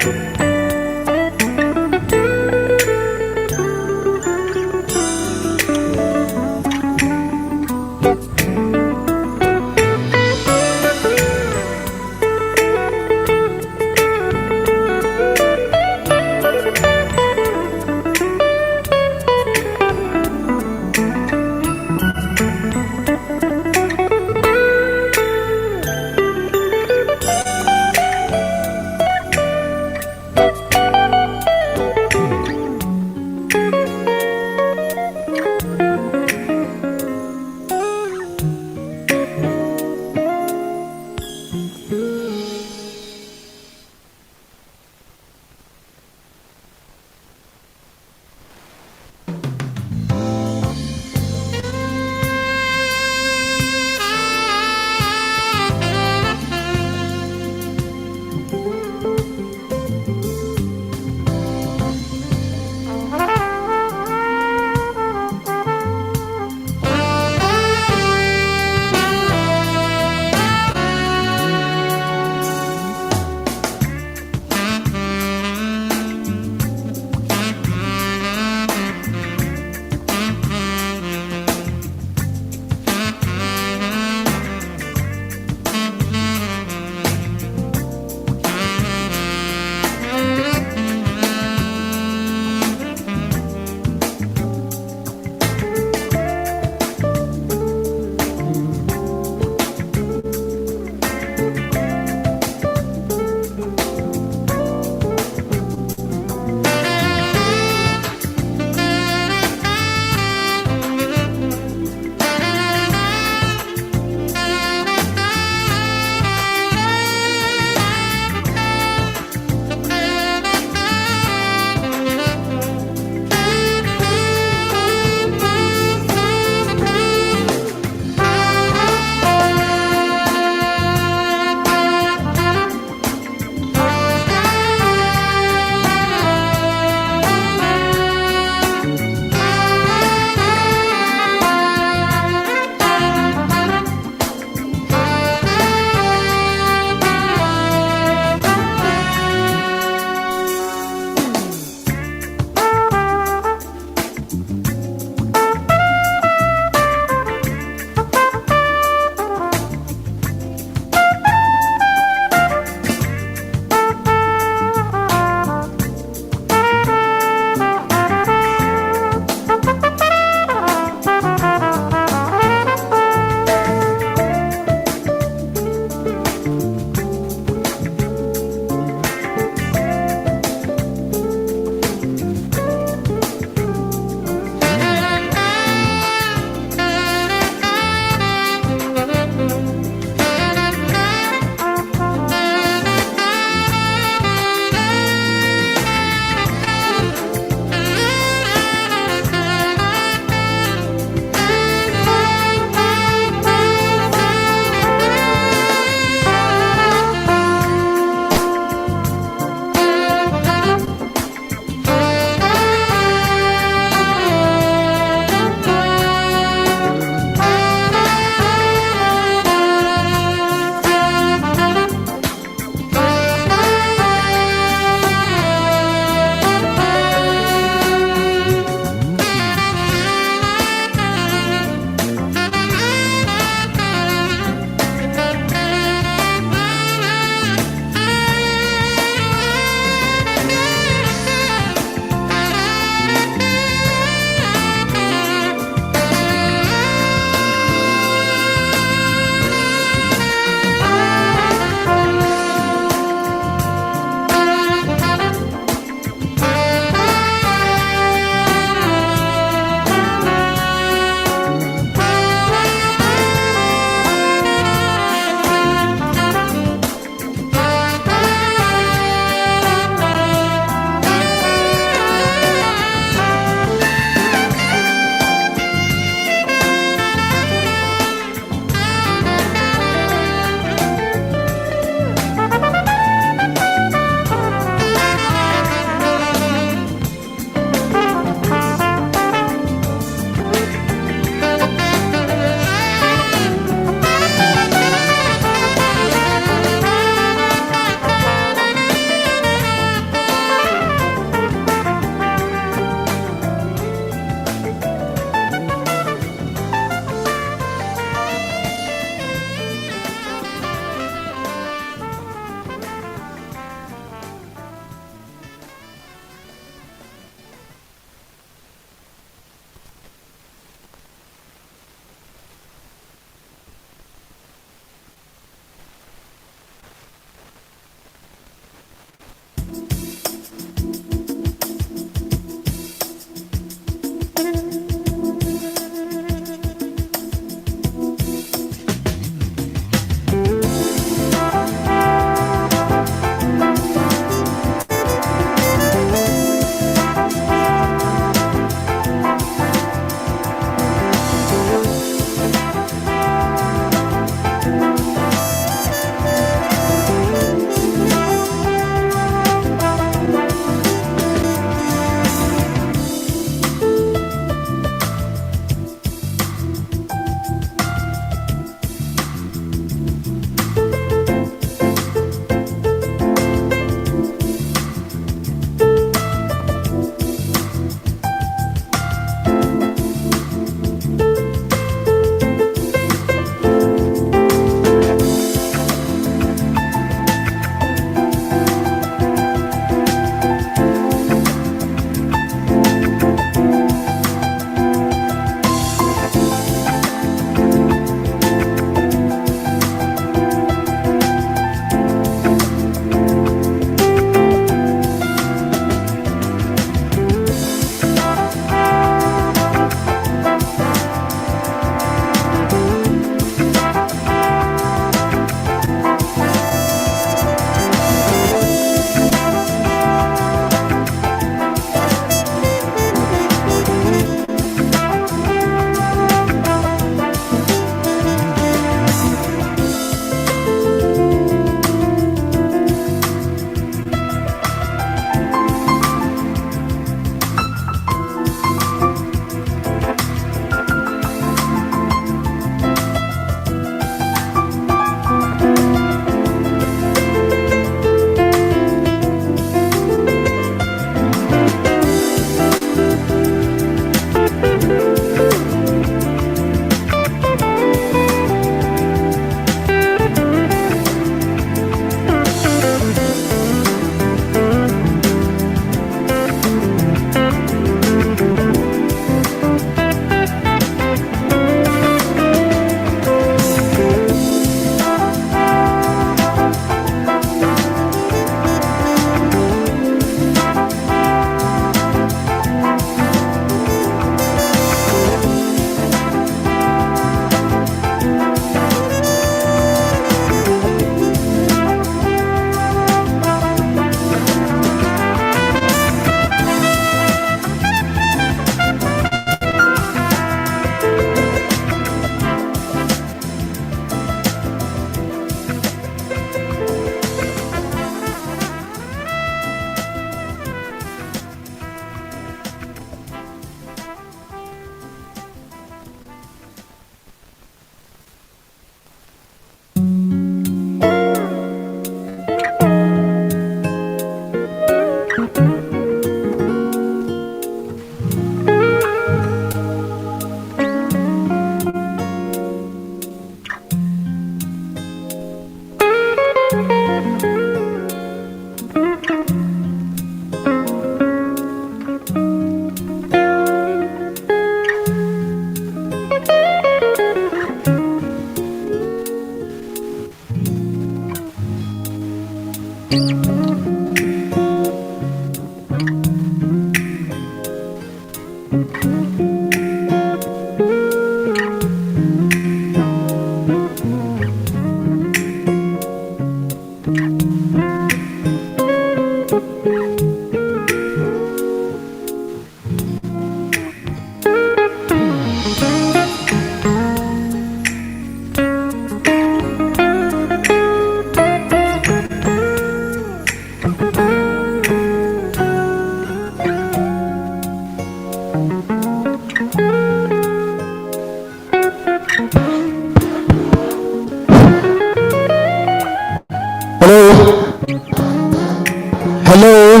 Hello?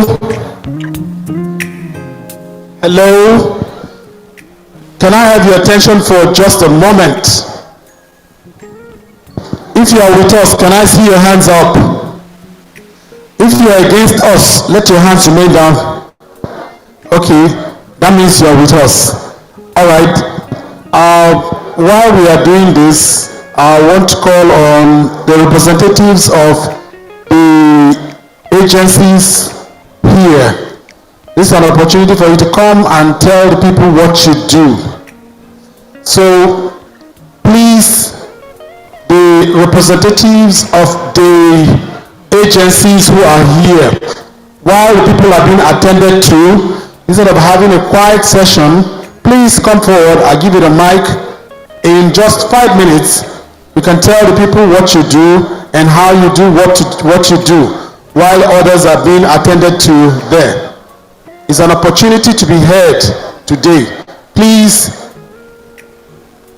Hello? Can I have your attention for just a moment? If you are with us, can I see your hands up? If you are against us, let your hands remain down. Okay, that means you are with us. All right. While we are doing this, I want to call on the representatives of the agencies here. This is an opportunity for you to come and tell the people what you do. So, please, the representatives of the agencies who are here, while the people are being attended to, instead of having a quiet session, please come forward. I'll give you the mic. In just 5 minutes, you can tell the people what you do and how you do what you do, while others are being attended to there. It's an opportunity to be heard today. Please,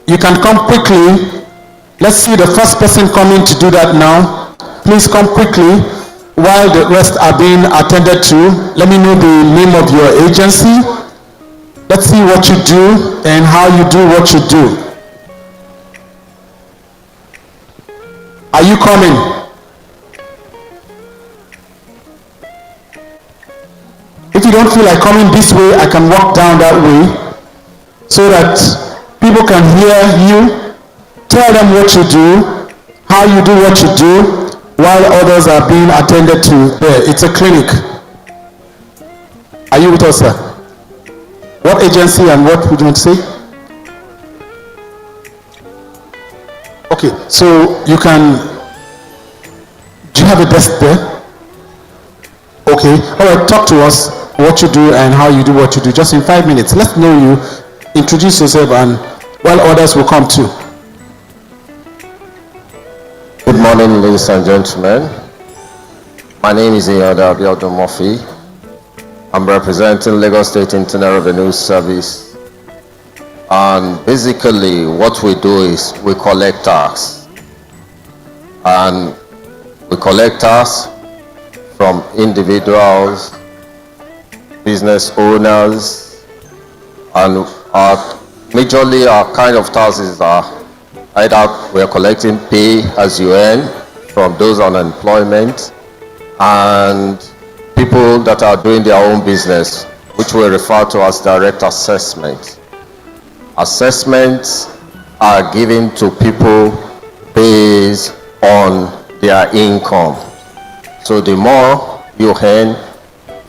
you can come quickly. Let's see the first person coming to do that now. Please come quickly while the rest are being attended to. Let me know the name of your agency. Let's see what you do and how you do what you do. Are you coming? If you don't feel like coming this way, I can walk down that way so that people can hear you. Tell them what you do, how you do what you do, while others are being attended to there. It's a clinic. Are you with us, sir? What agency and what would you want to say? Okay, so you can, do you have a desk there? Okay, all right, talk to us what you do and how you do what you do, just in 5 minutes. Let's know you, introduce yourself, and while others will come too. Good morning, ladies and gentlemen. My name is Iyanda Abiodun Murphy. I'm representing Lagos State Internal Revenue Service. And basically, what we do is we collect tax. And we collect tax from individuals, business owners, and majorly our kind of taxes are either we are collecting pay as you earn from those on unemployment and people that are doing their own business, which we refer to as direct assessment. Assessments are given to people based on their income. So the more you earn,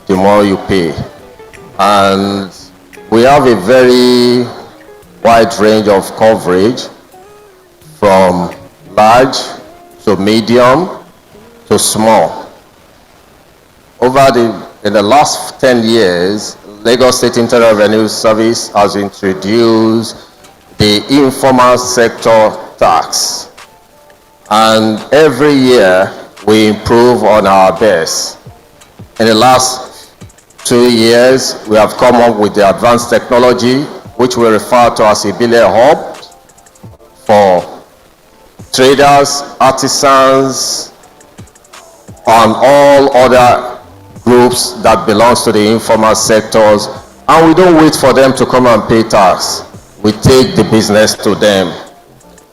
the more you pay. And we have a very wide range of coverage, from large to medium to small. In the last 10 years, Lagos State Internal Revenue Service has introduced the informal sector tax. And every year we improve on our best. In the last 2 years, we have come up with the advanced technology, which we refer to as a billion hub for traders, artisans, and all other groups that belongs to the informal sectors, and we don't wait for them to come and pay tax. We take the business to them.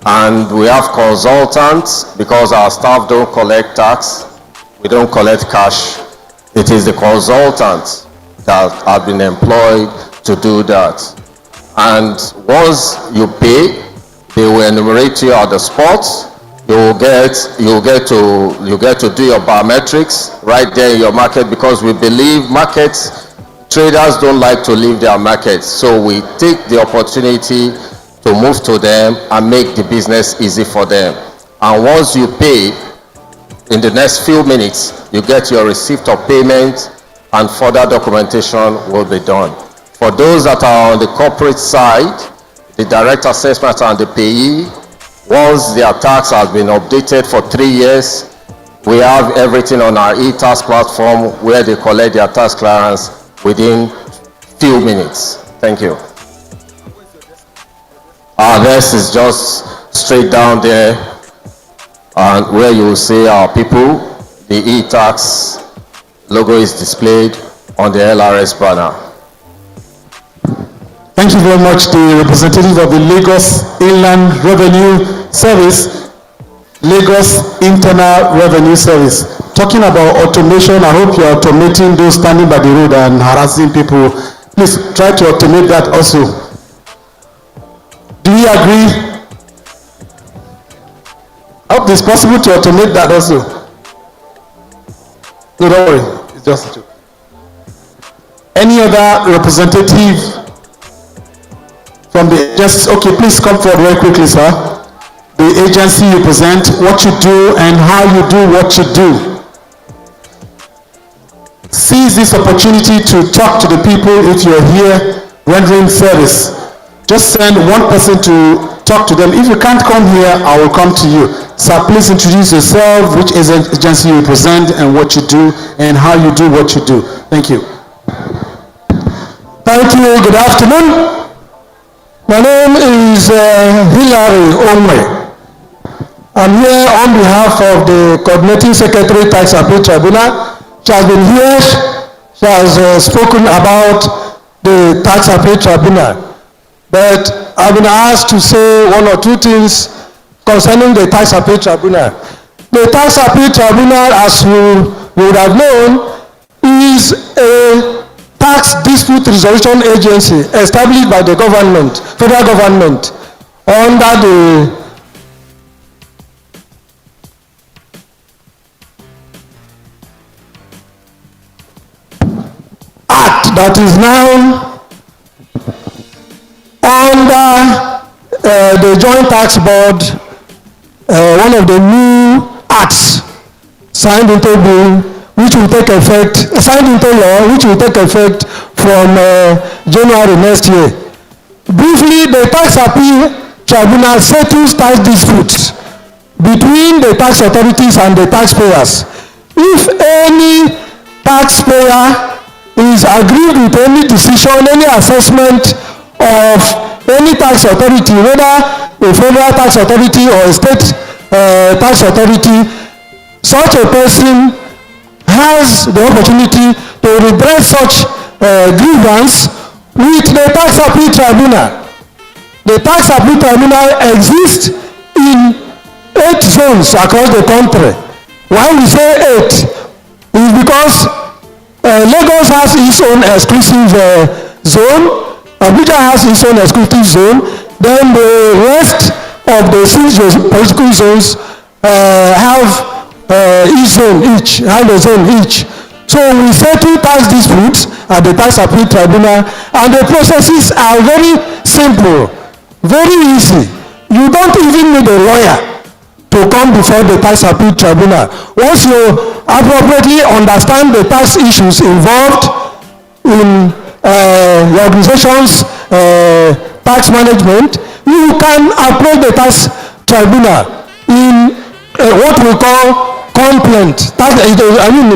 And we have consultants, because our staff don't collect tax, we don't collect cash. It is the consultants that have been employed to do that. And once you pay, they will enumerate you at the spot. You get to do your biometrics right there in your market, because we believe traders don't like to leave their markets. So we take the opportunity to move to them and make the business easy for them. And once you pay, in the next few minutes, you get your receipt of payment and further documentation will be done. For those that are on the corporate side, the direct assessment and the payee, once their tax has been updated for 3 years, we have everything on our e-tax platform where they collect their tax clearance within few minutes. Thank you. Our desk is just straight down there, and where you will see our people, the e-tax logo is displayed on the LRS banner. Thank you very much, the representative of the Lagos Inland Revenue Service, Lagos Internal Revenue Service. Talking about automation, I hope you are automating those standing by the road and harassing people. Please try to automate that also. Do we agree? I hope it's possible to automate that also. No, don't worry, it's just a joke. Any other representative from the agency? Okay, please come forward very quickly, sir. The agency you present, what you do and how you do what you do. Seize this opportunity to talk to the people if you're here rendering service. Just send one person to talk to them. If you can't come here, I will come to you. Sir, please introduce yourself, which agency you represent, and what you do, and how you do what you do. Thank you. Thank you. Good afternoon. My name is Hilary Onwe. I'm here on behalf of the Coordinating Secretary, Tax Appeal Tribunal. She has been here. She has spoken about the Tax Appeal Tribunal. But I've been asked to say one or two things concerning the Tax Appeal Tribunal. The Tax Appeal Tribunal, as you would have known, is a tax dispute resolution agency established by the government, federal government, under the Act that is now under the Joint Tax Board, one of the new acts signed into bill, which will take effect, signed into law, which will take effect from January next year. Briefly, the Tax Appeal Tribunal settles tax disputes between the tax authorities and the taxpayers. If any taxpayer is aggrieved with any decision, any assessment of any tax authority, whether a federal tax authority or a state tax authority, such a person has the opportunity to redress such grievance with the Tax Appeal Tribunal. The Tax Appeal Tribunal exists in 8 zones across the country. Why we say 8 is because Lagos has its own exclusive zone, Abuja has its own exclusive zone, then the rest of the 6 political zones have each zone each, have a zone each. So we settle tax disputes at the Tax Appeal Tribunal, and the processes are very simple, very easy. You don't even need a lawyer to come before the Tax Appeal Tribunal. Once you appropriately understand the tax issues involved in your organization's tax management, you can approach the Tax Tribunal in what we call complaint,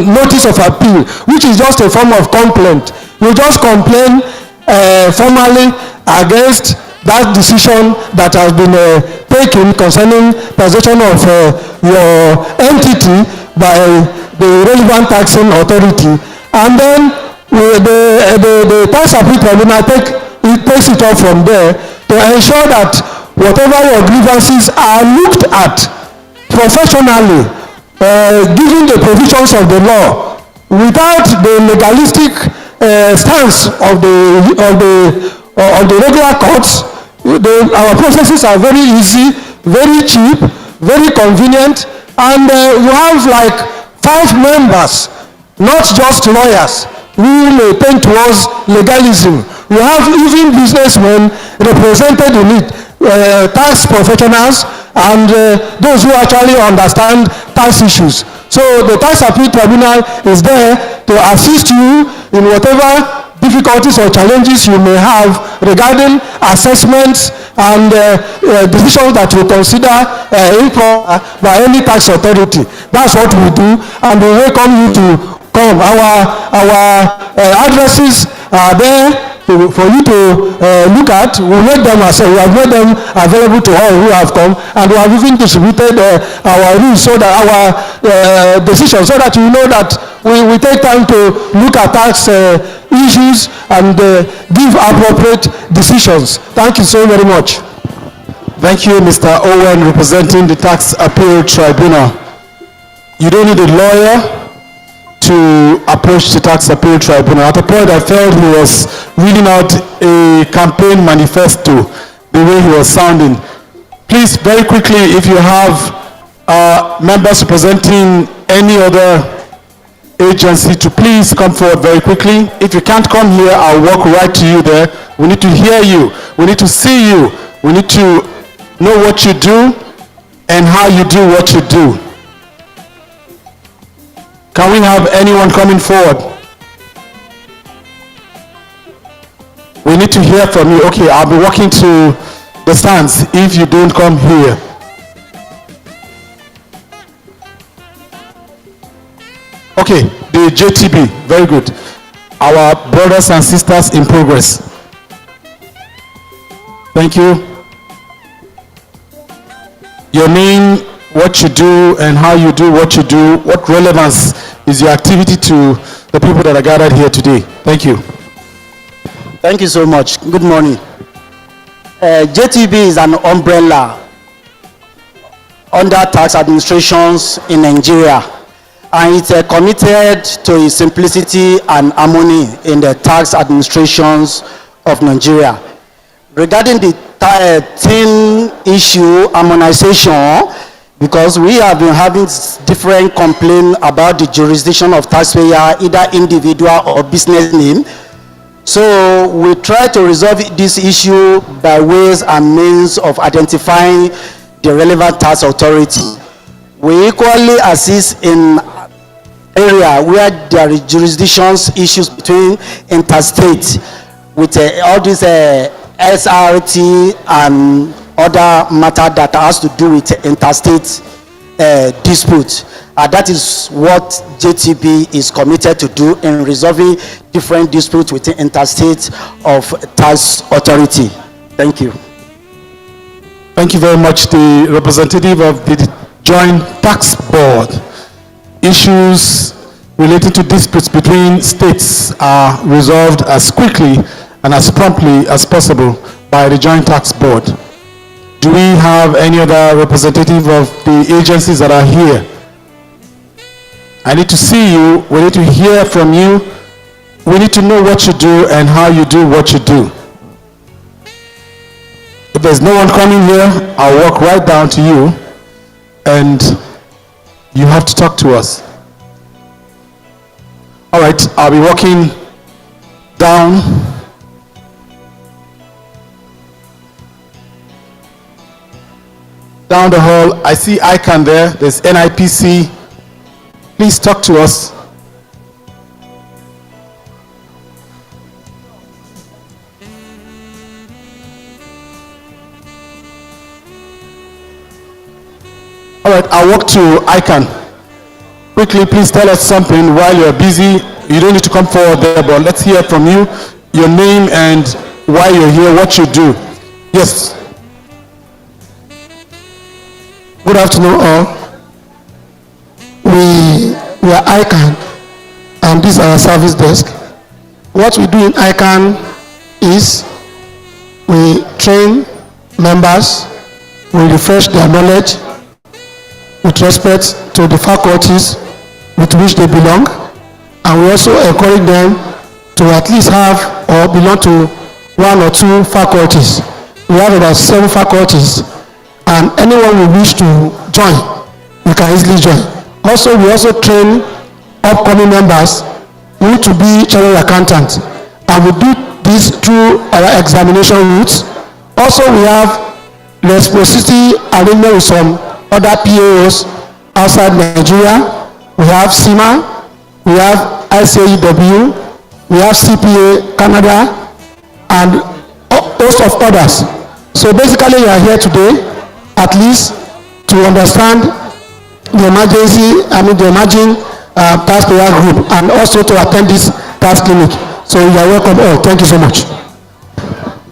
notice of appeal, which is just a form of complaint. You just complain formally against that decision that has been taken concerning taxation of your entity by the relevant taxing authority, and then the Tax Appeal Tribunal takes it off from there to ensure that whatever your grievances are looked at professionally, given the provisions of the law, without the legalistic stance of the regular courts. Our processes are very easy, very cheap, very convenient, and you have like 5 members, not just lawyers, who may tend towards legalism. You have even businessmen represented in it, tax professionals, and those who actually understand tax issues. So the Tax Appeal Tribunal is there to assist you in whatever difficulties or challenges you may have regarding assessments and decisions that you consider improper by any tax authority. That's what we do, and we welcome you to come. Our addresses are there for you to look at. We made them ourselves. We have made them available to all who have come, and we have even distributed our rules so that our decisions, so that you know that we take time to look at tax issues and give appropriate decisions. Thank you so very much. Thank you, Mr. Owen, representing the Tax Appeal Tribunal. You don't need a lawyer to approach the Tax Appeal Tribunal. At a point, I felt he was reading out a campaign manifesto, the way he was sounding. Please, very quickly, if you have members representing any other agency, to please come forward very quickly. If you can't come here, I'll walk right to you there. We need to hear you. We need to see you. We need to know what you do and how you do what you do. Can we have anyone coming forward? We need to hear from you. Okay, I'll be walking to the stands if you don't come here. Okay, the JTB, very good. Our brothers and sisters in progress. Thank you. Your name, what you do, and how you do what you do. What relevance is your activity to the people that are gathered here today? Thank you. Thank you so much. Good morning. JTB is an umbrella under tax administrations in Nigeria, and it's committed to its simplicity and harmony in the tax administrations of Nigeria. Regarding the 10 issue harmonization, because we have been having different complaints about the jurisdiction of taxpayer, either individual or business name. So we try to resolve this issue by ways and means of identifying the relevant tax authority. We equally assist in area where there is jurisdictions issues between interstate with all these SRT and other matter that has to do with interstate dispute. That is what JTB is committed to do in resolving different disputes within interstate of tax authority. Thank you. Thank you very much. The representative of the Joint Tax Board. Issues related to disputes between states are resolved as quickly and as promptly as possible by the Joint Tax Board. Do we have any other representative of the agencies that are here? I need to see you. We need to hear from you. We need to know what you do and how you do what you do. If there's no one coming here, I'll walk right down to you and you have to talk to us. All right, I'll be walking down. Down the hall. I see ICANN there. There's NIPC. Please talk to us. All right, I'll walk to ICANN. Quickly, please tell us something while you're busy. You don't need to come forward there, but let's hear from you, your name and why you're here, what you do. Yes. Good afternoon all. We are ICANN, and this is our service desk. What we do in ICANN is we train members, we refresh their knowledge with respect to the faculties with which they belong, and we also encourage them to at least have or belong to one or two faculties. We have about 7 faculties, and anyone who wish to join, you can easily join. Also, we also train upcoming members who to be chartered accountants, and we do this through our examination routes. Also, we have reciprocity arrangement with some other PAOs outside Nigeria. We have CIMA, we have ICAEW, we have CPA Canada, and a host of others. So basically, we are here today at least to understand the emerging taxpayer group, and also to attend this tax clinic. So you are welcome all. Thank you so much.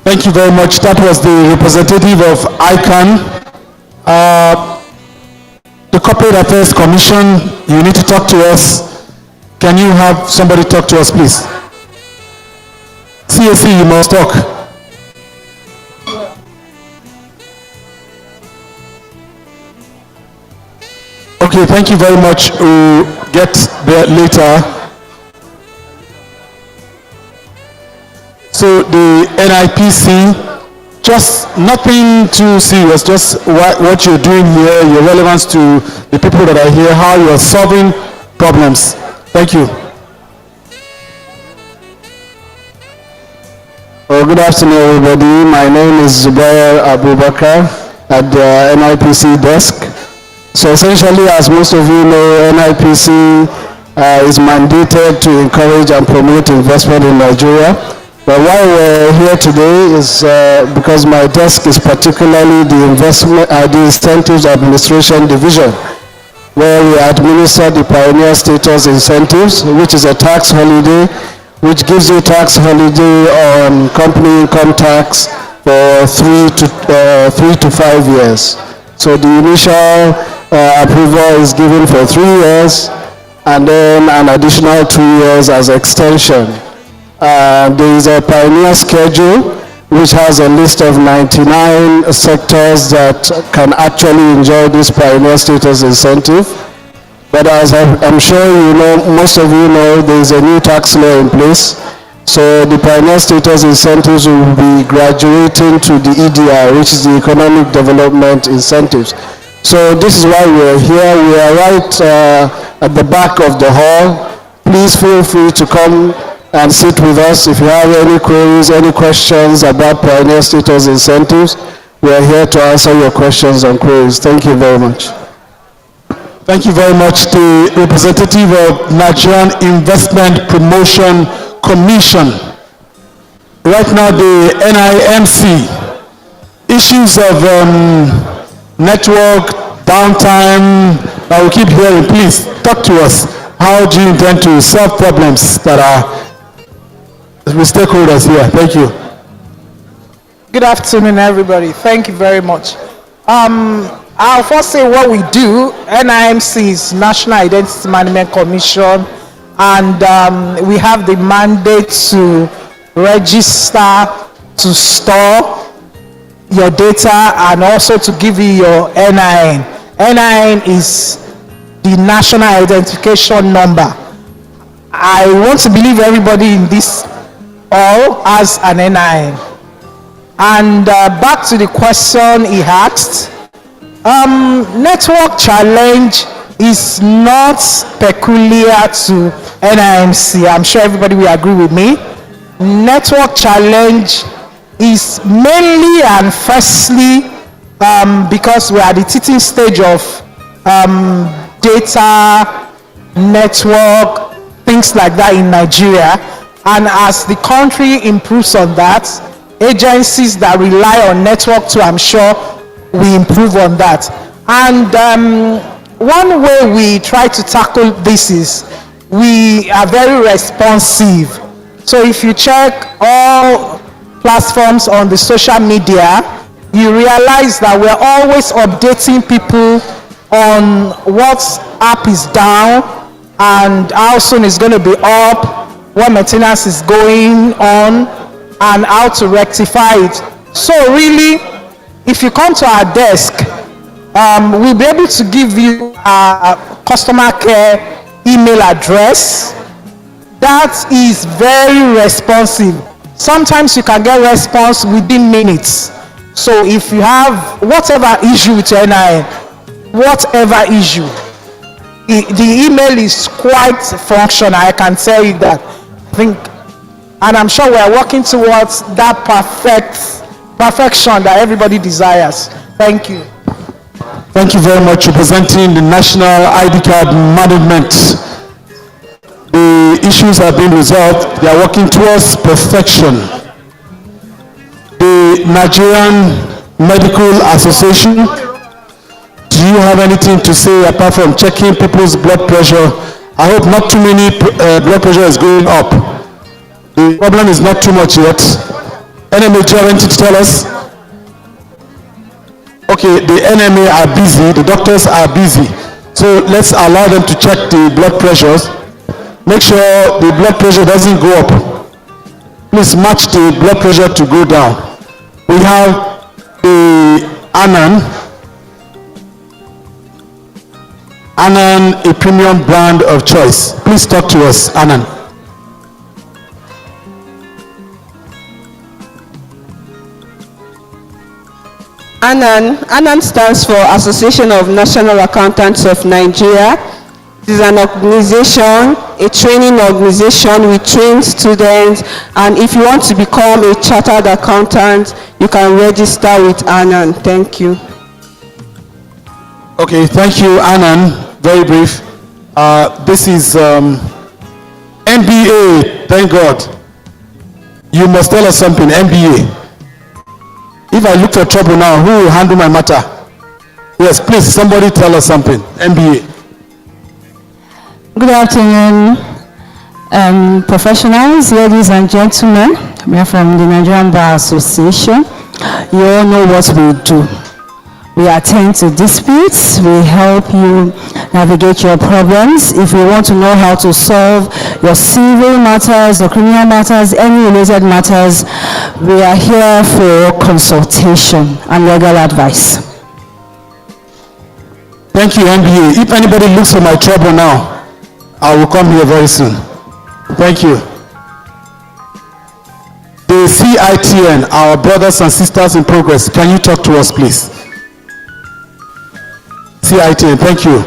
Thank you very much. That was the representative of ICANN. The Corporate Affairs Commission, you need to talk to us. Can you have somebody talk to us, please? CAC, you must talk. Okay, thank you very much. We'll get there later. So the NIPC, just nothing too serious, just what you're doing here, your relevance to the people that are here, how you are solving problems. Thank you. Well, good afternoon, everybody. My name is Zubair Abubakar at the NIPC desk. So essentially, as most of you know, NIPC is mandated to encourage and promote investment in Nigeria. But why we're here today is because my desk is particularly the Incentives Administration Division, where we administer the Pioneer Status Incentives, which is a tax holiday, which gives you tax holiday on company income tax for 3 to 5 years. So the initial approval is given for 3 years, and then an additional 2 years as extension. There is a Pioneer schedule which has a list of 99 sectors that can actually enjoy this Pioneer Status Incentive. But as I'm sure you know, most of you know, there is a new tax law in place. So the Pioneer Status Incentives will be graduating to the EDI, which is the Economic Development Incentives. So this is why we're here. We are right at the back of the hall. Please feel free to come and sit with us. If you have any queries, any questions about Pioneer Status Incentives, we are here to answer your questions and queries. Thank you very much. Thank you very much. The representative of Nigerian Investment Promotion Commission. Right now, the NIMC, issues of network, downtime, I will keep hearing. Please talk to us. How do you intend to solve problems that are with stakeholders here? Thank you. Good afternoon, everybody. Thank you very much. I'll first say what we do. NIMC is National Identity Management Commission, and we have the mandate to register, to store your data, and also to give you your NIN. NIN is the National Identification Number. I want to believe everybody in this all has an NIN. And back to the question he asked, network challenge is not peculiar to NIMC. I'm sure everybody will agree with me. Network challenge is mainly and firstly because we are at the teething stage of data, network, things like that in Nigeria. And as the country improves on that, agencies that rely on network too, I'm sure, we improve on that. And one way we try to tackle this is we are very responsive. So if you check all platforms on the social media, you realize that we're always updating people on what app is down and how soon it's going to be up, what maintenance is going on, and how to rectify it. So really, if you come to our desk, we'll be able to give you a customer care email address that is very responsive. Sometimes you can get response within minutes. So if you have whatever issue with your NIN, whatever issue, the email is quite functional, I can tell you that. And I'm sure we're working towards that perfection that everybody desires. Thank you. Thank you very much. Representing the National ID Card Management. The issues have been resolved. They are working towards perfection. The Nigerian Medical Association, do you have anything to say apart from checking people's blood pressure? I hope not too many blood pressure is going up. The problem is not too much yet. NMA, do you have anything to tell us? Okay, the NMA are busy, the doctors are busy. So let's allow them to check the blood pressures. Make sure the blood pressure doesn't go up. Please match the blood pressure to go down. We have the Anan, a premium brand of choice. Please talk to us, Anan. ANAN stands for Association of National Accountants of Nigeria. It is an organization, a training organization. We train students, and if you want to become a chartered accountant, you can register with ANAN. Thank you. Okay, thank you, Anan. Very brief. This is MBA, thank God. You must tell us something, MBA. If I look for trouble now, who will handle my matter? Yes, please, somebody tell us something, MBA. Good afternoon, professionals, ladies and gentlemen. We are from the Nigerian Bar Association. You all know what we do. We attend to disputes, we help you navigate your problems. If you want to know how to solve your civil matters or criminal matters, any related matters, we are here for consultation and legal advice. Thank you, MBA. If anybody looks for my trouble now, I will come here very soon. Thank you. The CITN, our brothers and sisters in progress, can you talk to us, please? CITN, thank you.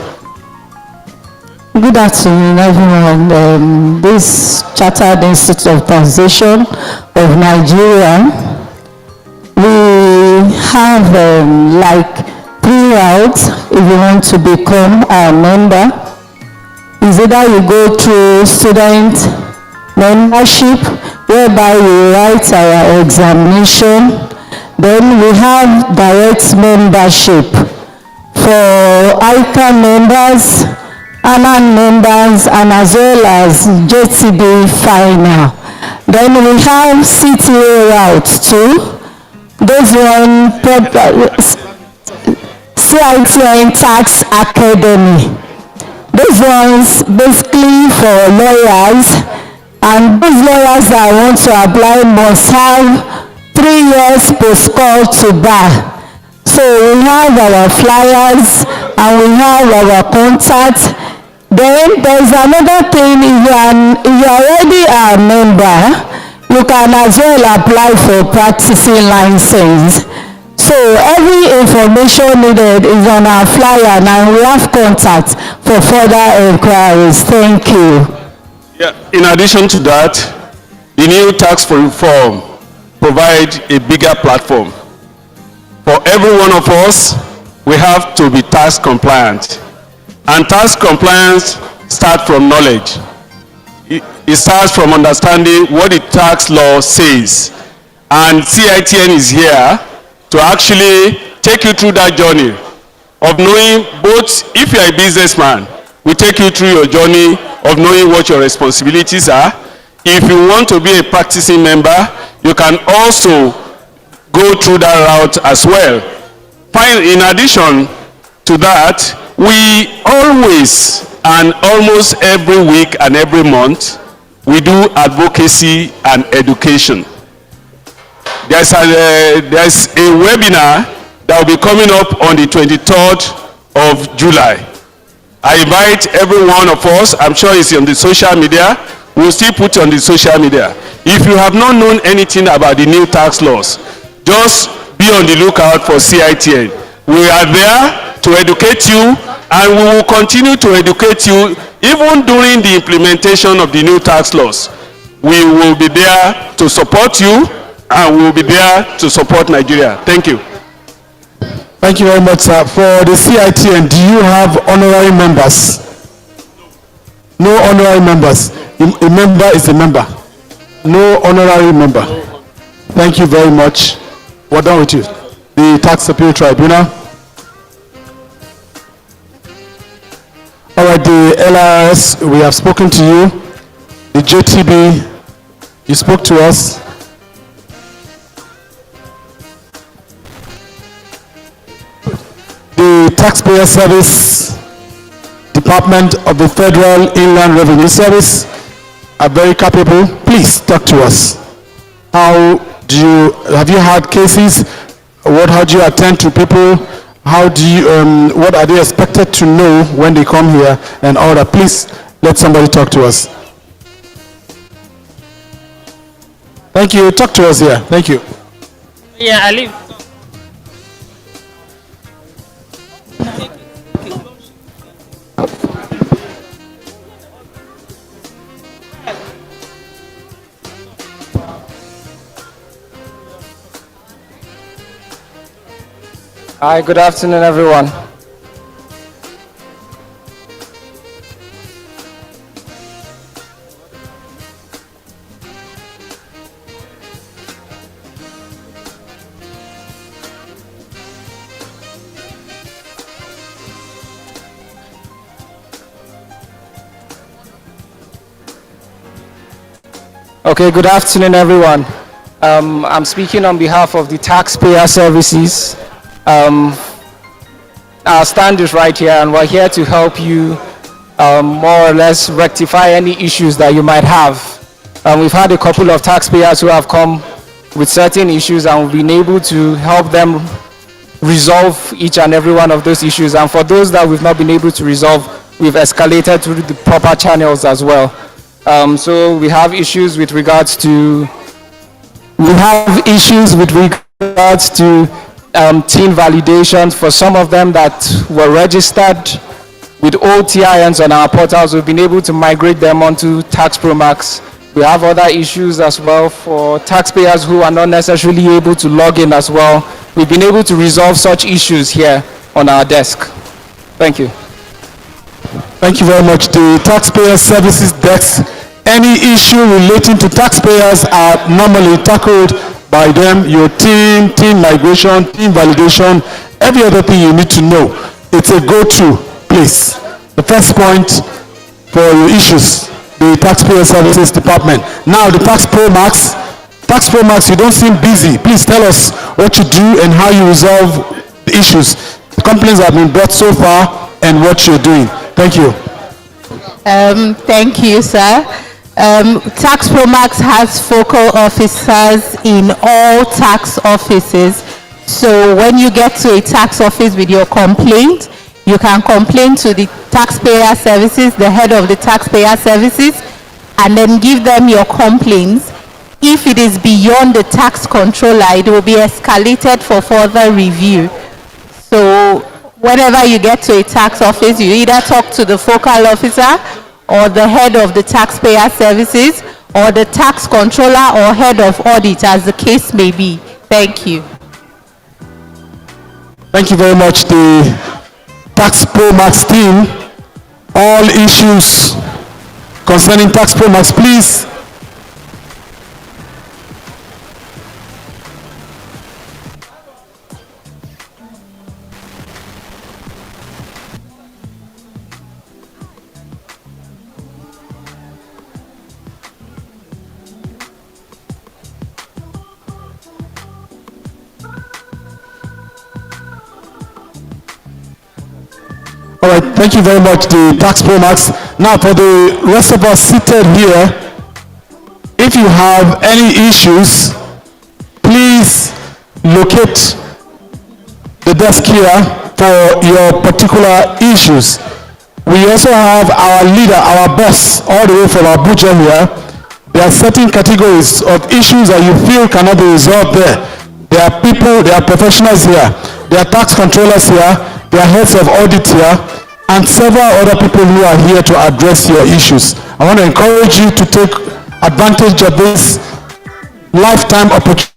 Good afternoon, everyone. This Chartered Institute of Taxation of Nigeria, we have like 3 routes if you want to become a member. Is either you go through student membership, whereby you write our examination. Then we have direct membership for ICA members, ANAN members, and as well as JTB final. Then we have CTA route too. Those one, CITN Tax Academy. Those ones basically for lawyers, and those lawyers that want to apply must have 3 years post-call to bar. So we have our flyers and we have our contacts. Then there's another thing, if you're already a member, you can as well apply for practicing license. So every information needed is on our flyer, and we have contacts for further inquiries. Thank you. Yeah. In addition to that, the new tax reform provides a bigger platform. For every one of us, we have to be tax compliant. And tax compliance starts from knowledge. It starts from understanding what the tax law says. And CITN is here to actually take you through that journey of knowing both, if you're a businessman, we take you through your journey of knowing what your responsibilities are. If you want to be a practicing member, you can also go through that route as well. In addition to that, we always and almost every week and every month, we do advocacy and education. There's a webinar that will be coming up on the 23rd of July. I invite every one of us, I'm sure it's on the social media, we'll still put it on the social media. If you have not known anything about the new tax laws, just be on the lookout for CITN. We are there to educate you, and we will continue to educate you even during the implementation of the new tax laws. We will be there to support you, and we will be there to support Nigeria. Thank you. Thank you very much, sir. For the CITN, do you have honorary members? No honorary members. A member is a member. No honorary member. Thank you very much. We're done with you. The Tax Appeal Tribunal. All right, the LRS, we have spoken to you. The JTB, You spoke to us. The Taxpayer Service Department of the Federal Inland Revenue Service are very capable. Please talk to us. Have you had cases? How do you attend to people? What are they expected to know when they come here and all that? Please let somebody talk to us. Thank you. Talk to us here. Thank you. Yeah, I live. Hi, good afternoon, everyone. Okay, good afternoon, everyone. I'm speaking on behalf of the Taxpayer Services. Our stand is right here, and we're here to help you more or less rectify any issues that you might have. We've had a couple of taxpayers who have come with certain issues, and we've been able to help them resolve each and every one of those issues. And for those that we've not been able to resolve, we've escalated through the proper channels as well. So we have issues with regards to TIN validations for some of them that were registered with old TINs on our portals. We've been able to migrate them onto TaxProMax. We have other issues as well for taxpayers who are not necessarily able to log in as well. We've been able to resolve such issues here on our desk. Thank you. Thank you very much. The Taxpayer Services Desk, any issue relating to taxpayers are normally tackled by them. Your team migration, team validation, every other thing you need to know. It's a go-to place. The first point for your issues, the Taxpayer Services Department. Now the TaxProMax, you don't seem busy. Please tell us what you do and how you resolve the issues. The complaints have been brought so far and what you're doing. Thank you. Thank you, sir. TaxProMax has focal officers in all tax offices. So when you get to a tax office with your complaint, you can complain to the Taxpayer Services, the head of the Taxpayer Services, and then give them your complaints. If it is beyond the tax controller, it will be escalated for further review. So whenever you get to a tax office, you either talk to the focal officer or the head of the Taxpayer Services or the tax controller or head of audit, as the case may be. Thank you. Thank you very much. The TaxProMax team, all issues concerning TaxProMax, please. All right, thank you very much, the TaxProMax. Now, for the rest of us seated here, if you have any issues, please locate the desk here for your particular issues. We also have our leader, our boss, all the way from Abuja here. There are certain categories of issues that you feel cannot be resolved there. There are people, there are professionals here, there are tax controllers here, there are heads of audit here, and several other people who are here to address your issues. I want to encourage you to take advantage of this lifetime opportunity.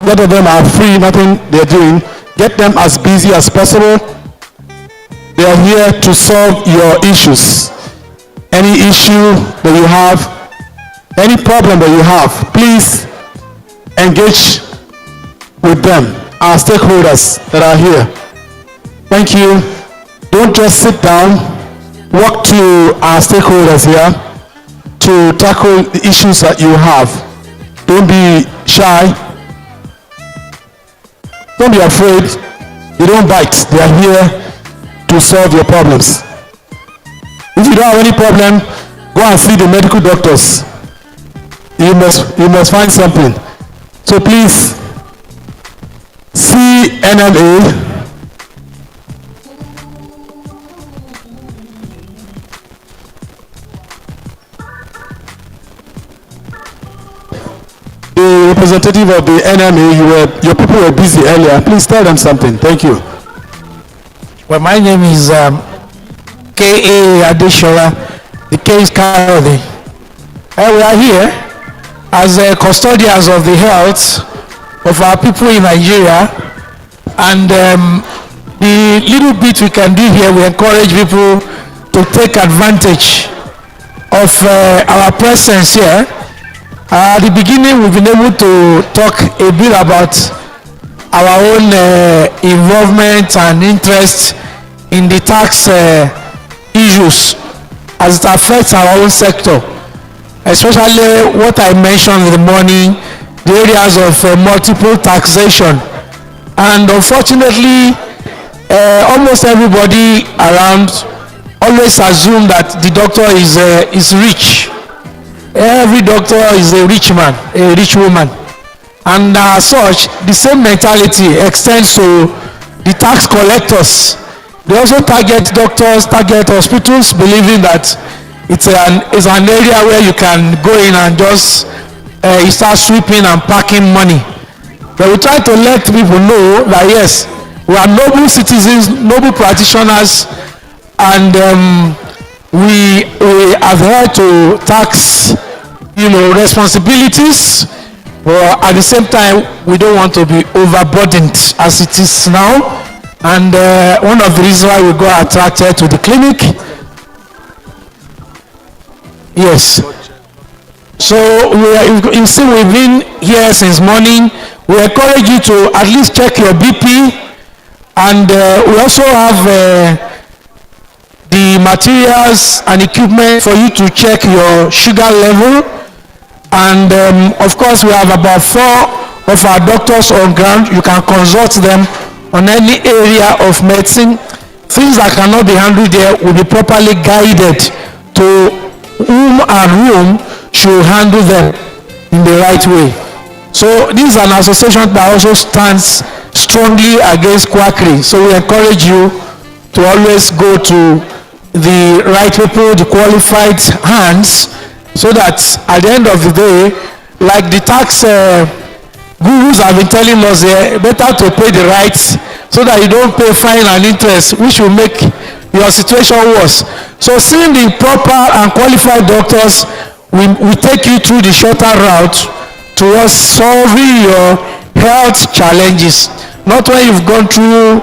A lot of them are free, nothing they're doing. Get them as busy as possible. They are here to solve your issues. Any issue that you have, any problem that you have, please engage with them our stakeholders that are here. Thank you. Don't just sit down. Walk to our stakeholders here to tackle the issues that you have. Don't be shy. Don't be afraid. They don't bite. They are here to solve your problems. If you don't have any problem, go and see the medical doctors. You must find something. So please, see NMA. The representative of the NMA, your people were busy earlier. Please tell them something. Thank you. Well, my name is K.A. Adeshola. The K is Karode. We are here as custodians of the health of our people in Nigeria, and the little bit we can do here, we encourage people to take advantage of our presence here. At the beginning, we've been able to talk a bit about our own involvement and interest in the tax issues as it affects our own sector, especially what I mentioned in the morning, the areas of multiple taxation. And unfortunately, almost everybody around always assume that the doctor is rich. Every doctor is a rich man, a rich woman. And as such, the same mentality extends to the tax collectors. They also target doctors, target hospitals, believing that it's an area where you can go in and just start sweeping and packing money. But we try to let people know that yes, we are noble citizens, noble practitioners, and we adhere to tax, responsibilities, but at the same time, we don't want to be overburdened as it is now. And one of the reasons why we got attracted to the clinic, yes. So you see, we've been here since morning. We encourage you to at least check your BP, and we also have the materials and equipment for you to check your sugar level. And of course, we have about 4 of our doctors on ground. You can consult them on any area of medicine. Things that cannot be handled there will be properly guided to whom and whom should handle them in the right way. So this is an association that also stands strongly against quackery. So we encourage you to always go to the right people, the qualified hands, so that at the end of the day, like the tax gurus have been telling us here, better to pay the rights so that you don't pay fine and interest, which will make your situation worse. So seeing the proper and qualified doctors, we take you through the shorter route towards solving your health challenges. Not when you've gone through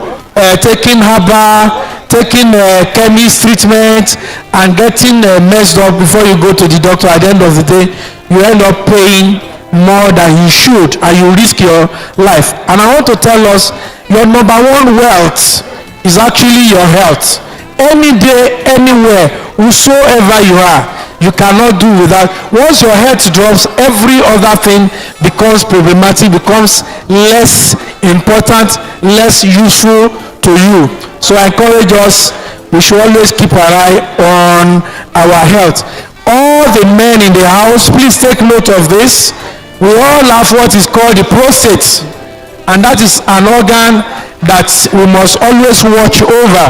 taking herbal, taking chemist treatment, and getting messed up before you go to the doctor. At the end of the day, you end up paying more than you should, and you risk your life. And I want to tell us, your number one wealth is actually your health. Any day, anywhere, whosoever you are, you cannot do without. Once your health drops, every other thing becomes problematic, becomes less important, less useful to you. So I encourage us, we should always keep an eye on our health. All the men in the house, please take note of this. We all have what is called the prostate, and that is an organ that we must always watch over.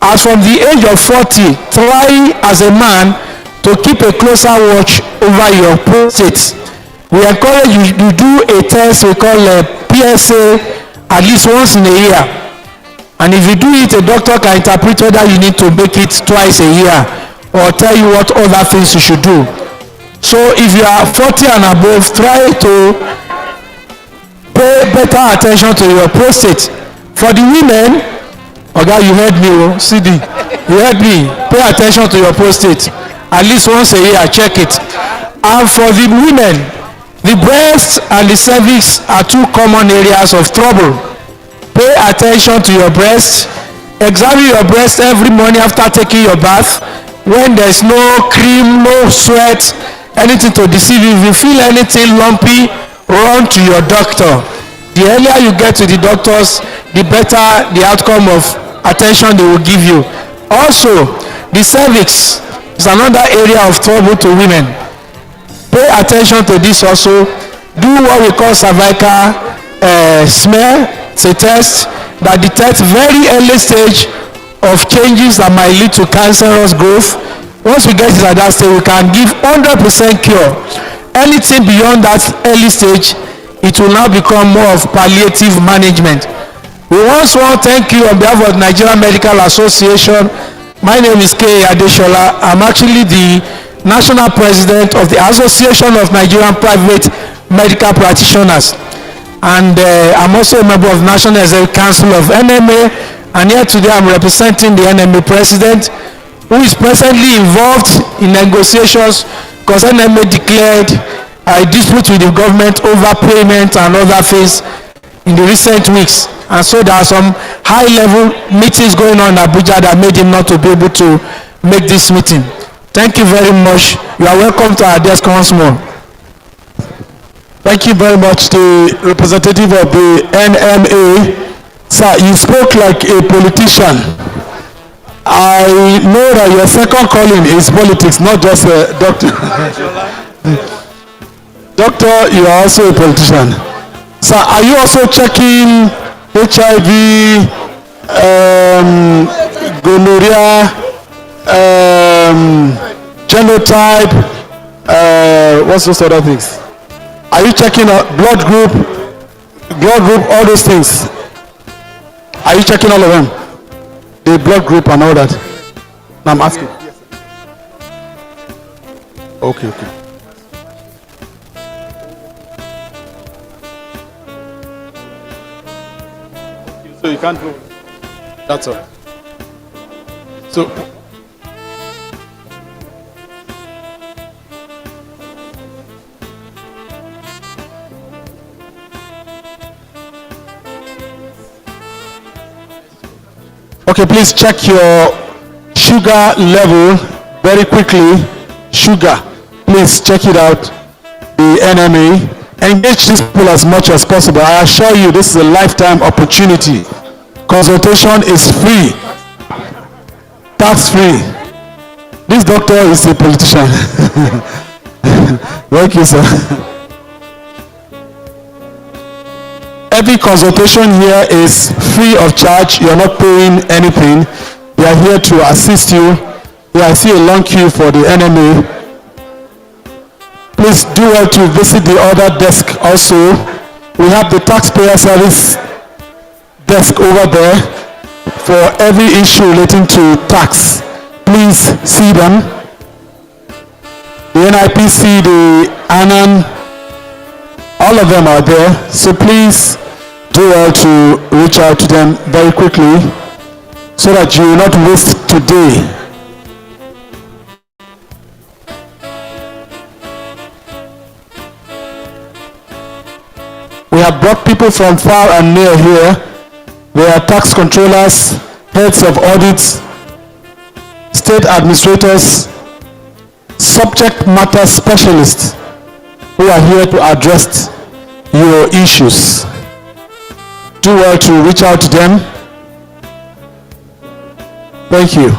As from the age of 40, try as a man to keep a closer watch over your prostate. We encourage you to do a test we call a PSA at least once in a year. And if you do it, a doctor can interpret whether you need to make it twice a year or tell you what other things you should do. So if you are 40 and above, try to pay better attention to your prostate. For the women, okay, you heard me, CD, you heard me, pay attention to your prostate. At least once a year, check it. And for the women, The breast and the cervix are two common areas of trouble. Pay attention to your breast. Examine your breast every morning after taking your bath. When there's no cream, no sweat, anything to deceive you, if you feel anything lumpy, run to your doctor. The earlier you get to the doctors, the better the outcome of attention they will give you. Also, the cervix is another area of trouble to women. Pay attention to this also. Do what we call cervical smear. It's a test that detects very early stage of changes that might lead to cancerous growth. Once we get it at that stage, we can give 100% cure. Anything beyond that early stage, it will now become more of palliative management. We once want to thank you on behalf of Nigerian Medical Association. My name is K. Adeshola. I'm actually the National President of the Association of Nigerian Private Medical Practitioners. And I'm also a member of the National Executive Council of NMA. And here today I'm representing the NMA President, who is presently involved in negotiations because NMA declared a dispute with the government over payment and other things in the recent weeks. And so there are some high-level meetings going on in Abuja that made him not to be able to make this meeting. Thank you very much. You are welcome to our desk once more. Thank you very much, the representative of the NMA. Sir, you spoke like a politician. I know that your second calling is politics, not just a doctor. Doctor, you are also a politician. Sir, are you also checking HIV, gonorrhea, genotype, what's those other things? Are you checking blood group, all those things? Are you checking all of them? The blood group and all that? No, I'm asking. Okay. So you can't vote. That's all. So okay, please check your sugar level very quickly. Sugar, please check it out. The NMA. Engage these people as much as possible. I assure you, this is a lifetime opportunity. Consultation is free, tax free. This doctor is a politician. Thank you, sir. Every consultation here is free of charge. You're not paying anything. We are here to assist you. Yeah, I see a long queue for the NMA. Please do well to visit the other desk also. We have the taxpayer service desk over there for every issue relating to tax. Please see them. The NIPC, the ANAN, all of them are there. So please do well to reach out to them very quickly so that you will not waste today. We have brought people from far and near here. They are tax controllers, heads of audits, state administrators, subject matter specialists who are here to address your issues. Do well to reach out to them. Thank you.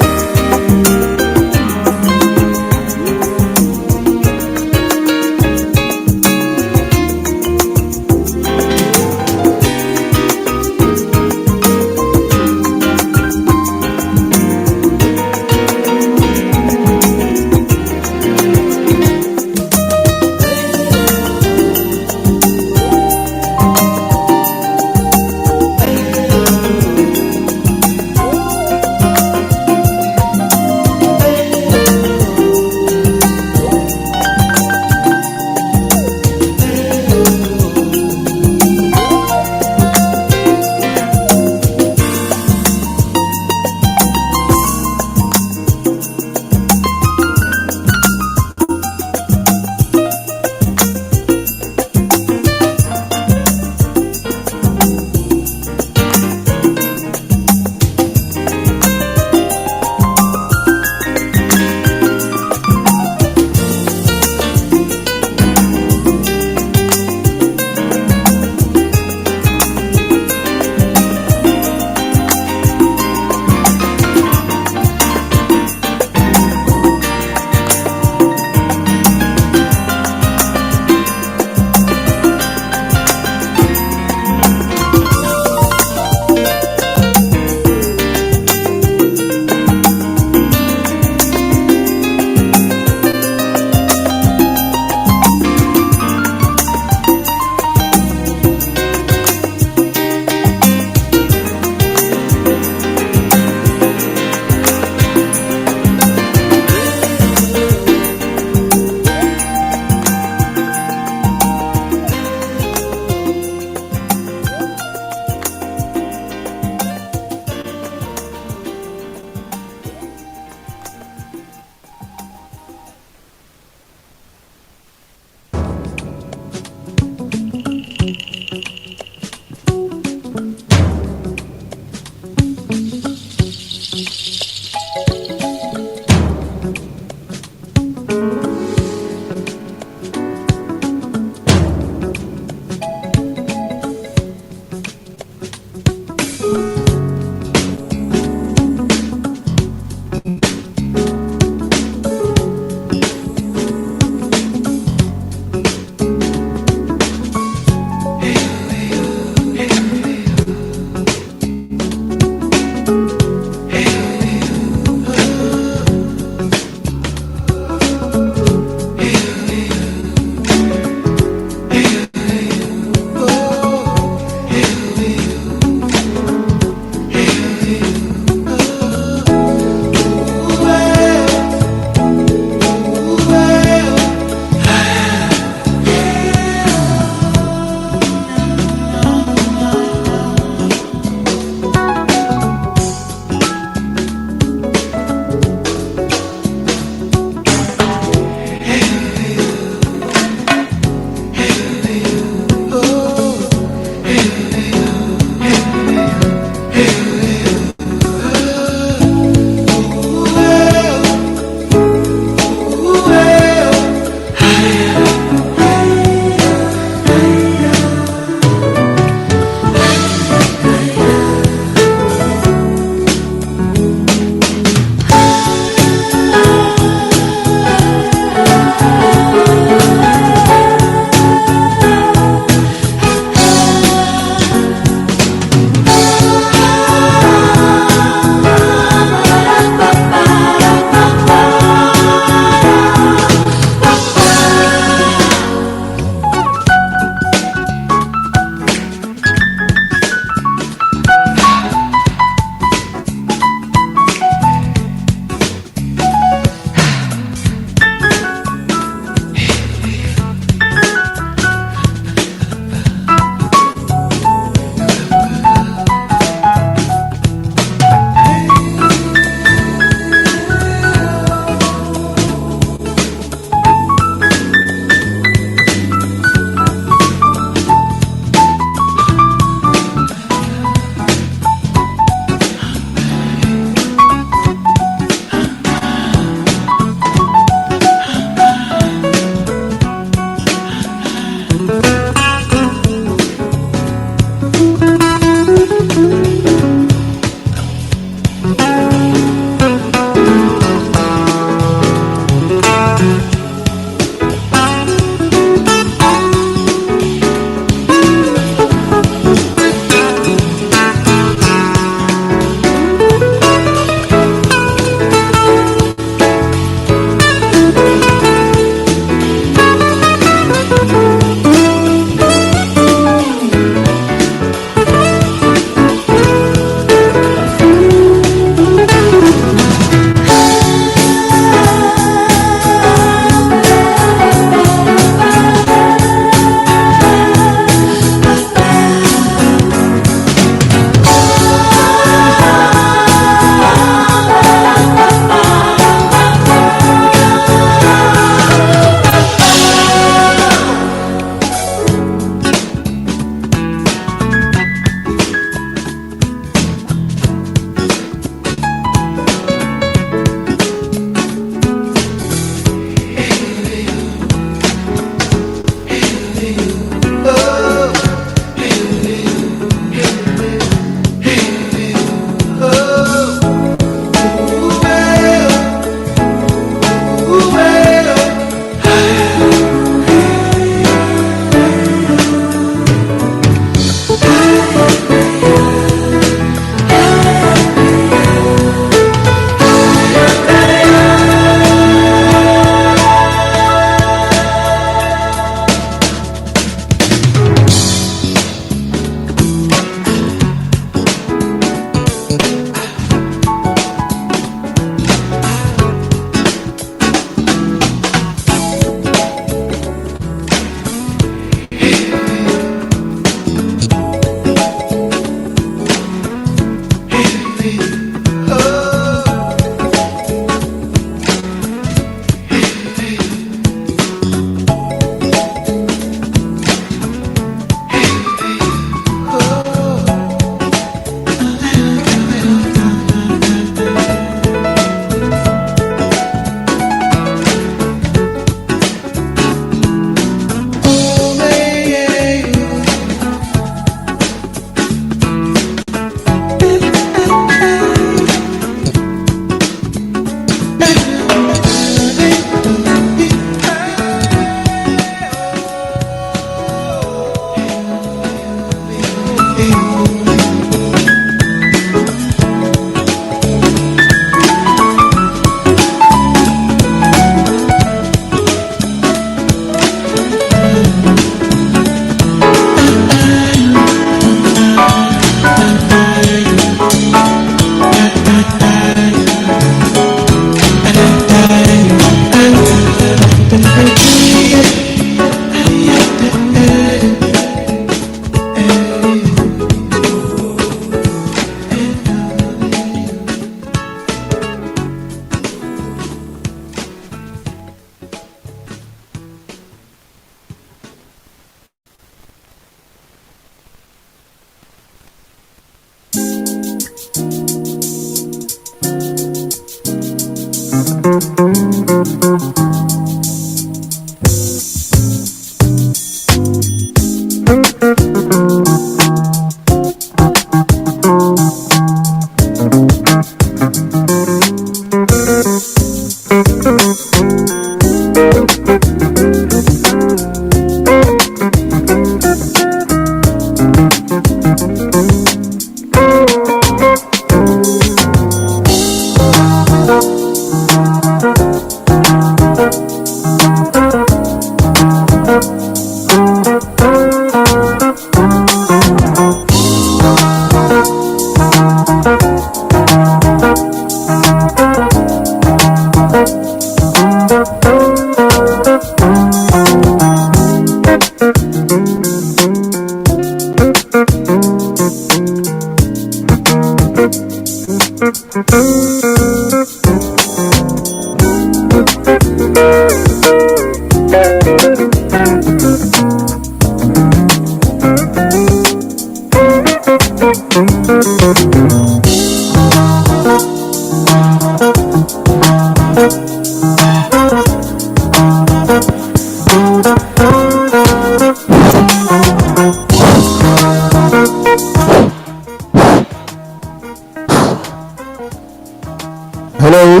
Hello?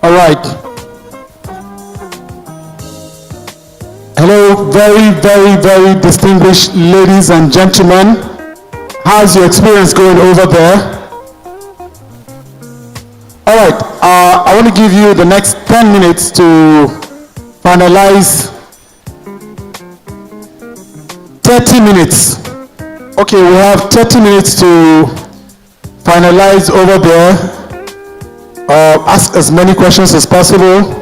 All right. Hello, very distinguished ladies and gentlemen. How's your experience going over there? All right, I want to give you the next 10 minutes to finalize 30 minutes. Okay, we have 30 minutes to finalize over there. Ask as many questions as possible.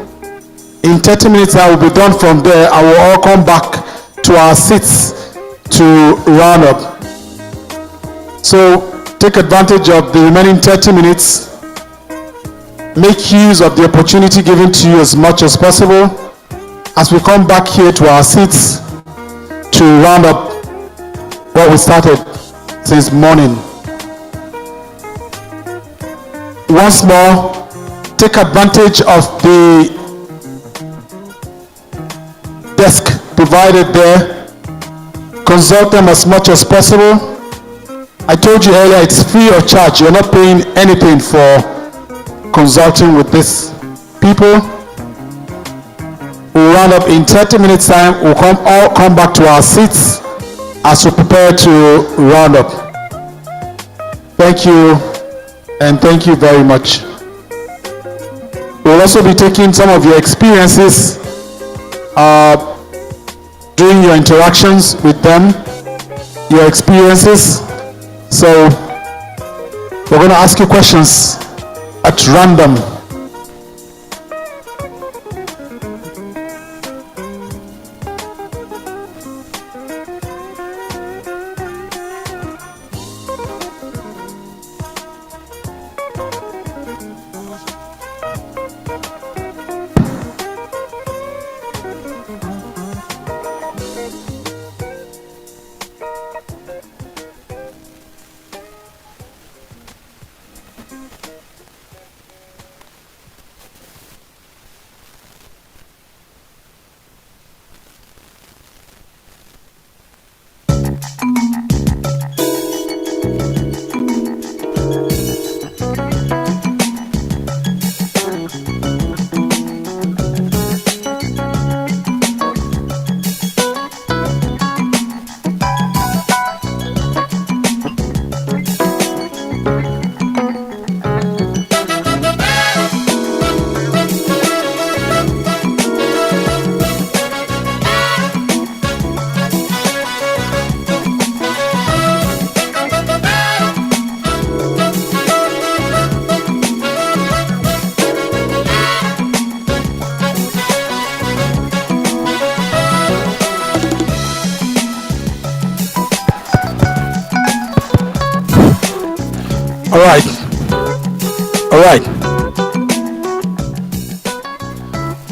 In 30 minutes, I will be done from there. I will all come back to our seats to round up. So take advantage of the remaining 30 minutes. Make use of the opportunity given to you as much as possible as we come back here to our seats to round up what we started since morning. Once more, take advantage of the desk provided there. Consult them as much as possible. I told you earlier, it's free of charge. You're not paying anything for consulting with these people. We'll round up in 30 minutes time. We'll all come back to our seats as we prepare to round up. Thank you, and thank you very much. We'll also be taking some of your experiences during your interactions with them, your experiences. So we're going to ask you questions at random.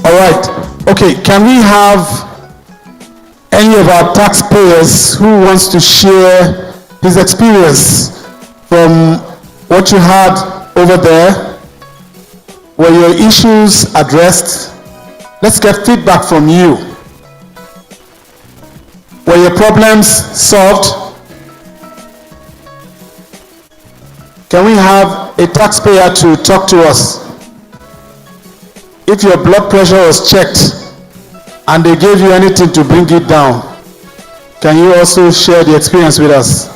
All right. Okay, can we have any of our taxpayers who wants to share his experience from what you had over there? Were your issues addressed? Let's get feedback from you. Were your problems solved? Can we have a taxpayer to talk to us? If your blood pressure was checked and they gave you anything to bring it down, can you also share the experience with us?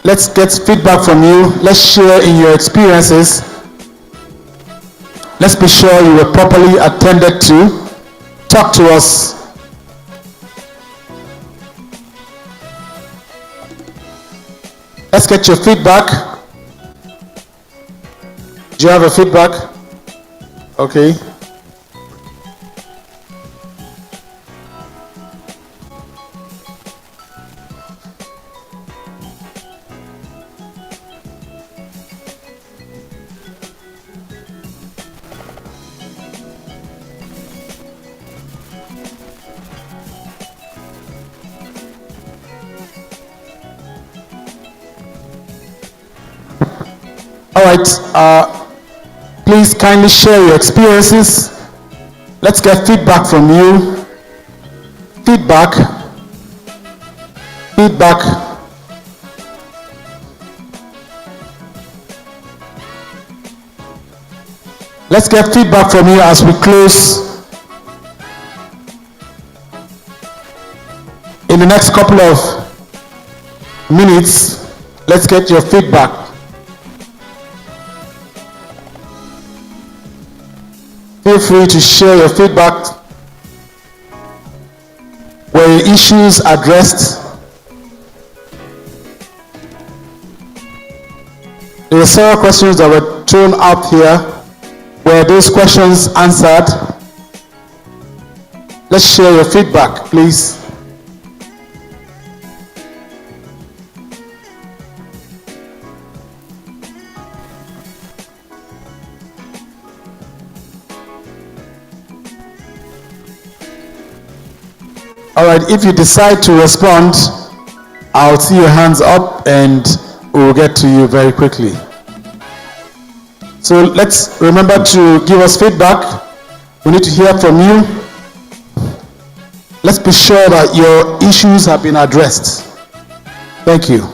Let's get feedback from you. Let's share in your experiences. Let's be sure you were properly attended to. Talk to us. Let's get your feedback. Do you have a feedback? Okay. All right, please kindly share your experiences. Let's get feedback from you. Feedback. Let's get feedback from you as we close in the next couple of minutes. Let's get your feedback. Feel free to share your feedback. Were your issues addressed? There were several questions that were thrown out here. Were those questions answered? Let's share your feedback, please. All right, if you decide to respond, I'll see your hands up and we'll get to you very quickly. So let's remember to give us feedback. We need to hear from you. Let's be sure that your issues have been addressed. Thank you.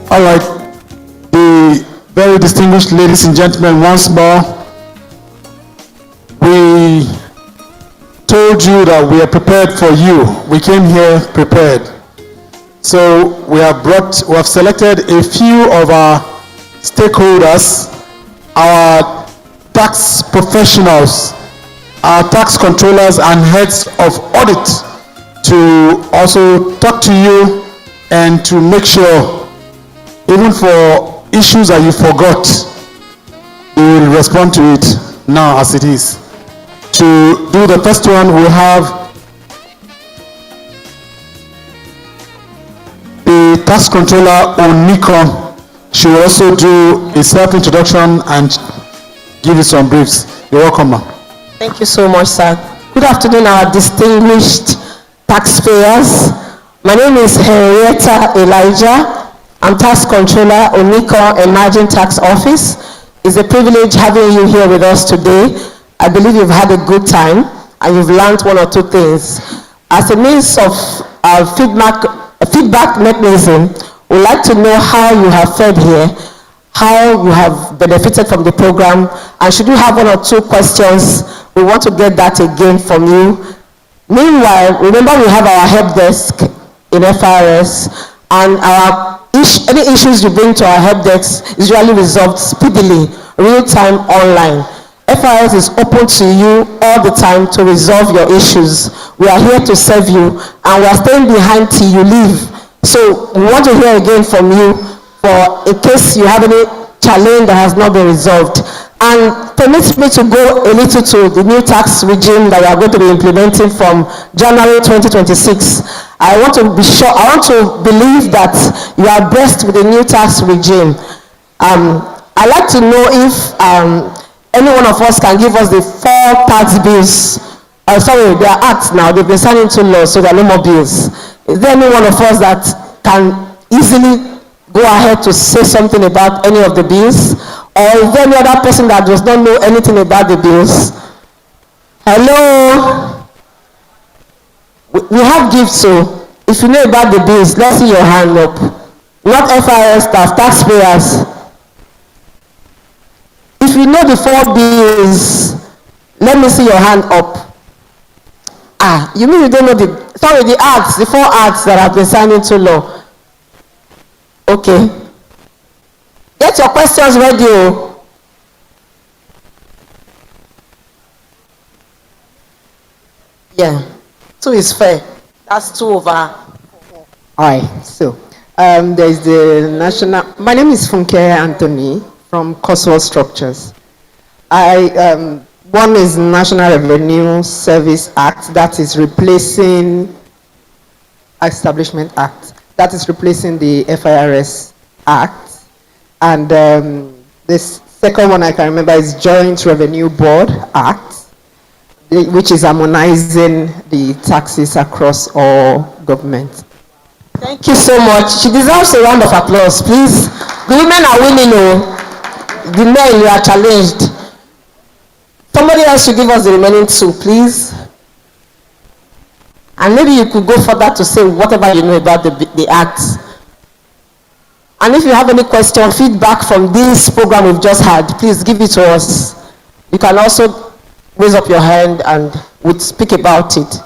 All right, the very distinguished ladies and gentlemen, once more, we told you that we are prepared for you. We came here prepared. So we have selected a few of our stakeholders, our tax professionals, our tax controllers and heads of audit to also talk to you and to make sure, even for issues that you forgot, we will respond to it now as it is. To do the first one, we have the tax controller Oniko. She will also do a self-introduction and give you some briefs. You're welcome, ma'am. Thank you so much, sir. Good afternoon, our distinguished taxpayers. My name is Henrietta Elijah. I'm Tax Controller, Onikon Emerging Tax Office. It's a privilege having you here with us today. I believe you've had a good time and you've learned one or two things. As a means of feedback mechanism, we'd like to know how you have fared here, how you have benefited from the program, and should you have one or two questions, we want to get that again from you. Meanwhile, remember we have our help desk in FRS, and any issues you bring to our help desk is usually resolved speedily, real-time, online. FRS is open to you all the time to resolve your issues. We are here to serve you, and we are staying behind till you leave. So we want to hear again from you for in case you have any challenge that has not been resolved. And permit me to go a little to the new tax regime that we are going to be implementing from January 2026. I want to believe that you are blessed with the new tax regime. I'd like to know if any one of us can give us the 4 tax bills. Sorry, they are acts now. They've been signed into law, so there are no more bills. Is there any one of us that can easily go ahead to say something about any of the bills? Or is there any other person that does not know anything about the bills? Hello? We have gifts, so if you know about the bills, let's see your hand up. Not FRS staff, taxpayers. If you know the 4 bills, let me see your hand up. You mean you don't know the acts, the 4 acts that have been signed into law? Okay. Get your questions ready. Yeah, 2 is fair. That's 2 over. All right, so there's the national. My name is Funke Anthony from Coswell Structures. One is National Revenue Service Act, that is replacing Establishment Act, that is replacing the FIRS Act. And this second one I can remember is Joint Revenue Board Act, which is harmonizing the taxes across all government. Thank you so much. She deserves a round of applause, please. The women are winning, the men, you are challenged. Somebody else should give us the remaining 2, please. And maybe you could go further to say whatever you know about the acts. And if you have any question, feedback from this program we've just had, please give it to us. You can also raise up your hand and we'll speak about it.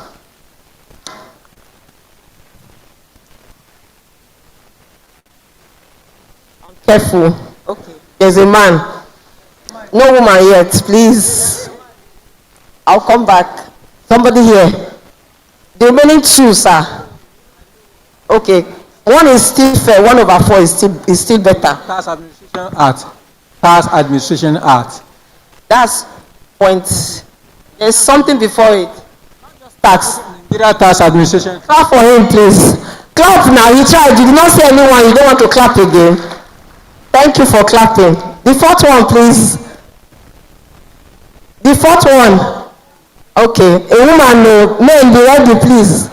Careful. Okay. There's a man. No woman yet, please. I'll come back. Somebody here. The remaining 2, sir. Okay. 1 is still fair, 1 over 4 is still better. Tax Administration Act. Tax Administration Act. That's point. There's something before it. Not just tax. Nigeria Tax Administration. Clap for him, please. Clap now. He tried. You did not say anyone. You don't want to clap again. Thank you for clapping. The 4th one, please. The 4th one. Okay. A woman, no. Men, be ready, please.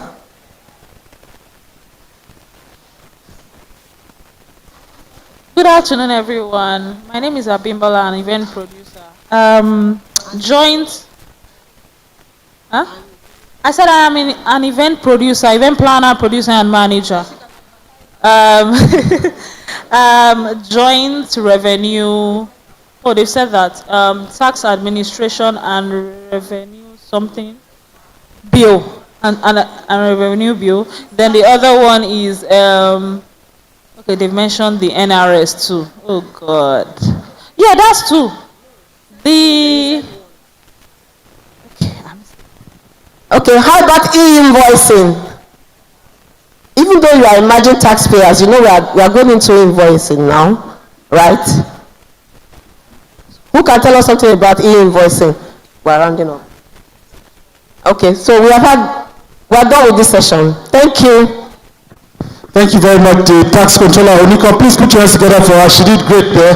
Good afternoon, everyone. My name is Abimbola, an event producer. I said I am an event producer, event planner, producer, and manager. Joint revenue. Oh, they've said that. Tax administration and revenue something bill and revenue bill. Then the other one is okay, they've mentioned the NRS too. Oh God. Yeah, that's 2. Okay, how about e-invoicing? Even though you are emerging taxpayers, you know we are going into invoicing now, right? Who can tell us something about e-invoicing? We're rounding up. Okay, so we are done with this session. Thank you. Thank you very much, the tax controller. Onika, please put your hands together for her. She did great there.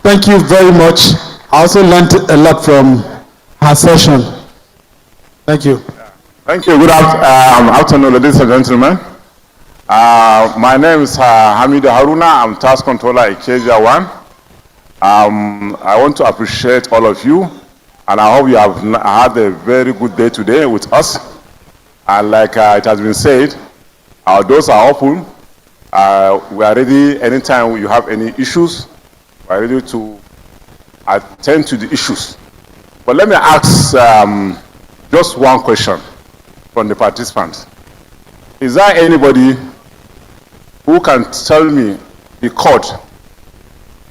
Thank you very much. I also learned a lot from her session. Thank you. Thank you. Good afternoon, ladies and gentlemen. My name is Hamidu Haruna. I'm tax controller at Ikeja 1. I want to appreciate all of you, and I hope you have had a very good day today with us. And like it has been said, our doors are open. We are ready anytime you have any issues. We are ready to attend to the issues. But let me ask just one question from the participants. Is there anybody who can tell me the code,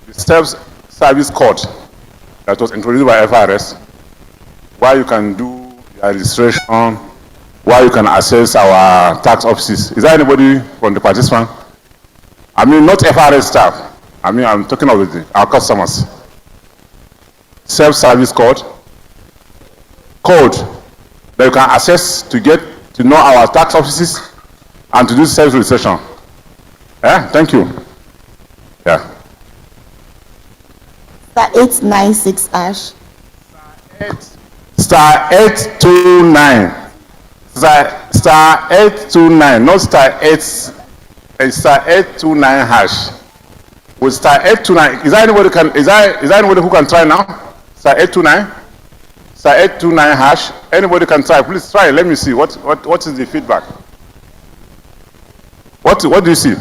the service code that was introduced by FRS, where you can do your registration, where you can access our tax offices? Is there anybody from the participant? I mean, not FRS staff. I mean, I'm talking about our customers. Self-service code that you can access to get to know our tax offices and to do self-registration. Thank you. Yeah. Star 896 hash. Star 829. Star 829, not star 8. Star 829 hash. With star 829, is there anybody who can try now? Star 829. Star 829 hash. Anybody can try. Please try. Let me see. What is the feedback? What do you see?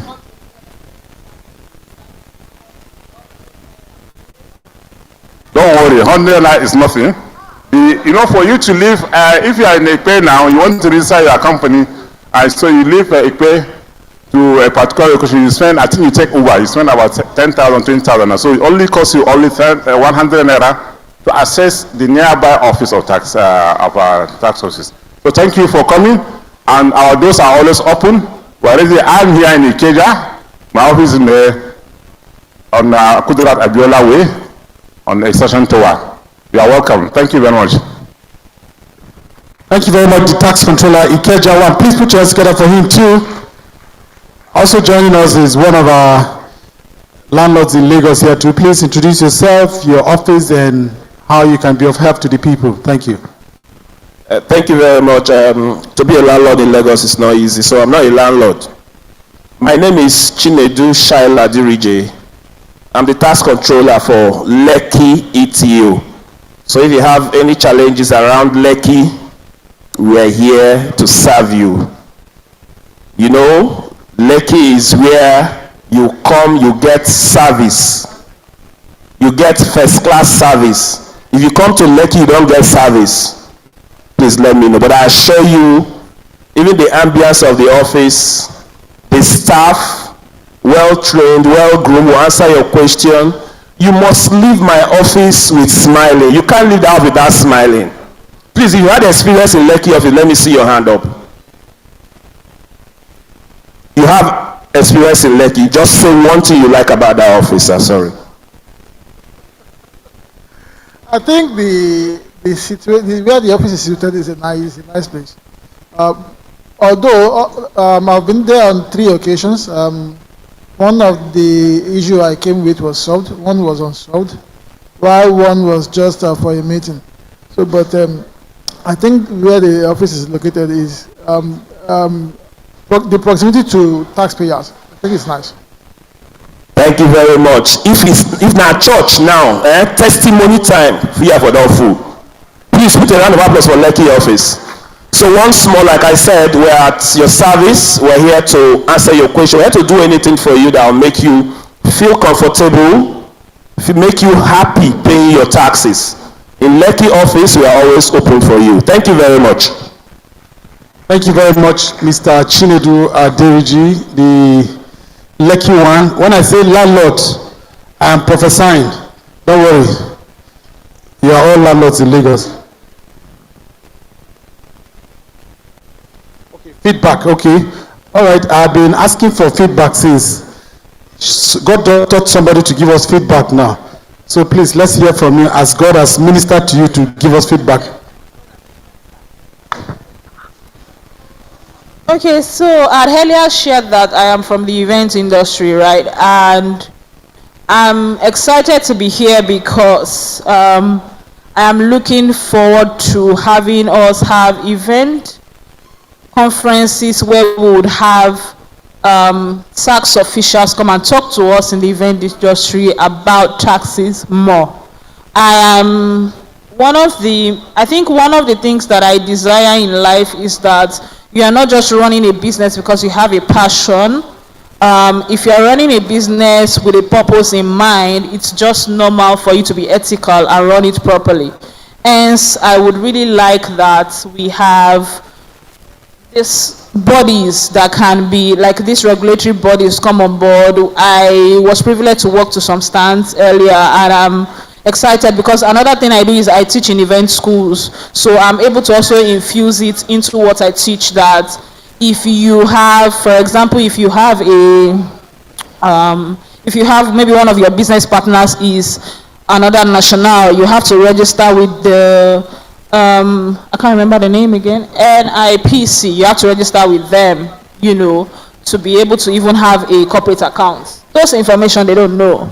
Don't worry, 100 naira is nothing. For you to leave, if you are in Ekpe now, you want to register your company, so you leave Ekpe to a particular location, you spend, I think you take Uber, you spend about 10,000, 20,000. So it only costs you only 100 naira to access the nearby office of our tax office. So thank you for coming, and our doors are always open. I'm here in Ikeja. My office is on Kudurat Abiola Way, on the Extension Tower. You are welcome. Thank you very much. Thank you very much, the tax controller, Ikeja 1. Please put your hands together for him too. Also joining us is one of our landlords in Lagos here too. Please introduce yourself, your office, and how you can be of help to the people. Thank you. Thank you very much. To be a landlord in Lagos is not easy, so I'm not a landlord. My name is Chinedu Shaila Dirije. I'm the tax controller for Lekki ETO. So if you have any challenges around Lekki, we're here to serve you. You know, Lekki is where you come, you get service. You get first class service. If you come to Lekki, you don't get service. Please let me know. But I assure you, even the ambience of the office, the staff, well-trained, well-groomed, will answer your question. You must leave my office with smiling. You can't leave the office without smiling. Please, if you had experience in Lekki office, let me see your hand up. You have experience in Lekki. Just say one thing you like about that office. I'm sorry. I think the situation where the office is situated is a nice place. Although I've been there on 3 occasions. One of the issue I came with was solved. One was unsolved, while one was just for a meeting. So, but I think where the office is located is the proximity to taxpayers. I think it's nice. Thank you very much. If not church now, testimony time here for that food. Please put a round of applause for Lekki office. So once more, like I said, we're at your service. We're here to answer your question. We're here to do anything for you that will make you feel comfortable, make you happy paying your taxes. In Lekki office, we are always open for you. Thank you very much. Thank you very much, Mr. Chinedu Aderiji, the Lekki 1. When I say landlord, I am prophesying. Don't worry. You are all landlords in Lagos. Feedback, okay. All right, I've been asking for feedback since. God taught somebody to give us feedback now. So please, let's hear from you as God has ministered to you to give us feedback. Okay, so I earlier shared that I am from the event industry, right? And I'm excited to be here because I am looking forward to having us have event conferences where we would have tax officials come and talk to us in the event industry about taxes more. I think one of the things that I desire in life is that you are not just running a business because you have a passion. If you are running a business with a purpose in mind, it's just normal for you to be ethical and run it properly. Hence, I would really like that we have these bodies that can be, like these regulatory bodies come on board. I was privileged to work to some stands earlier, and I'm excited because another thing I do is I teach in event schools. So I'm able to also infuse it into what I teach, that if you have, for example, if you have maybe one of your business partners is another national, you have to register with the I can't remember the name again, NIPC. You have to register with them, to be able to even have a corporate account. Those information they don't know,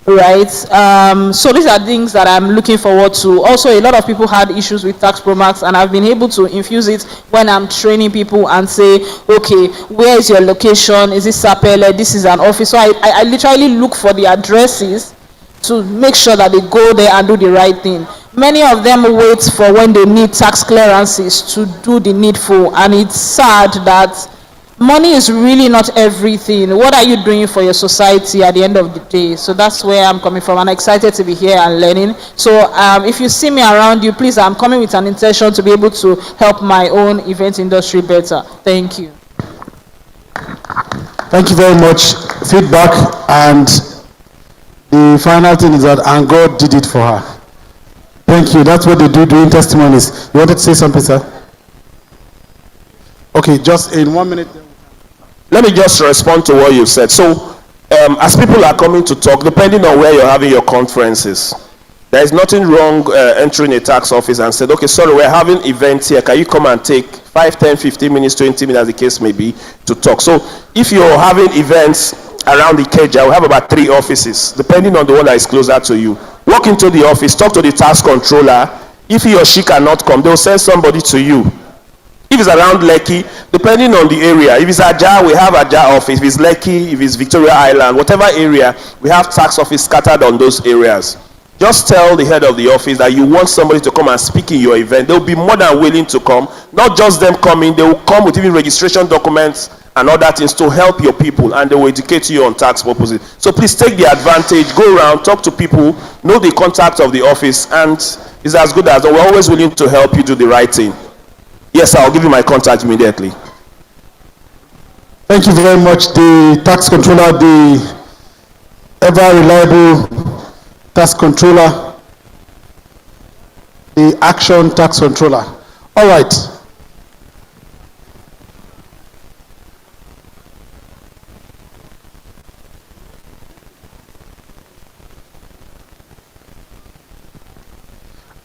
right? So these are things that I'm looking forward to. Also, a lot of people had issues with Tax Pro Max, and I've been able to infuse it when I'm training people and say, okay, where is your location? Is it Sapele? This is an office. So I literally look for the addresses to make sure that they go there and do the right thing. Many of them wait for when they need tax clearances to do the needful, and it's sad that money is really not everything. What are you doing for your society at the end of the day? So that's where I'm coming from, and I'm excited to be here and learning. So if you see me around you, please, I'm coming with an intention to be able to help my own event industry better. Thank you. Thank you very much. Feedback, and the final thing is that, and God did it for her. Thank you. That's what they do doing testimonies. You wanted to say something, sir? Okay, just in 1 minute. Let me just respond to what you said. So, as people are coming to talk, depending on where you're having your conferences, there is nothing wrong entering a tax office and said, okay, sorry, we're having events here. Can you come and take 5, 10, 15 minutes, 20 minutes, as the case may be, to talk? So, if you're having events around the Ikeja, we have about 3 offices, depending on the one that is closer to you. Walk into the office, talk to the tax controller. If he or she cannot come, they'll send somebody to you. If it's around Lekki, depending on the area, if it's Ajah, we have Ajah office. If it's Lekki, if it's Victoria Island, whatever area, we have tax office scattered on those areas. Just tell the head of the office that you want somebody to come and speak in your event. They'll be more than willing to come. Not just them coming, they will come with even registration documents and other things to help your people, and they will educate you on tax purposes. So please take the advantage, go around, talk to people, know the contact of the office, and it's as good as, we're always willing to help you do the right thing. Yes, I'll give you my contact immediately. Thank you very much, the tax controller, the ever reliable tax controller, the action tax controller. All right.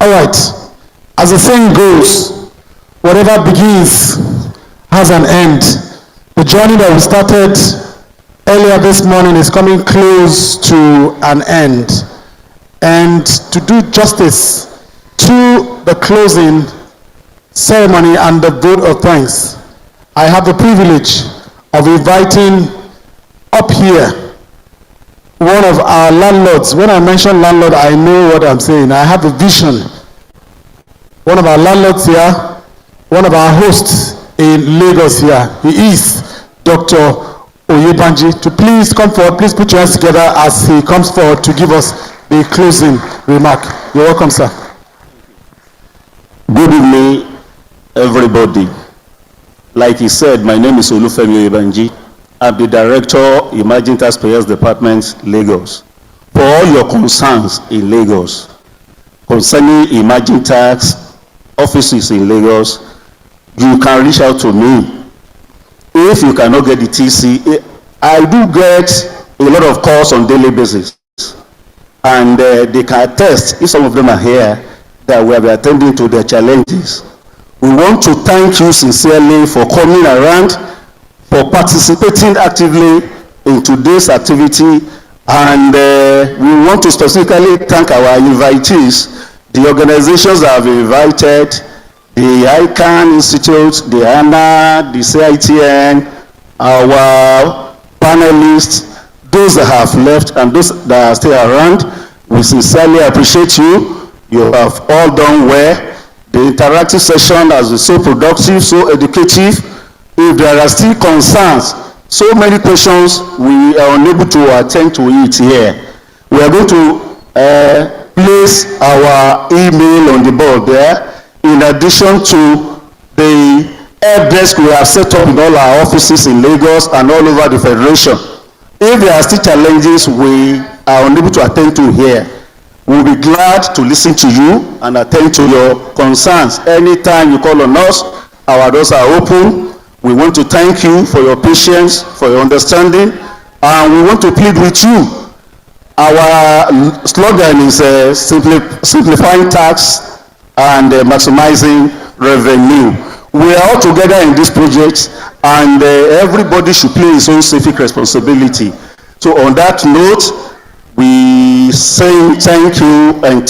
All right. As the saying goes, whatever begins has an end. The journey that we started earlier this morning is coming close to an end. And to do justice to the closing ceremony and the vote of thanks, I have the privilege of inviting up here one of our landlords. When I mention landlord, I know what I'm saying. I have a vision. One of our landlords here, one of our hosts in Lagos here, he is Dr. Oyebanji. To please come forward, please put your hands together as he comes forward to give us the closing remark. You're welcome, sir. Good evening, everybody. Like he said, my name is Olufemi Oyebanji. I'm the Director, Emerging Taxpayers Department, Lagos. For all your concerns in Lagos, concerning emerging tax offices in Lagos, you can reach out to me. If you cannot get the TC, I do get a lot of calls on daily basis. And they can attest, if some of them are here, that we have been attending to their challenges. We want to thank you sincerely for coming around, for participating actively in today's activity, and we want to specifically thank our invitees, the organizations that have invited, the ICANN Institute, the ANA, the CITN, our panelists, those that have left and those that are still around. We sincerely appreciate you. You have all done well. The interactive session has been so productive, so educative. If there are still concerns, so many questions, we are unable to attend to it here. We are going to place our email on the board there, in addition to the help desk we have set up in all our offices in Lagos and all over the Federation. If there are still challenges we are unable to attend to here, we'll be glad to listen to you and attend to your concerns. Anytime you call on us, our doors are open. We want to thank you for your patience, for your understanding, and we want to plead with you. Our slogan is simplifying tax and maximizing revenue. We are all together in this project, and everybody should play his own civic responsibility. So on that note, we say thank you, and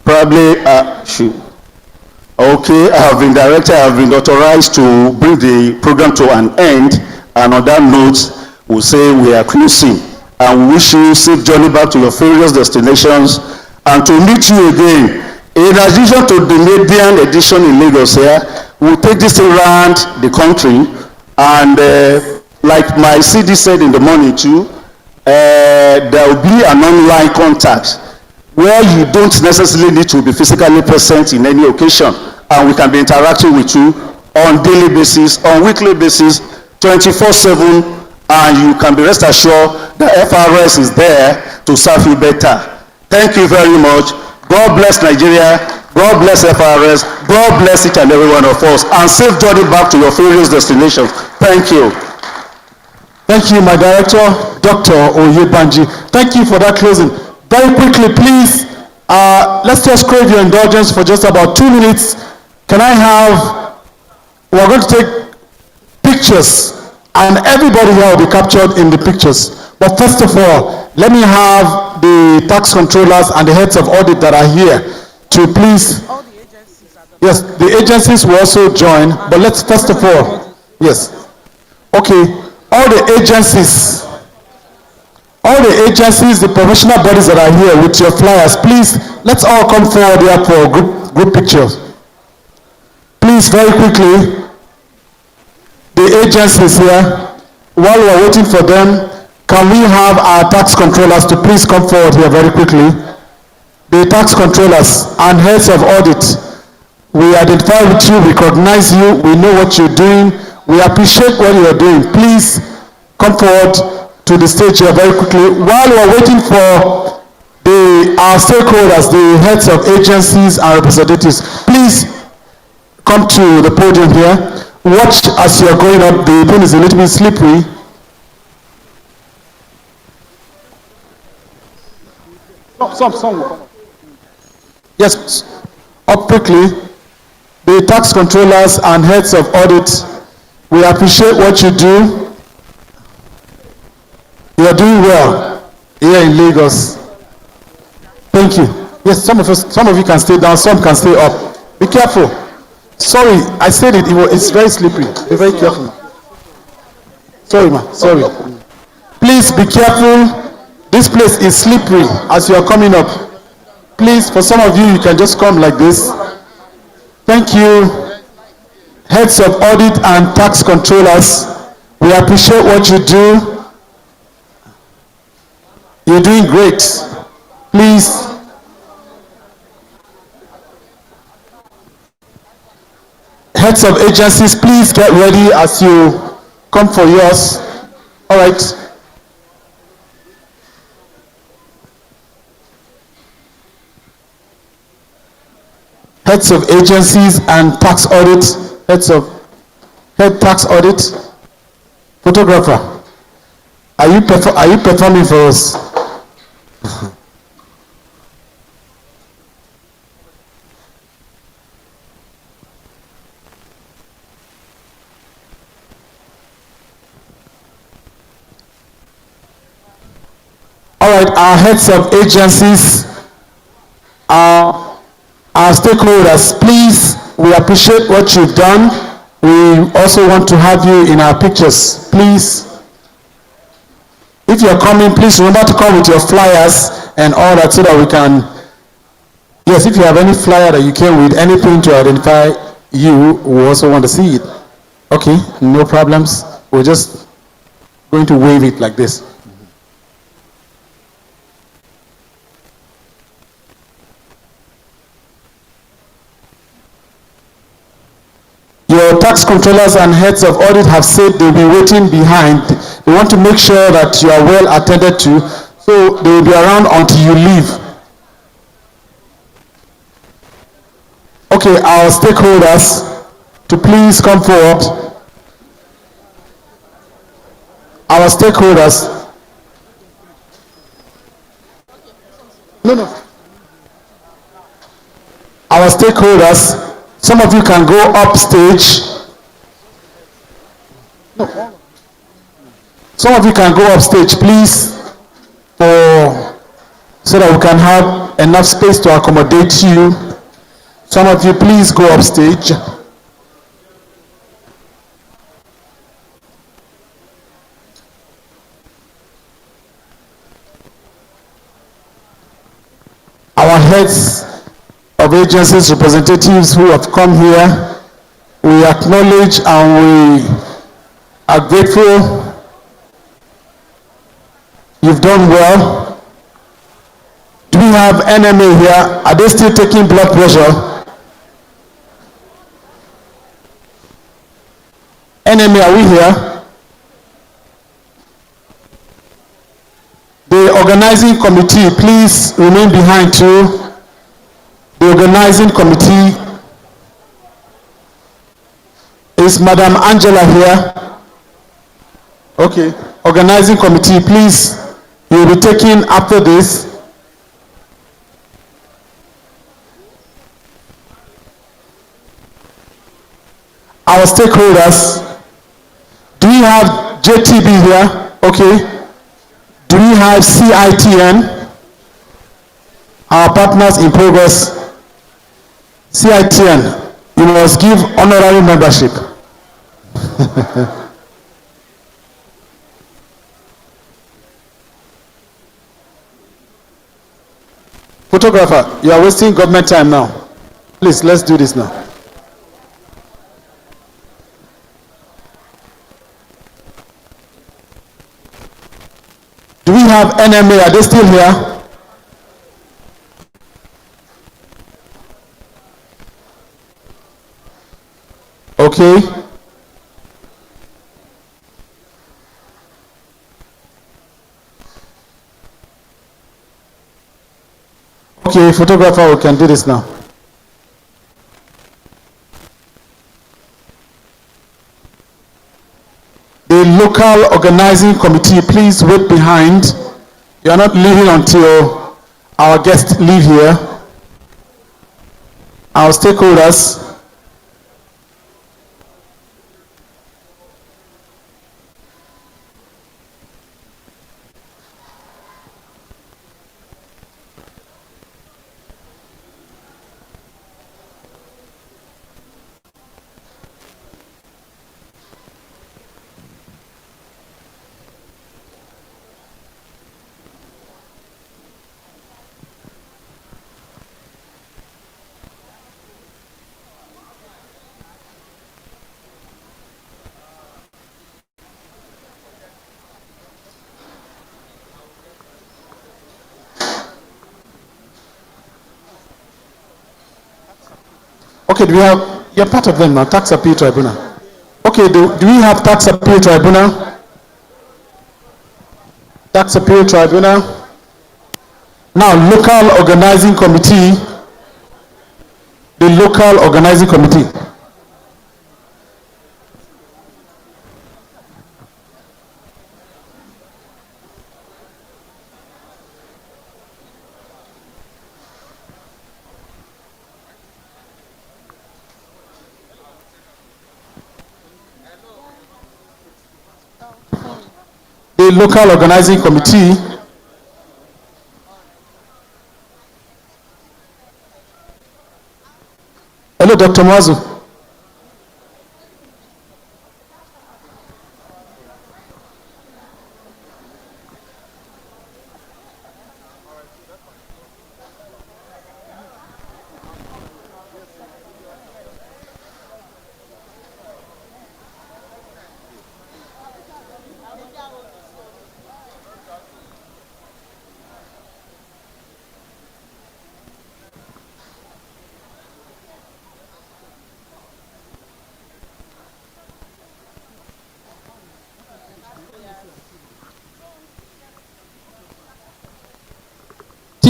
probably okay, I have been authorized to bring the program to an end, and on that note, we'll say we are closing, and we wish you safe journey back to your various destinations, and to meet you again. In addition to the median edition in Lagos here, we'll take this around the country, and like my CD said in the morning too, there will be an online contact where you don't necessarily need to be physically present in any occasion, and we can be interacting with you on daily basis, on weekly basis, 24/7, and you can be rest assured that FRS is there to serve you better. Thank you very much. God bless Nigeria. God bless FRS. God bless each and every one of us, and safe journey back to your various destinations. Thank you. Thank you, my director, Dr. Oyebanji. Thank you for that closing. Very quickly, please, let's just crave your indulgence for just about 2 minutes. Can I have, we're going to take pictures, and everybody here will be captured in the pictures. But first of all, let me have the tax controllers and the heads of audit that are here to please, yes, the agencies will also join, but let's first of all, yes, okay, all the agencies, the professional bodies that are here with your flyers, please, let's all come forward here for group pictures. Please, very quickly, the agencies here, while we're waiting for them, can we have our tax controllers to please come forward here very quickly? The tax controllers and heads of audit, we identify with you, recognize you, we know what you're doing, we appreciate what you're doing. Please come forward to the stage here very quickly. While we're waiting for our stakeholders, the heads of agencies and representatives, please come to the podium here. Watch as you're going up, the thing is a little bit slippery. Some. Yes, up quickly. The tax controllers and heads of audit, we appreciate what you do. You are doing well here in Lagos. Thank you. Yes, some of you can stay down, some can stay up. Be careful. Sorry, I said it, it's very slippery. Be very careful. Sorry, ma. Sorry. Please be careful. This place is slippery as you are coming up. Please, for some of you, you can just come like this. Thank you. Heads of audit and tax controllers, we appreciate what you do. You're doing great. Please. Heads of agencies, please get ready as you come for yours. All right. Heads of agencies and tax audit, head tax audit, photographer. Are you performing for us? All right, our heads of agencies, our stakeholders, please, we appreciate what you've done. We also want to have you in our pictures. Please, if you're coming, please remember to come with your flyers and all that so that we can, yes, if you have any flyer that you came with, anything to identify you, we also want to see it. Okay, no problems. We're just going to wave it like this. Your tax controllers and heads of audit have said they'll be waiting behind. They want to make sure that you are well attended to, so they will be around until you leave. Okay, our stakeholders, to please come forward. Our stakeholders. No. Our stakeholders, some of you can go up stage. No. Some of you can go up stage, please, so that we can have enough space to accommodate you. Some of you, please go up stage. Our heads of agencies, representatives who have come here, we acknowledge and we are grateful. You've done well. Do we have NMA here? Are they still taking blood pressure? NMA, are we here? The organizing committee, please remain behind too. The organizing committee, is Madam Angela here? Okay. Organizing committee, please, you will be taking after this. Our stakeholders, do we have JTB here? Okay. Do we have CITN? Our partners in progress. CITN, you must give honorary membership. Photographer, you are wasting government time now. Please, let's do this now. Do we have NMA? Are they still here? Okay. Okay, photographer, we can do this now. The local organizing committee, please wait behind. You are not leaving until our guests leave here. Our stakeholders. Okay, do we have, you're part of them now, tax appeal tribunal. Okay, do we have tax appeal tribunal? Tax appeal tribunal. Now, local organizing committee. The local organizing committee. The local organizing committee. Hello, Dr. Mazu.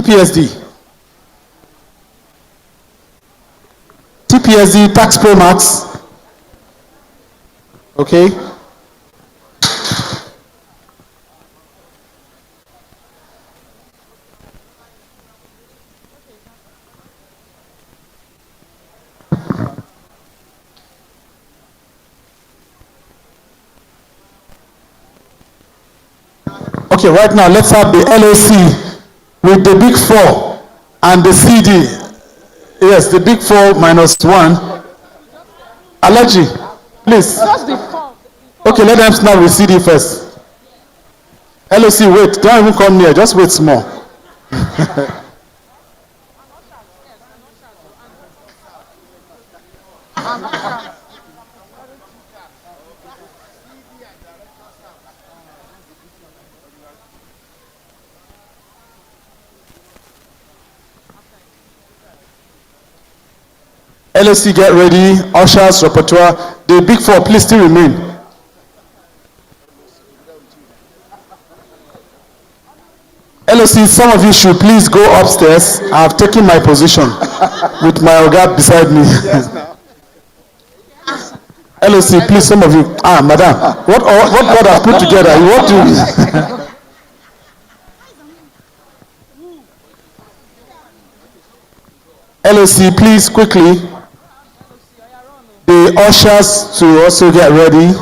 TPSD. TPSD Tax Pro Max. Okay. Okay, right now let's have the LOC with the big 4 and the CD. Yes, the big 4 minus 1. Allergy, please. Okay, let them snap with CD first. LOC, wait, don't even come near, just wait small. LOC, get ready. Ushers, repertoire. The big 4, please still remain. LOC, some of you should please go upstairs. I have taken my position with my Oga beside me. LOC, please, some of you. Madam, what God has put together? You want to? LOC, please, quickly. The ushers to also get ready.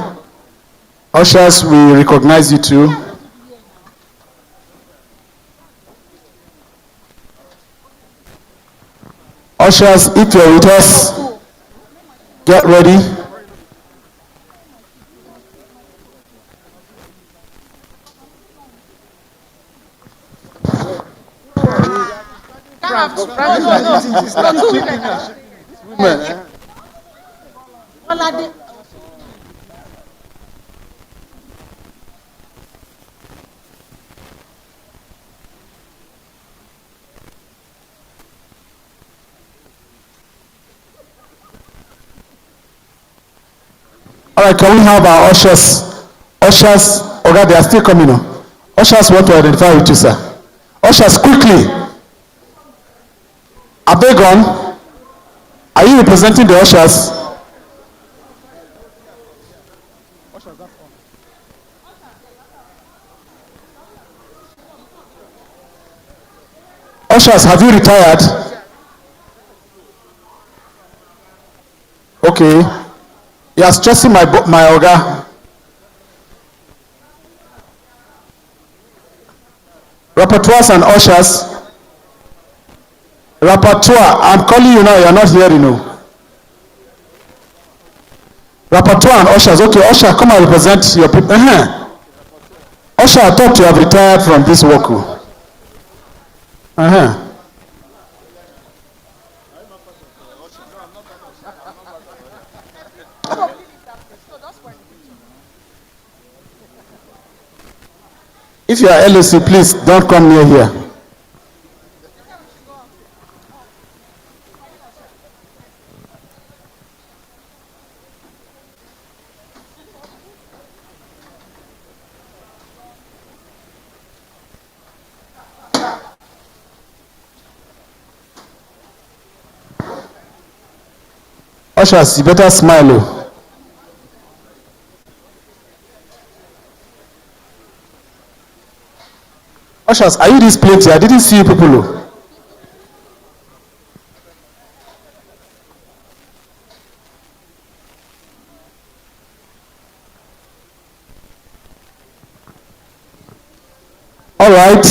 Ushers, we recognize you too. Ushers, if you're with us, get ready. All right, can we have our ushers? Ushers, okay, they are still coming on. Ushers want to identify with you, sir. Ushers, quickly. Are they gone? Are you representing the ushers? Ushers, have you retired? Okay. You are stressing my Oga. Rapporteurs and ushers. Rapporteur, I'm calling you now, you are not hearing, no. Rapporteur and ushers, okay, usher, come and represent your people. Usher, I thought you have retired from this work. If you are LOC, please don't come near here. Ushers, you better smile. Ushers, are you this plate here? I didn't see you people. All right,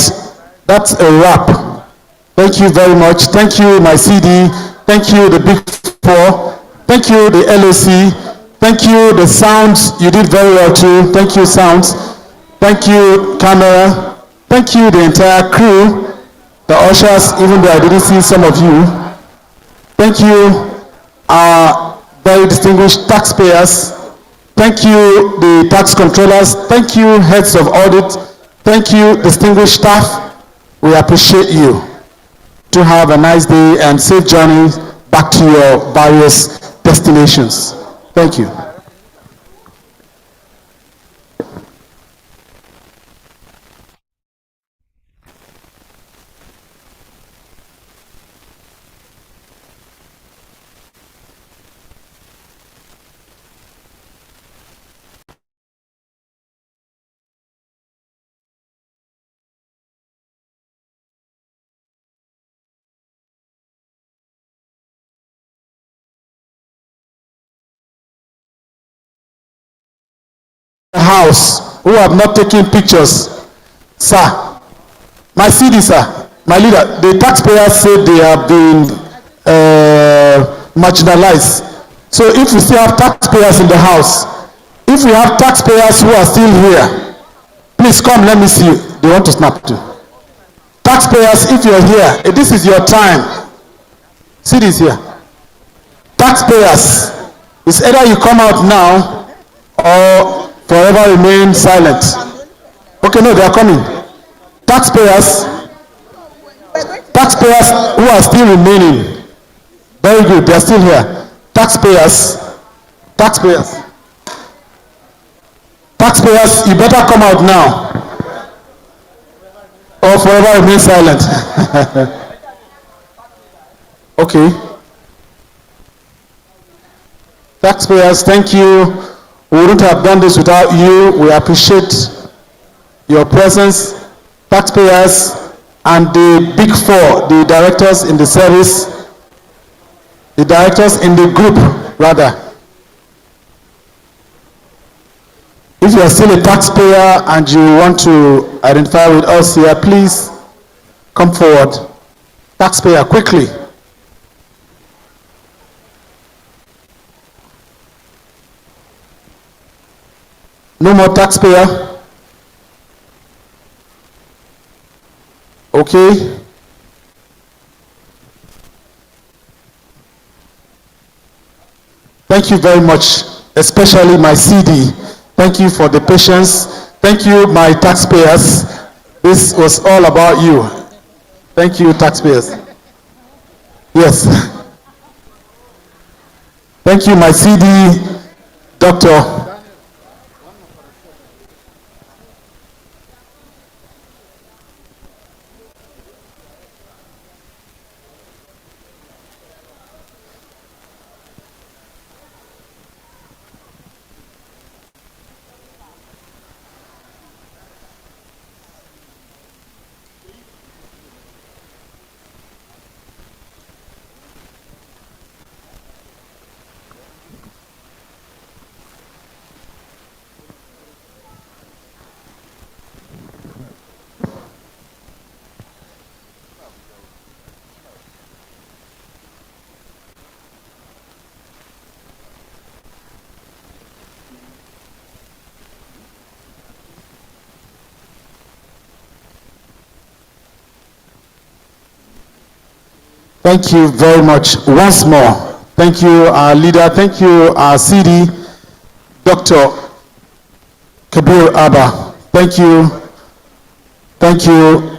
that's a wrap. Thank you very much. Thank you, my CD. Thank you, the Big Four. Thank you, the LOC. Thank you, the sounds. You did very well too. Thank you, sounds. Thank you, camera. Thank you, the entire crew, the ushers, even though I didn't see some of you. Thank you, our very distinguished taxpayers. Thank you, the tax controllers. Thank you, heads of audit. Thank you, distinguished staff. We appreciate you. To have a nice day and safe journey back to your various destinations. Thank you. house who have not taken pictures, sir, my CD, sir, my leader, the taxpayers say they have been marginalized. So if we still have taxpayers in the house, if we have taxpayers who are still here, please come, let me see you. They want to snap too. Taxpayers, if you're here, this is your time. See this here. Taxpayers, it's either you come out now or forever remain silent. Okay, no, they are coming. Taxpayers who are still remaining. Very good, they are still here. Taxpayers, you better come out now or forever remain silent. Okay. Taxpayers, thank you. We wouldn't have done this without you. We appreciate your presence. Taxpayers and the big four, the directors in the service, the directors in the group, rather. If you are still a taxpayer and you want to identify with us here, please come forward. Taxpayer, quickly. No more taxpayer? Okay. Thank you very much, especially my CD. Thank you for the patience. Thank you, my taxpayers. This was all about you. Thank you, taxpayers. Yes. Thank you, my CD, Doctor. Thank you very much once more. Thank you, our leader. Thank you, our CD, Dr. Kabir Abba. Thank you,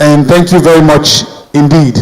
and thank you very much indeed.